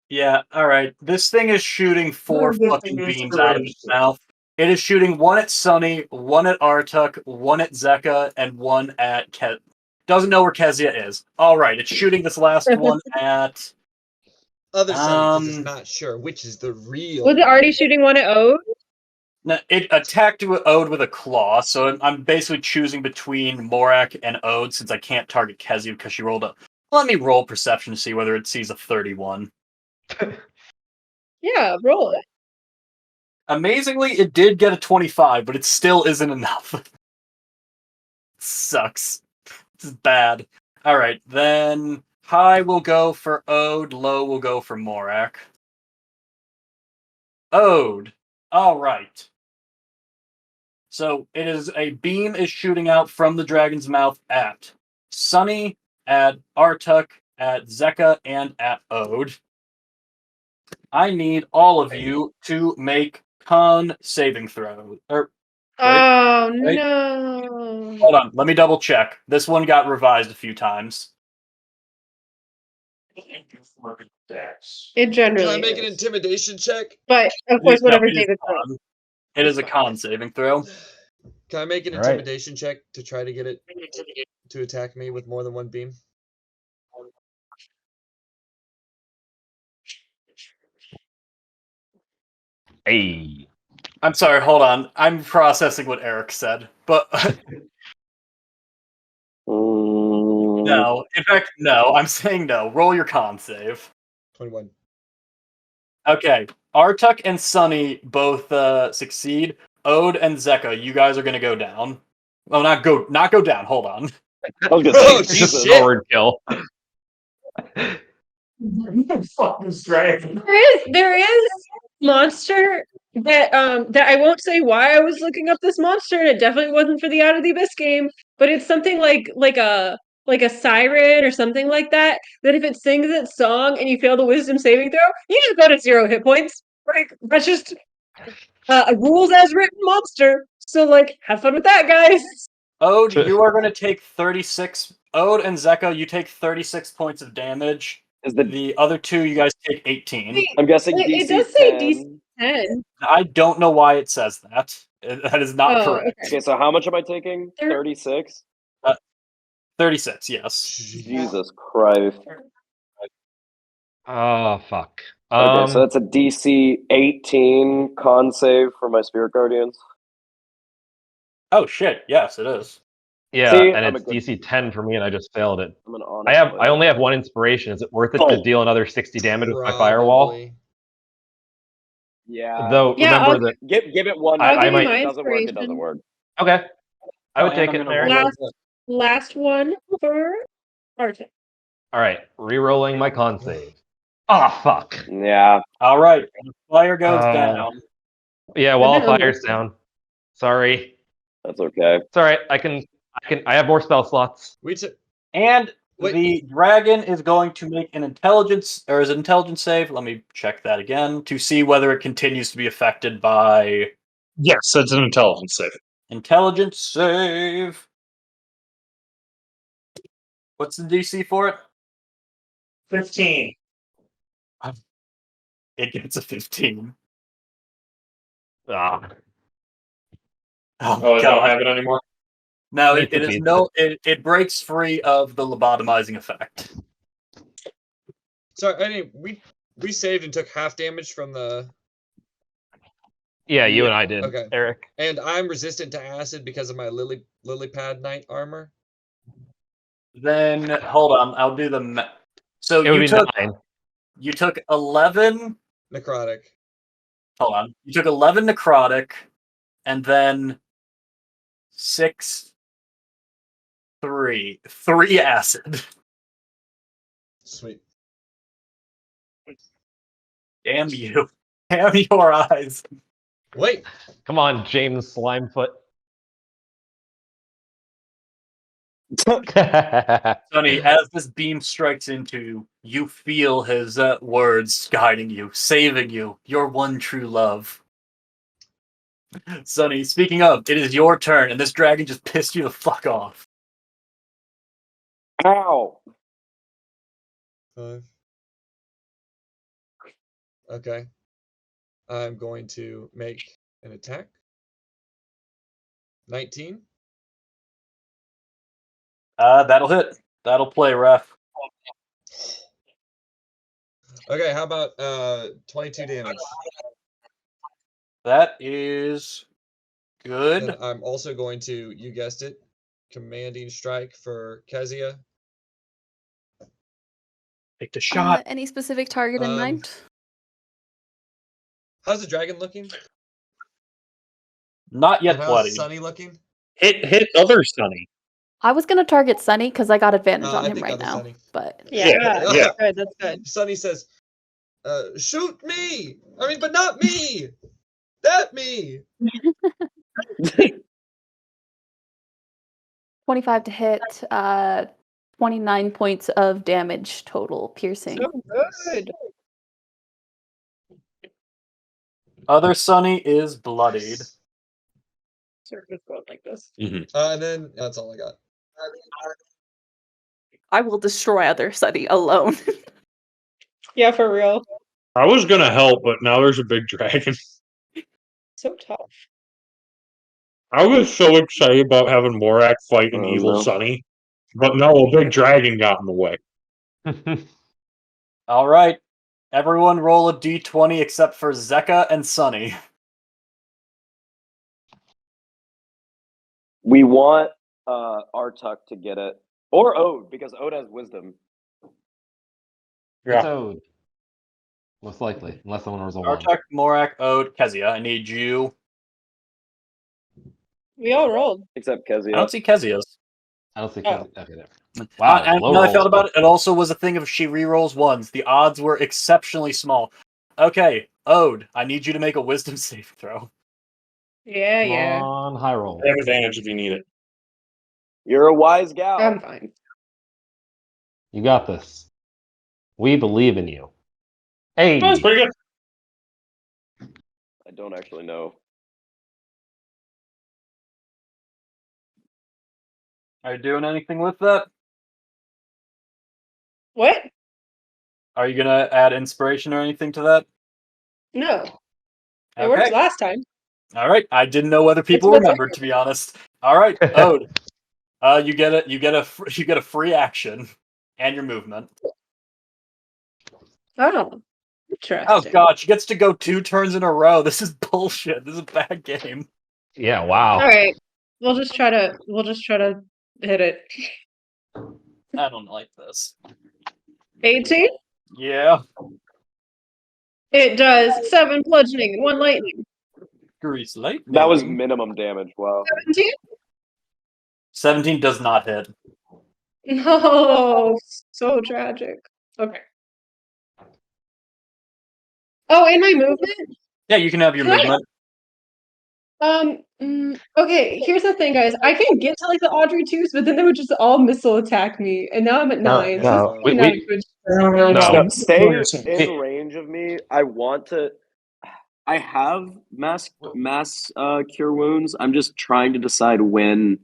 Yeah, alright. This thing is shooting 4 This fucking thing is beams out of its crazy. mouth. It is shooting 1 at Sunny, 1 at Artuk, 1 at Zeka, and 1 at doesn't know where Kezia is. Alright, it's shooting this last one at... Other side is Um, not sure which is the real. Was it already shooting one at Ode? No, it attacked Ode with a claw, so I'm basically choosing between Morak and Ode since I can't target Kezia because she rolled a... Let me roll perception to see whether it sees a 31. Yeah, roll it. Amazingly, it did get a 25, but it still isn't enough. Sucks. This is bad. Alright, then high will go for Ode, low will go for Morak. Ode. Alright. So it is a beam is shooting out from the dragon's mouth at Sunny, at Artuk, at Zeka, and at Ode. I need all of you to make con saving throw. Oh wait. no! Hold on, let me double check. This one got revised a few times. It Can generally I make an is. intimidation check? But of course, No, whatever it is David con. throws. It is a con saving throw. Can I make an All right. intimidation check to try to get it to attack me with more than one beam? Hey. I'm sorry, hold on. I'm processing what Eric said. But no. In fact, no. I'm saying no. Roll your con save. 21. Okay. Artuk and Sunny both succeed. Ode and Zeka, you guys are gonna go down. Well, not go down. Hold on. I was gonna Oh, say, Just Jesus. shit. forward kill. Fuck this dragon. There is monster that I won't say why I was looking up this monster, and it definitely wasn't for the Out of the Abyss game, but it's something like a siren or something like that. That if it sings its song and you fail the Wisdom saving throw, you just go to 0 hit points. Like that's just a rules as written monster. So like, have fun with that, guys. Ode, you are gonna take 36. Ode and Zeka, you take 36 points of damage. Is the The other two, you guys take 18. I'm guessing It DC does say 10. DC 10. I don't know why it says that. That is not Oh, correct. okay. Okay, so how much am I taking? 36? 36, yes. Jesus Christ. Oh fuck. Okay, so that's a DC 18 con save for my Spirit Guardians. Oh shit, yes, it is. Yeah, See, and I'm it's a good- DC 10 for me, and I just failed it. I'm an honest I only have 1 inspiration. Is it worth it to deal another 60 damage with my firewall? Probably. Yeah. Though Yeah, remember that Give it one. I I'll give you might- my If it doesn't work, it doesn't inspiration. work. okay. I would Oh, take and it, I'm gonna Mary. roll Last- that. Last one for Artuk. All right, re-rolling my con save. Ah, fuck. Yeah. All right, the fire goes down. Yeah, I've wall been of fire's almost- down. Sorry. That's okay. It's all right. I have more spell slots. We took. And Wait. the dragon is going to make an intelligence, or is it intelligence save? Let me check that again to see whether it continues to be affected by Yes, that's an intelligence save. intelligence save. What's the DC for it? 15. It gets a 15. Ah, Oh, I don't have it anymore. No, Needs it to is be. no. It breaks free of the lobotomizing effect. Sorry, I mean, we saved and took half damage from the. yeah, you Yeah. and I did, Okay. Eric. And I'm resistant to acid because of my lily pad knight armor. Then hold on, I'll do the. So It would you be took 9. you took 11. Necrotic. Hold on, you took 11 necrotic, and then 6, 3 acid. Sweet. Damn you! Damn your eyes! Wait. Come on, James Slimefoot. Sonny, as this beam strikes into you, feel his words guiding you, saving you, your one true love. Sonny, speaking of, it is your turn, and this dragon just pissed you the fuck off. Ow. 5. Okay. I'm going to make an attack. 19. That'll hit. That'll play, ref. Okay, how about 22 damage? That is good. And I'm also going to, you guessed it, commanding strike for Kezia. Take the shot. Any specific target in mind? How's the dragon looking? Not yet And how's bloody. Sunny looking? Hit other Sunny. I was gonna target Sunny because I got advantage on I him think right other now. Sunny. But Yeah, yeah. Good, that's good. Sunny says, shoot me! I mean, but not me! That me! 25 to hit, 29 points of damage total, piercing. So good. Other Sunny is bloodied. Sort of going like this. And then that's all I got. I will destroy other Sunny alone. Yeah, for real. I was gonna help, but now there's a big dragon. So tough. I was so excited about having Morak fight an Oh, evil no. Sunny, but no, a big dragon got in the way. All right. Everyone roll a d20 except for Zeka and Sunny. We want Artuk to get it. Or Ode, because Ode has wisdom. It's Ode. Most likely, unless someone rolls a 1. Artuk, Morak, Ode, Kezia. I need you. We all rolled. Except I Kezia. don't see Kezia's. I don't think. Oh. Okay, there. Wow. And low now I rolls. thought about it, it also was a thing of she rerolls ones. The odds were exceptionally small. Okay, Ode, I need you to make a wisdom save throw. Yeah, Come yeah. on, high roll. I have advantage if you need it. You're a wise gal. I'm fine. You got this. We believe in you. Hey. That's pretty good. I don't actually know. Are you doing anything with that? What? Are you gonna add inspiration or anything to that? No. It worked Okay. last time. All right. I didn't know whether people what's remembered, to be honest. All right, Ode. You get a free action and your movement. Oh. Interesting. Oh god, she gets to go 2 turns in a row. This is bullshit. This is a bad game. Yeah. Wow. All right. We'll just try to hit it. I don't like this. 18? Yeah. It does 7 bludgeoning and 1 lightning. Grease lightning. That was minimum damage. Wow. 17? 17 does not hit. No, so tragic. Okay. Oh, and my movement? Yeah, you can have your Can I- movement. Okay, here's the thing, guys. I can get to like the Audrey 2s, but then they would just all missile attack me, and now I'm at 9. So no, this is we- not we- a good. No. Stay in range of me. I want to. I have mass cure wounds. I'm just trying to decide when.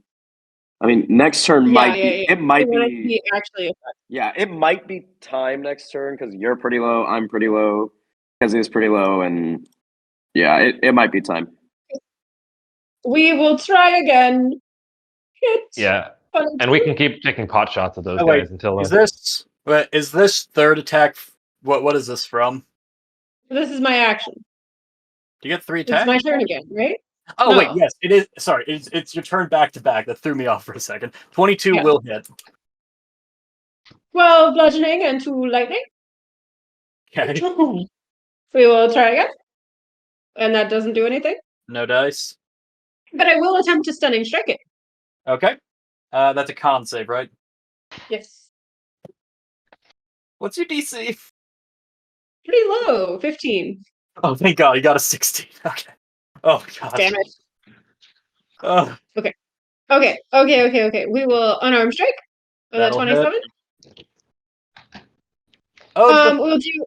I mean, next turn might be. It might be. Actually effective. Yeah, it might be time next turn because you're pretty low. I'm pretty low. Kezi's pretty low, and yeah, it might be time. We will try again. Hit. Yeah, and we can keep taking pot shots at those Oh, wait, guys until. Is this third attack? What is this from? This is my action. Do you get 3 It's attacks? my turn again, right? Oh wait, No. yes, it is. Sorry, it's your turn back to back. That threw me off for a second. 22 Yeah. will hit. 12 bludgeoning and 2 lightning. Okay, We will try again. And that doesn't do anything. no dice. But I will attempt to stunning strike it. Okay, that's a con save, right? Yes. What's your DC? Pretty low. 15. Oh, thank God, you got a 16. Okay. Oh God. Damn it. Oh, Okay. We will unarmed strike. Was that That'll 27? Ode, We'll do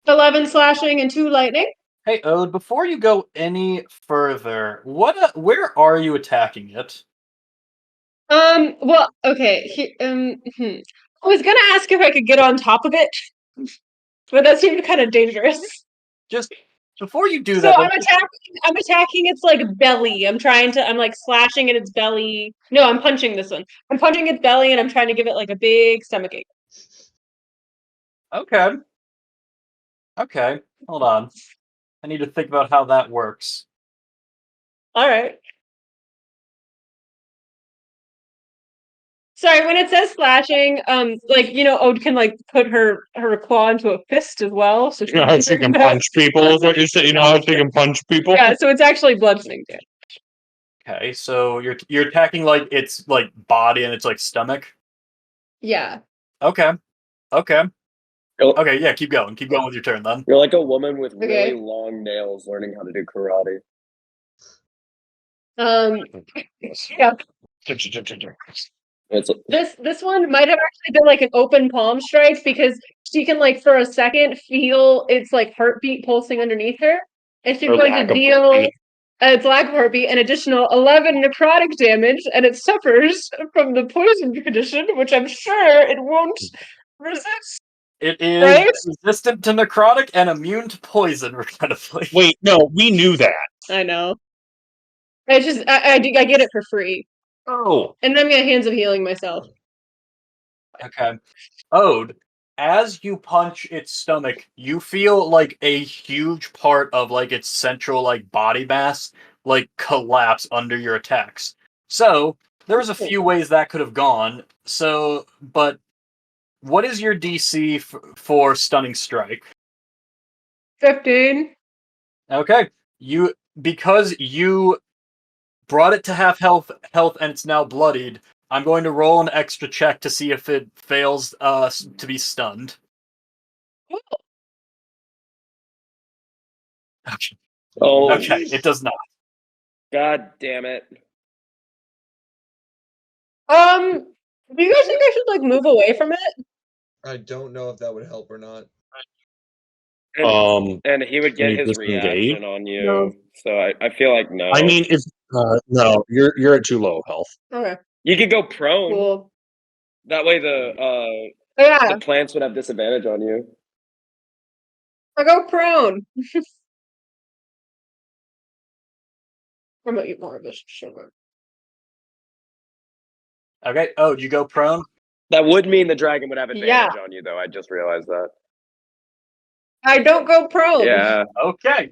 11 slashing and 2 lightning. hey, Ode, before you go any further, where are you attacking it? Well, okay. I was gonna ask if I could get on top of it, but that seemed kind of dangerous. Just before you do So that, I'm attacking its like belly. I'm like slashing at its belly. No, I'm punching this one. I'm punching its belly and I'm trying to give it like a big stomachache. Okay. Okay, hold on. I need to think about how that works. All right. Sorry, when it says slashing, like Ode can like put her claw into a fist as well. So You know how she can punch people? Is what you say? You know how she can punch people? Yeah, so it's actually bludgeoning damage. Okay, so you're attacking like its like body and its like stomach. Yeah. Okay. Okay. You're, Okay, yeah, keep going. Keep going with your turn then. you're like a woman with Okay. really long nails learning how to do karate. Yeah. It's This one might have actually been like an open palm strike because she can like for a second feel its like heartbeat pulsing underneath her, and she's Or going lack to of deal heartbeat. its lack of heartbeat an additional 11 necrotic damage, and it suffers from the poison condition, which I'm sure it won't resist. It is Right? resistant to necrotic and immune to poison, regrettably. Wait, no, we knew that. I know. I get it for free, Oh. and then I'm gonna hands of healing myself. Okay. Ode, as you punch its stomach, you feel like a huge part of like its central like body mass like collapse under your attacks. So there's a few ways that could have gone. So, but what is your DC for stunning strike? 15. Okay, because you brought it to half health, and it's now bloodied. I'm going to roll an extra check to see if it fails to be stunned. Okay. oh Okay, it does not. God damn it. Do you guys think I should like move away from it? I don't know if that would help or not. And he would Can get you his disengage? reaction on you. No. So I feel like no. I mean, if no, you're at too low health. Okay, you could go prone. cool. That way Oh, yeah, the plants would have disadvantage on you. I go prone. I'm gonna eat more of this sugar. Okay. Oh, you go prone? That would mean the dragon would have advantage Yeah. on you, though. I just realized that. I don't go prone. Yeah. Okay.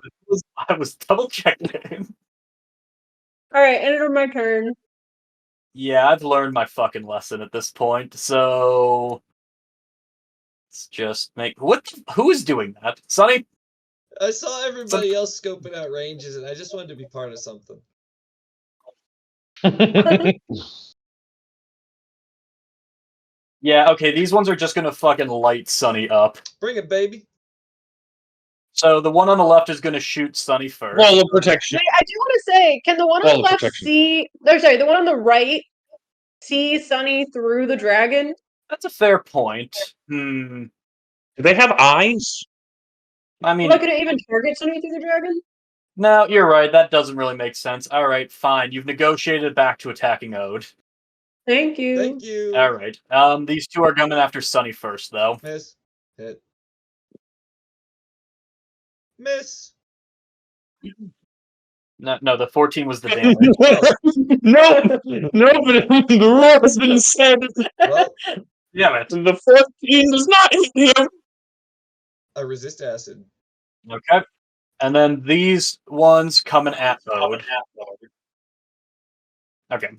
I was double checking. All right, end of my turn. Yeah, I've learned my fucking lesson at this point. So let's just make who is doing that? Sonny? I saw everybody else scoping out ranges, and I just wanted to be part of something. Yeah, okay, these ones are just gonna fucking light Sunny up. Bring it, baby. So the one on the left is gonna shoot Sunny first. Wall of protection. Wait, I do want to say, can the one on Wall the of left protection. see? No, sorry, the one on the right see Sunny through the dragon? That's a fair point. Hmm. Do they have eyes? I mean, Am I gonna even target Sunny through the dragon? no, you're right. That doesn't really make sense. All right, fine. You've negotiated back to attacking Ode. Thank you. Thank you. All right. These two are coming after Sunny first, though. Miss. Hit. Miss. No, the 14 was the damage. No, but the rule has been said. Well, Damn it. The 14 does not hit him. I resist acid. Okay. And then these ones coming at Ode. Okay.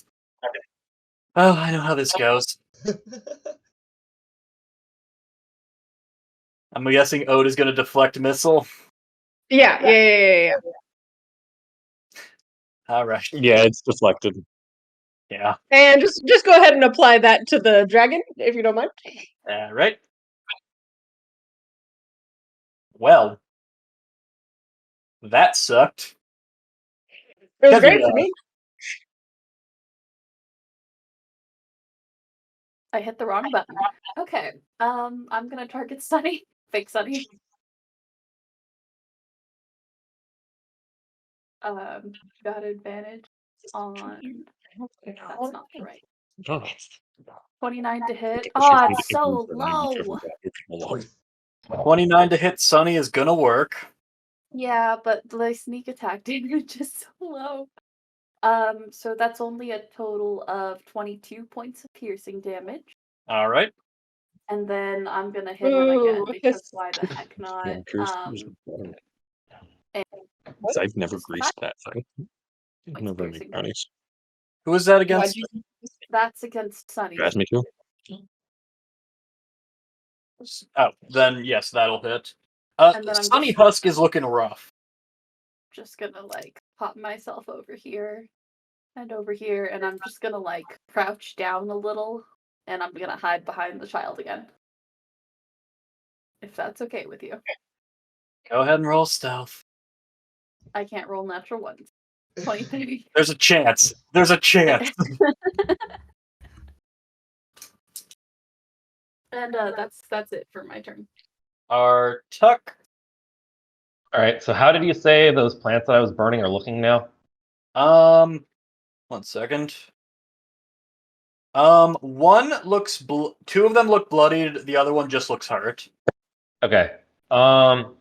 Oh, I know how this goes. I'm guessing Ode is going to deflect missile. Yeah. All right. Yeah, it's deflected. Yeah. And just go ahead and apply that to the dragon, if you don't mind. All right. Well, that sucked. It was Doesn't great matter. for me. I hit the wrong button. Okay. I'm gonna target Sunny. Fake Sunny. Got advantage on. That's not right. Oh. 29 to hit. Should Oh, be it's the so influence low. of 29 to hit Sunny is going to work. Yeah, but the sneak attack damage is so low. So that's only a total of 22 points of piercing damage. All right. And then I'm gonna hit him again Ooh, because why the heck not? I've never greased that thing. Points Never piercing. any brownies. Who is that against? That's against Sunny. You asked me to? Oh, then yes, that'll hit. And then I'm Sunny just- Husk is looking rough. Just gonna like pop myself over here and over here, and I'm just gonna like crouch down a little, and I'm gonna hide behind the child again. If that's okay with you. Go ahead and roll stealth. I can't roll natural ones. 23. There's a chance. There's a chance. And that's it for my turn. Artuk. All right. So how did you say those plants that I was burning are looking now? 1 second. One looks two of them look bloodied, the other one just looks hurt. Okay. Not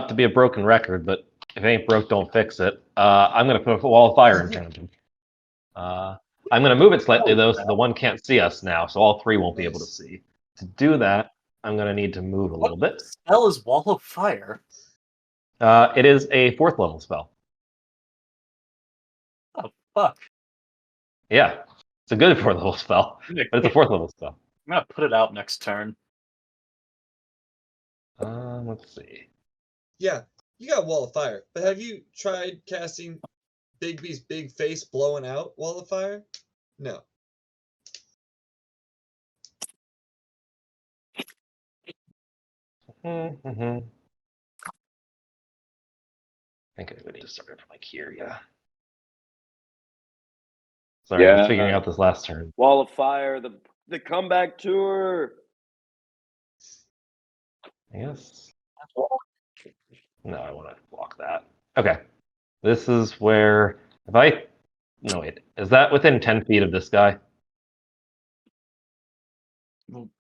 to be a broken record, but if it ain't broke, don't fix it. I'm gonna put a wall of fire in front of him. I'm gonna move it slightly though, so the one can't see us now, so all three won't be able to see. To do that, I'm gonna need to move a little bit. Spell is wall of fire. It is a 4th level spell. Oh fuck! Yeah, it's a good 4th level spell, but it's a 4th level spell. I'm gonna put it out next turn. Let's see. Yeah, you got Wall of Fire, but have you tried casting Bigby's big face blowing out Wall of Fire? No. I think I would need to start it from like here, yeah. Sorry, I was figuring out this last turn. Wall of Fire, the comeback tour. I guess. No, I want to block that. Okay. This is where if I no wait, is that within 10 feet of this guy?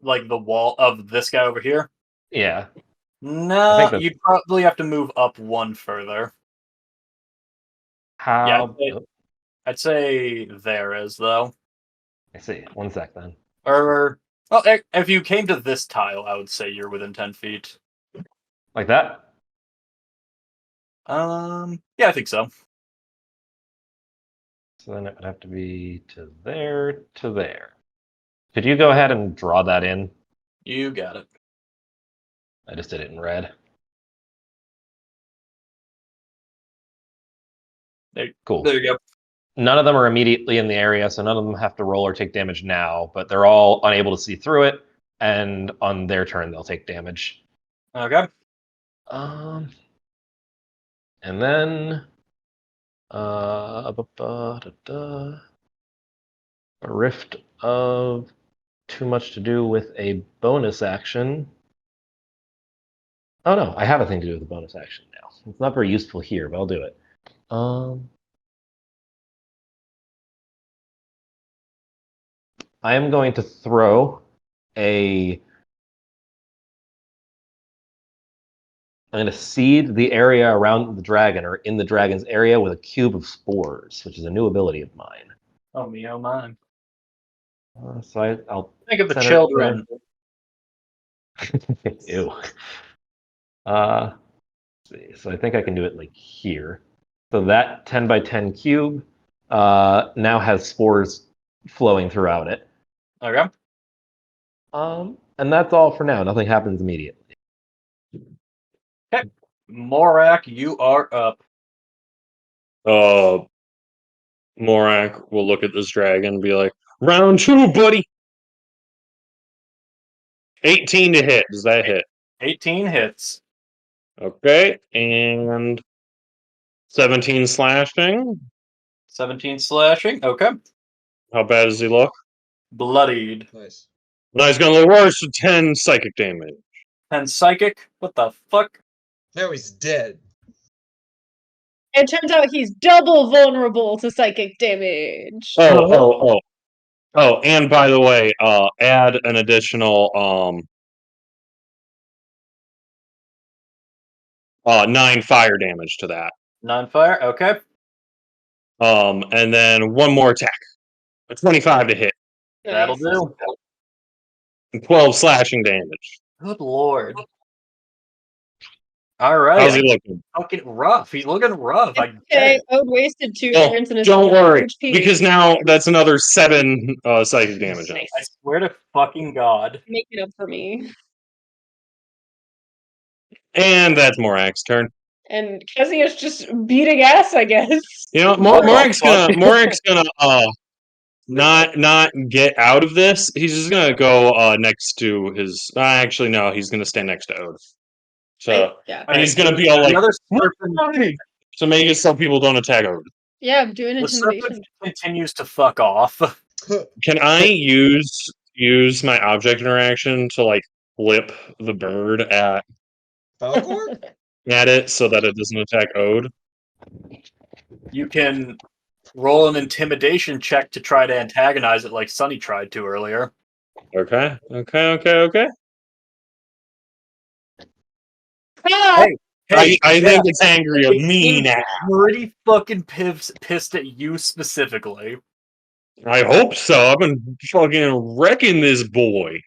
Like the wall of this guy over here? Yeah. No, that's- you'd probably have to move up one further. How Yeah, I'd say there is though. I see. 1 sec then. Or well, if you came to this tile, I would say you're within 10 feet. Like that? Yeah, I think so. So then it would have to be to there to there. Could you go ahead and draw that in? You got it. I just did it in red. Cool. There you go. None of them are immediately in the area, so none of them have to roll or take damage now, but they're all unable to see through it, and on their turn they'll take damage. Okay. And then a rift of too much to do with a bonus action. Oh no, I have a thing to do with a bonus action now. It's not very useful here, but I'll do it. I am going to throw I'm going to seed the area around the dragon, or in the dragon's area, with a cube of spores, which is a new ability of mine. Oh me, oh mine. I'll Think of the center it children. there. Ew. Let's see. So I think I can do it like here. So that 10 by 10 cube now has spores flowing throughout it. Okay. And that's all for now. Nothing happens immediately. Okay. Morak, you are up. Morak will look at this dragon and be like, "Round 2, buddy." 18 to hit. Does that hit? 18 hits. Okay, and 17 slashing. 17 slashing. Okay. How bad does he look? Bloodied. Nice. No, he's gonna look worse with 10 psychic damage. And psychic. What the fuck? Now he's dead. It turns out he's double vulnerable to psychic damage. Oh, and by the way, add an additional 9 fire damage to that. Non-fire. Okay. And then one more attack. A 25 to hit. That'll Nice. do. And 12 slashing damage. Good lord. All right. How's he looking? Fucking rough. He's looking rough. I get Okay, it. Ode wasted 2 Well, turns in his don't worry, HP. because now that's another 7 psychic damage. Nice. I swear to fucking God. Make it up for me. And that's Morak's turn. And Kezia's just beating ass, I guess. You know, What the Morak's gonna not get out of this. He's just gonna go next to his. Actually, no, he's gonna stand next to Ode. So, Yeah. and he's gonna be all like, The other serpent, so make it so people don't attack Ode. Yeah, I'm doing the intimidation. serpent continues to fuck off. Can I use my object interaction to like flip the bird at Falcor? it so that it doesn't attack Ode? You can roll an intimidation check to try to antagonize it like Sunny tried to earlier. Okay. Ah! Hey, I yeah, think it's angry at me now. pretty fucking pissed at you specifically. I hope so. I've been fucking wrecking this boy.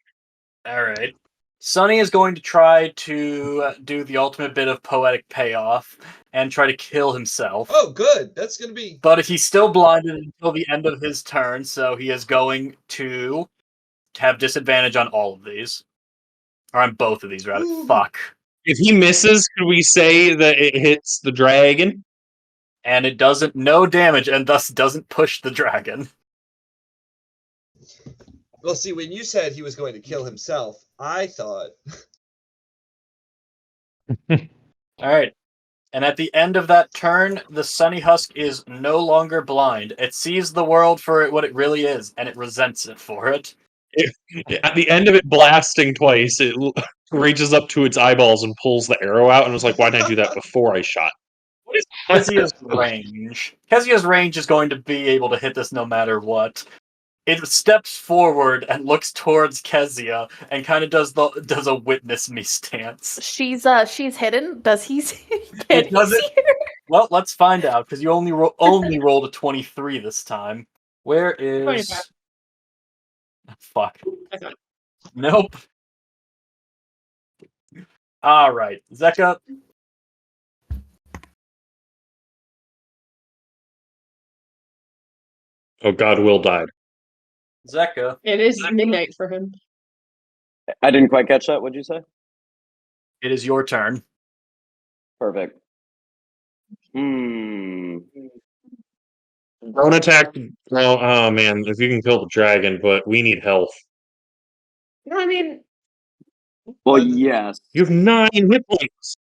Alright. Sunny is going to try to do the ultimate bit of poetic payoff and try to kill himself. Oh, good. That's gonna be. But he's still blinded until the end of his turn, so he is going to have disadvantage on all of these. Or on both of these, rather. Ooh. Fuck. If he misses, could we say that it hits the dragon? And it doesn't no damage and thus doesn't push the dragon. Well, see, when you said he was going to kill himself, I thought. Alright. And at the end of that turn, the Sunny Husk is no longer blind. It sees the world for what it really is, and it resents it for it. At the end of it blasting twice, it reaches up to its eyeballs and pulls the arrow out, and was like, "Why didn't I do that before I shot?" What is Kezia's range? Kezia's range is going to be able to hit this no matter what. It steps forward and looks towards Kezia and kind of does a witness me stance. She's hidden. Does he see? It Can he doesn't- see her? Well, let's find out because you only rolled a 23 this time. Where is? 25. Fuck. Okay. Nope. All right, Zeka. Oh God, Will died. Zeka. It is midnight for him. I didn't quite catch that. What'd you say? It is your turn. Perfect. Don't attack. Well, oh man, if you can kill the dragon, but we need health. No, I mean, Well, yes. You have 9 hit points.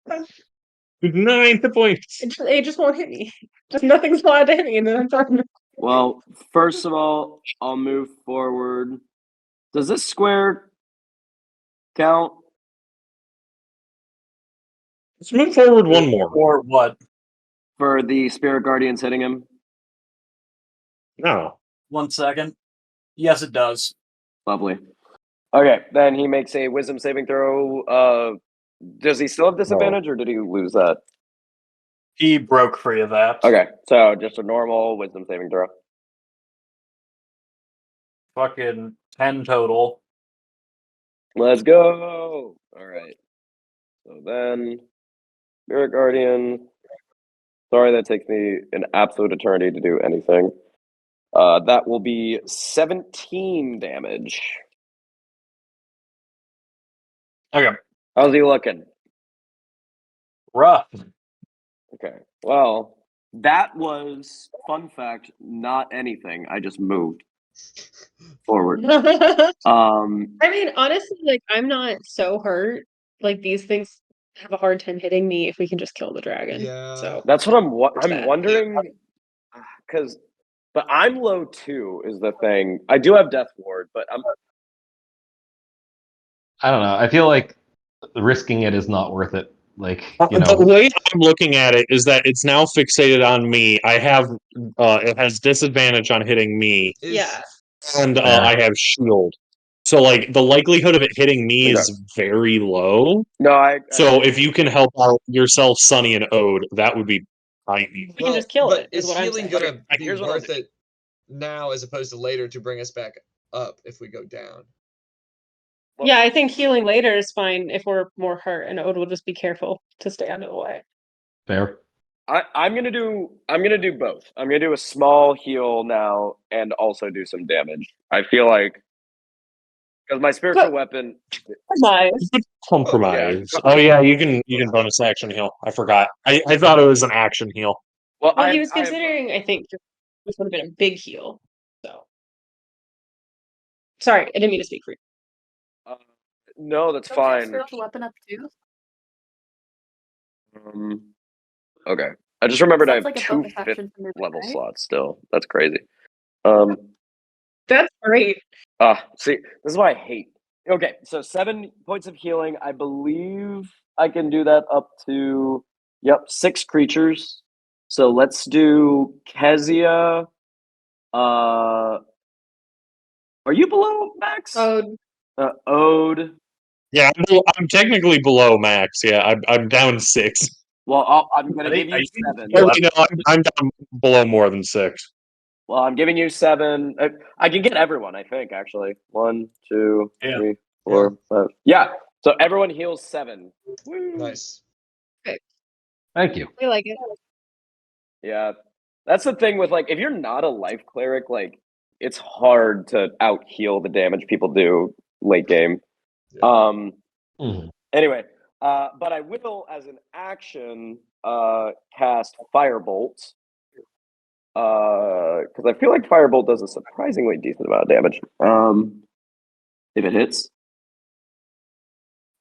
You have 9 hit points. it just won't hit me. Just nothing's allowed to hit me, and then I'm talking. Well, first of all, I'll move forward. Does this square count? Let's move forward one more. Or what? For the Spirit Guardians hitting him? No. 1 second. Yes, it does. Lovely. Okay, then he makes a wisdom saving throw. Does he still have disadvantage, or did he lose that? He broke free of that. Okay, so just a normal wisdom saving throw. Fucking 10 total. Let's go! Alright. So then, Spirit Guardian. Sorry, that takes me an absolute eternity to do anything. That will be 17 damage. Okay. How's he looking? Rough. Okay. Well, that was, fun fact, not anything. I just moved forward. I mean, honestly, like, I'm not so hurt. Like, these things have a hard time hitting me if we can just kill the dragon. Yeah. So That's what I'm that. wondering, but I'm low too, is the thing. I do have Death Ward, but I don't know. I feel like risking it is not worth it. Like, The way I'm looking at it is that it's now fixated on me. I have it has disadvantage on hitting me, yeah. and Fair. I have shield. So like the likelihood of it hitting me is very low. no, So if you can help out yourself, Sunny and Ode, that would be tiny. We can just kill but it, is is what I'm healing saying. gonna be here's what I'm worth it now as opposed to later to bring us back up if we go down? Yeah, I think healing later is fine if we're more hurt, and Ode will just be careful to stay out of the way. Fair. I'm gonna do both. I'm gonna do a small heal now and also do some damage. I feel like because my spiritual weapon. Nice. Compromise. Oh yeah, you can bonus action heal. I forgot. I thought it was an action heal. Well, Well, he was considering, I think, this would have been a big heal. So, sorry, I didn't mean to speak for you. No, that's Don't you have fine. spiritual weapon up too? Okay. I just remembered I Sounds have like a 2 bonus 5th action for movement, level right? slots still. That's crazy. That's great. See, this is why I hate. Okay, so 7 points of healing. I believe I can do that up to 6 creatures. So let's do Kezia. Are you below max? Ode. Ode. Yeah, I'm technically below max. Yeah, I'm down 6. Well, I'm gonna I give think- you 7. Oh, no, I'm down below more than 6. Well, I'm giving you 7. I can get everyone, I think, actually. 1, 2, Yeah. 3, 4, 5. Yeah. So everyone heals 7. Woo. Nice. Thank you. I like it. Yeah. That's the thing with, like, if you're not a life cleric, like, it's hard to out heal the damage people do late game. Anyway, but I will, as an action, cast Firebolt. Because I feel like Firebolt does a surprisingly decent amount of damage. If it hits.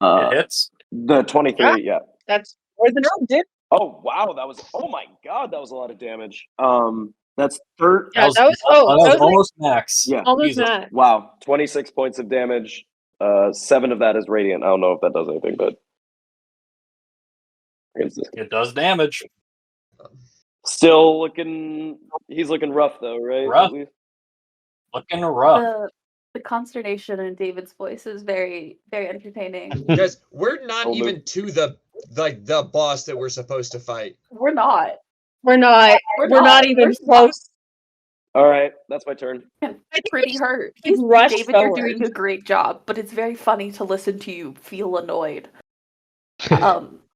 It hits. The 23, yeah. That's more than Ode did. Oh wow, oh my god, that was a lot of damage. That's Yeah, that was like almost max. Yeah. almost Jesus. max. Wow, 26 points of damage. 7 of that is radiant. I don't know if that does anything, but It does damage. still looking. He's looking rough though, right? Rough. At least? Looking rough. The consternation in David's voice is very, very entertaining. Guys, we're not I'll even move. to the boss that we're supposed to fight. We're not. We're not. We're not even close. All right, that's my turn. I'm pretty hurt. He's rushed David, you're forward. doing a great job, but it's very funny to listen to you feel annoyed.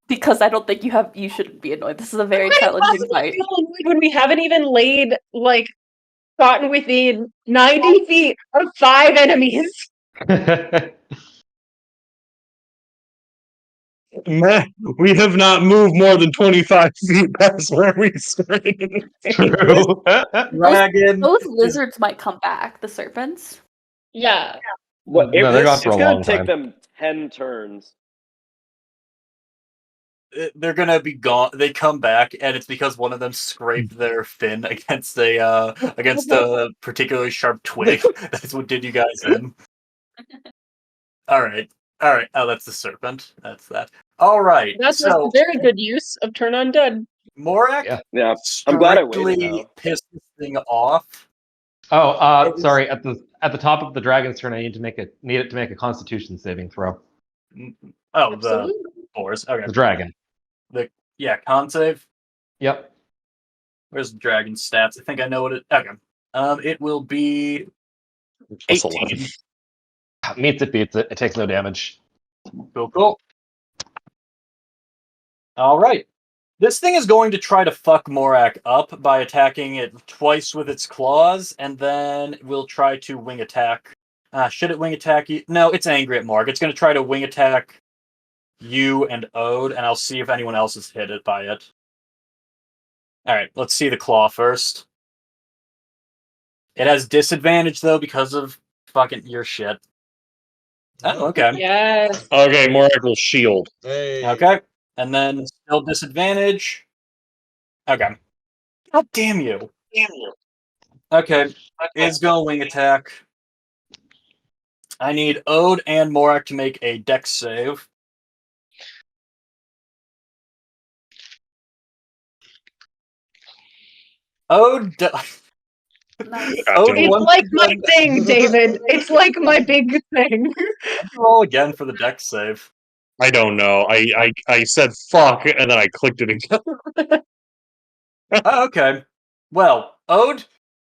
Because I don't think you shouldn't be annoyed. This is a very challenging fight. When we haven't even gotten within 90 feet of 5 enemies. Meh, we have not moved more than 25 feet past where we started. True. Dragon. Those lizards might come back. The serpents. Yeah. What? No, they're gone for It's a gonna long take time. them 10 turns. They're gonna be gone. They come back, and it's because one of them scraped their fin against a particularly sharp twig. That's what did you guys in. All right. Oh, that's the serpent. That's that. All right. That's a So very good use of turn undead. Morak Yeah. Yeah, I'm glad I waited strictly now. pissed this thing off. Oh, sorry. At the top of the dragon's turn, I need it to make a Constitution saving throw. Oh, Absolutely. the boars. Okay. The dragon. Con save. Yep. Where's the dragon stats? I think I know what it. Okay. It will be Plus 18. 11. Meets it, beats it. It takes no damage. Cool. All right. This thing is going to try to fuck Morak up by attacking it twice with its claws, and then we'll try to wing attack. Should it wing attack you? No, it's angry at Morak. It's going to try to wing attack you and Ode, and I'll see if anyone else is hit it by it. All right, let's see the claw first. It has disadvantage, though, because of fucking your shit. Oh, okay. Yes. Okay, Morak will shield. Hey. Okay. And then still disadvantage. Okay. God damn you. Okay. It's going wing attack. I need Ode and Morak to make a dex save. Ode. Nice. Ode It's once like my again- thing, David. It's like my big thing. Roll again for the dex save. I don't know. I said fuck, and then I clicked it again. Oh, okay. Well, Ode,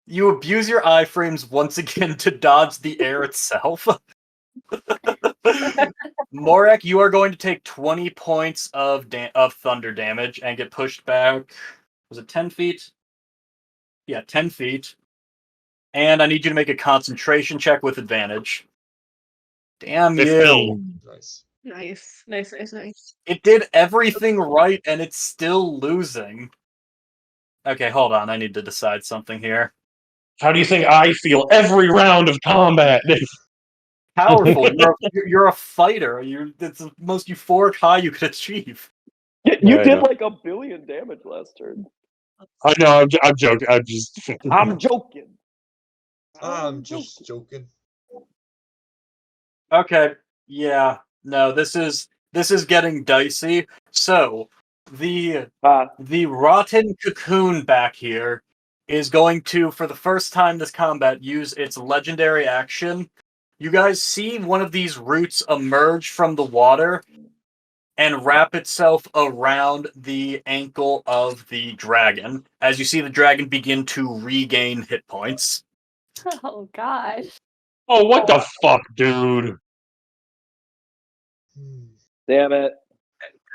you abuse your iframes once again to dodge the air itself. Morak, you are going to take 20 points of thunder damage and get pushed back. Was it 10 feet? Yeah, 10 feet. And I need you to make a concentration check with advantage. Damn you. 15. Nice. Nice. It did everything right and it's still losing. Okay, hold on. I need to decide something here. How do you think I feel every round of combat? Powerful. You're a fighter. It's the most euphoric high you could achieve. You Yeah, I did know. like 1 billion damage last turn. I know. I'm joking. I'm just. I'm joking. I'm just joking. Okay. Yeah. No, this is getting dicey. So the rotten cocoon back here is going to, for the first time this combat, use its legendary action. You guys see one of these roots emerge from the water and wrap itself around the ankle of the dragon, as you see the dragon begin to regain hit points. Oh gosh. Oh, what the fuck, dude? Damn it.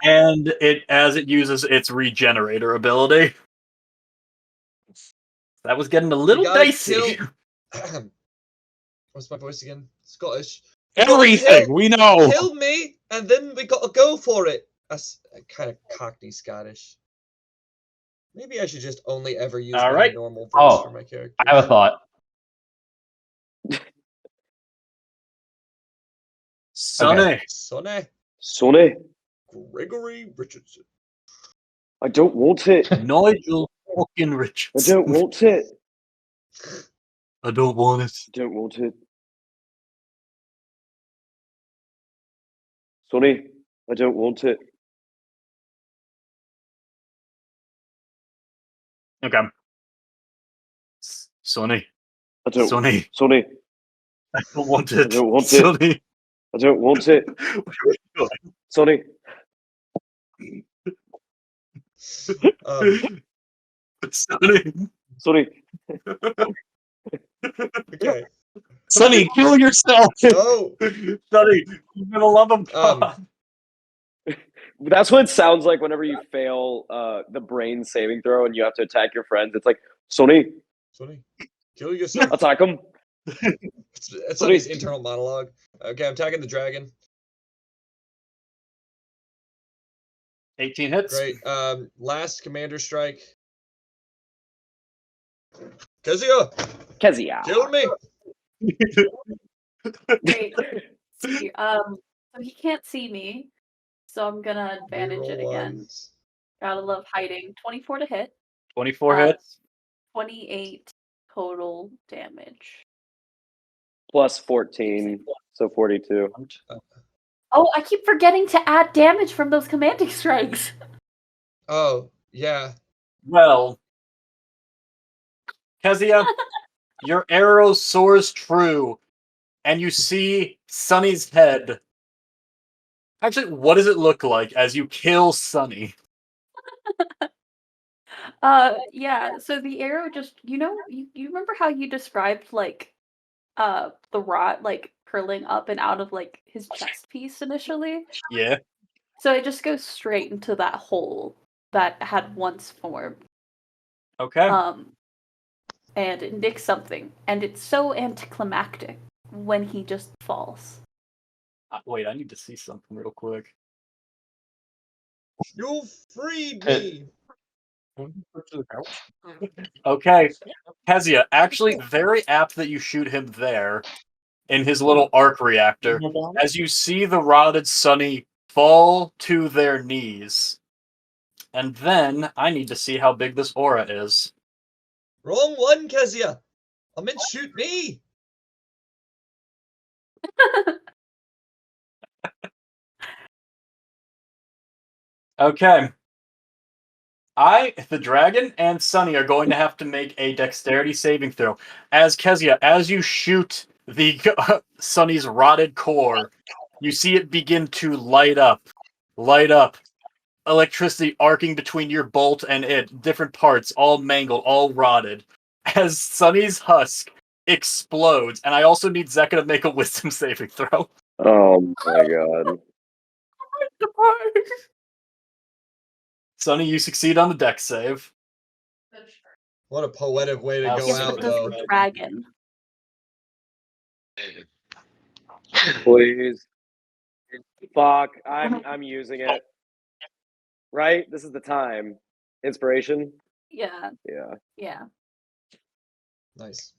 And as it uses its regenerator ability. That was getting a little gotta dicey. What's my voice again? Scottish. Everything we know. Kill me, and then we gotta go for it. That's kind of cockney Scottish. Maybe I should just only ever use All my right. normal voice Oh, for my character. I have a thought. Sonny. Sonny Gregory Richardson. I don't want it. Nigel fucking I Richardson. don't want it. I don't want it. I don't want it. Sonny, I don't want it. Okay. Sonny. I don't. Sonny. Sonny, I don't want it. I don't want it. Sonny. I don't want it. What are you doing? Sonny. Sonny. Sonny. Okay. Sonny, kill yourself. Oh. Sonny, you're gonna love him. That's what it sounds like whenever you fail the brain saving throw and you have to attack your friends. It's like, Sonny, Kill yourself. attack him. It's like his internal monologue. Okay, I'm attacking the dragon. 18 hits. Great. Last commander strike. Kezia, Kezia. kill me. Great. See, so he can't see me, so I'm gonna advantage it again. Ones. Gotta love hiding. 24 to hit. 24 Uh, hits. 28 total damage. Plus 14, so 42. Oh, I keep forgetting to add damage from those commanding strikes. Oh, yeah. Well, Kezia, your arrow soars true, and you see Sunny's head. Actually, what does it look like as you kill Sunny? Yeah, so the arrow just, you remember how you described, like, the rot, like, curling up and out of, like, his chest piece initially? Yeah. So it just goes straight into that hole that had once formed. Okay. And it nicks something, and it's so anticlimactic when he just falls. Wait, I need to see something real quick. You freed me. Okay, Kezia, actually very apt that you shoot him there in his little arc reactor. As you see the rotted Sunny fall to their knees. And then I need to see how big this aura is. Wrong one, Kezia. I meant shoot me. Okay. The dragon, and Sunny are going to have to make a dexterity saving throw. As Kezia, as you shoot the Sunny's rotted core, you see it begin to light up. Electricity arcing between your bolt and it, different parts, all mangled, all rotted. As Sunny's husk explodes, and I also need Zeka to make a wisdom saving throw. Oh my god. Sunny, you succeed on the dex save. What a poetic way to I'll go skip Yeah, out, but does though. the dragon. Please. Fuck. I'm using it. Right? This is the time. Inspiration? Yeah, Yeah. yeah. Nice.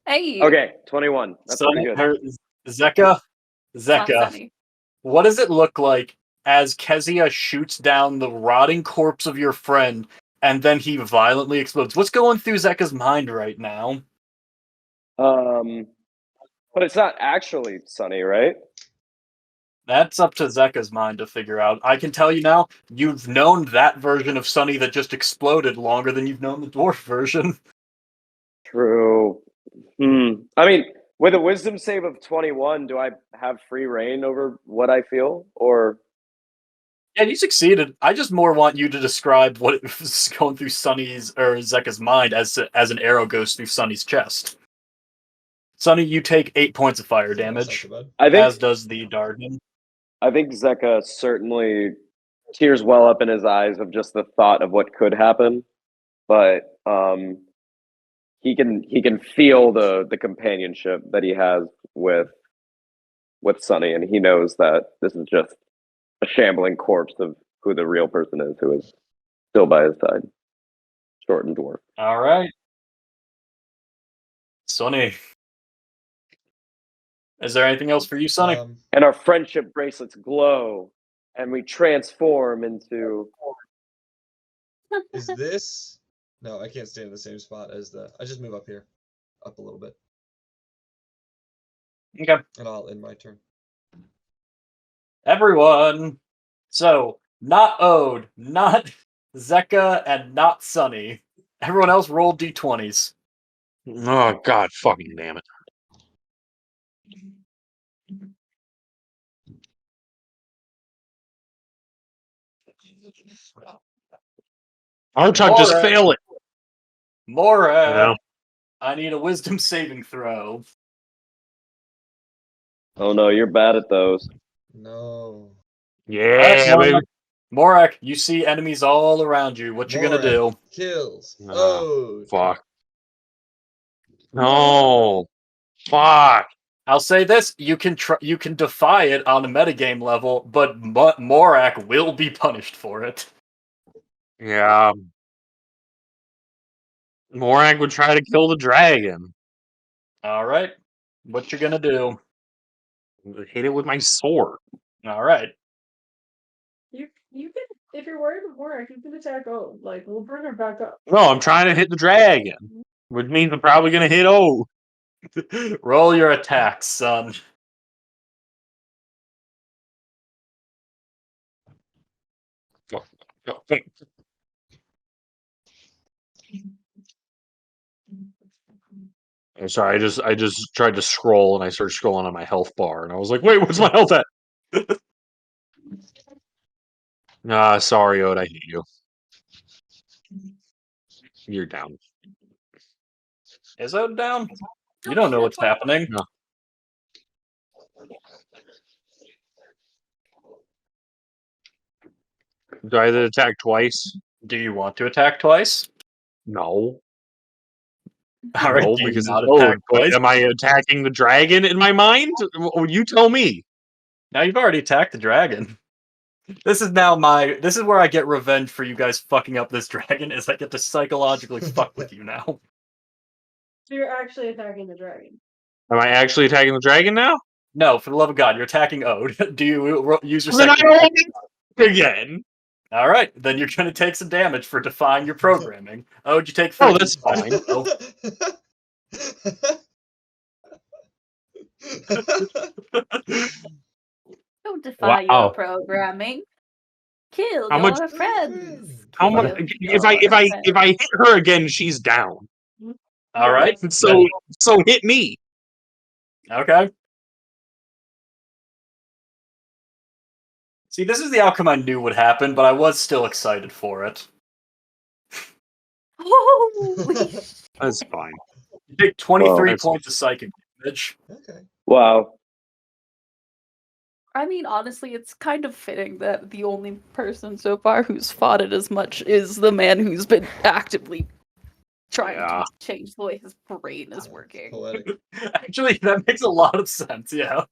Hey! Okay, 21. That's pretty good. Zeka, It's not Sunny. what does it look like as Kezia shoots down the rotting corpse of your friend and then he violently explodes? What's going through Zeka's mind right now? But it's not actually Sunny, right? That's up to Zeka's mind to figure out. I can tell you now, you've known that version of Sunny that just exploded longer than you've known the dwarf version. True. I mean, with a wisdom save of 21, do I have free reign over what I feel? Or Yeah, you succeeded. I just more want you to describe what was going through Sunny's or Zeka's mind as an arrow goes through Sunny's chest. Sunny, you take 8 points of fire That's not damage, too bad. as does the Darden. I think Zeka certainly tears well up in his eyes of just the thought of what could happen. But he can feel the companionship that he has with Sunny, and he knows that this is just a shambling corpse of who the real person is, who is still by his side, short and dwarf. All right, Sunny. Is there anything else for you, Sunny? And our friendship bracelets glow, and we transform into. Is this? No, I can't stay in the same spot as the. I just move up here, up a little bit, Okay. and I'll end my turn. Everyone. So, not Ode, not Zeka, and not Sunny. Everyone else roll d20s. Oh god, fucking damn it! Artuk, just fail it. Mora, No. I need a wisdom saving throw. Oh no, you're bad at those. No. Yeah, baby. Morak, you see enemies all around you. What you gonna do? Kills. No. Oh. Fuck. No. Fuck. I'll say this: you can you can defy it on a metagame level, but Morak will be punished for it. Yeah. Morag would try to kill the dragon. All right, what you gonna do? Hit it with my sword. All right. You can, if you're worried with Warwick, you can attack Ode. Like, we'll bring her back up. No, I'm trying to hit the dragon, which means I'm probably gonna hit O. Roll your attacks, son. I'm sorry, I just tried to scroll and I started scrolling on my health bar and I was like, wait, what's my health at? Nah, sorry, Ode, I hate you. You're down. Is Ode down? You don't know what's happening. No. Do I have to attack twice? Do you want to attack twice? No. All right, No, do you because not it's Ode. attack But twice? am I attacking the dragon in my mind? You tell me. Now you've already attacked the dragon. This is where I get revenge for you guys fucking up this dragon, is I get to psychologically fuck with you now. So you're actually attacking the dragon. Am I actually attacking the dragon now? No, for the love of God, you're attacking Ode. Do you use your Then I second? don't want to again. All right, then you're gonna take some damage for defying your programming. Ode, you take. Oh, that's fine. Don't defy Wow. your programming. Kill How your much- friends. How much? Kill If I your hit her again, she's down. All right, So hit me. okay. See, this is the outcome I knew would happen, but I was still excited for it. Holy That's fine. You take 23 Well, points of psychic damage. Okay. Wow. I mean, honestly, it's kind of fitting that the only person so far who's fought it as much is the man who's been actively trying Yeah. to change the way his brain is working. Poetic. Actually, that makes a lot of sense, yeah.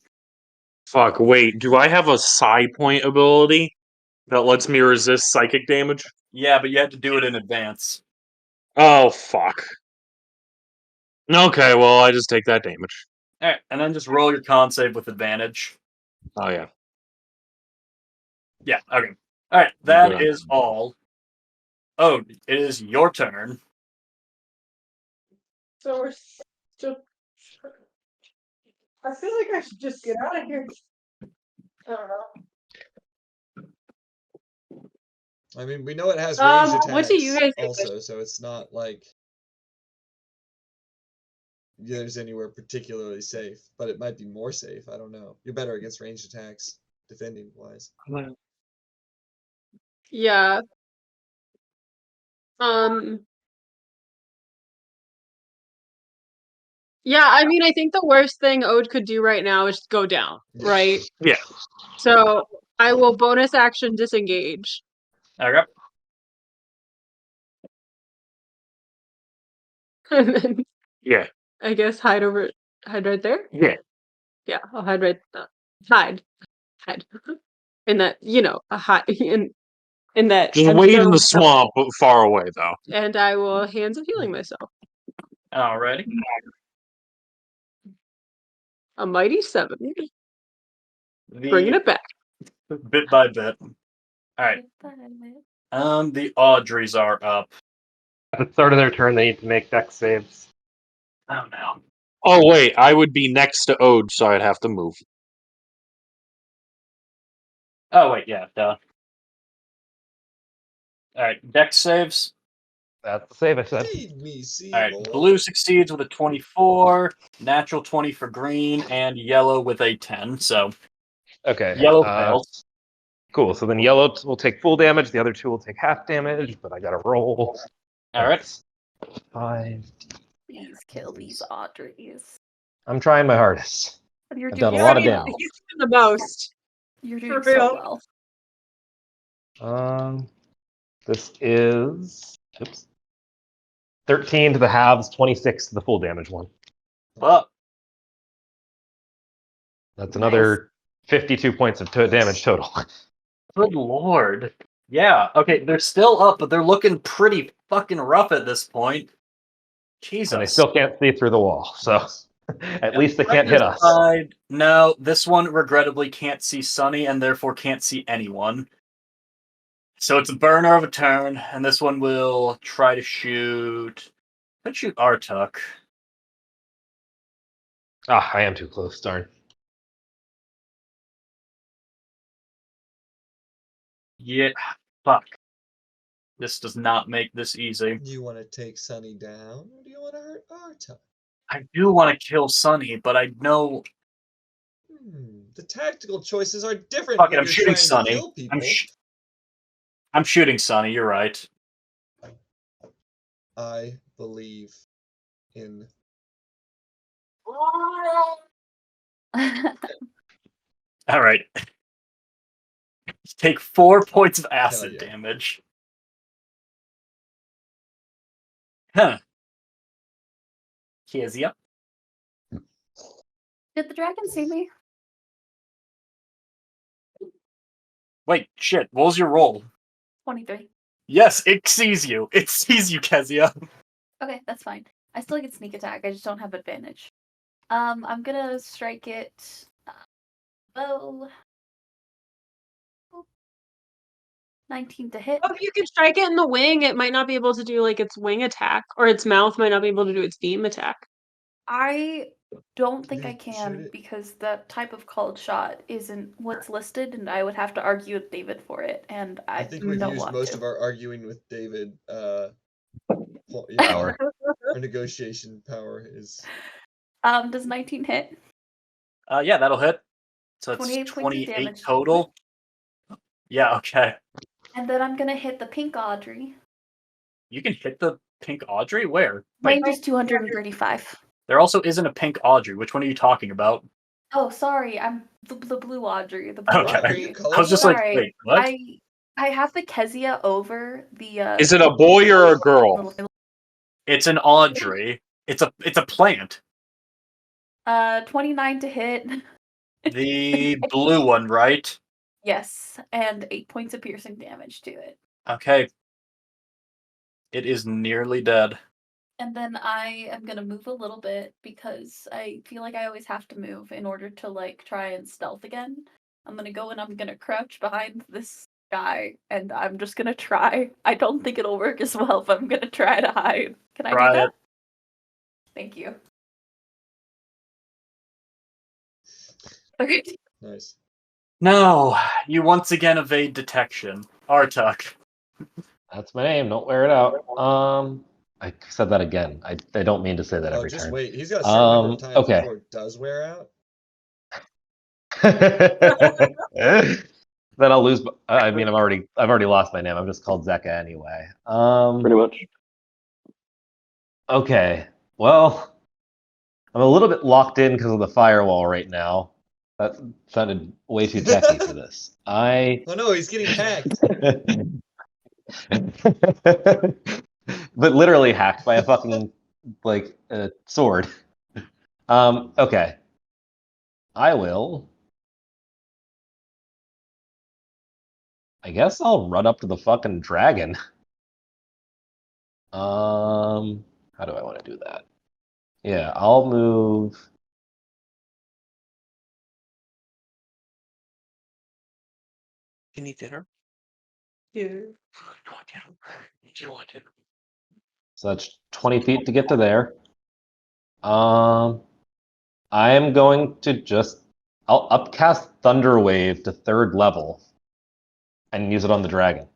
Fuck, wait, do I have a psi point ability that lets me resist psychic damage? Yeah, but you had to do it in advance. Oh, fuck. Okay, well, I just take that damage. Alright, and then just roll your con save with advantage. Oh, yeah. Yeah, okay. Alright, that Good. is all. Oh, it is your turn. So we're still. I feel like I should just get out of here. I don't know. I mean, we know it has range attacks what do you guys think? also, so it's not like there's anywhere particularly safe, but it might be more safe. I don't know. You're better against ranged attacks, defending wise. Yeah. Yeah, I mean, I think the worst thing Ode could do right now is go down, right? Yeah. So I will bonus action disengage. Okay. And then Yeah. I guess hide right there. Yeah. Yeah, I'll hide right. Hide. In that, a hide in that. Just I'm wait in so- the swamp, but far away, though. And I will hands of healing myself. Alrighty. A mighty 7. Bringing it back. Bit by bit. Alright. The Audreys are up. At the start of their turn, they need to make dex saves. Oh no. Oh, wait, I would be next to Ode, so I'd have to move. Oh wait, yeah, duh. Alright, dex saves. That's the save I said. Feed me, see. Alright, blue succeeds with a 24, natural 20 for green, and yellow with a 10, so Okay. yellow fails. Cool. So then yellow will take full damage. The other two will take half damage, but I got to roll. Alright. 5. Please kill these Audreys. I'm trying my hardest. You're I've doing done a lot of so damage. well. He's doing the most. You're For doing so real. well. This is 13 to the halves, 26 to the full damage one. Well, That's another 52 points of damage total. Good lord. Yeah, okay, they're still up, but they're looking pretty fucking rough at this point. Jesus. And they still can't see through the wall, so at least they can't hit us. Side, no, this one regrettably can't see Sunny and therefore can't see anyone. So it's a burner of a turn, and this one will try to shoot. Let's shoot Artuk. Ah, I am too close, darn. Yeah, fuck. This does not make this easy. Do you want to take Sunny down, or do you want to hurt Artuk? I do want to kill Sunny, but I know. The tactical choices are different Fuck it, when I'm you're shooting trying Sunny. to kill people. I'm shooting Sunny, you're right. I believe in. Alright. Take 4 points of acid yeah. damage. Huh. Kezia. Did the dragon see me? Wait, shit, what was your roll? 23. Yes, it sees you. It sees you, Kezia. Okay, that's fine. I still get sneak attack. I just don't have advantage. I'm gonna strike it. Bow. 19 to hit. Oh, if you could strike it in the wing, it might not be able to do like its wing attack, or its mouth might not be able to do its beam attack. I don't think I Shoot can it. because that type of called shot isn't what's listed, and I would have to argue with David for it, and I think we've don't used want most to. of our arguing with David. Power. Our negotiation power is. Does 19 hit? Yeah, that'll hit. So it's 28 points of 28 damage. total. Yeah, okay. And then I'm gonna hit the pink Audrey. You can hit the pink Audrey? Where? Wait, Range is 235. there also isn't a pink Audrey. Which one are you talking about? Oh, sorry, I'm the blue Audrey. The blue Okay. Are you Audrey. I was just like, Sorry, wait, what? I have the Kezia over the. Is it a boy or a girl? Little, It's an Audrey. It's a plant. 29 to hit. The blue one, right? Yes, and 8 points of piercing damage to it. Okay. It is nearly dead. And then I am gonna move a little bit because I feel like I always have to move in order to like try and stealth again. I'm gonna go and I'm gonna crouch behind this guy and I'm just gonna try. I don't think it'll work as well, but I'm gonna try to hide. Can I Try do that? it. Thank you. Okay. Nice. No, you once again evade detection. Artuk. That's my name. Don't wear it out. I said that again. I don't mean to say that Oh, every just turn. wait. He's got a certain number of times okay. before it does wear out. Then I'll lose. I mean, I've already lost my name. I'm just called Zeka anyway. Pretty much. Okay. Well, I'm a little bit locked in because of the firewall right now. That sounded way too techy for this. Oh no, he's getting hacked. But literally hacked by a fucking sword. Okay. I will. I guess I'll run up to the fucking dragon. How do I want to do that? Yeah, I'll move. You need dinner? Yeah. You want dinner? You want dinner? So that's 20 feet to get to there. I am going to I'll upcast Thunder Wave to 3rd level and use it on the dragon.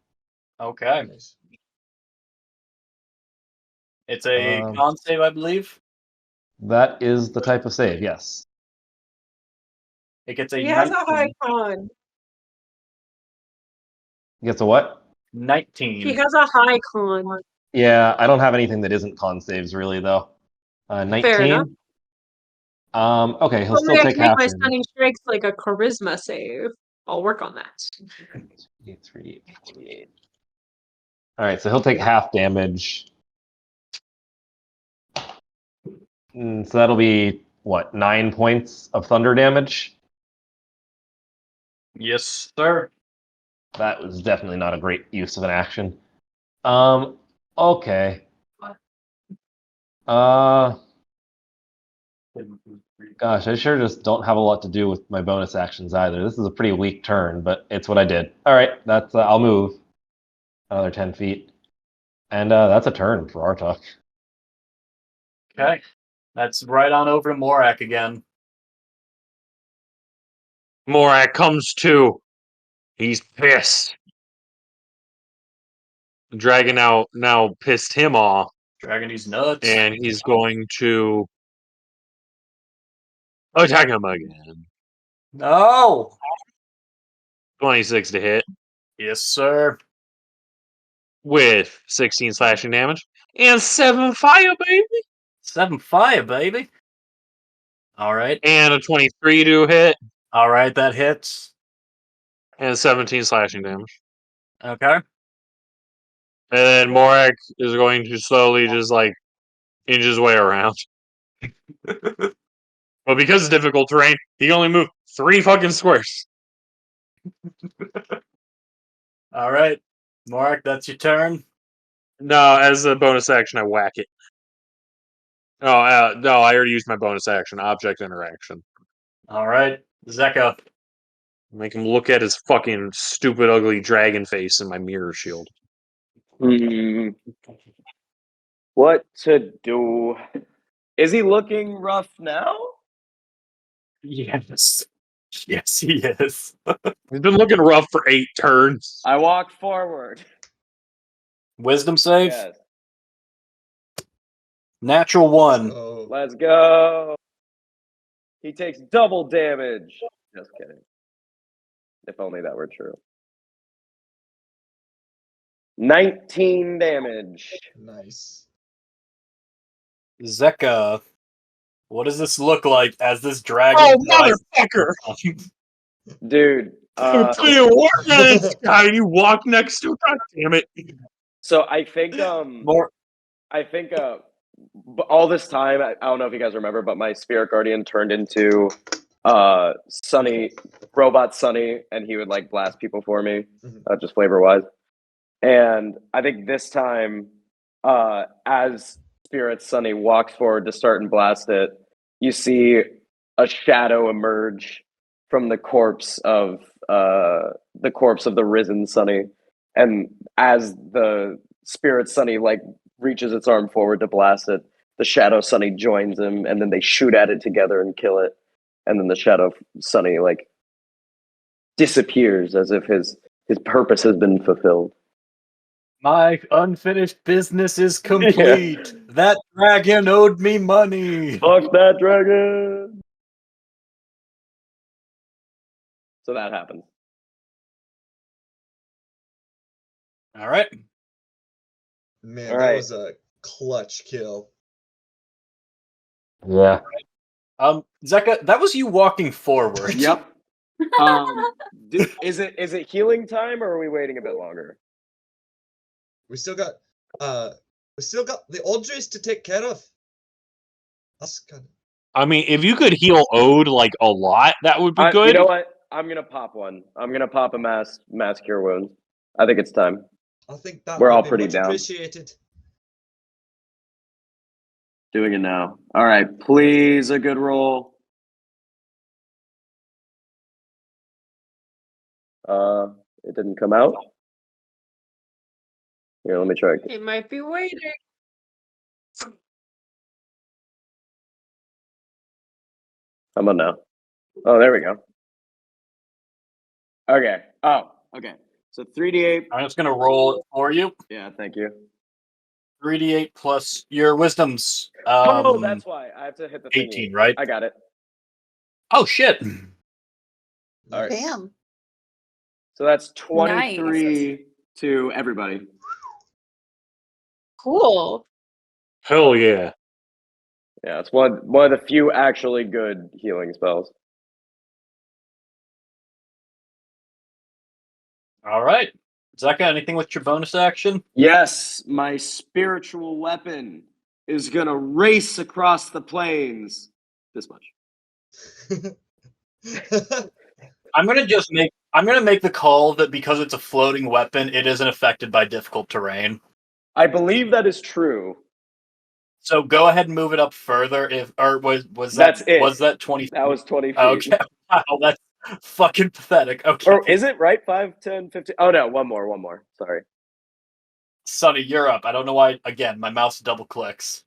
Okay. Nice. It's a Um, con save, I believe. That is the type of save, yes. It gets a He has a 19. high con. Gets a what? 19. He has a high con. Yeah, I don't have anything that isn't con saves really though. 19. Fair enough. Okay, he'll Well, still I take can make half my damage. stunning strikes like a charisma save. I'll work on that. 3, 8. All right, so he'll take half damage. So that'll be what, 9 points of thunder damage. Yes, sir. That was definitely not a great use of an action. Okay. Gosh, I sure just don't have a lot to do with my bonus actions either. This is a pretty weak turn, but it's what I did. All right, that's I'll move another 10 feet, and that's a turn for Artuk. Okay. That's right on over to Morak again. Morak comes to. He's pissed. The dragon now pissed him off, Dragging these nuts. and he's going to attack him again. No! 26 to hit Yes, sir. with 16 slashing damage and 7 fire, baby. 7 fire, baby. Alright. And a 23 to hit Alright, that hits. and 17 slashing damage. Okay. And then Morak is going to slowly just like inch his way around. But because it's difficult terrain, he can only move 3 fucking squares. Alright. Morak, that's your turn. No, as a bonus action, I whack it. Oh, no, I already used my bonus action, object interaction. Alright. Zeka. Make him look at his fucking stupid, ugly dragon face in my mirror shield. What to do? Is he looking rough now? Yes. Yes, he is. He's been looking rough for 8 turns. I walk forward. Wisdom save? Yes. Natural 1. Oh, Let's go. He takes double damage. Just kidding. If only that were true. 19 damage. nice. Zeka. What does this look like as this dragon Oh, dies? motherfucker! Dude. I'm tell you what, this guy, and you walk next to him. God damn it. So I think More. all this time, I don't know if you guys remember, but my spirit guardian turned into Sunny, robot Sunny, and he would like blast people for me, just flavor wise. And I think this time, as Spirit Sunny walks forward to start and blast it, you see a shadow emerge from the corpse of the risen Sunny, and as the Spirit Sunny like reaches its arm forward to blast it, the Shadow Sunny joins him, and then they shoot at it together and kill it, and then the Shadow Sunny like disappears as if his purpose has been fulfilled. My unfinished business is complete. That dragon owed me money. Fuck that dragon! So that happens. All right. Man, All that right. was a clutch kill. Yeah. Zeka, that was you walking forward. Yep. Is it healing time, or are we waiting a bit longer? We still got the Audreys to take care of. That's kind of I mean, if you could heal Ode like a lot, that would be good. You know what? I'm gonna pop one. I'm gonna pop a mass cure wound. I think it's time. I think that We're would all be pretty much down. appreciated. Doing it now. All right, please a good roll. It didn't come out. Here, let me try. It might be waiting. Come on now. Oh, there we go. Okay. Oh, okay. So 3d8. I'm just gonna roll it for you. Yeah, thank you. 3d8 plus your wisdom's. Oh, that's why I have to hit the thingy. 18, right? I got it. Oh shit! All right. Damn. So that's 23 to everybody. Cool. Hell yeah. Yeah, it's one of the few actually good healing spells. All right, Zeka, anything with your bonus action? Yes, my spiritual weapon is gonna race across the plains. This much. I'm I'm going to make the call that because it's a floating weapon, it isn't affected by difficult terrain. I believe that is true. So go ahead and move it up further. Was That's that it. was that 20? That was 20 feet. Okay. Wow, that's fucking pathetic. Okay. Or is it right? 5, 10, 15? Oh no, one more. Sorry. Sonny, you're up. I don't know why. Again, my mouse double clicks.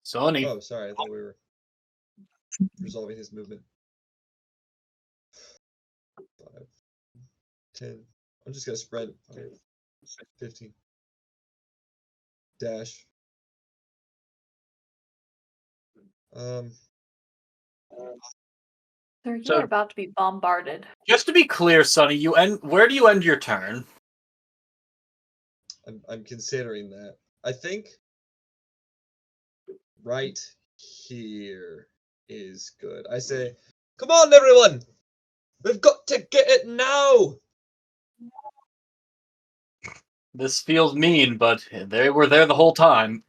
Sonny. Oh, sorry. I thought we were resolving his movement. 5, 10. I'm just gonna sprint. 5, 15. Dash. Sir, you So- are about to be bombarded. Just to be clear, Sonny, where do you end your turn? I'm considering that. I think right here is good. I say, come on, everyone! We've got to get it now! This feels mean, but they were there the whole time.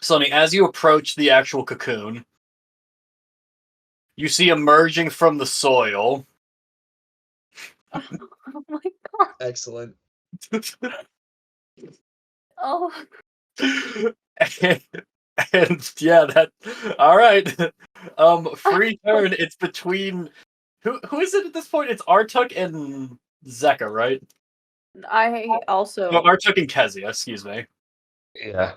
Sonny, as you approach the actual cocoon, you see emerging from the soil. Oh my god. Excellent. Oh. and yeah, that. All right. Free turn. It's between who is it at this point? It's Artuk and Zeka, right? I also. No, Artuk and Kezia. Excuse me. Yeah.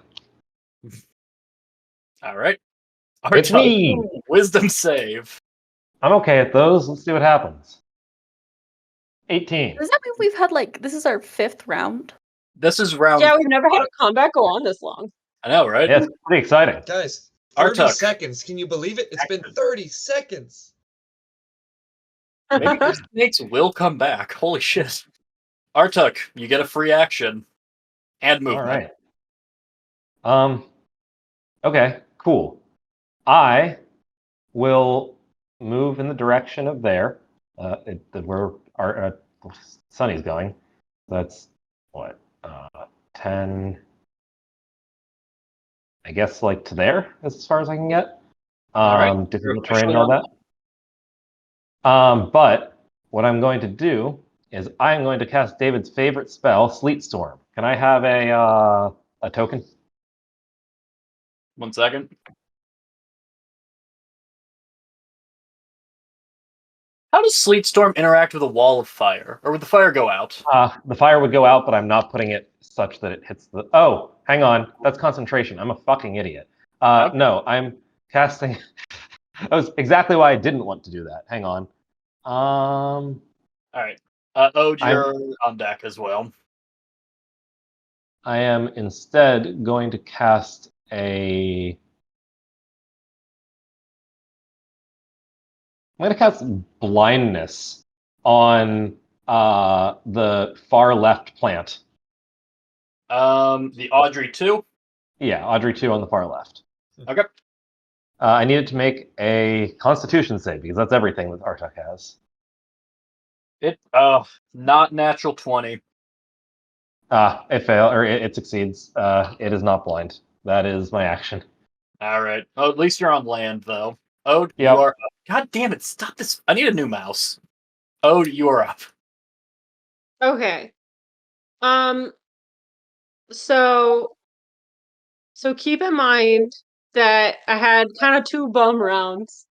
All right. It's Artuk, me! wisdom save. I'm okay at those. Let's see what happens. 18. Does that mean we've had this is our 5th round? This is round. Yeah, we've never had a combat go on this long. I know, right? Yeah, it's pretty exciting. Guys, 30 Artuk. seconds. Can you believe it? It's been 30 seconds. Maybe these snakes will come back. Holy shit. Artuk, you get a free action and movement. All right. Okay, cool. I will move in the direction of there, where our Sunny's going. That's what, 10. I guess to there is as far as I can get. All right. Difficult terrain and all that. But what I'm going to do is I'm going to cast David's favorite spell, Sleet Storm. Can I have a token? 1 second. How does Sleet Storm interact with a wall of fire? Or would the fire go out? The fire would go out, but I'm not putting it such that it hits the... Oh, hang on. That's concentration. I'm a fucking idiot. Okay. No, I'm casting... That was exactly why I didn't want to do that. Hang on. All right. Ode, you're on deck as well. I am instead going to cast a... I'm going to cast blindness on the far left plant. The Audrey 2. Yeah, Audrey 2 on the far left. Okay. I need it to make a Constitution save because that's everything that Artuk has. It not natural 20. It succeeds. It is not blind. That is my action. All right. Oh, at least you're on land though. Ode, Yep. you are up. God damn it! Stop this. I need a new mouse. Ode, you are up. Okay. So keep in mind that I had kind of 2 bum rounds,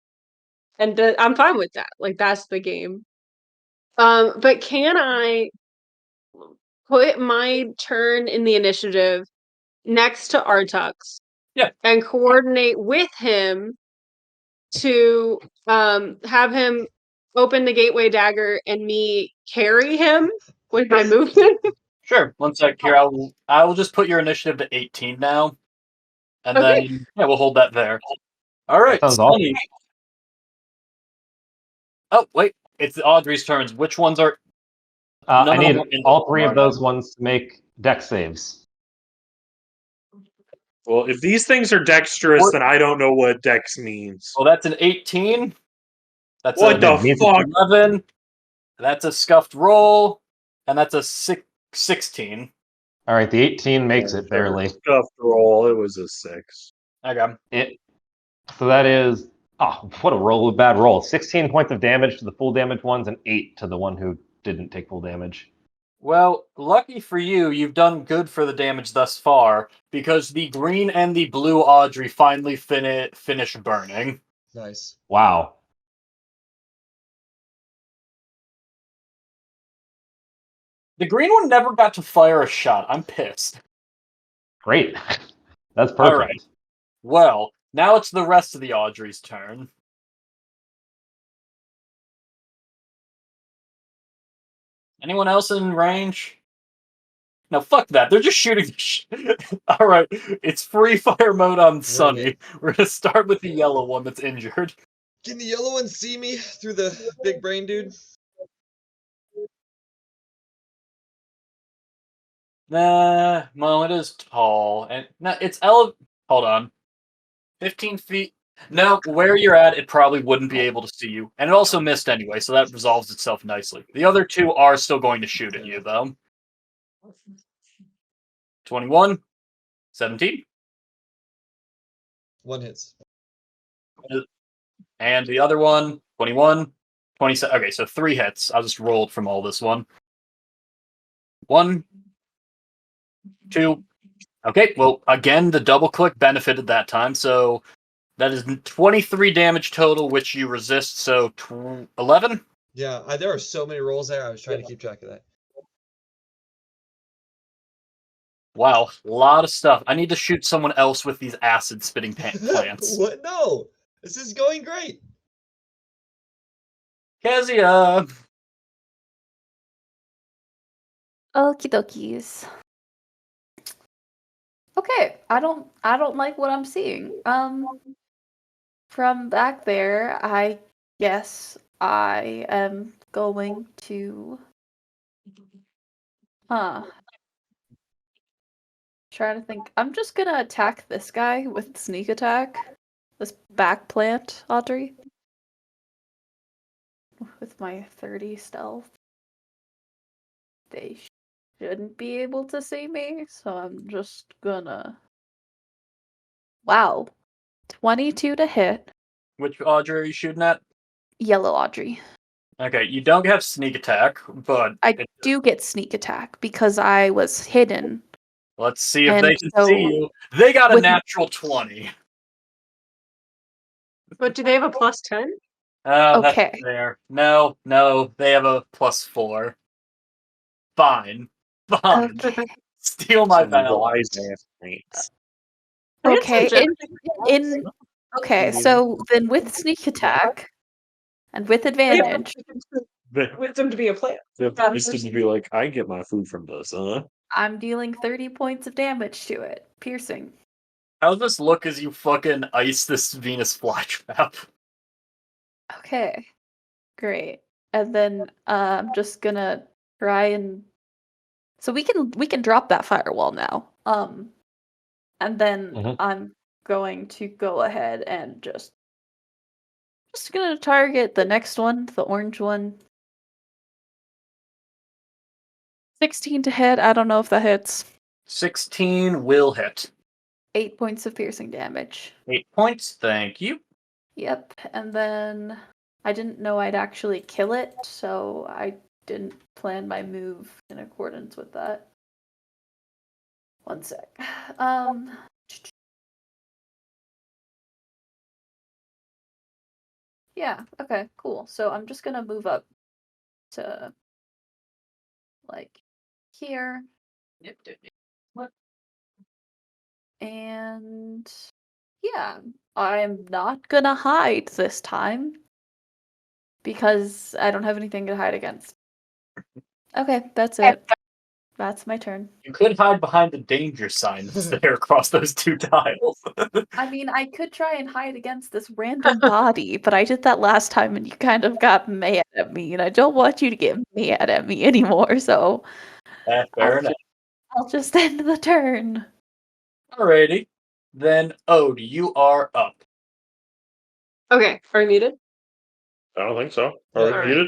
and I'm fine with that. That's the game. But can I put my turn in the initiative next to Artuk's? Yeah. And coordinate with him to have him open the gateway dagger and me carry him with my movement? Sure. 1 sec here. I will just put your initiative to 18 now, and Okay. then we'll hold that there. All right. That sounds Sonny. Oh wait, it's Audrey's turns. Which ones are? I None of need them are in all the 3 of bar those now. ones to make dex saves. Well, if these things are dexterous, What? then I don't know what dex means. Well, that's an 18. That's What a the fuck? 11. That's a scuffed roll, and that's a 16. All right, the 18 makes it barely. Scuffed roll. It was a 6. Okay. So that is what a bad roll. 16 points of damage to the full damage ones, and 8 to the one who didn't take full damage. Well, lucky for you, you've done good for the damage thus far, because the green and the blue Audrey finally finish burning. Nice. Wow. The green one never got to fire a shot. I'm pissed. Great. That's perfect. All right. Well, now it's the rest of the Audrey's turn. Anyone else in range? No, fuck that. They're just shooting. All right, it's free fire mode on Sunny. We're gonna start with the yellow one that's injured. Can the yellow one see me through the big brain dude? Nah, well, it is tall, and no, it's Hold on, 15 feet. No, where you're at, it probably wouldn't be able to see you, and it also missed anyway, so that resolves itself nicely. The other two are still going to shoot at you, though. 21, 17, One hits. and the other one, 21, 27. Okay, so 3 hits. I'll just roll from all this one. 1, 2. Okay, well, again, the double click benefited that time, so that is 23 damage total, which you resist, so 11? Yeah, there are so many rolls there. I was trying to keep track of that. Wow, a lot of stuff. I need to shoot someone else with these acid-spitting plants. What? No! This is going great! Kezia! Okie dokies. Okay, I don't like what I'm seeing. From back there, I guess I am going to try to think. I'm just gonna attack this guy with sneak attack. This back plant, Audrey. With my 30 stealth. They shouldn't be able to see me, so I'm just gonna... Wow. 22 to hit. Which Audrey are you shooting at? Yellow Audrey. Okay, you don't have sneak attack, but... I do get sneak attack because I was hidden. Let's see if And they can so see you. They got a with- natural 20. But do they have a plus 10? Oh, Okay. that's fair. No, they have a +4. Fine. Okay. Steal my Some valor. wise ass mates. Okay. In Okay, so then with sneak attack and with advantage, wisdom to be a player. It's just to be like, I get my food from this, huh? I'm dealing 30 points of damage to it. Piercing. How's this look as you fucking ice this Venus flytrap? Okay. Great. And then I'm just gonna try and so we can drop that firewall now. And then I'm going to go ahead and just gonna target the next one, the orange one. 16 to hit. I don't know if that hits. 16 will hit. 8 points of piercing damage. 8 points, thank you. Yep, and then I didn't know I'd actually kill it, so I didn't plan my move in accordance with that. One sec. Yeah, okay, cool. So I'm just gonna move up to like here. And yeah, I'm not gonna hide this time because I don't have anything to hide against. Okay, that's it. That's my turn. You could hide behind the danger sign that's there across those 2 tiles. I mean, I could try and hide against this random body, but I did that last time and you kind of got mad at me, and I don't want you to get mad at me anymore, so Fair enough. I'll just end the turn. Alrighty. Then, Ode, you are up. Okay, are you muted? I don't think so. Are we Alright. muted?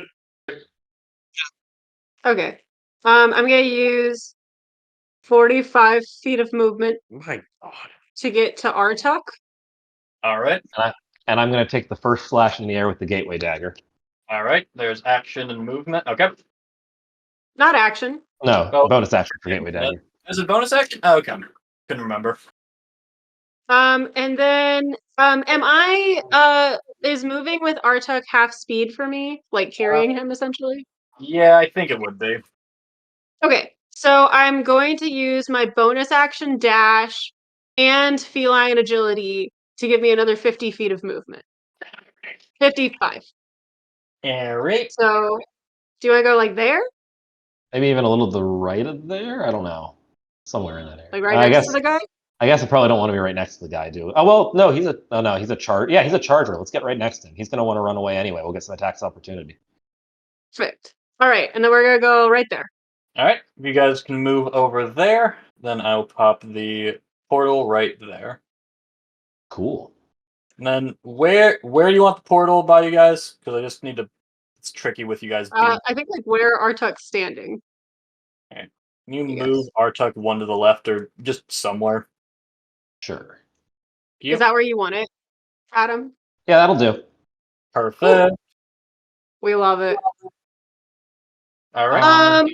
Okay. I'm gonna use 45 feet of movement My God. to get to Artuk. All right. And I'm going to take the first slash in the air with the gateway dagger. All right. There's action and movement. Okay. Not action. No, Oh, bonus action for gateway dagger. Is it bonus action? Oh, okay. Couldn't remember. And then is moving with Artuk half speed for me? Like carrying him essentially? Yeah, I think it would be. Okay. So I'm going to use my bonus action dash and feline agility to give me another 50 feet of movement. 55. All right. So do I go like there? Maybe even a little to the right of there? I don't know. Somewhere in that area. Like right next to the guy? I guess I probably don't want to be right next to the guy, do. Oh well, no, he's a charger. Yeah, he's a charger. Let's get right next to him. He's gonna want to run away anyway. We'll get some attacks opportunity. Perfect. Alright, and then we're gonna go right there. All right. If you guys can move over there, then I'll pop the portal right there. Cool. And then where do you want the portal by you guys? Because I just need to. It's tricky with you guys. I think like where Artuk's standing. Can you Yes. move Artuk one to the left or just somewhere? Sure. Is that where you want it, Adam? Yeah, that'll do. Perfect. We love it. All right.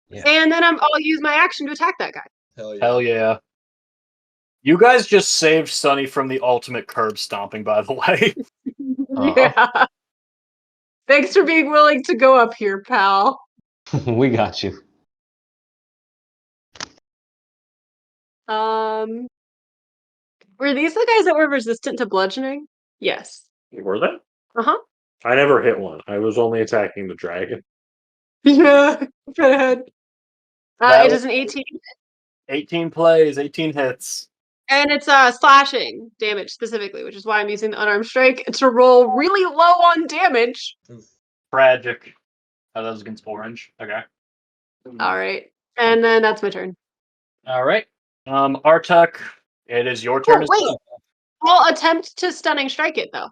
Yeah. And then I'll use my action to attack that guy. Hell yeah. Hell yeah. You guys just saved Sunny from the ultimate curb stomping, by the way. Yeah. Thanks for being willing to go up here, pal. We got you. Were these the guys that were resistant to bludgeoning? Yes. Were they? Uh-huh. I never hit one. I was only attacking the dragon. Yeah. Go ahead. That It was- is an 18. 18 plays, 18 hits. And it's slashing damage specifically, which is why I'm using the unarmed strike to roll really low on damage. Tragic. Oh, that was against orange. Okay. Alright. And then that's my turn. All right. Artuk, it is your turn. Oh, wait. I'll attempt to stunning strike it though.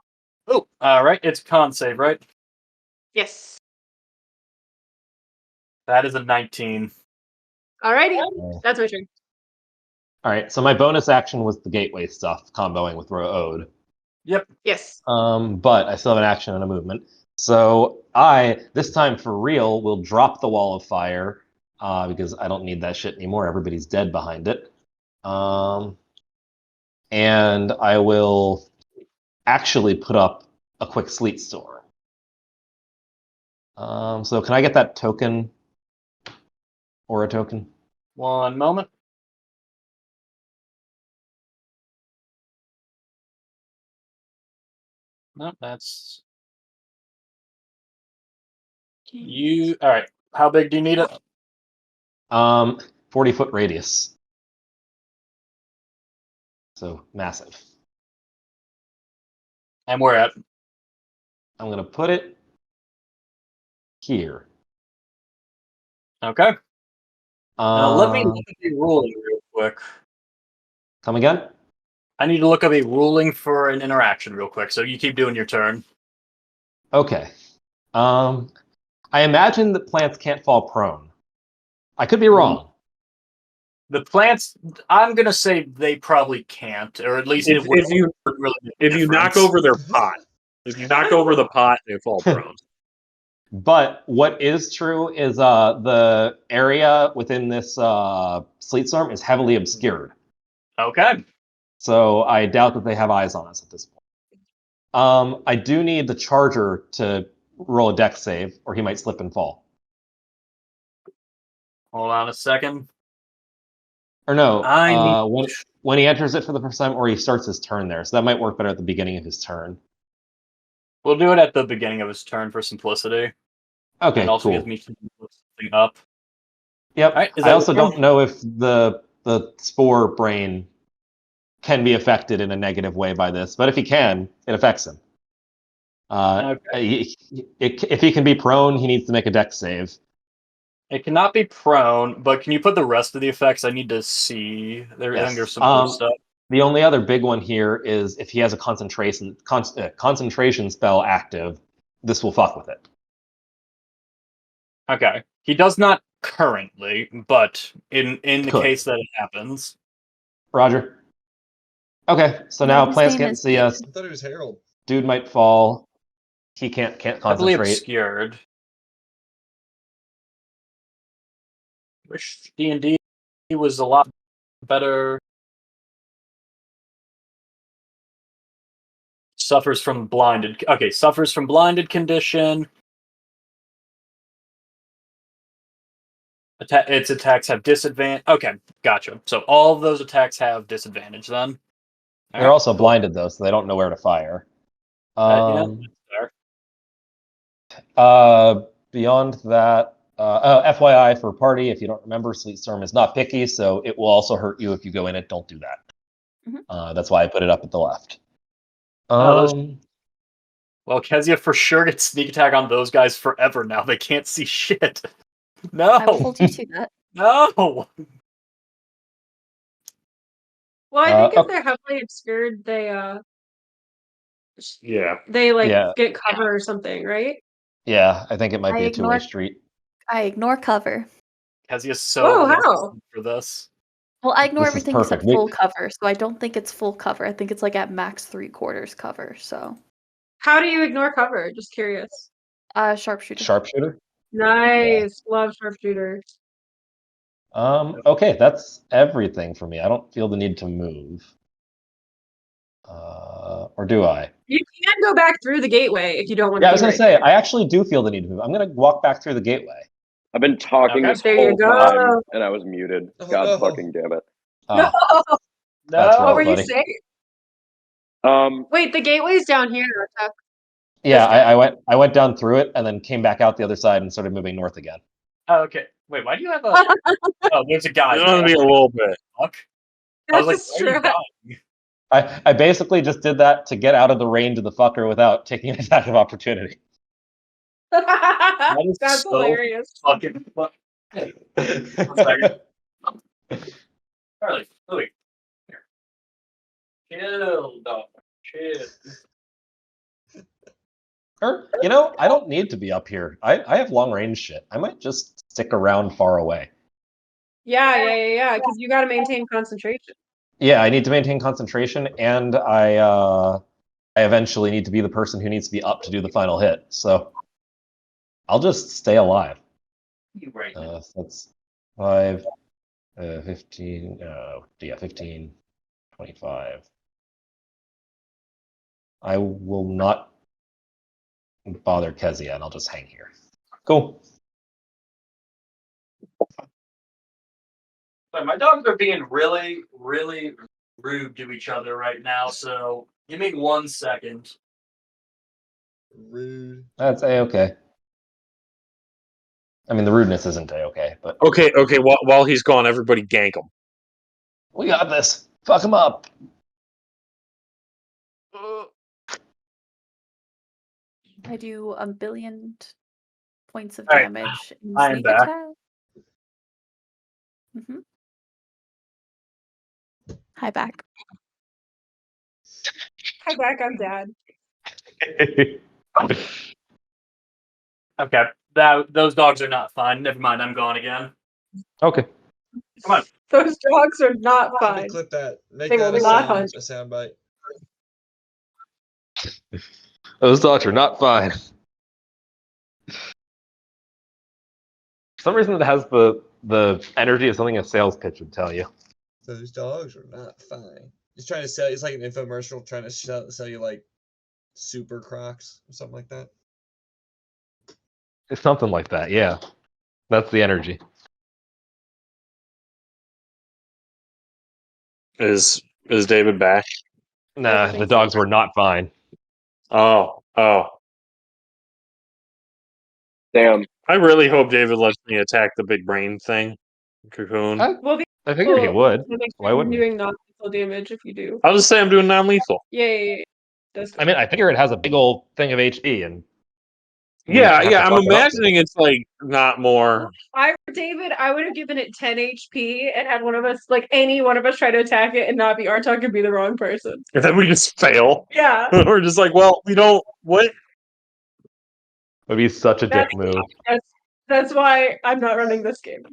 Oh, all right. It's con save, right? Yes. That is a 19. Alrighty. That's my turn. All right. So my bonus action was the gateway stuff, comboing with Ode. Yep. Yes. But I still have an action and a movement. So I, this time for real, will drop the wall of fire because I don't need that shit anymore. Everybody's dead behind it. And I will actually put up a quick sleet storm. So can I get that token? Or a token? One moment. No, that's you. All right. How big do you need it? 40-foot radius. So massive. And we're at. I'm going to put it here. Okay. Now let me look at the ruling real quick. Come again? I need to look up a ruling for an interaction real quick. So you keep doing your turn. Okay. I imagine that plants can't fall prone. I could be wrong. The plants, I'm gonna say they probably can't, or at least If you knock over their pot, if you knock over the pot, they fall prone. But what is true is the area within this sleet storm is heavily obscured. Okay. So I doubt that they have eyes on us at this point. I do need the charger to roll a dex save, or he might slip and fall. Hold on a second. Or no, I when he enters it for the first time, or he starts his turn there. So that might work better at the beginning of his turn. We'll do it at the beginning of his turn for simplicity. Okay, It also cool. gives me to look something up. Yep. Right, is I that also okay? don't know if the spore brain can be affected in a negative way by this, but if he can, it affects him. If he can be prone, he needs to make a dex save. It cannot be prone, but can you put the rest of the effects? I need to see. I think there's some other stuff. The only other big one here is if he has a concentration spell active, this will fuck with it. Okay. He does not currently, but in the Could. case that it happens. Roger. Okay, so No, now his plants name can't is see us. I thought it was Harold. Dude might fall. He can't Heavily concentrate. obscured. Wish D&D was a lot better. Suffers from blinded. Okay, suffers from blinded condition. Its attacks have disadvantage. Okay, gotcha. So all of those attacks have disadvantage then. They're Alright, also cool. blinded though, so they don't know where to fire. Yeah, that's fair. Beyond that, FYI for party, if you don't remember, Sleet Storm is not picky, so it will also hurt you if you go in it. Don't do that. That's why I put it up at the left. Well, Kezia for sure gets sneak attack on those guys forever now. They can't see shit. No. I will hold you to that. No. Well, I think if okay. they're heavily obscured, they Yeah. Yeah. get cover or something, right? Yeah, I think it might I be a two-way ignore- street. I ignore cover. Kezia's so Whoa, how? resistant for this. Well, I ignore This is everything perfect. except full cover, so I don't think it's full cover. I think it's like at max 3/4 cover. So, How do you ignore cover? Just curious. sharpshooter. Sharpshooter? Nice. Love sharpshooter. Okay, that's everything for me. I don't feel the need to move. Or do I? You can go back through the gateway if you don't want Yeah, I to was be gonna right say, there. I actually do feel the need to move. I'm gonna walk back through the gateway. I've been talking Okay. this There you whole go. time, and I was muted. Oh, God no. fucking damn it. No. That's No. What rough, were you buddy. saying? Wait, the gateway's down here, Artuk. Yeah, This I went down through it and then came back out the other side and started moving north again. Oh, okay. Wait, why do you have a? Oh, there's a guy. It's gonna be a little bit. Fuck. I was like, That's why are you true. dying? I basically just did that to get out of the range of the fucker without taking an attack of opportunity. That is That's so hilarious. fucking. Hey, 1 second. Charlie, Louis. Here. Chill, dog. Chill. Or, I don't need to be up here. I have long range shit. I might just stick around far away. Yeah. Because you got to maintain concentration. Yeah, I need to maintain concentration, and I eventually need to be the person who needs to be up to do the final hit. So I'll just stay alive. You right. So that's 5, 15, 15, 25. I will not bother Kezia, and I'll just hang here. Cool. But my dogs are being really, really rude to each other right now, so give me 1 second. Rude. That's A-okay. I mean, the rudeness isn't A-okay, but... Okay. While he's gone, everybody gank him. We got this. Fuck him up. I do 1 billion points of All right, damage. In I am sneak back. attack. Hi, back. Hi, back. I'm dad. Okay, those dogs are not fine. Never mind, I'm gone again. Okay. Come on. Those dogs are not Let me fine. clip that. Make They that will a not sound, hunt. a sound bite. Those dogs are not fine. For some reason, it has the energy of something a sales pitch would tell you. Those dogs are not fine. He's trying to sell. It's like an infomercial trying to sell you like super Crocs or something like that. It's something like that, yeah. That's the energy. Is David back? Nah, the dogs were not fine. Oh. Damn. I really hope David lets me attack the big brain thing. Cocoon. Well, I figured he would. Why wouldn't he? doing non-lethal damage if you do. I'll just say I'm doing non-lethal. Yeah. That's I mean, I figure it has a big old thing of HP, and Yeah, have yeah. to I'm fuck it up. imagining it's like not more. I were David, I would have given it 10 HP and had one of us, like any one of us, try to attack it and not be Artuk and be the wrong person. And then we just fail. Yeah. We're just like, well, we don't. What? Would be such a dick That's, move. that's why I'm not running this game.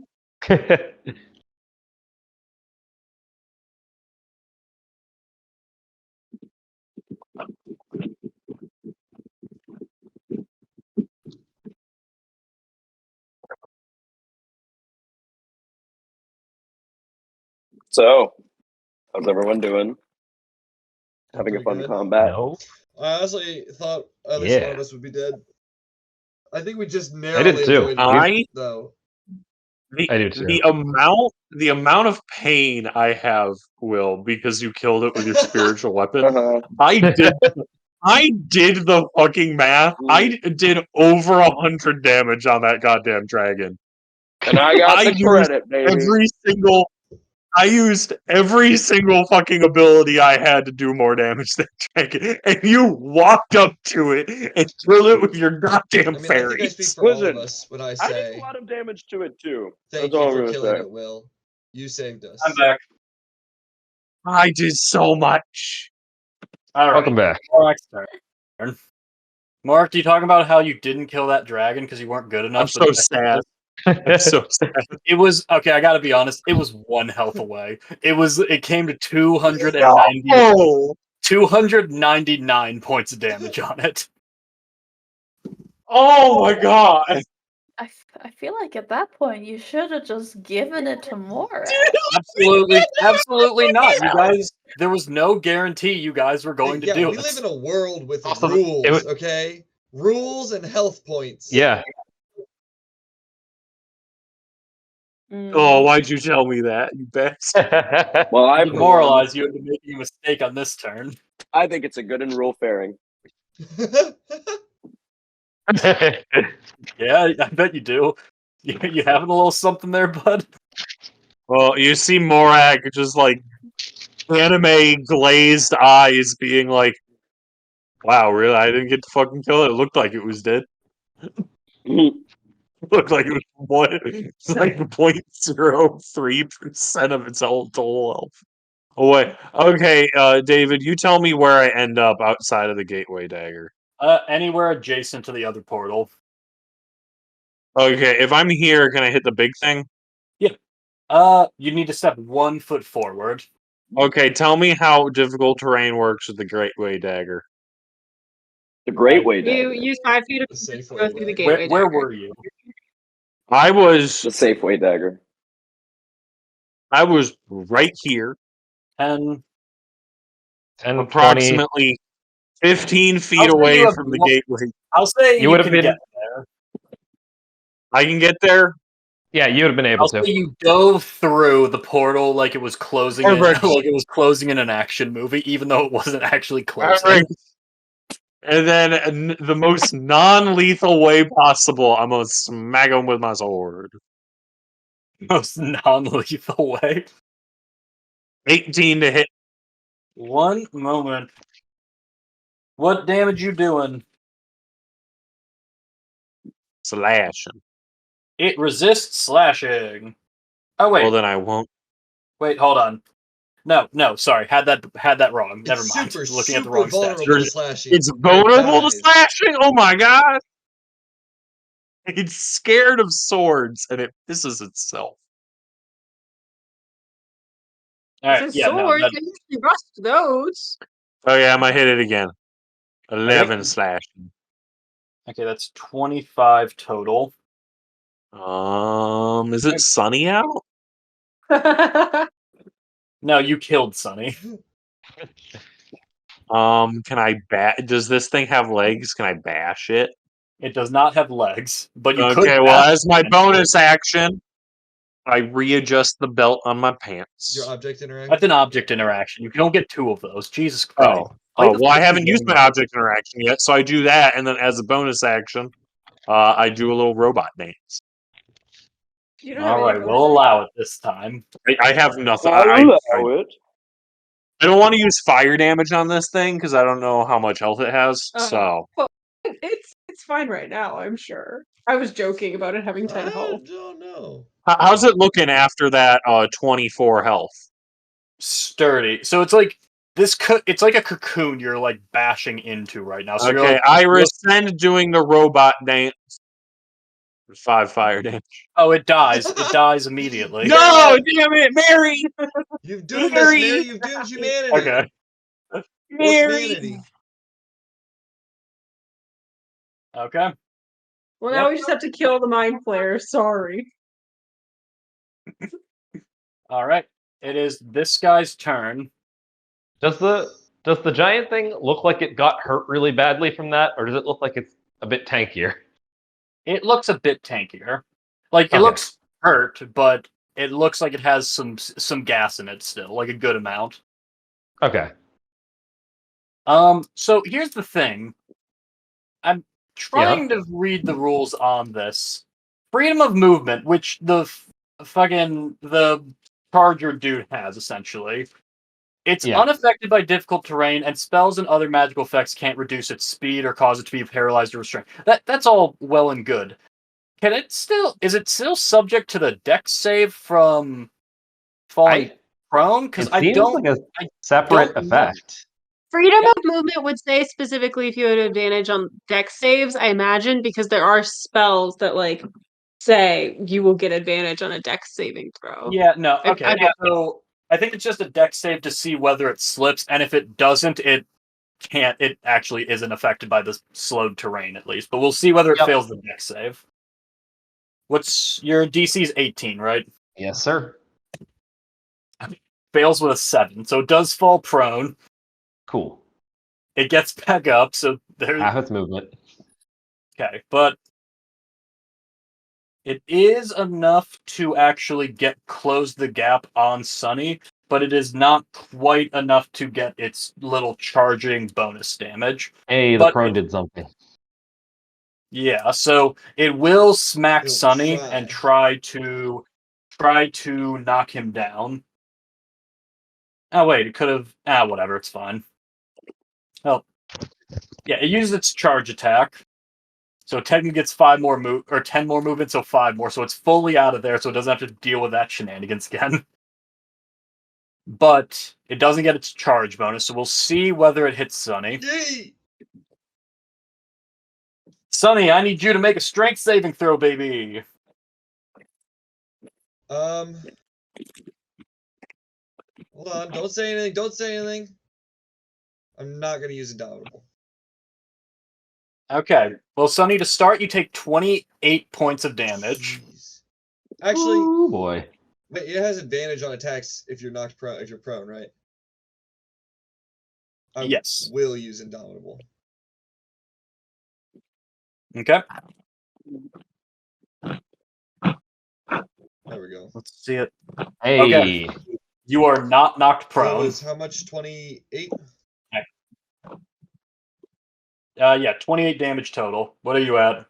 So, how's everyone doing? Having a Pretty fun good. combat? No. I honestly thought at least one of Yeah. us would be dead. I think we just did narrowly too. avoided I- it, though. I do too. The amount of pain I have, Will, because you killed it with your spiritual weapon. Uh-huh. I did the fucking math. I did over 100 damage on that goddamn dragon. And I got the used credit, baby. I used every single fucking ability I had to do more damage than dragon, and you walked up to it and killed it with your I goddamn mean, I think I speak fairies. for all of Listen, us when I I did say a lot of damage to it too. thank That's all you I'm for gonna killing say. it, Will. You saved us. I'm back. I did so much. All right. Welcome back. Mark's turn. Mark, do you talk about how you didn't kill that dragon because you weren't good enough? I'm so sad. I'm so sad. It was okay. I gotta be honest. It was 1 health away. It came to 290, Oh, 299 points of damage on it. oh my god. I feel like at that point you should have just given it to Morak. Absolutely not. You guys, there was no guarantee you guys were going to yeah, do we it. live in a world with Also, rules, okay? Rules and health points. Yeah. Oh, why'd you tell me that, you bastard? Well, I Demoralize you into making a mistake on this turn. I think it's a good and rule fairing. Yeah, I bet you do. You having a little something there, bud? Well, you see Morak just like anime glazed eyes being like, wow, really? I didn't get to fucking kill it. It looked like it was dead. It looked like it was one. It's like 0.03% of its whole total health. Oh wait. Okay, David, you tell me where I end up outside of the gateway dagger. Anywhere adjacent to the other portal. Okay, if I'm here, can I hit the big thing? You need to step 1 foot forward. Okay, tell me how difficult terrain works with the gateway dagger. The Great Way You dagger. use 5 feet of The safe to way go through the dagger. gateway. Where dagger. were you? I was The Safeway dagger. right here, 10. 10, 20. approximately 15 feet I'll say away you have from the one- gateway. I'll say You you would have can been- get there. I can get there. Yeah, you would have been able I'll to. say you go through the portal like it was closing in, Perfect. like it was closing in an action movie, even though it wasn't actually closing. Perfect. And then the most non-lethal way possible, I'm gonna smack him with my sword. Most non-lethal way. 18 to hit. One moment. What damage you doing? Slashing. It resists slashing. Oh wait, Well, then I won't. wait, hold on. No, sorry, had that wrong. Never It's mind. super, Looking at the super wrong vulnerable stats. to slashing. It's vulnerable to Dies. slashing? Oh my god! It's scared of swords, and it pisses itself. All right, It's a yeah, no, sword. that- You usually rust those. Oh yeah, I'm gonna hit it again. 11 slashing. okay, that's 25 total. Is it sunny out? No, you killed Sunny. Can I does this thing have legs? Can I bash it? It does not have legs, but you could. Okay, well, bash as my it. bonus action, I readjust the belt on my pants. Your object interaction. That's an object interaction. You don't get 2 of those. Jesus Christ. Play the Well, I fucking haven't used my game. object interaction yet, so I do that, and then as a bonus action, I do a little robot dance. You don't have All any right, bonus we'll allow it this time. I have nothing. I'll allow it. I don't want to use fire damage on this thing because I don't know how much health it has. Uh-huh. So It's it's fine right now, I'm sure. I was joking about it having 10 I health. don't know. How's it looking after that 24 health? Sturdy. So it's like it's like a cocoon you're like bashing into right now. So you're Okay, like, Iris, send doing the robot dance. 5 fire damage. oh, it dies. It dies immediately. No, damn it, Mary! You've doomed us, Mary! Mary. You've doomed humanity. Okay. Mary! Humanity. Okay. Well, Yep. now we just have to kill the mind player. Sorry. All right. It is this guy's turn. Does the giant thing look like it got hurt really badly from that, or does it look like it's a bit tankier? It looks a bit tankier. Like it Okay. looks hurt, but it looks like it has some gas in it still, like a good amount. Okay. So here's the thing. I'm trying to read the rules on this. Freedom of movement, which the charger dude has essentially. It's Yeah. unaffected by difficult terrain, and spells and other magical effects can't reduce its speed or cause it to be paralyzed or restrained. That's all well and good. Is it still subject to the dex save from falling prone? Because It I seems don't like a separate don't know. effect. Freedom of movement would say specifically if you had advantage on dex saves, I imagine, because there are spells that like say you will get advantage on a dex saving throw. Yeah, no, I- okay. I don't- So I think it's just a dex save to see whether it slips, and if it doesn't, it can't. It actually isn't affected by the slowed terrain, at least. But we'll see whether it Yep. fails the dex save. What's your DC's 18, right? Yes, sir. Fails with a 7, so it does fall prone. Cool. It gets back up, so there. Half its movement. Okay, but it is enough to actually close the gap on Sunny, but it is not quite enough to get its little charging bonus damage. Hey, the But prone did something. yeah, so it will smack It'll Sunny try. and try to knock him down. Oh wait, it could have. Whatever, it's fine. Oh, yeah, it uses its charge attack, so it technically gets 5 more or 10 more movement, so 5 more. So it's fully out of there, so it doesn't have to deal with that shenanigans again. But it doesn't get its charge bonus, so we'll see whether it hits Sunny. Yay! Sunny, I need you to make a strength saving throw, baby. Hold on. Don't say anything. Don't say anything. I'm not gonna use Indomitable. Okay. Well, Sunny, to start, you take 28 points of damage. Jeez. Actually, Oh boy. wait, it has advantage on attacks if you're knocked prone. If you're prone, right? I Yes. will use Indomitable. Okay. There we go. Let's see it. Hey. Okay. You are not knocked That prone. was how much? 28? Yeah, 28 damage total. What are you at?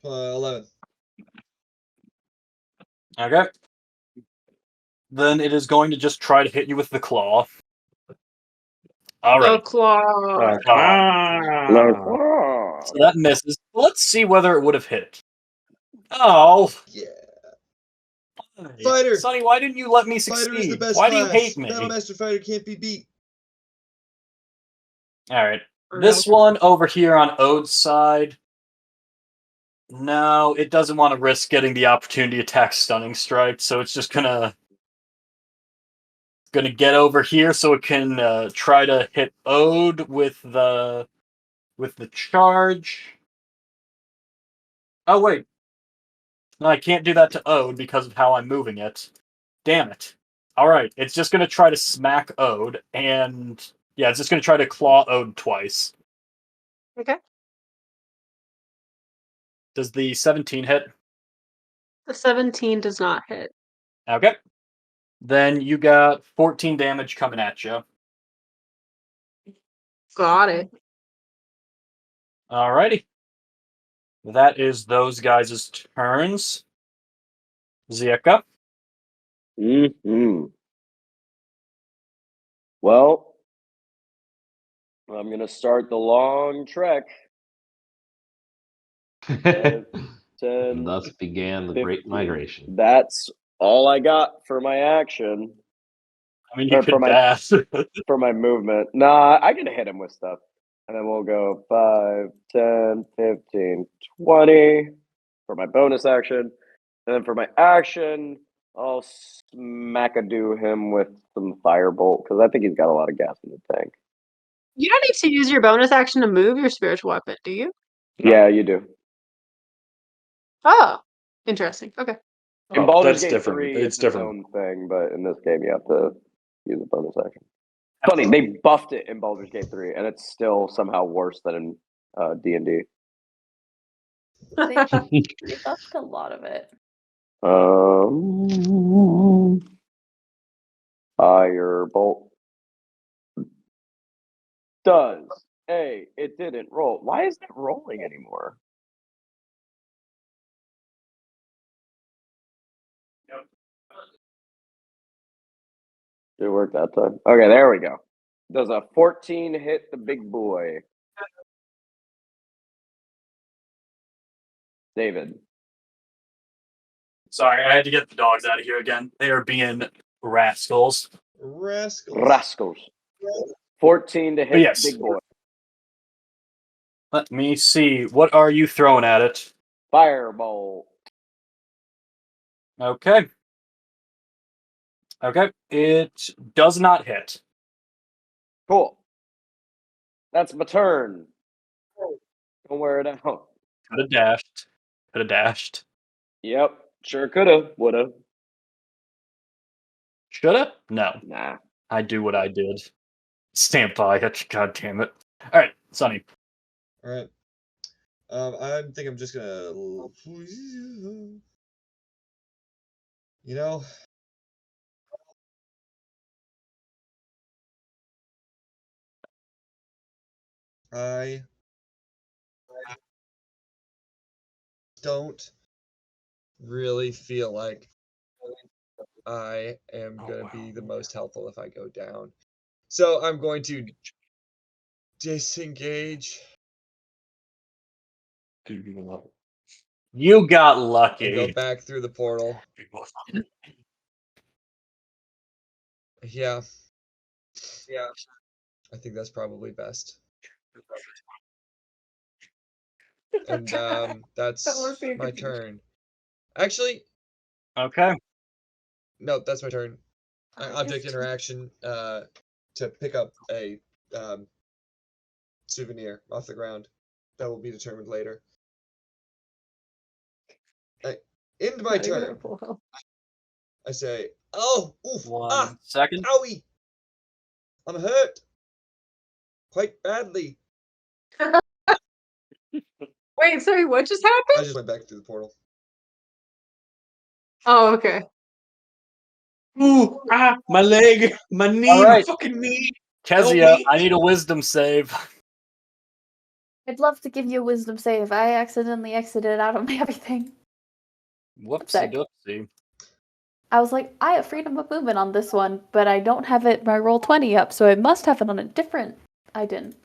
11. Okay. Then it is going to just try to hit you with the claw. All The right. claw. So that misses. Let's see whether it would have hit. Oh. Yeah. Fighter. Sonny, why didn't you let me Fighter is the succeed? best Why do you class. hate me? Battlemaster Fighter can't be beat. All right. This one over here on Ode's side. No, it doesn't want to risk getting the opportunity attack stunning strike, so it's just gonna get over here so it can try to hit Ode with the charge. Oh wait. No, I can't do that to Ode because of how I'm moving it. Damn it. Alright, it's just gonna try to smack Ode, and yeah, it's just gonna try to claw Ode twice. Okay. Does the 17 hit? The 17 does not hit. Okay. Then you got 14 damage coming at you. Got it. Alrighty. That is those guys' turns. Zieka. Mm-hmm. Well, I'm gonna start the long trek. 5, 10. And thus began the Great 15. Migration. That's all I got for my action. I mean, you Or for could my dash. for my movement. Nah, I can hit him with stuff. And then we'll go 5, 10, 15, 20 for my bonus action. And then for my action, I'll smackadoo him with some firebolt because I think he's got a lot of gas in the tank. You don't need to use your bonus action to move your spiritual weapon, do you? No. Yeah, you do. Oh, interesting. Okay. In Oh, Baldur's that's Gate different. 3, It's it's its different. own thing, but in this game, you have to use a bonus action. Funny, they buffed it in Baldur's Gate 3, and it's still somehow worse than in D&D. They buffed a lot of it. Firebolt does. Hey, it didn't roll. Why isn't it rolling anymore? Did it work that time? Okay, there we go. Does a 14 hit the big boy? David. Sorry, I had to get the dogs out of here again. They are being rascals. Rascals. 14 to hit yes. the big boy. Let me see. What are you throwing at it? Firebolt. Okay. Okay. It does not hit. Cool. That's my turn. Don't wear it out. Could have dashed. Could have dashed. Yep. Sure coulda. Woulda. Shoulda? No. Nah. I do what I did. Stand by it. God damn it. All right, Sonny. All right. I think I'm just gonna. You know. I don't really feel like I am gonna be the most helpful if I go down. So I'm going to disengage You got and go lucky. back through the portal. Yeah. I think that's probably best. And that's my turn. Actually, Okay. no, that's my turn. Object interaction to pick up a souvenir off the ground. That will be determined later. End my turn. I say, oh, oof, 1 second. owie. I'm hurt. Quite badly. Wait, sorry, what just I happened? just went back through the portal. Oh, okay. Ooh, my leg, my knee, All right. my fucking knee. Help Kezia, me. I need a wisdom save. I'd love to give you a wisdom save. I accidentally exited out of everything. Whoopsie Sec. doopsie. I was like, I have freedom of movement on this one, but I don't have it my roll 20 up, so I must have it on a different. I didn't.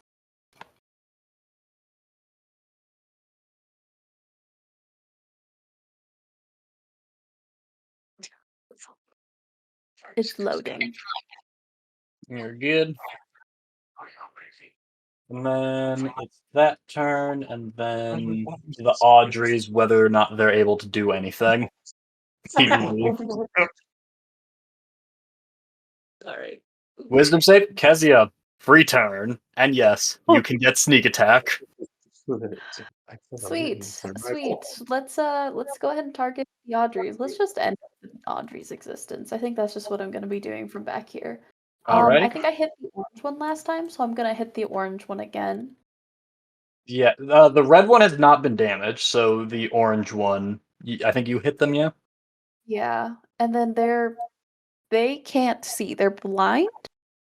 It's loading. You're good. And then it's that turn, and then the Audreys, whether or not they're able to do anything. TBD. Alright. Wisdom save, Kezia, free turn, and yes, you can get sneak attack. Sweet, sweet. Let's go ahead and target the Audreys. Let's just end Audrey's existence. I think that's just what I'm gonna be doing from back here. Alrighty. I think I hit the orange one last time, so I'm gonna hit the orange one again. Yeah, the red one has not been damaged, so the orange one, I think you hit them, yeah? Yeah, and then they can't see. They're blind.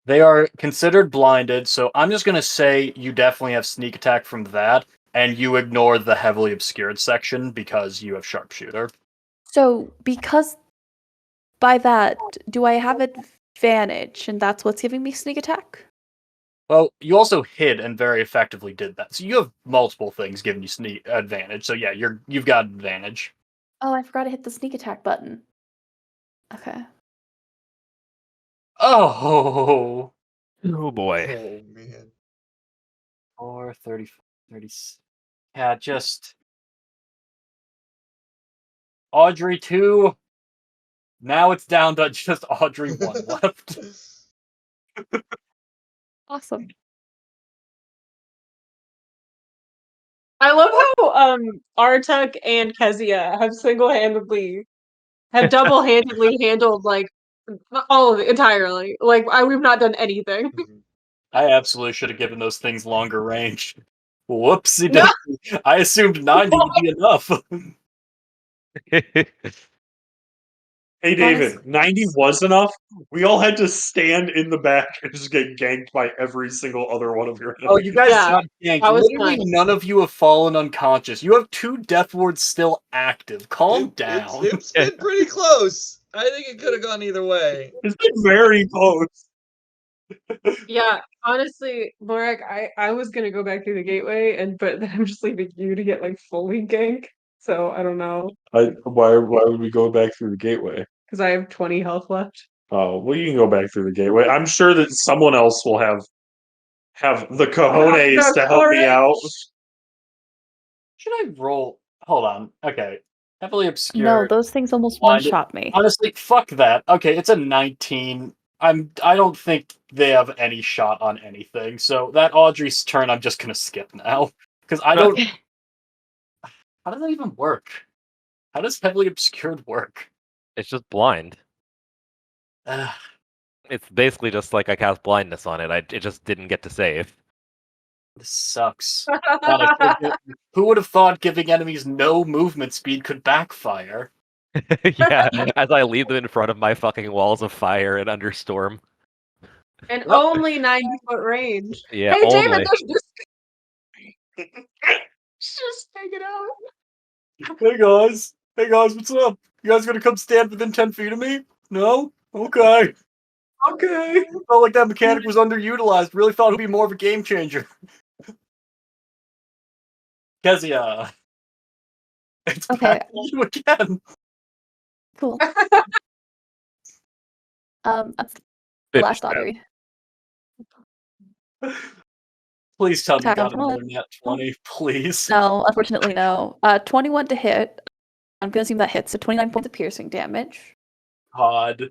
They are considered blinded, so I'm just going to say you definitely have sneak attack from that, and you ignore the heavily obscured section because you have sharpshooter. So because by that, do I have advantage, and that's what's giving me sneak attack? Well, you also hid and very effectively did that. So you have multiple things giving you sneak advantage. So yeah, you've got advantage. Oh, I forgot to hit the sneak attack button. Okay. Oh, Oh boy. Oh man. 4, 30, 30. Yeah, just Audrey 2. Now it's down to just Audrey 1 left. Awesome. I love how Artuk and Kezia have double-handedly handled like all of it entirely. Like we've not done anything. Mhm. I absolutely should have given those things longer range. Whoopsie No. daisy. I assumed 90 would be enough. Hey That is- David, 90 was enough. We all had to stand in the back and just get ganked by every single other one of your Oh, enemies. you guys Yeah, got ganked. that was Literally nice. none of you have fallen unconscious. You have 2 death wards still active. Calm down. It's been pretty close. I think it could have gone either way. It's been very close. Yeah, honestly, Morak, I was gonna go back through the gateway, but then I'm just leaving you to get like fully gank. So I don't know Why would we go back through the gateway? because I have 20 health left. Oh, well, you can go back through the gateway. I'm sure that someone else will have the cojones to help me out. Should I roll? Hold on. Okay. Heavily No, obscure. those things almost Blinded. one-shot me. Honestly, fuck that. Okay, it's a 19. I don't think they have any shot on anything. So that Audrey's turn I'm just gonna skip now. Because I don't how does that even work? How does heavily obscured work? It's just blind. Ugh, It's basically just like I cast blindness on it. It just didn't get to save. this sucks. God, who would have thought giving enemies no movement speed could backfire? Yeah, as I leave them in front of my fucking walls of fire and under storm. And Well- only 90-foot range. Yeah, Hey, David, only. just take it out. Hey guys, what's up? You guys gonna come stand within 10 feet of me? No? Okay. Okay. Felt like that mechanic was underutilized. Really thought it'd be more of a game changer. Kezia. It's Okay. back to you again. Cool. That's the last Audrey. Please tell me you Attack got on another net 20, please. No, unfortunately, no. 21 to hit. I'm gonna assume that hits. So 29 points of piercing damage. God.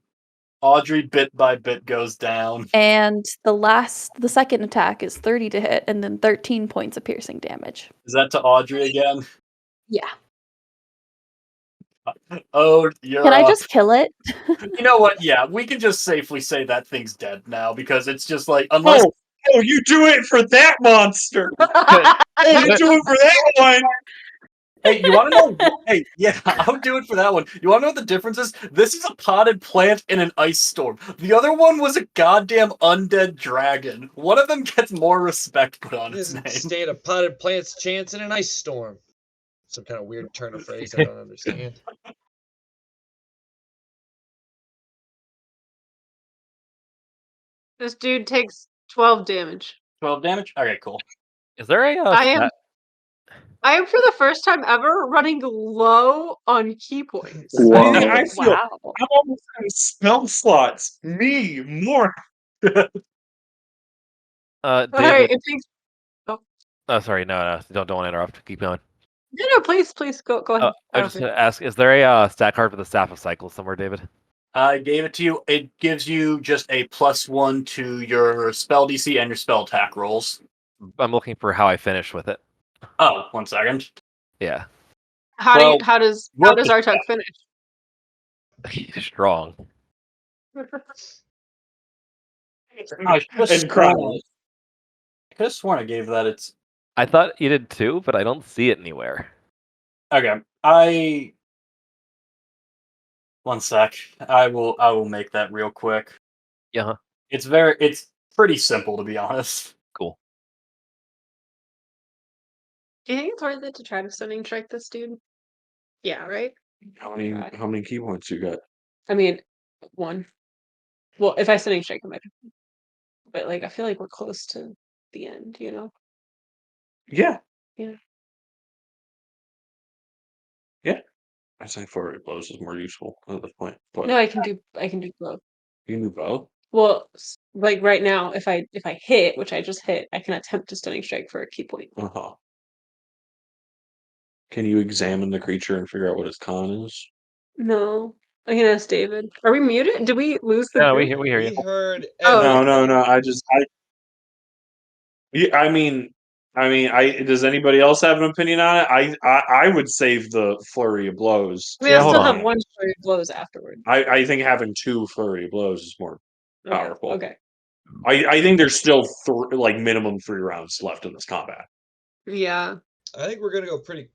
Audrey bit by bit goes down. And the second attack is 30 to hit, and then 13 points of piercing damage. Is that to Audrey again? Yeah. Oh, you're Can I just kill it? You know what? Yeah, we can just safely say that thing's dead now because it's just like unless Oh, you do it for that monster. You do it for that one. Hey, you want to know? Hey, yeah, I'll do it for that one. You want to know what the difference is? This is a potted plant in an ice storm. The other one was a goddamn undead dragon. One of them gets more respect put on its This name. stand a potted plant's chance in an ice storm. Some kind of weird turn of phrase I don't understand. This dude takes 12 damage. 12 damage? Okay, cool. Is there a I am for the first time ever running low on key points. Whoa. I feel Wow. I'm almost out of spell slots. Me more. David? Alright, it takes Oh, sorry, no, don't want to interrupt. Keep going. no, please go ahead. I was just gonna ask: is there a stat card for the Staff of Cycles somewhere, David? I gave it to you. It gives you just a +1 to your spell DC and your spell attack rolls. I'm looking for how I finish with it. Oh, 1 second. Yeah, Well, How does what the- Artuk finish? strong. I could've And crown. sworn- I could have sworn I gave that its. I thought you did too, but I don't see it anywhere. Okay, 1 sec. I will make that real quick. Yeah, It's pretty simple, to be honest. cool. Do you think it's worth it to try to stunning strike this dude? Yeah, right? How many key points you got? I mean, 1. Well, if I stunning strike him, but like I feel like we're close to the end, you know? Yeah. Yeah. Yeah. I think flurry of blows is more useful at this point. But No, I can do both. you can do both. Well, like right now, if I hit, which I just hit, I can attempt to stunning strike for a key point. Uh-huh. Can you examine the creature and figure out what its con is? No, I can ask David. Are we muted? Did we lose the Yeah, group? we hear you. We heard Oh, okay. No. Yeah, I mean, does anybody else have an opinion on it? I would save the flurry of blows. I mean, Yeah, I hold still on. have one flurry of blows afterward. I think having 2 flurry of blows is more Okay. powerful. Okay. I think there's still like minimum 3 rounds left in this combat. Yeah. I think we're gonna go pretty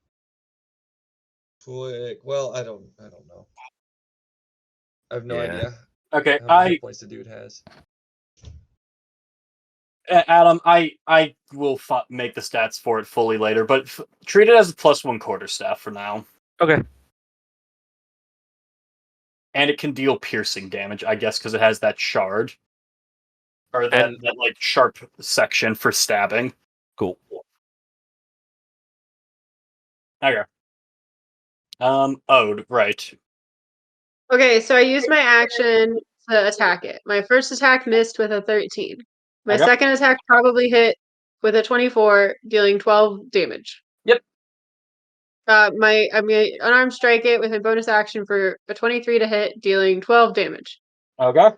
quick. Well, I don't know. I have no Yeah. idea Okay, how many hit points the dude has. Adam, I will make the stats for it fully later, but treat it as a +1 quarterstaff for now. Okay. And it can deal piercing damage, I guess, because it has that shard. Or that like sharp section for stabbing. Cool. Okay. Ode, right. Okay, so I used my action to attack it. My first attack missed with a 13. My Okay. second attack probably hit with a 24, dealing 12 damage. Yep. I'm gonna unarmed strike it with a bonus action for a 23 to hit, dealing 12 damage. Okay.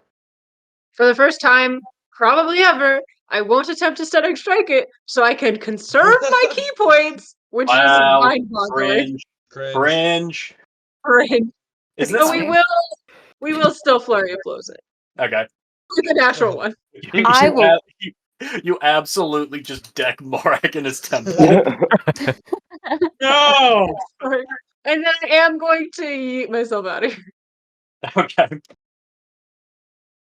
For the first time, probably ever, I won't attempt to stunning strike it, so I can conserve my key points, which Wow, is mind-boggling. Cringe. Cringe. Isn't But this we will still flurry of blows it. okay? With a natural one. I will- You absolutely just deck Morak in his temple. No. Sorry. And then I am going to yeet myself out of here. Okay.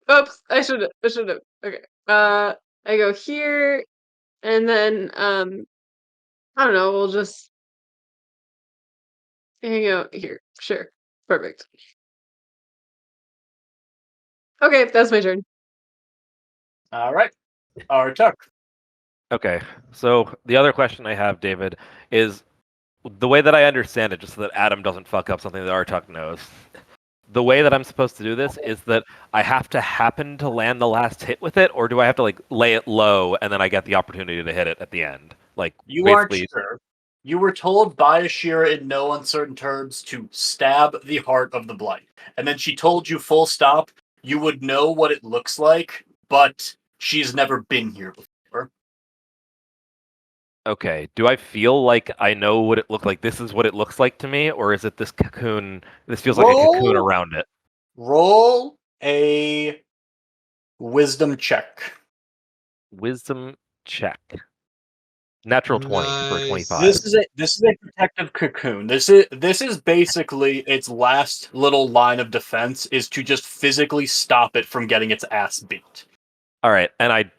Oops, I should have. Okay. I go here, and then I don't know. We'll just hang out here. Sure, perfect. Okay, that's my turn. All right. Artuk. Okay. So the other question I have, David, is the way that I understand it, just so that Adam doesn't fuck up something that Artuk knows. The way that I'm supposed to do this is that I have to happen to land the last hit with it, or do I have to like lay it low and then I get the opportunity to hit it at the end? Like You aren't basically, sure. You were told by Ashira in no uncertain terms to stab the heart of the blight. And then she told you full stop, you would know what it looks like, but she's never been here before. okay. Do I feel like I know what it looked like? This is what it looks like to me, or is it this cocoon? This feels like a cocoon Roll- around it. Roll a wisdom check. Wisdom check. Natural 20 for Nice. 25. This is a protective cocoon. This is basically its last little line of defense is to just physically stop it from getting its ass beat. All right, and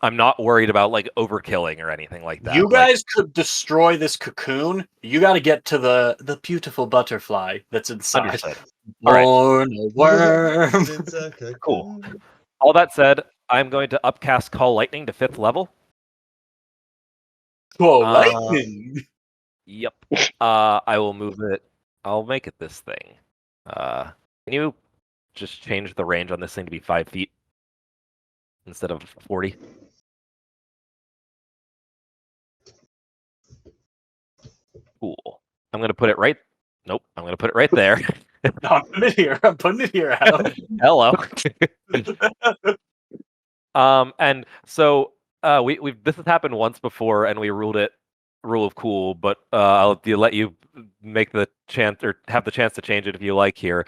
I'm not worried about like overkilling or anything like that. You Like, guys could destroy this cocoon. You got to get to the beautiful butterfly that's inside. understood. All right. Born a worm. It's a Cool. cocoon. All that said, I'm going to upcast Call Lightning to 5th level. Whoa, Uh, lightning! Yep. I will move it. I'll make it this thing. Can you just change the range on this thing to be 5 feet instead of 40? Cool. I'm gonna put it right. Nope. I'm gonna put it right there. No, I'm putting it here. I'm putting it here, Adam. Hello. And so we've this has happened once before, and we ruled it rule of cool, but I'll let you make the chance or have the chance to change it if you like here.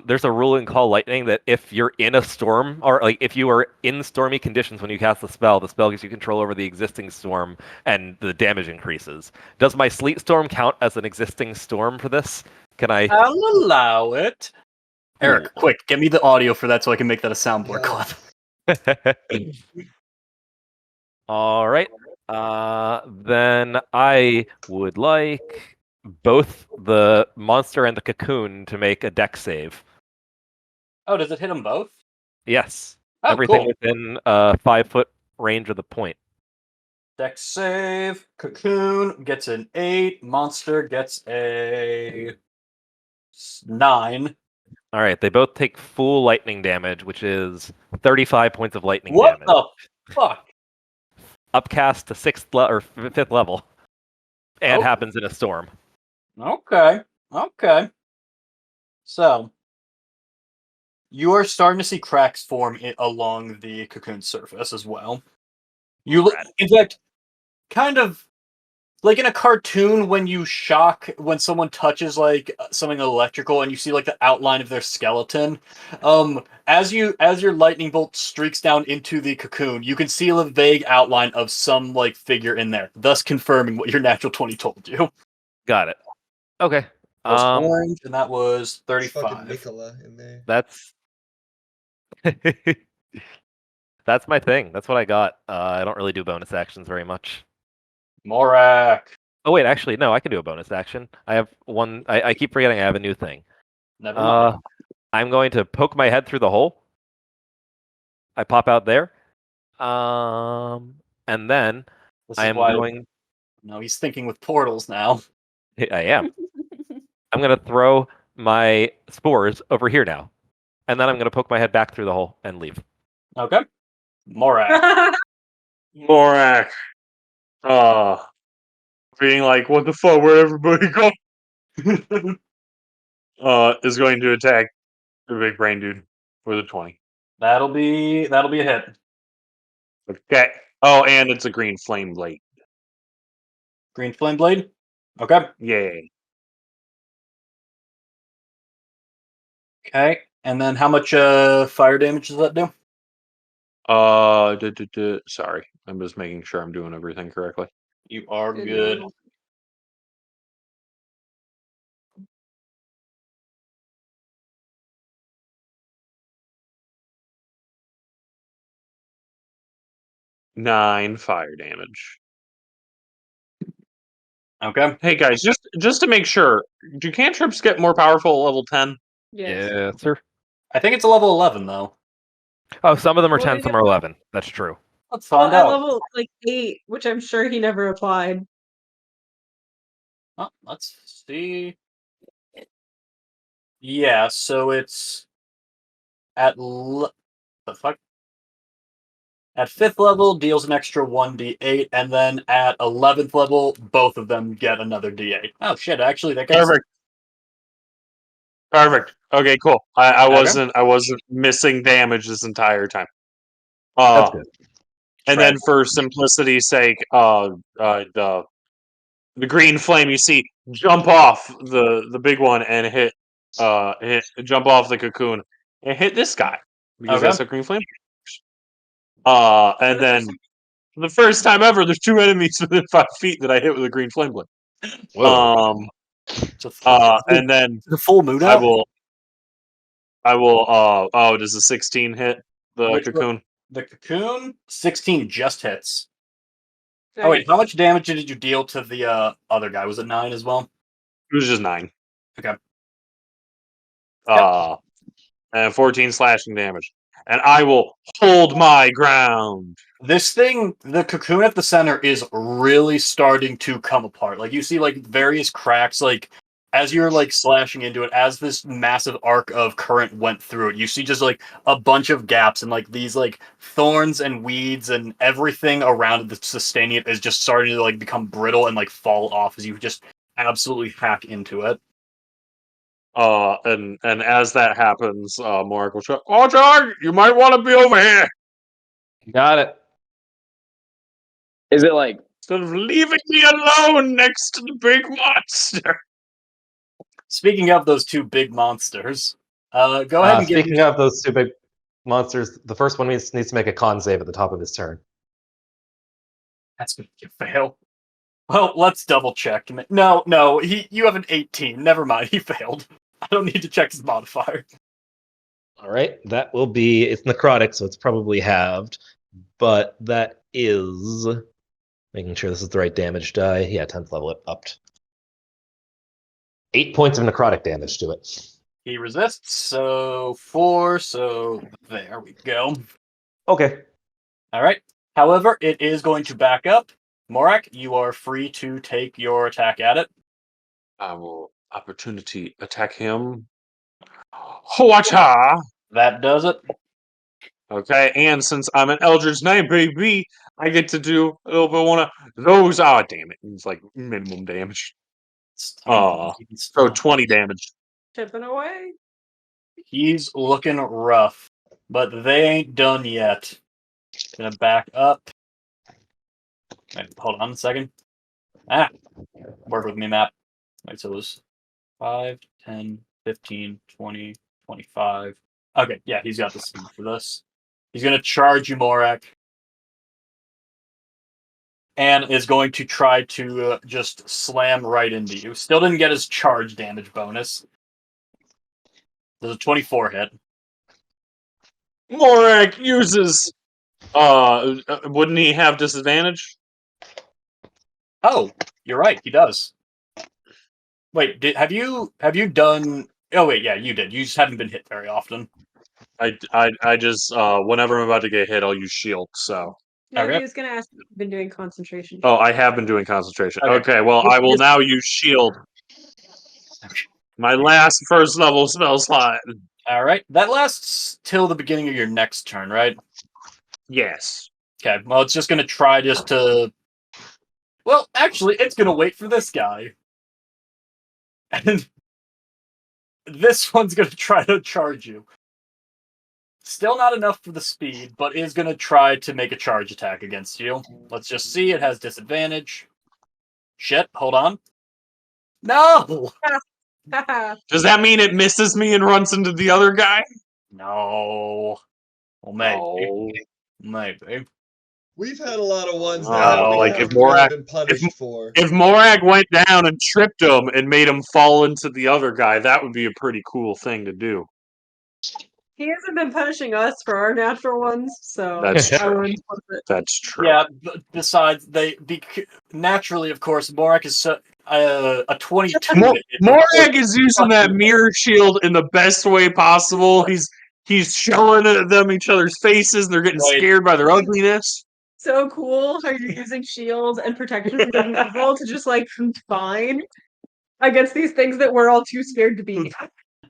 There's a rule in Call Lightning that if you're in a storm or like if you are in stormy conditions when you cast the spell gives you control over the existing storm and the damage increases. Does my sleet storm count as an existing storm for this? Can I? I'll allow it. Eric, quick, get me the audio for that so I can make that a soundboard clip. All right. Then I would like both the monster and the cocoon to make a dex save. Oh, does it hit them both? Yes. Oh, Everything cool. within 5-foot range of the point. Dex save. Cocoon gets an 8. Monster gets a 9. All right, they both take full lightning damage, which is 35 points of lightning What damage. the fuck? Upcast to 5th level, and Oh. happens in a storm. Okay. Okay. So, you are starting to see cracks form along the cocoon surface as well. Rad. In fact, kind of like in a cartoon when when someone touches like something electrical and you see like the outline of their skeleton. As your lightning bolt streaks down into the cocoon, you can see a vague outline of some like figure in there, thus confirming what your natural 20 told you. Got it. Okay. That was orange, and that was It's fucking 35. Nicola in there. That's that's my thing. That's what I got. I don't really do bonus actions very much. Morak. Oh wait, actually, no, I can do a bonus action. I have one. I keep forgetting I have a new thing. Never mind. I'm going to poke my head through the hole. I pop out there. And then This I is am why. going. No, he's thinking with portals now. I am. I'm going to throw my spores over here now, and then I'm going to poke my head back through the hole and leave. Okay. Morak. Morak. Being like, what the fuck, where'd everybody go? Is going to attack the big brain dude with a 20. That'll be a hit. Okay. Oh, and it's a green flame blade. Green flame blade. Okay. Yay. Okay. And then how much fire damage does that do? Sorry. I'm just making sure I'm doing everything correctly. You are Good good. roll. Nine fire damage. Okay. Hey guys, just to make sure, do cantrips get more powerful at level 10? Yes. Yeah, sir. I think it's a level 11 though. Oh, some of them are Well, 10, we some got- are 11. That's true. Let's Well, find at out. level like 8, which I'm sure he never applied. Oh, let's see. Yeah, so it's at the fuck. At 5th level, deals an extra 1d8, and then at 11th level, both of them get another d8. Oh shit! Actually, that gets Perfect. Okay, cool. I Okay. wasn't missing damage this entire time. That's good. And then for simplicity's sake, the green flame you see jump off the big one and jump off the cocoon and hit this guy because Okay. that's a green flame. And then for the first time ever, there's 2 enemies within 5 feet that I hit with a green flame blade. Whoa. And then the full moon I out. will. Does the 16 hit the Which one? cocoon? The cocoon 16 just hits. Nice. Oh wait, how much damage did you deal to the other guy? Was it 9 as well? It was just 9. Okay. And 14 slashing damage. And I will hold my ground. This thing, the cocoon at the center is really starting to come apart. Like you see like various cracks like as you're like slashing into it, as this massive arc of current went through it, you see just like a bunch of gaps and like these like thorns and weeds and everything around it that's sustaining it is just starting to like become brittle and like fall off as you just absolutely hack into it. And as that happens, Morik will shout, Audrey, you might want to be over here. Got it. Is it like Instead of leaving me alone next to the big monster. Speaking of those two big monsters, go ahead and give Speaking of those 2 big monsters, the first one needs to make a con save at the top of his turn. That's gonna fail. Well, let's double check. No, you have an 18. Never mind, he failed. I don't need to check his modifier. All right, that will be, it's necrotic, so it's probably halved, but that is making sure this is the right damage die. Yeah, 10th level it upped. 8 points of necrotic damage to it. He resists, so 4, so there we go. Okay. All right. However, it is going to back up. Morak, you are free to take your attack at it. I will opportunity attack him. Hoacha! That does it. Okay, and since I'm an Eldritch Knight, baby, I get to do a little bit of one of those. Ah, damn it. It's like minimum damage. So 20 damage. Chipping away. He's looking rough, but they ain't done yet. Gonna back up. Wait, hold on a second. Work with me, map. Right, so it was 5, 10, 15, 20, 25. Okay, yeah, he's got the speed for this. He's gonna charge you, Morak. And is going to try to just slam right into you. Still didn't get his charge damage bonus. There's a 24 hit. Morak uses. Wouldn't he have disadvantage? Oh, you're right. He does. Wait, have you done? Oh wait, yeah, you did. You just haven't been hit very often. I just whenever I'm about to get hit, I'll use shield. So. No, Okay. he was gonna ask if you've been doing concentration. Oh, I have been doing concentration. Okay. Okay, well, I will now use shield. My last first level spell slot. All right, that lasts till the beginning of your next turn, right? Yes. Okay. Well, it's just gonna try just to. Well, actually, it's gonna wait for this guy, and this one's gonna try to charge you. Still not enough for the speed, but is going to try to make a charge attack against you. Let's just see. It has disadvantage. Shit, hold on. No! Does that mean it misses me and runs into the other guy? No. Well, maybe. No. Maybe. We've had a lot of ones Oh, that we like haven't if Morak- been punished for. If Morag went down and tripped him and made him fall into the other guy, that would be a pretty cool thing to do. He hasn't been punishing us for our natural ones, so That's I true. wouldn't put it. That's true. Yeah, besides, naturally, of course, Morak is a 22. Morag is using that mirror shield in the best way possible. He's showing at them each other's faces. They're getting Right. scared by their ugliness. So cool how you're using shields and protection from evil to just like fine against these things that we're all too scared to beat.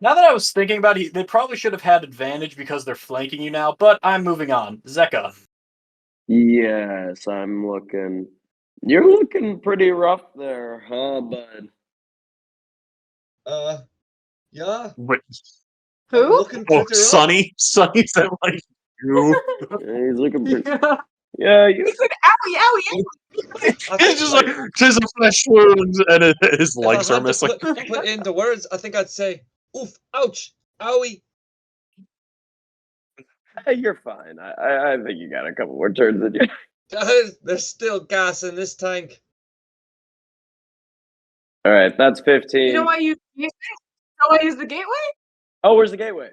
Now that I was thinking about it, they probably should have had advantage because they're flanking you now, but I'm moving on. Zeka. Yes, I'm looking. You're looking pretty rough there, huh, bud? Yeah. But I'm Who? looking pretty rough. Sonny said like you. Yeah, he's looking pretty. Yeah. Yeah, you. He's like, owie, owie, owie. I It's think, just like just a flesh wounds and his if I legs are had to missing. put into words, I think I'd say, oof, ouch, owie. You're fine. I think you got a couple more turns in you. There's still gas in this tank. All right, that's 15. You know why you use the gateway? Oh, where's the gateway?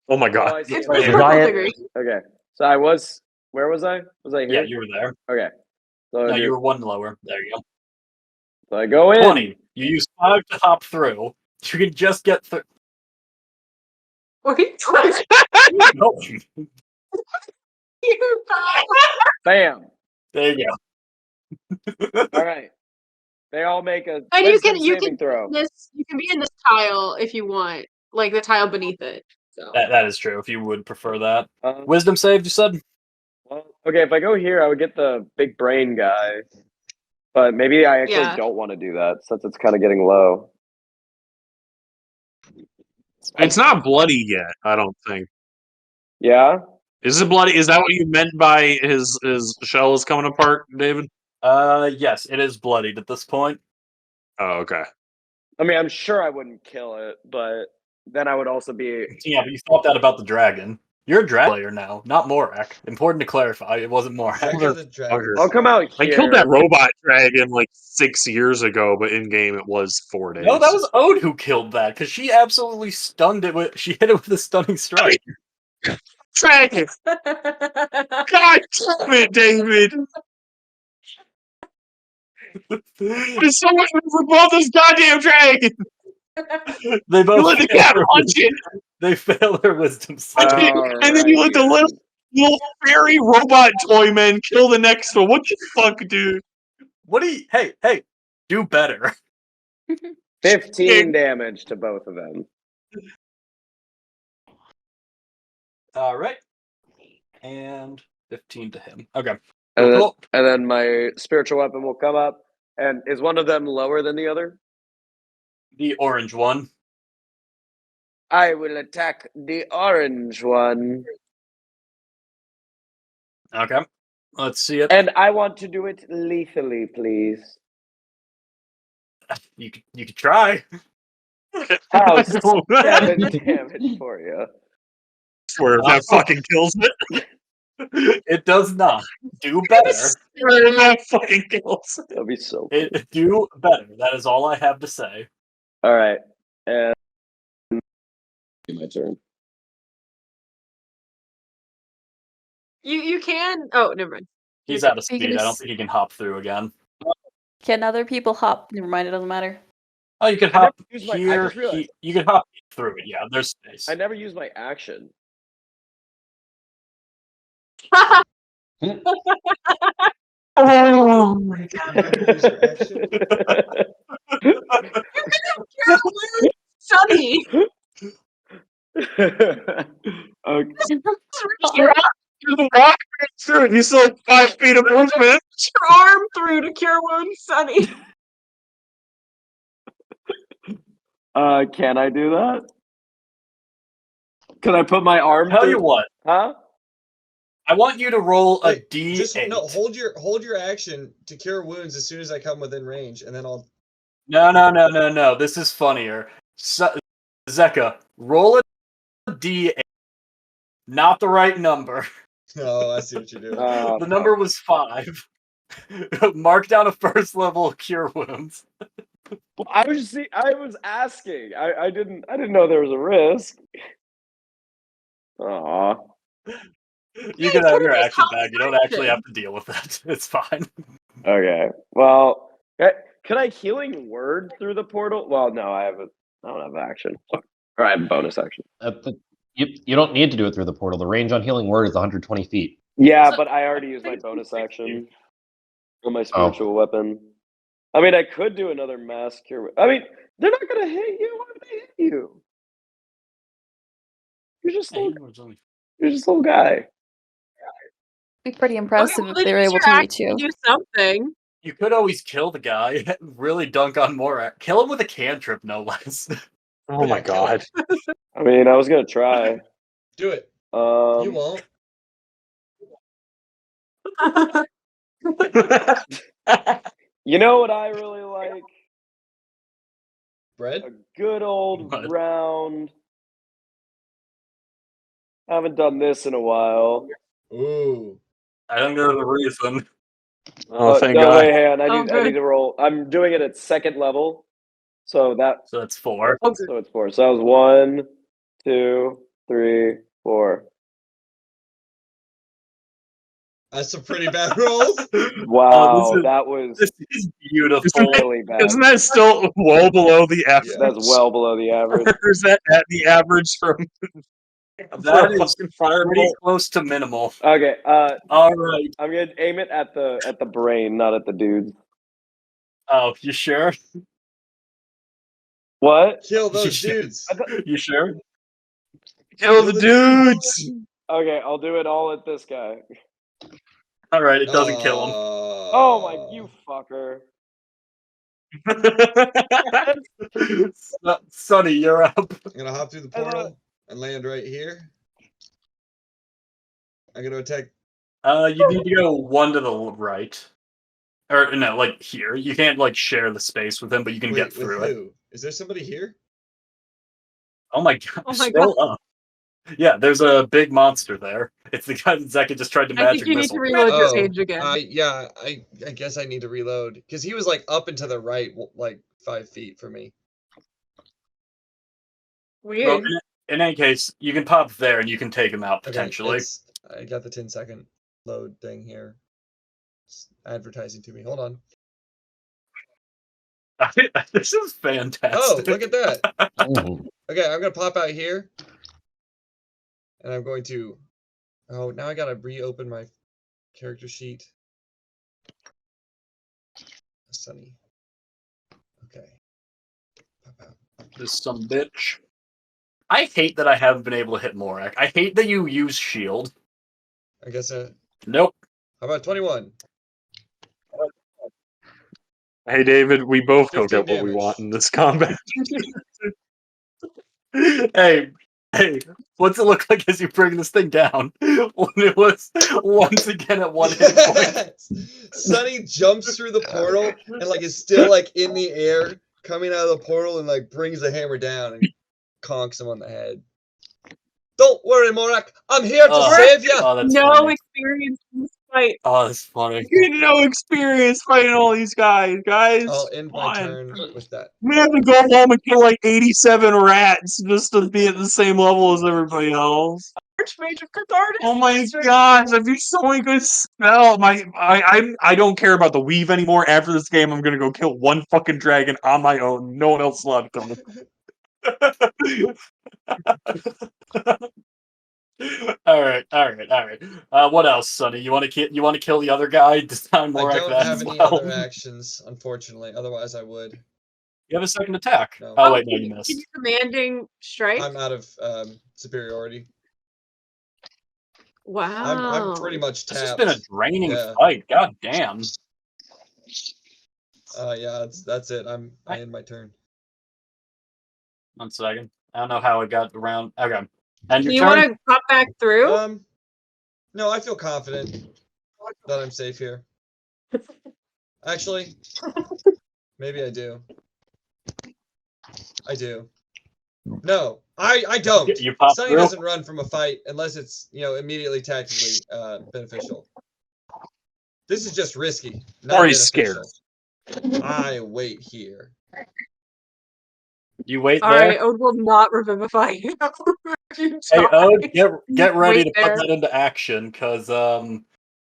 Oh my Oh, god. I see It's it. with Okay. purple Giant- figures. Okay, so I was. Where was I? Was I Yeah, here? you were there. Okay. So, No, you were one lower. There you go. so I go in. 20. You use 5 to hop through. You can just get through. Wait, No. you Bam. There you go. All right. They all make a And you wisdom can saving throw. you can be in this tile if you want, like the tile beneath it. So That is true, if you would prefer that. Uh, Wisdom saved, you said? well, okay, if I go here, I would get the big brain guy. But maybe I actually Yeah. don't want to do that since it's kind of getting low. It's not bloody yet, I don't think. Yeah? Is it bloody? Is that what you meant by his shell is coming apart, David? Yes, it is bloodied at this point. Oh, okay. I mean, I'm sure I wouldn't kill it, but then I would also be. Yeah, but you thought that about the dragon. You're a dragon player now, not Morak. Important to clarify, it wasn't Morak. Zeka the dragon. I'll come out I here. killed that robot dragon like 6 years ago, but in game it was 4 days. No, that was Ode who killed that, because she absolutely stunned it with. She hit it with a stunning strike. dragon. God damn it, David! There's so much for both this goddamn dragon. They You both let the cat punch it. They fail their wisdom save. And then you let the little fairy robot toy man kill the next one. What the fuck, dude? What do you? Hey, do better. 15 damage to both of them. All right, and 15 to him. Okay. And then, Cool. and then my spiritual weapon will come up. And is one of them lower than the other? The orange one. I will attack the orange one. Okay. Let's see it. And I want to do it lethally, please. You could try. How's 7 damage for you? Swear if that fucking kills it. It does not. Do better. Swear if that fucking kills it. That'd be so cool. Do better. That is all I have to say. All right. And my turn. You can. Oh, never mind. He's out of Are you speed. gonna I don't think he can hop through again. Can other people hop? Never mind, it doesn't matter. Oh, you could I hop never used my- I here. just realized. You could hop through it. Yeah, there's space. I never use my action. Oh my Use your action. Sunny. Okay. You're the rock through it. You still have 5 feet of movement. Your arm through to cure wounds, Sunny. Can I do that? Can I put my arm Tell through? you what. Huh? I want you to roll a Wait, D8. just no. Hold your action to cure wounds as soon as I come within range, and then I'll. No. This is funnier. Zeka, roll a D8. Not the right number. Oh, I see what you're doing. The number was 5. Mark down a first level cure wounds. I was asking. I didn't know there was a risk. Aw. You can have your action back. You don't actually have to deal with it. It's fine. Okay. Well, could I healing word through the portal? Well, no, I don't have action. Or I have a bonus action. You don't need to do it through the portal. The range on healing word is 120 feet. Yeah, but I already used my bonus action on my spiritual weapon. I mean, I could do another mass cure. I mean, they're not gonna hit you. Why would they hit you? You're just a little guy. Be pretty impressive Okay, if they were able to reach you. Do something. You could always kill the guy. Really dunk on more. Kill him with a cantrip, no less. Oh my god. I mean, I was gonna try. Do it. You won't. You know what I really like? Bread? A good old What? round. Haven't done this in a while. Ooh. I don't know the reason. Oh, thank no, God. wait, hang on. I Okay. need to roll. I'm doing it at second level. So So that's 4. so it's 4. So that was 1, 2, 3, 4. That's some pretty bad rolls. Wow, is- that was This is beautiful. really bad. Isn't that still well below the average? That's well below the average. Or is that at the average from That is fucking pretty fireball? close to minimal. Okay, All right. I'm gonna aim it at the brain, not at the dude. Oh, you sure? What? Kill those dudes. You sure? Kill the dudes! Okay, I'll do it all at this guy. All right, it doesn't kill him. Oh my, you fucker. Sonny, you're up. I'm gonna hop through the portal and land right here. I'm gonna attack. You need to go 1 to the right. Or no, like here. You can't like share the space with him, but you can get Wait, through with it. who? Is there somebody here? Oh my god! Oh my Scroll up. Yeah, there's a big monster there. It's the guy that Zeka just tried to I magic think you need missile. to reload your Oh, page again. I guess I need to reload because he was like up and to the right, like 5 feet for me. Well, Weird. in any case, you can pop there and you can take him out Okay, potentially. I got the 10-second load thing here. It's advertising to me. Hold on. This is fantastic. Oh, look at that. Okay, I'm gonna pop out here, And I'm going to. Oh, now I gotta reopen my character sheet. Sunny. Okay. Pop out. This some bitch. I hate that I haven't been able to hit Morak. I hate that you use shield. I guess. Nope. How about 21? Hey, David, we both don't 15 get what we damage. want in this combat. Hey, what's it look like as you bring this thing down? When it was once again at one hit point. Sunny jumps through the portal and like is still like in the air, coming out of the portal and like brings the hammer down and conks him on the head. Don't worry, Morak. I'm here to Oh. save you. Oh, that's No funny. experience in this fight. Oh, that's funny. You get no experience fighting all these guys. I'll end my Come on. turn with that. We have to go home and kill like 87 rats just to be at the same level as everybody else. Archmage of Cathartic. Oh my gosh, I've used so many good spells. I don't care about the weave anymore. After this game, I'm gonna go kill one fucking dragon on my own. No one else allowed to come. All right. What else, Sonny? You want to kill the other guy this time? I Morak don't that have as any well? other actions, unfortunately. Otherwise, I would. You have a second attack. No. Oh wait, no, Can you can missed. you commanding strike? I'm out of superiority. Wow. I'm pretty much This tapped. has been a draining Yeah. fight. God damn. Yeah, that's it. I end my turn. 1 second. I don't know how it got around. Okay. And Do your you turn. want to pop back through? No, I feel confident that I'm safe here. Actually, maybe I do. I do. No, I don't. You pop Sunny through. doesn't run from a fight unless it's immediately tactically beneficial. This is just risky, not Or he's scared. beneficial. I wait here. You wait All there. right, Ode will not revivify you. Hey, Ode, get ready Wait to there. put that into action, because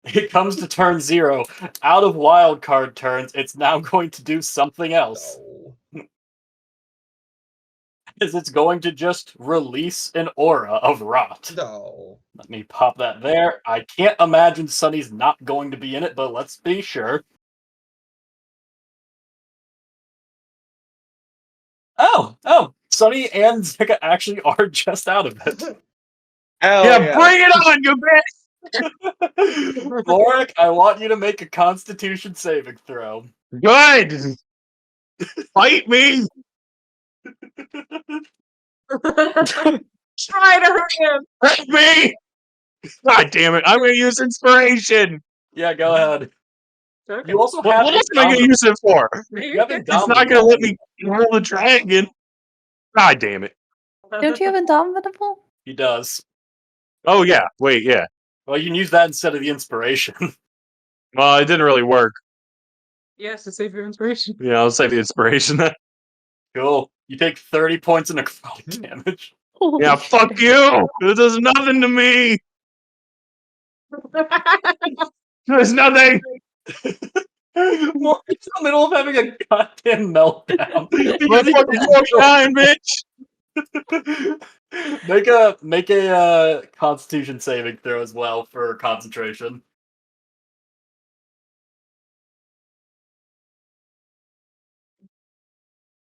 it comes to turn 0. Out of wild card turns, it's now going to do something else. No. Is it's going to just release an aura of rot. No. Let me pop that there. I can't imagine Sunny's not going to be in it, but let's be sure. Oh, Sunny and Zika actually are just out of it. Hell Yeah, yeah. bring it on, you bitch! Morak, I want you to make a Constitution saving throw. Good! Fight me! Try to hurt him. Hurt me! God damn it, I'm gonna use inspiration! Yeah, go ahead. Okay. You also What have else am I gonna use it for? You have It's not gonna let me roll the dragon. God damn it. Don't you have Indomitable? He does. Oh yeah, wait, yeah. Well, you can use that instead of the inspiration. Well, it didn't really work. Yes, to save your inspiration. Yeah, I'll save the inspiration then. Cool. You take 30 points of necrotic damage. Yeah, fuck you! This does nothing to me! There's nothing! Well, it's in the middle of having a goddamn meltdown. My fucking 49, bitch! Make a Constitution saving throw as well for concentration.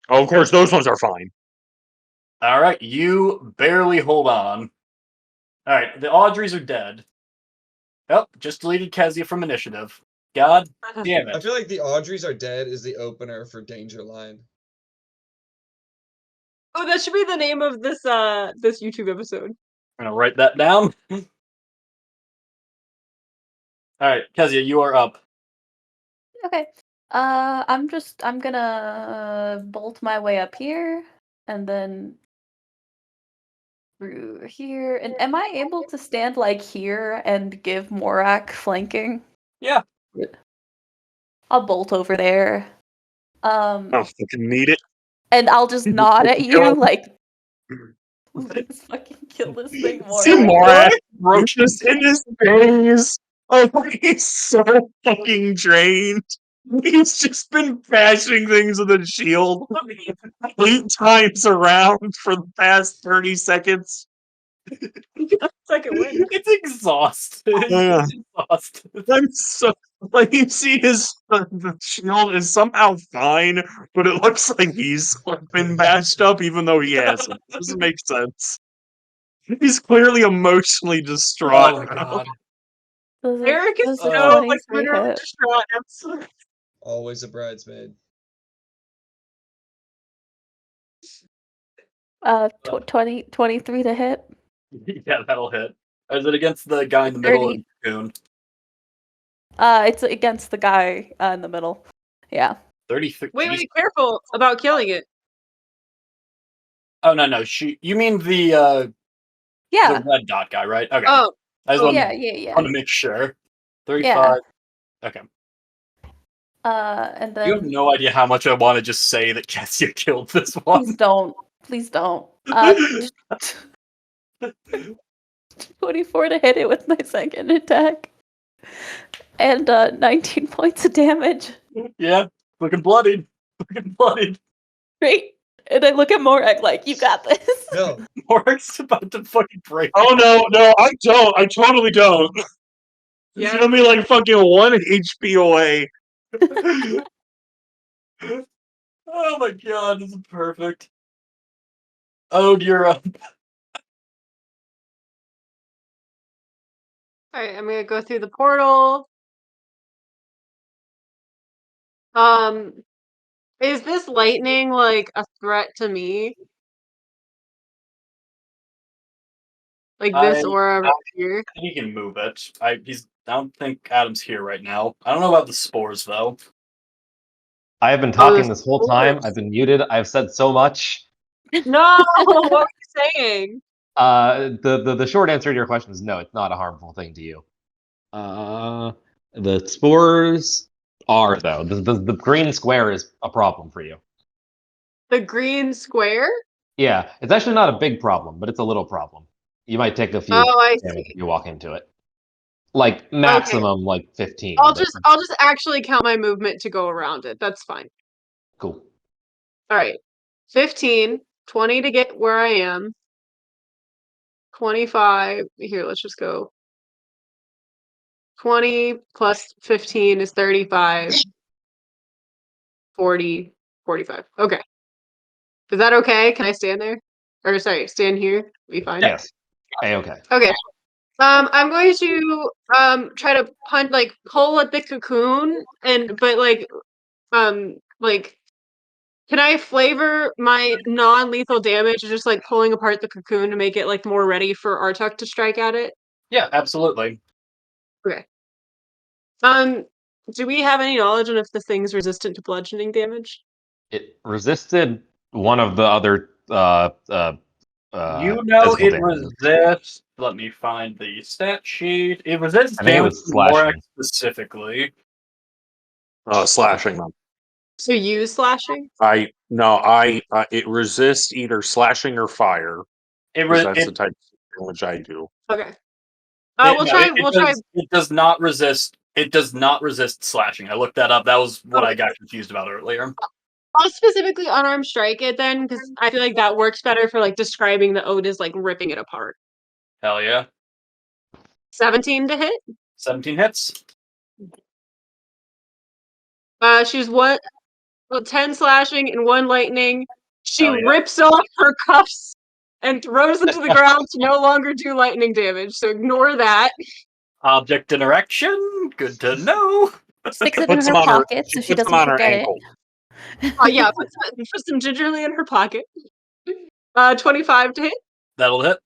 Oh, of course, those ones are fine. All right, you barely hold on. All right, the Audreys are dead. Oh, just deleted Kezia from initiative. God damn I it. feel like the Audreys are dead is the opener for Danger Line. Oh, that should be the name of this this YouTube episode. I'm gonna write that down. All right, Kezia, you are up. Okay. I'm gonna bolt my way up here and then through here. And am I able to stand like here and give Morak flanking? Yeah. I'll bolt over there. I don't fucking need it. And I'll just nod at you Go. like let's fucking kill this thing, See Morak. Morak roaches in his face. Oh, he's so fucking drained. He's just been bashing things with a shield 8 times around for the past 30 seconds. Second win. It's exhausted. Yeah. It's exhausted. I'm so like you see his the shield is somehow fine, but it looks like he's been bashed up even though he hasn't. It doesn't make sense. He's clearly emotionally distraught. Oh my god. Eric is Does a so like 23 literally hit? distraught. I'm so Always a bridesmaid. 23 to hit. Yeah, that'll hit. Is it against the guy in the middle of 30. the cocoon? It's against the guy in the middle. Yeah. 33. wait, careful about killing it. Oh no, you mean the Yeah. red dot guy, right? Okay. Oh, I just oh, wanted, Yeah. wanted to make sure. 35. Okay. And You have then no idea how much I want to just say that Cassia killed this one. please don't. Please don't. 24 to hit it with my second attack. And 19 points of damage. Yeah, looking bloodied. Looking bloodied. Great. And I look at Morag like, you got this. No. Morg's about to fucking break. Oh no, I don't. I totally don't. He's Yeah. gonna be like fucking 1 HP away. Oh my god, this is perfect. Oh, you're up. Alright, I'm gonna go through the portal. Is this lightning like a threat to me? Like this I aura right here? think he can move it. I don't think Adam's here right now. I don't know about the spores though. I have been Oh, talking there's this whole time. spores. I've been muted. I've said so much. No, what were you saying? The short answer to your question is no. It's not a harmful thing to you. The spores are though. The green square is a problem for you. The green square? Yeah, it's actually not a big problem, but it's a little problem. You might take a few Oh, I damage see. if you walk into it. Like maximum, like 15. I'll but- just actually count my movement to go around it. That's fine. Cool. Alright. 15, 20 to get where I am. 25. Here, let's just go. 20 plus 15 is 35. 40, 45. Okay. Is that okay? Can I stand there? Or sorry, stand here? Be fine. Yes. Okay. Okay. I'm going to try to pull at the cocoon but can I flavor my non-lethal damage just like pulling apart the cocoon to make it like more ready for Artuk to strike at it? Yeah, absolutely. Okay. Do we have any knowledge on if this thing's resistant to bludgeoning damage? It resisted one of the other You know physical it damages. resists. Let me find the stat sheet. It resists I think it damage was from Morax slashing. specifically. Slashing them. So use slashing? It resists either slashing or fire. It, 'Cause re- that's it, the type of damage I do. Okay. it- We'll no, try. it We'll does, try. It does not resist. It does not resist slashing. I looked that up. That was what Oh. I got confused about earlier. I'll specifically unarmed strike it then, because I feel like that works better for like describing the ode as like ripping it apart. Hell yeah. 17 to hit. 17 hits. She's 10 slashing and 1 lightning. She Hell yeah. rips off her cuffs and throws them to the ground to no longer do lightning damage. So ignore that. Object interaction. Good to know. Sticks it in Puts her them on her- pocket so she puts them doesn't on her forget ankle. Yeah, puts them gingerly in her pocket. 25 to hit. That'll hit.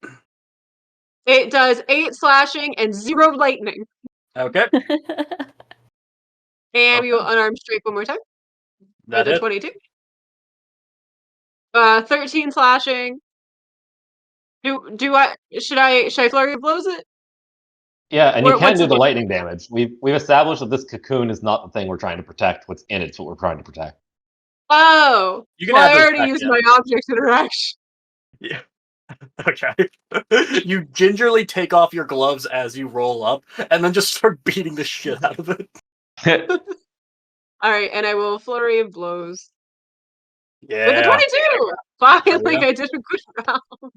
It does 8 slashing and 0 lightning. Okay. And we will unarmed strike one more time. That With a hit. 22. 13 slashing. Should I flurry of blows it? Yeah, and you can What's do the it- lightning damage. We've established that this cocoon is not the thing we're trying to protect. What's in it's what we're trying to protect. Oh, You can well, add I those already back used in. my object interaction. Yeah. Okay. You gingerly take off your gloves as you roll up, and then just start beating the shit out of it. All right, and I will flurry of blows with a Yeah. 22. Finally, Oh, yeah. I did a good round.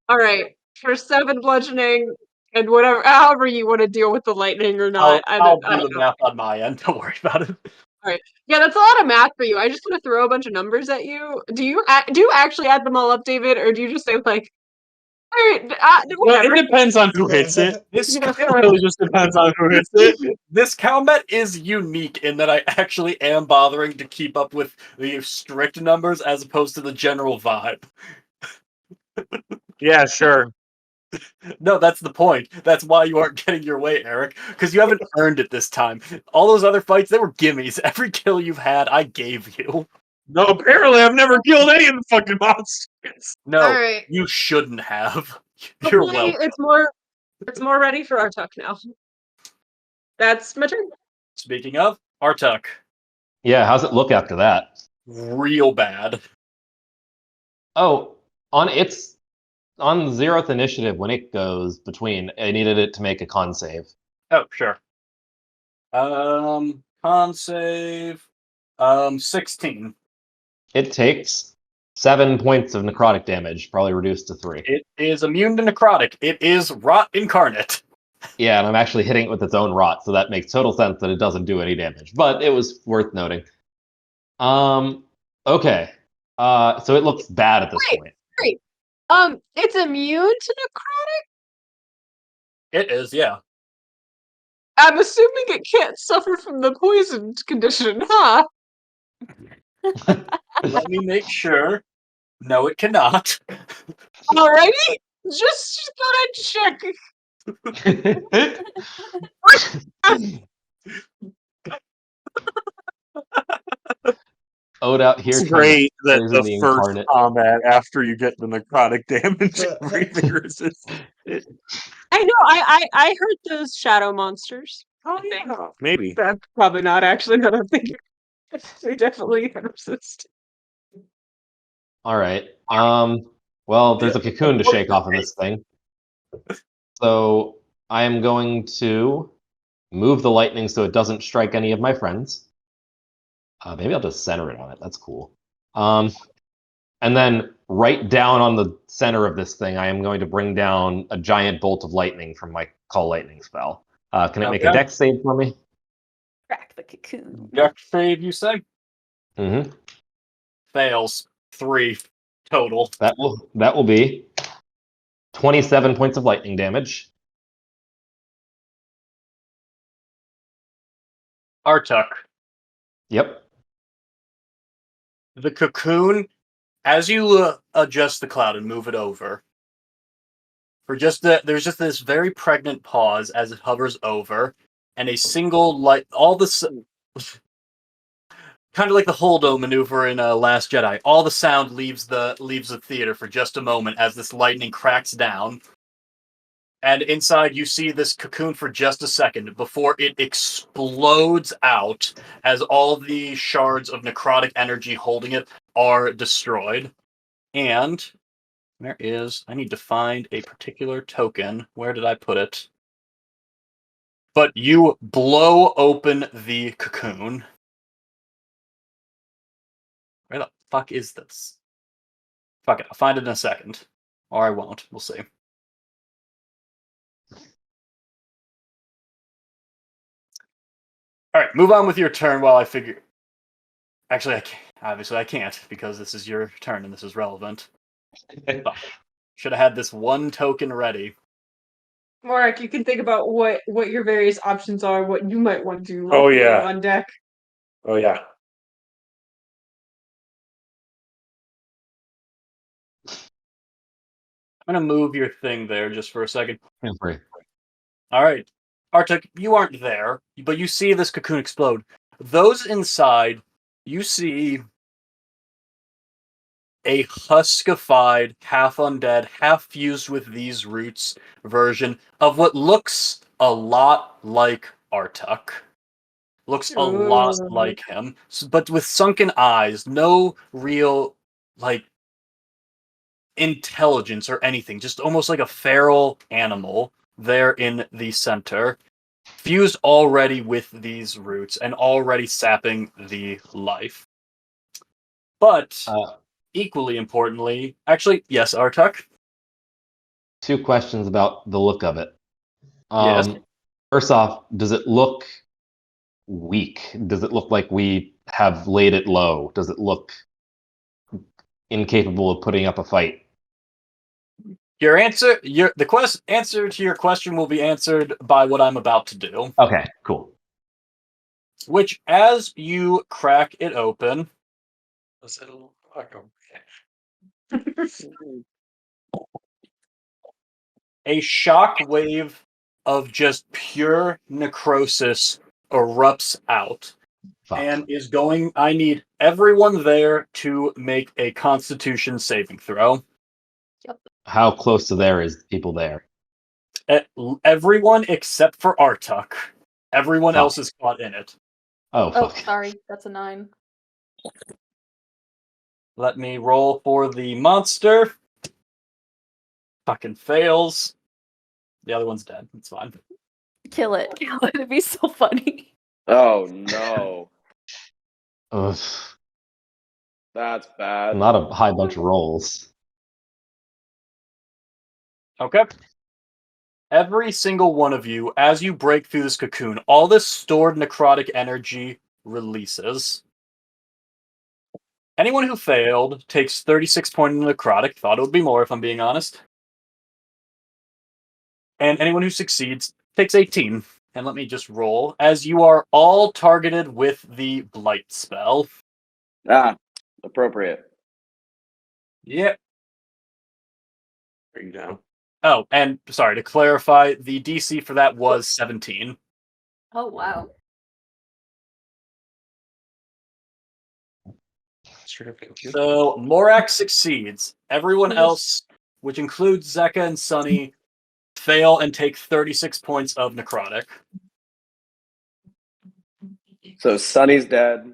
All right, for 7 bludgeoning and whatever, however you want to deal with the lightning or not. I'll I do don't the know. math on my end. Don't worry about it. Yeah, that's a lot of math for you. I just want to throw a bunch of numbers at you. Do you actually add them all up, David, or do you just say like, all right, Well, whatever? it depends on who hits it. This It really just depends on who hits it. this combat is unique in that I actually am bothering to keep up with the strict numbers as opposed to the general vibe. Yeah, sure. No, that's the point. That's why you aren't getting your way, Eric, because you haven't earned it this time. All those other fights, they were gimmies. Every kill you've had, I gave you. No, apparently I've never killed any of the fucking monsters. No, All right. you shouldn't have. You're Hopefully welcome. it's more ready for Artuk now. That's my turn. Speaking of, Artuk, Yeah, how's it look after that? real bad. Oh, on 0th initiative when it goes between, I needed it to make a con save. Oh, sure. Con save. 16. It takes 7 points of necrotic damage, probably reduced to 3. It is immune to necrotic. It is rot incarnate. Yeah, and I'm actually hitting it with its own rot, so that makes total sense that it doesn't do any damage. But it was worth noting. Okay. So it looks bad at this point. Great. It's immune to necrotic. It is, yeah. I'm assuming it can't suffer from the poisoned condition, huh? Let me make sure. No, it cannot. Alrighty, just gotta check. Oda here. It's great that poison the first incarnate. combat after you get the necrotic damage, everything resists it. I know. I heard those shadow monsters. Oh yeah, maybe. That's probably not actually what I'm thinking. They definitely resist. All right. Well, there's a cocoon to shake off of this thing. So I am going to move the lightning so it doesn't strike any of my friends. Maybe I'll just center it on it. That's cool. And then right down on the center of this thing, I am going to bring down a giant bolt of lightning from my Call Lightning spell. Can it make a Okay. dex save for me? Crack the cocoon. Dex save, you say? Mm-hmm. Fails. 3 total. That will be 27 points of lightning damage. Artuk. Yep. The cocoon, as you adjust the cloud and move it over, there's just this very pregnant pause as it hovers over, and a single light, kind of like the Holdo maneuver in Last Jedi. All the sound leaves the theater for just a moment as this lightning cracks down. And inside, you see this cocoon for just a second before it explodes out as all the shards of necrotic energy holding it are destroyed. And I need to find a particular token. Where did I put it? But you blow open the cocoon. Where the fuck is this? Fuck it, I'll find it in a second. Or I won't. We'll see. Alright, move on with your turn while I figure... Actually, I can't. Obviously, I can't, because this is your turn and this is relevant. Should have had this one token ready. Morak, you can think about what your various options are, what you might want to do Oh, yeah. on deck. Oh yeah. I'm going to move your thing there just for a second. Feel free. Alright. Artuk, you aren't there, but you see this cocoon explode. Those inside, you see a huskified, half undead, half fused with these roots version of what looks a lot like Artuk. Looks a lot like him, but with sunken eyes, no real, intelligence or anything, just almost like a feral animal there in the center, fused already with these roots and already sapping the life. But equally importantly, actually, yes, Artuk. 2 questions about the look of it. Yes. First off, does it look weak? Does it look like we have laid it low? Does it look incapable of putting up a fight? Your answer to your question will be answered by what I'm about to do. Okay, cool. Which, as you crack it open, Does it look like a a shock wave of just pure necrosis erupts out Fuck. and is going. I need everyone there to make a Constitution saving throw. How close to there is people there? Everyone except for Artuk. Everyone Fuck. else is caught in it. Oh, Oh, fuck. sorry, that's a 9. Let me roll for the monster. Fucking fails. The other one's dead. It's fine. Kill it. It'd be so funny. Oh no, Ugh. that's bad. Not a high bunch of rolls. Okay. Every single one of you, as you break through this cocoon, all this stored necrotic energy releases. Anyone who failed takes 36 points of necrotic. Thought it would be more, if I'm being honest. And anyone who succeeds takes 18. And let me just roll. As you are all targeted with the Blight spell. Ah, appropriate. Yep. Bring down? Oh, and sorry, to clarify, the DC for that was 17. Oh, wow. Straight up kill you. So Morak succeeds. Everyone else, which includes Zeka and Sunny, fail and take 36 points of necrotic. So Sunny's dead.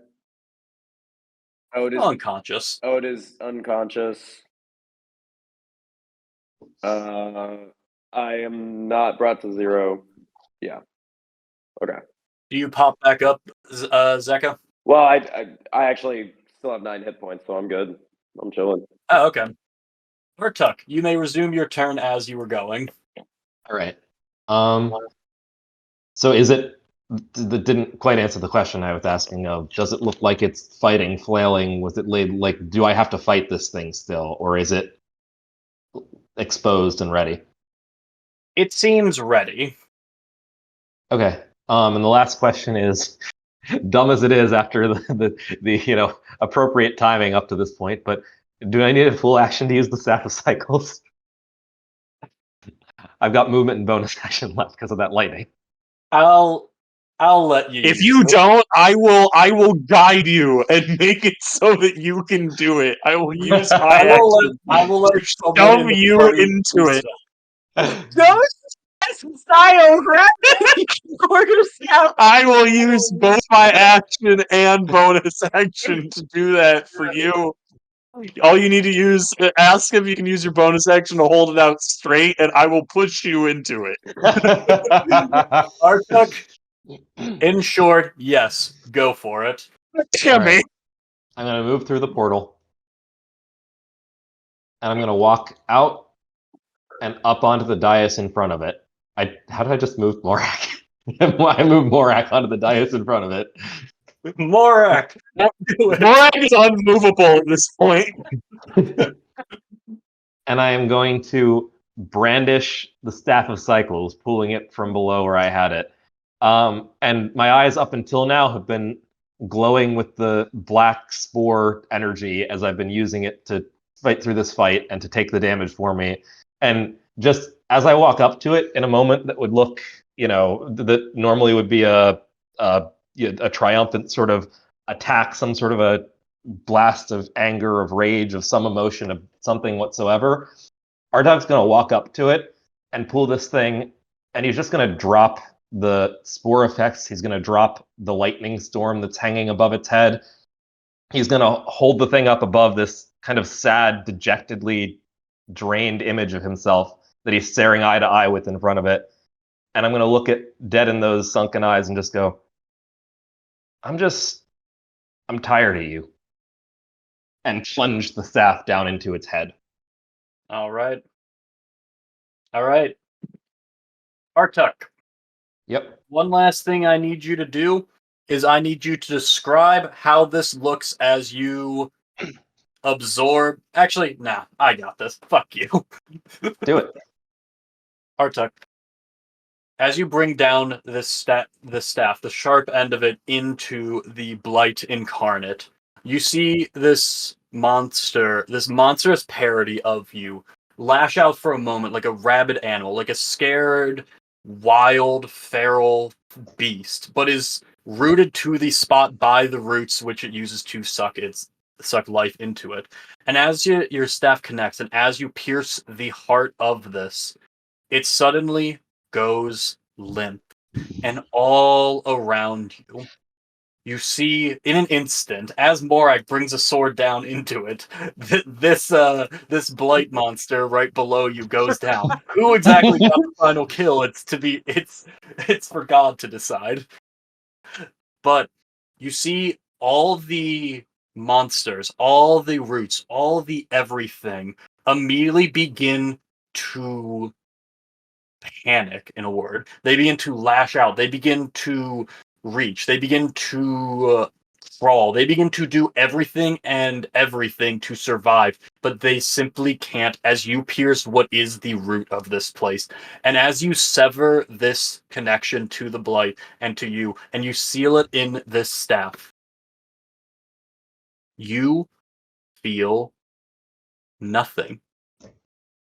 Ode is Unconscious. unconscious. I am not brought to 0. Yeah. Okay. Do you pop back up, Zeka? Well, I actually still have 9 hit points, so I'm good. I'm chilling. Oh, okay. Artuk, you may resume your turn as you were going. All right. So is it that didn't quite answer the question I was asking of, does it look like it's fighting, flailing? Was it laid like, do I have to fight this thing still, or is it exposed and ready? It seems ready. Okay. And the last question is dumb as it is after the appropriate timing up to this point, but do I need a full action to use the Staff of Cycles? I've got movement and bonus action left because of that lightning. I'll let you. If use you it. don't, I will guide you and make it so that you can do it. I will use my action. I will let someone Shove in the you party into it. Style, Quarter Scout. I will use both my action and bonus action to do that for you. All you need to ask if you can use your bonus action to hold it out straight, and I will push you into it. Artuk, in short, yes, go for it. Damn Alright. it. I'm going to move through the portal. And I'm going to walk out and up onto the dais in front of it. How did I just move Morak? I moved Morak onto the dais in front of it. Morak, do it. Morak is unmovable at this point. And I am going to brandish the Staff of Cycles, pulling it from below where I had it. And my eyes up until now have been glowing with the black spore energy as I've been using it to fight through this fight and to take the damage for me. And just as I walk up to it in a moment that would look, that normally would be a triumphant sort of attack, some sort of a blast of anger, of rage, of some emotion, of something whatsoever, Artuk's going to walk up to it and pull this thing, and he's just going to drop the spore effects. He's going to drop the lightning storm that's hanging above its head. He's going to hold the thing up above this kind of sad, dejectedly drained image of himself that he's staring eye to eye with in front of it. And I'm going to look it dead in those sunken eyes and just go, I'm tired of you. And plunge the staff down into its head. All right. All right. Artuk, Yep. one last thing I need you to do is I need you to describe how this looks as you absorb. Actually, nah, I got this. Fuck you. Do it. Artuk, as you bring down this staff, the sharp end of it into the Blight incarnate, you see this monstrous parody of you, lash out for a moment like a rabid animal, like a scared, wild, feral beast, but is rooted to the spot by the roots which it uses to suck life into it. And as your staff connects, and as you pierce the heart of this, it suddenly goes limp, and all around you, you see in an instant, as Morak brings a sword down into it, this blight monster right below you goes down. Who exactly got the final kill? It's for God to decide. But you see all the monsters, all the roots, all the everything immediately begin to panic, in a word. They begin to lash out. They begin to reach. They begin to crawl. They begin to do everything and everything to survive, but they simply can't as you pierce what is the root of this place. And as you sever this connection to the blight and to you, and you seal it in this staff, you feel nothing.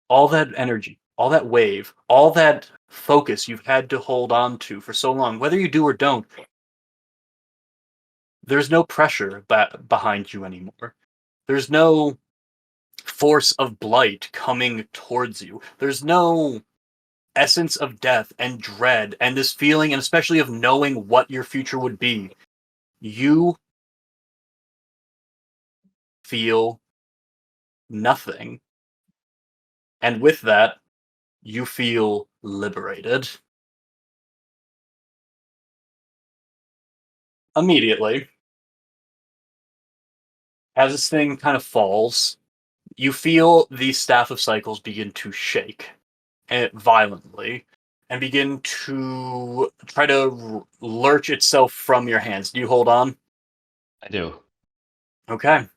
All that energy, all that wave, all that focus you've had to hold on to for so long, whether you do or don't, there's no pressure behind you anymore. There's no force of blight coming towards you. There's no essence of death and dread and this feeling, and especially of knowing what your future would be. You feel nothing. And with that, you feel liberated. Immediately, as this thing kind of falls, you feel the Staff of Cycles begin to shake violently and begin to try to lurch itself from your hands. Do you hold on? I do. Okay.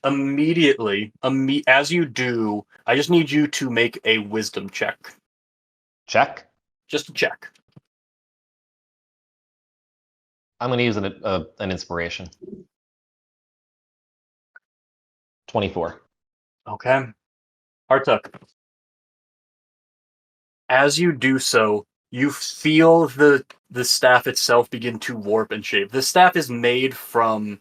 Immediately, as you do, I just need you to make a wisdom check. Check. Just a check. I'm going to use an inspiration. 24. Okay. Artuk. As you do so, you feel the staff itself begin to warp and shape. The staff is made from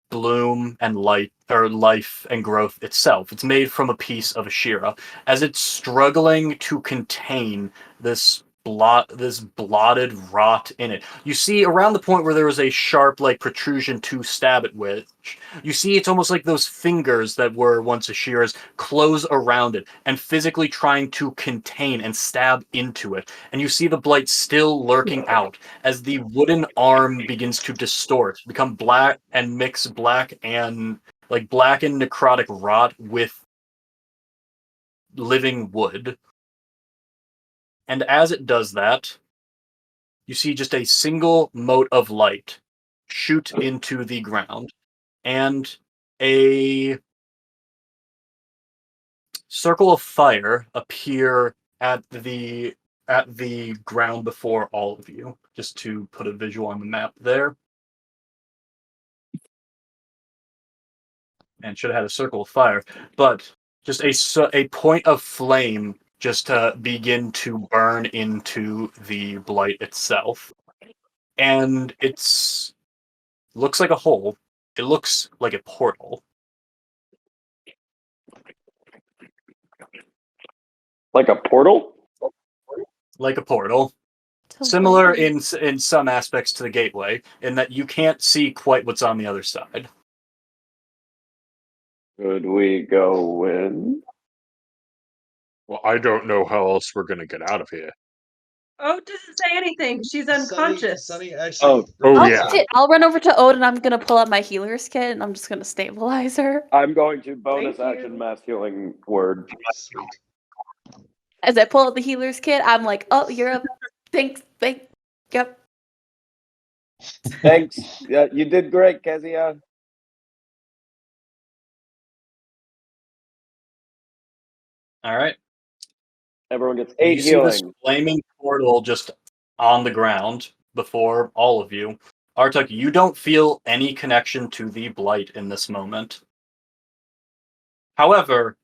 bloom and light, or life and growth itself. It's made from a piece of Ashira. As it's struggling to contain this blotted rot in it, you see around the point where there was a sharp protrusion to stab it with, you see it's almost like those fingers that were once Ashira's close around it and physically trying to contain and stab into it. And you see the blight still lurking out as the wooden arm begins to distort, become black, and mix black and necrotic rot with living wood. And as it does that, you see just a single mote of light shoot into the ground, and a circle of fire appear at the ground before all of you. Just to put a visual on the map there. And should have had a circle of fire, but just a point of flame just to begin to burn into the blight itself. And it's looks like a hole. It looks like a portal. Like a portal? Like a portal. Similar in some aspects to the gateway, in that you can't see quite what's on the other side. Could we go in? Well, I don't know how else we're gonna get out of here. Oh, doesn't say anything. She's unconscious. Sunny actually. Oh, I'll, yeah. I'll run over to Odin. I'm gonna pull out my healer's kit and I'm just gonna stabilize her. I'm going to bonus Thank you. action mass healing word. Sweet. As I pull out the healer's kit, I'm like, "Oh, you're up. Thanks. Yep." Thanks. Yeah, you did great, Kezia. All right. Everyone gets You 8 see this healing. flaming portal just on the ground before all of you. Artuk, you don't feel any connection to the Blight in this moment. However,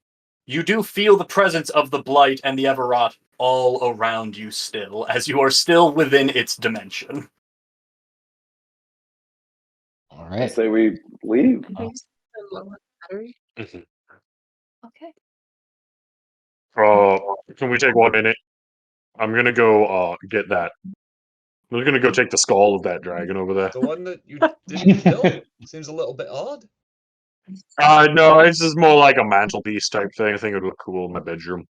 you do feel the presence of the Blight and the Everrot all around you still, as you are still within its dimension. All I right. say we leave. I think the low battery. Mhm. Okay. Can we take 1 minute? I'm gonna go get that. I'm gonna go take the skull of that dragon over there. The one that you didn't kill seems a little bit odd. No, it's just more like a mantelpiece type thing. I think it would look cool in my bedroom.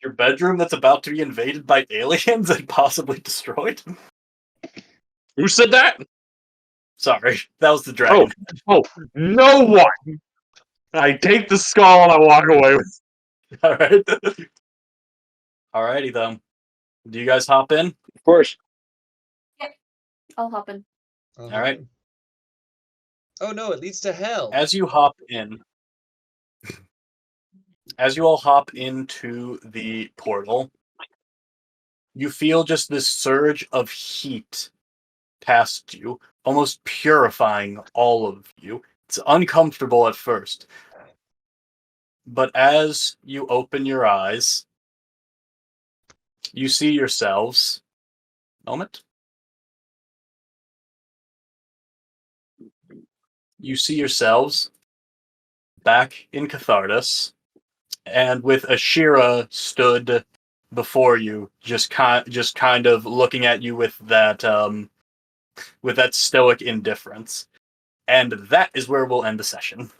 Your bedroom that's about to be invaded by aliens and possibly destroyed? Who said that? Sorry, that was the dragon. Oh, no one! I take the skull and I walk away with Alright. Alrighty then. Do you guys hop in? Of course. I'll hop in. All right. Oh no, it leads to hell. As you hop in, as you all hop into the portal, you feel just this surge of heat past you, almost purifying all of you. It's uncomfortable at first. But as you open your eyes, you see yourselves. Moment. You see yourselves back in Cathartus, and with Ashira stood before you, just kind of looking at you with that stoic indifference. And that is where we'll end the session.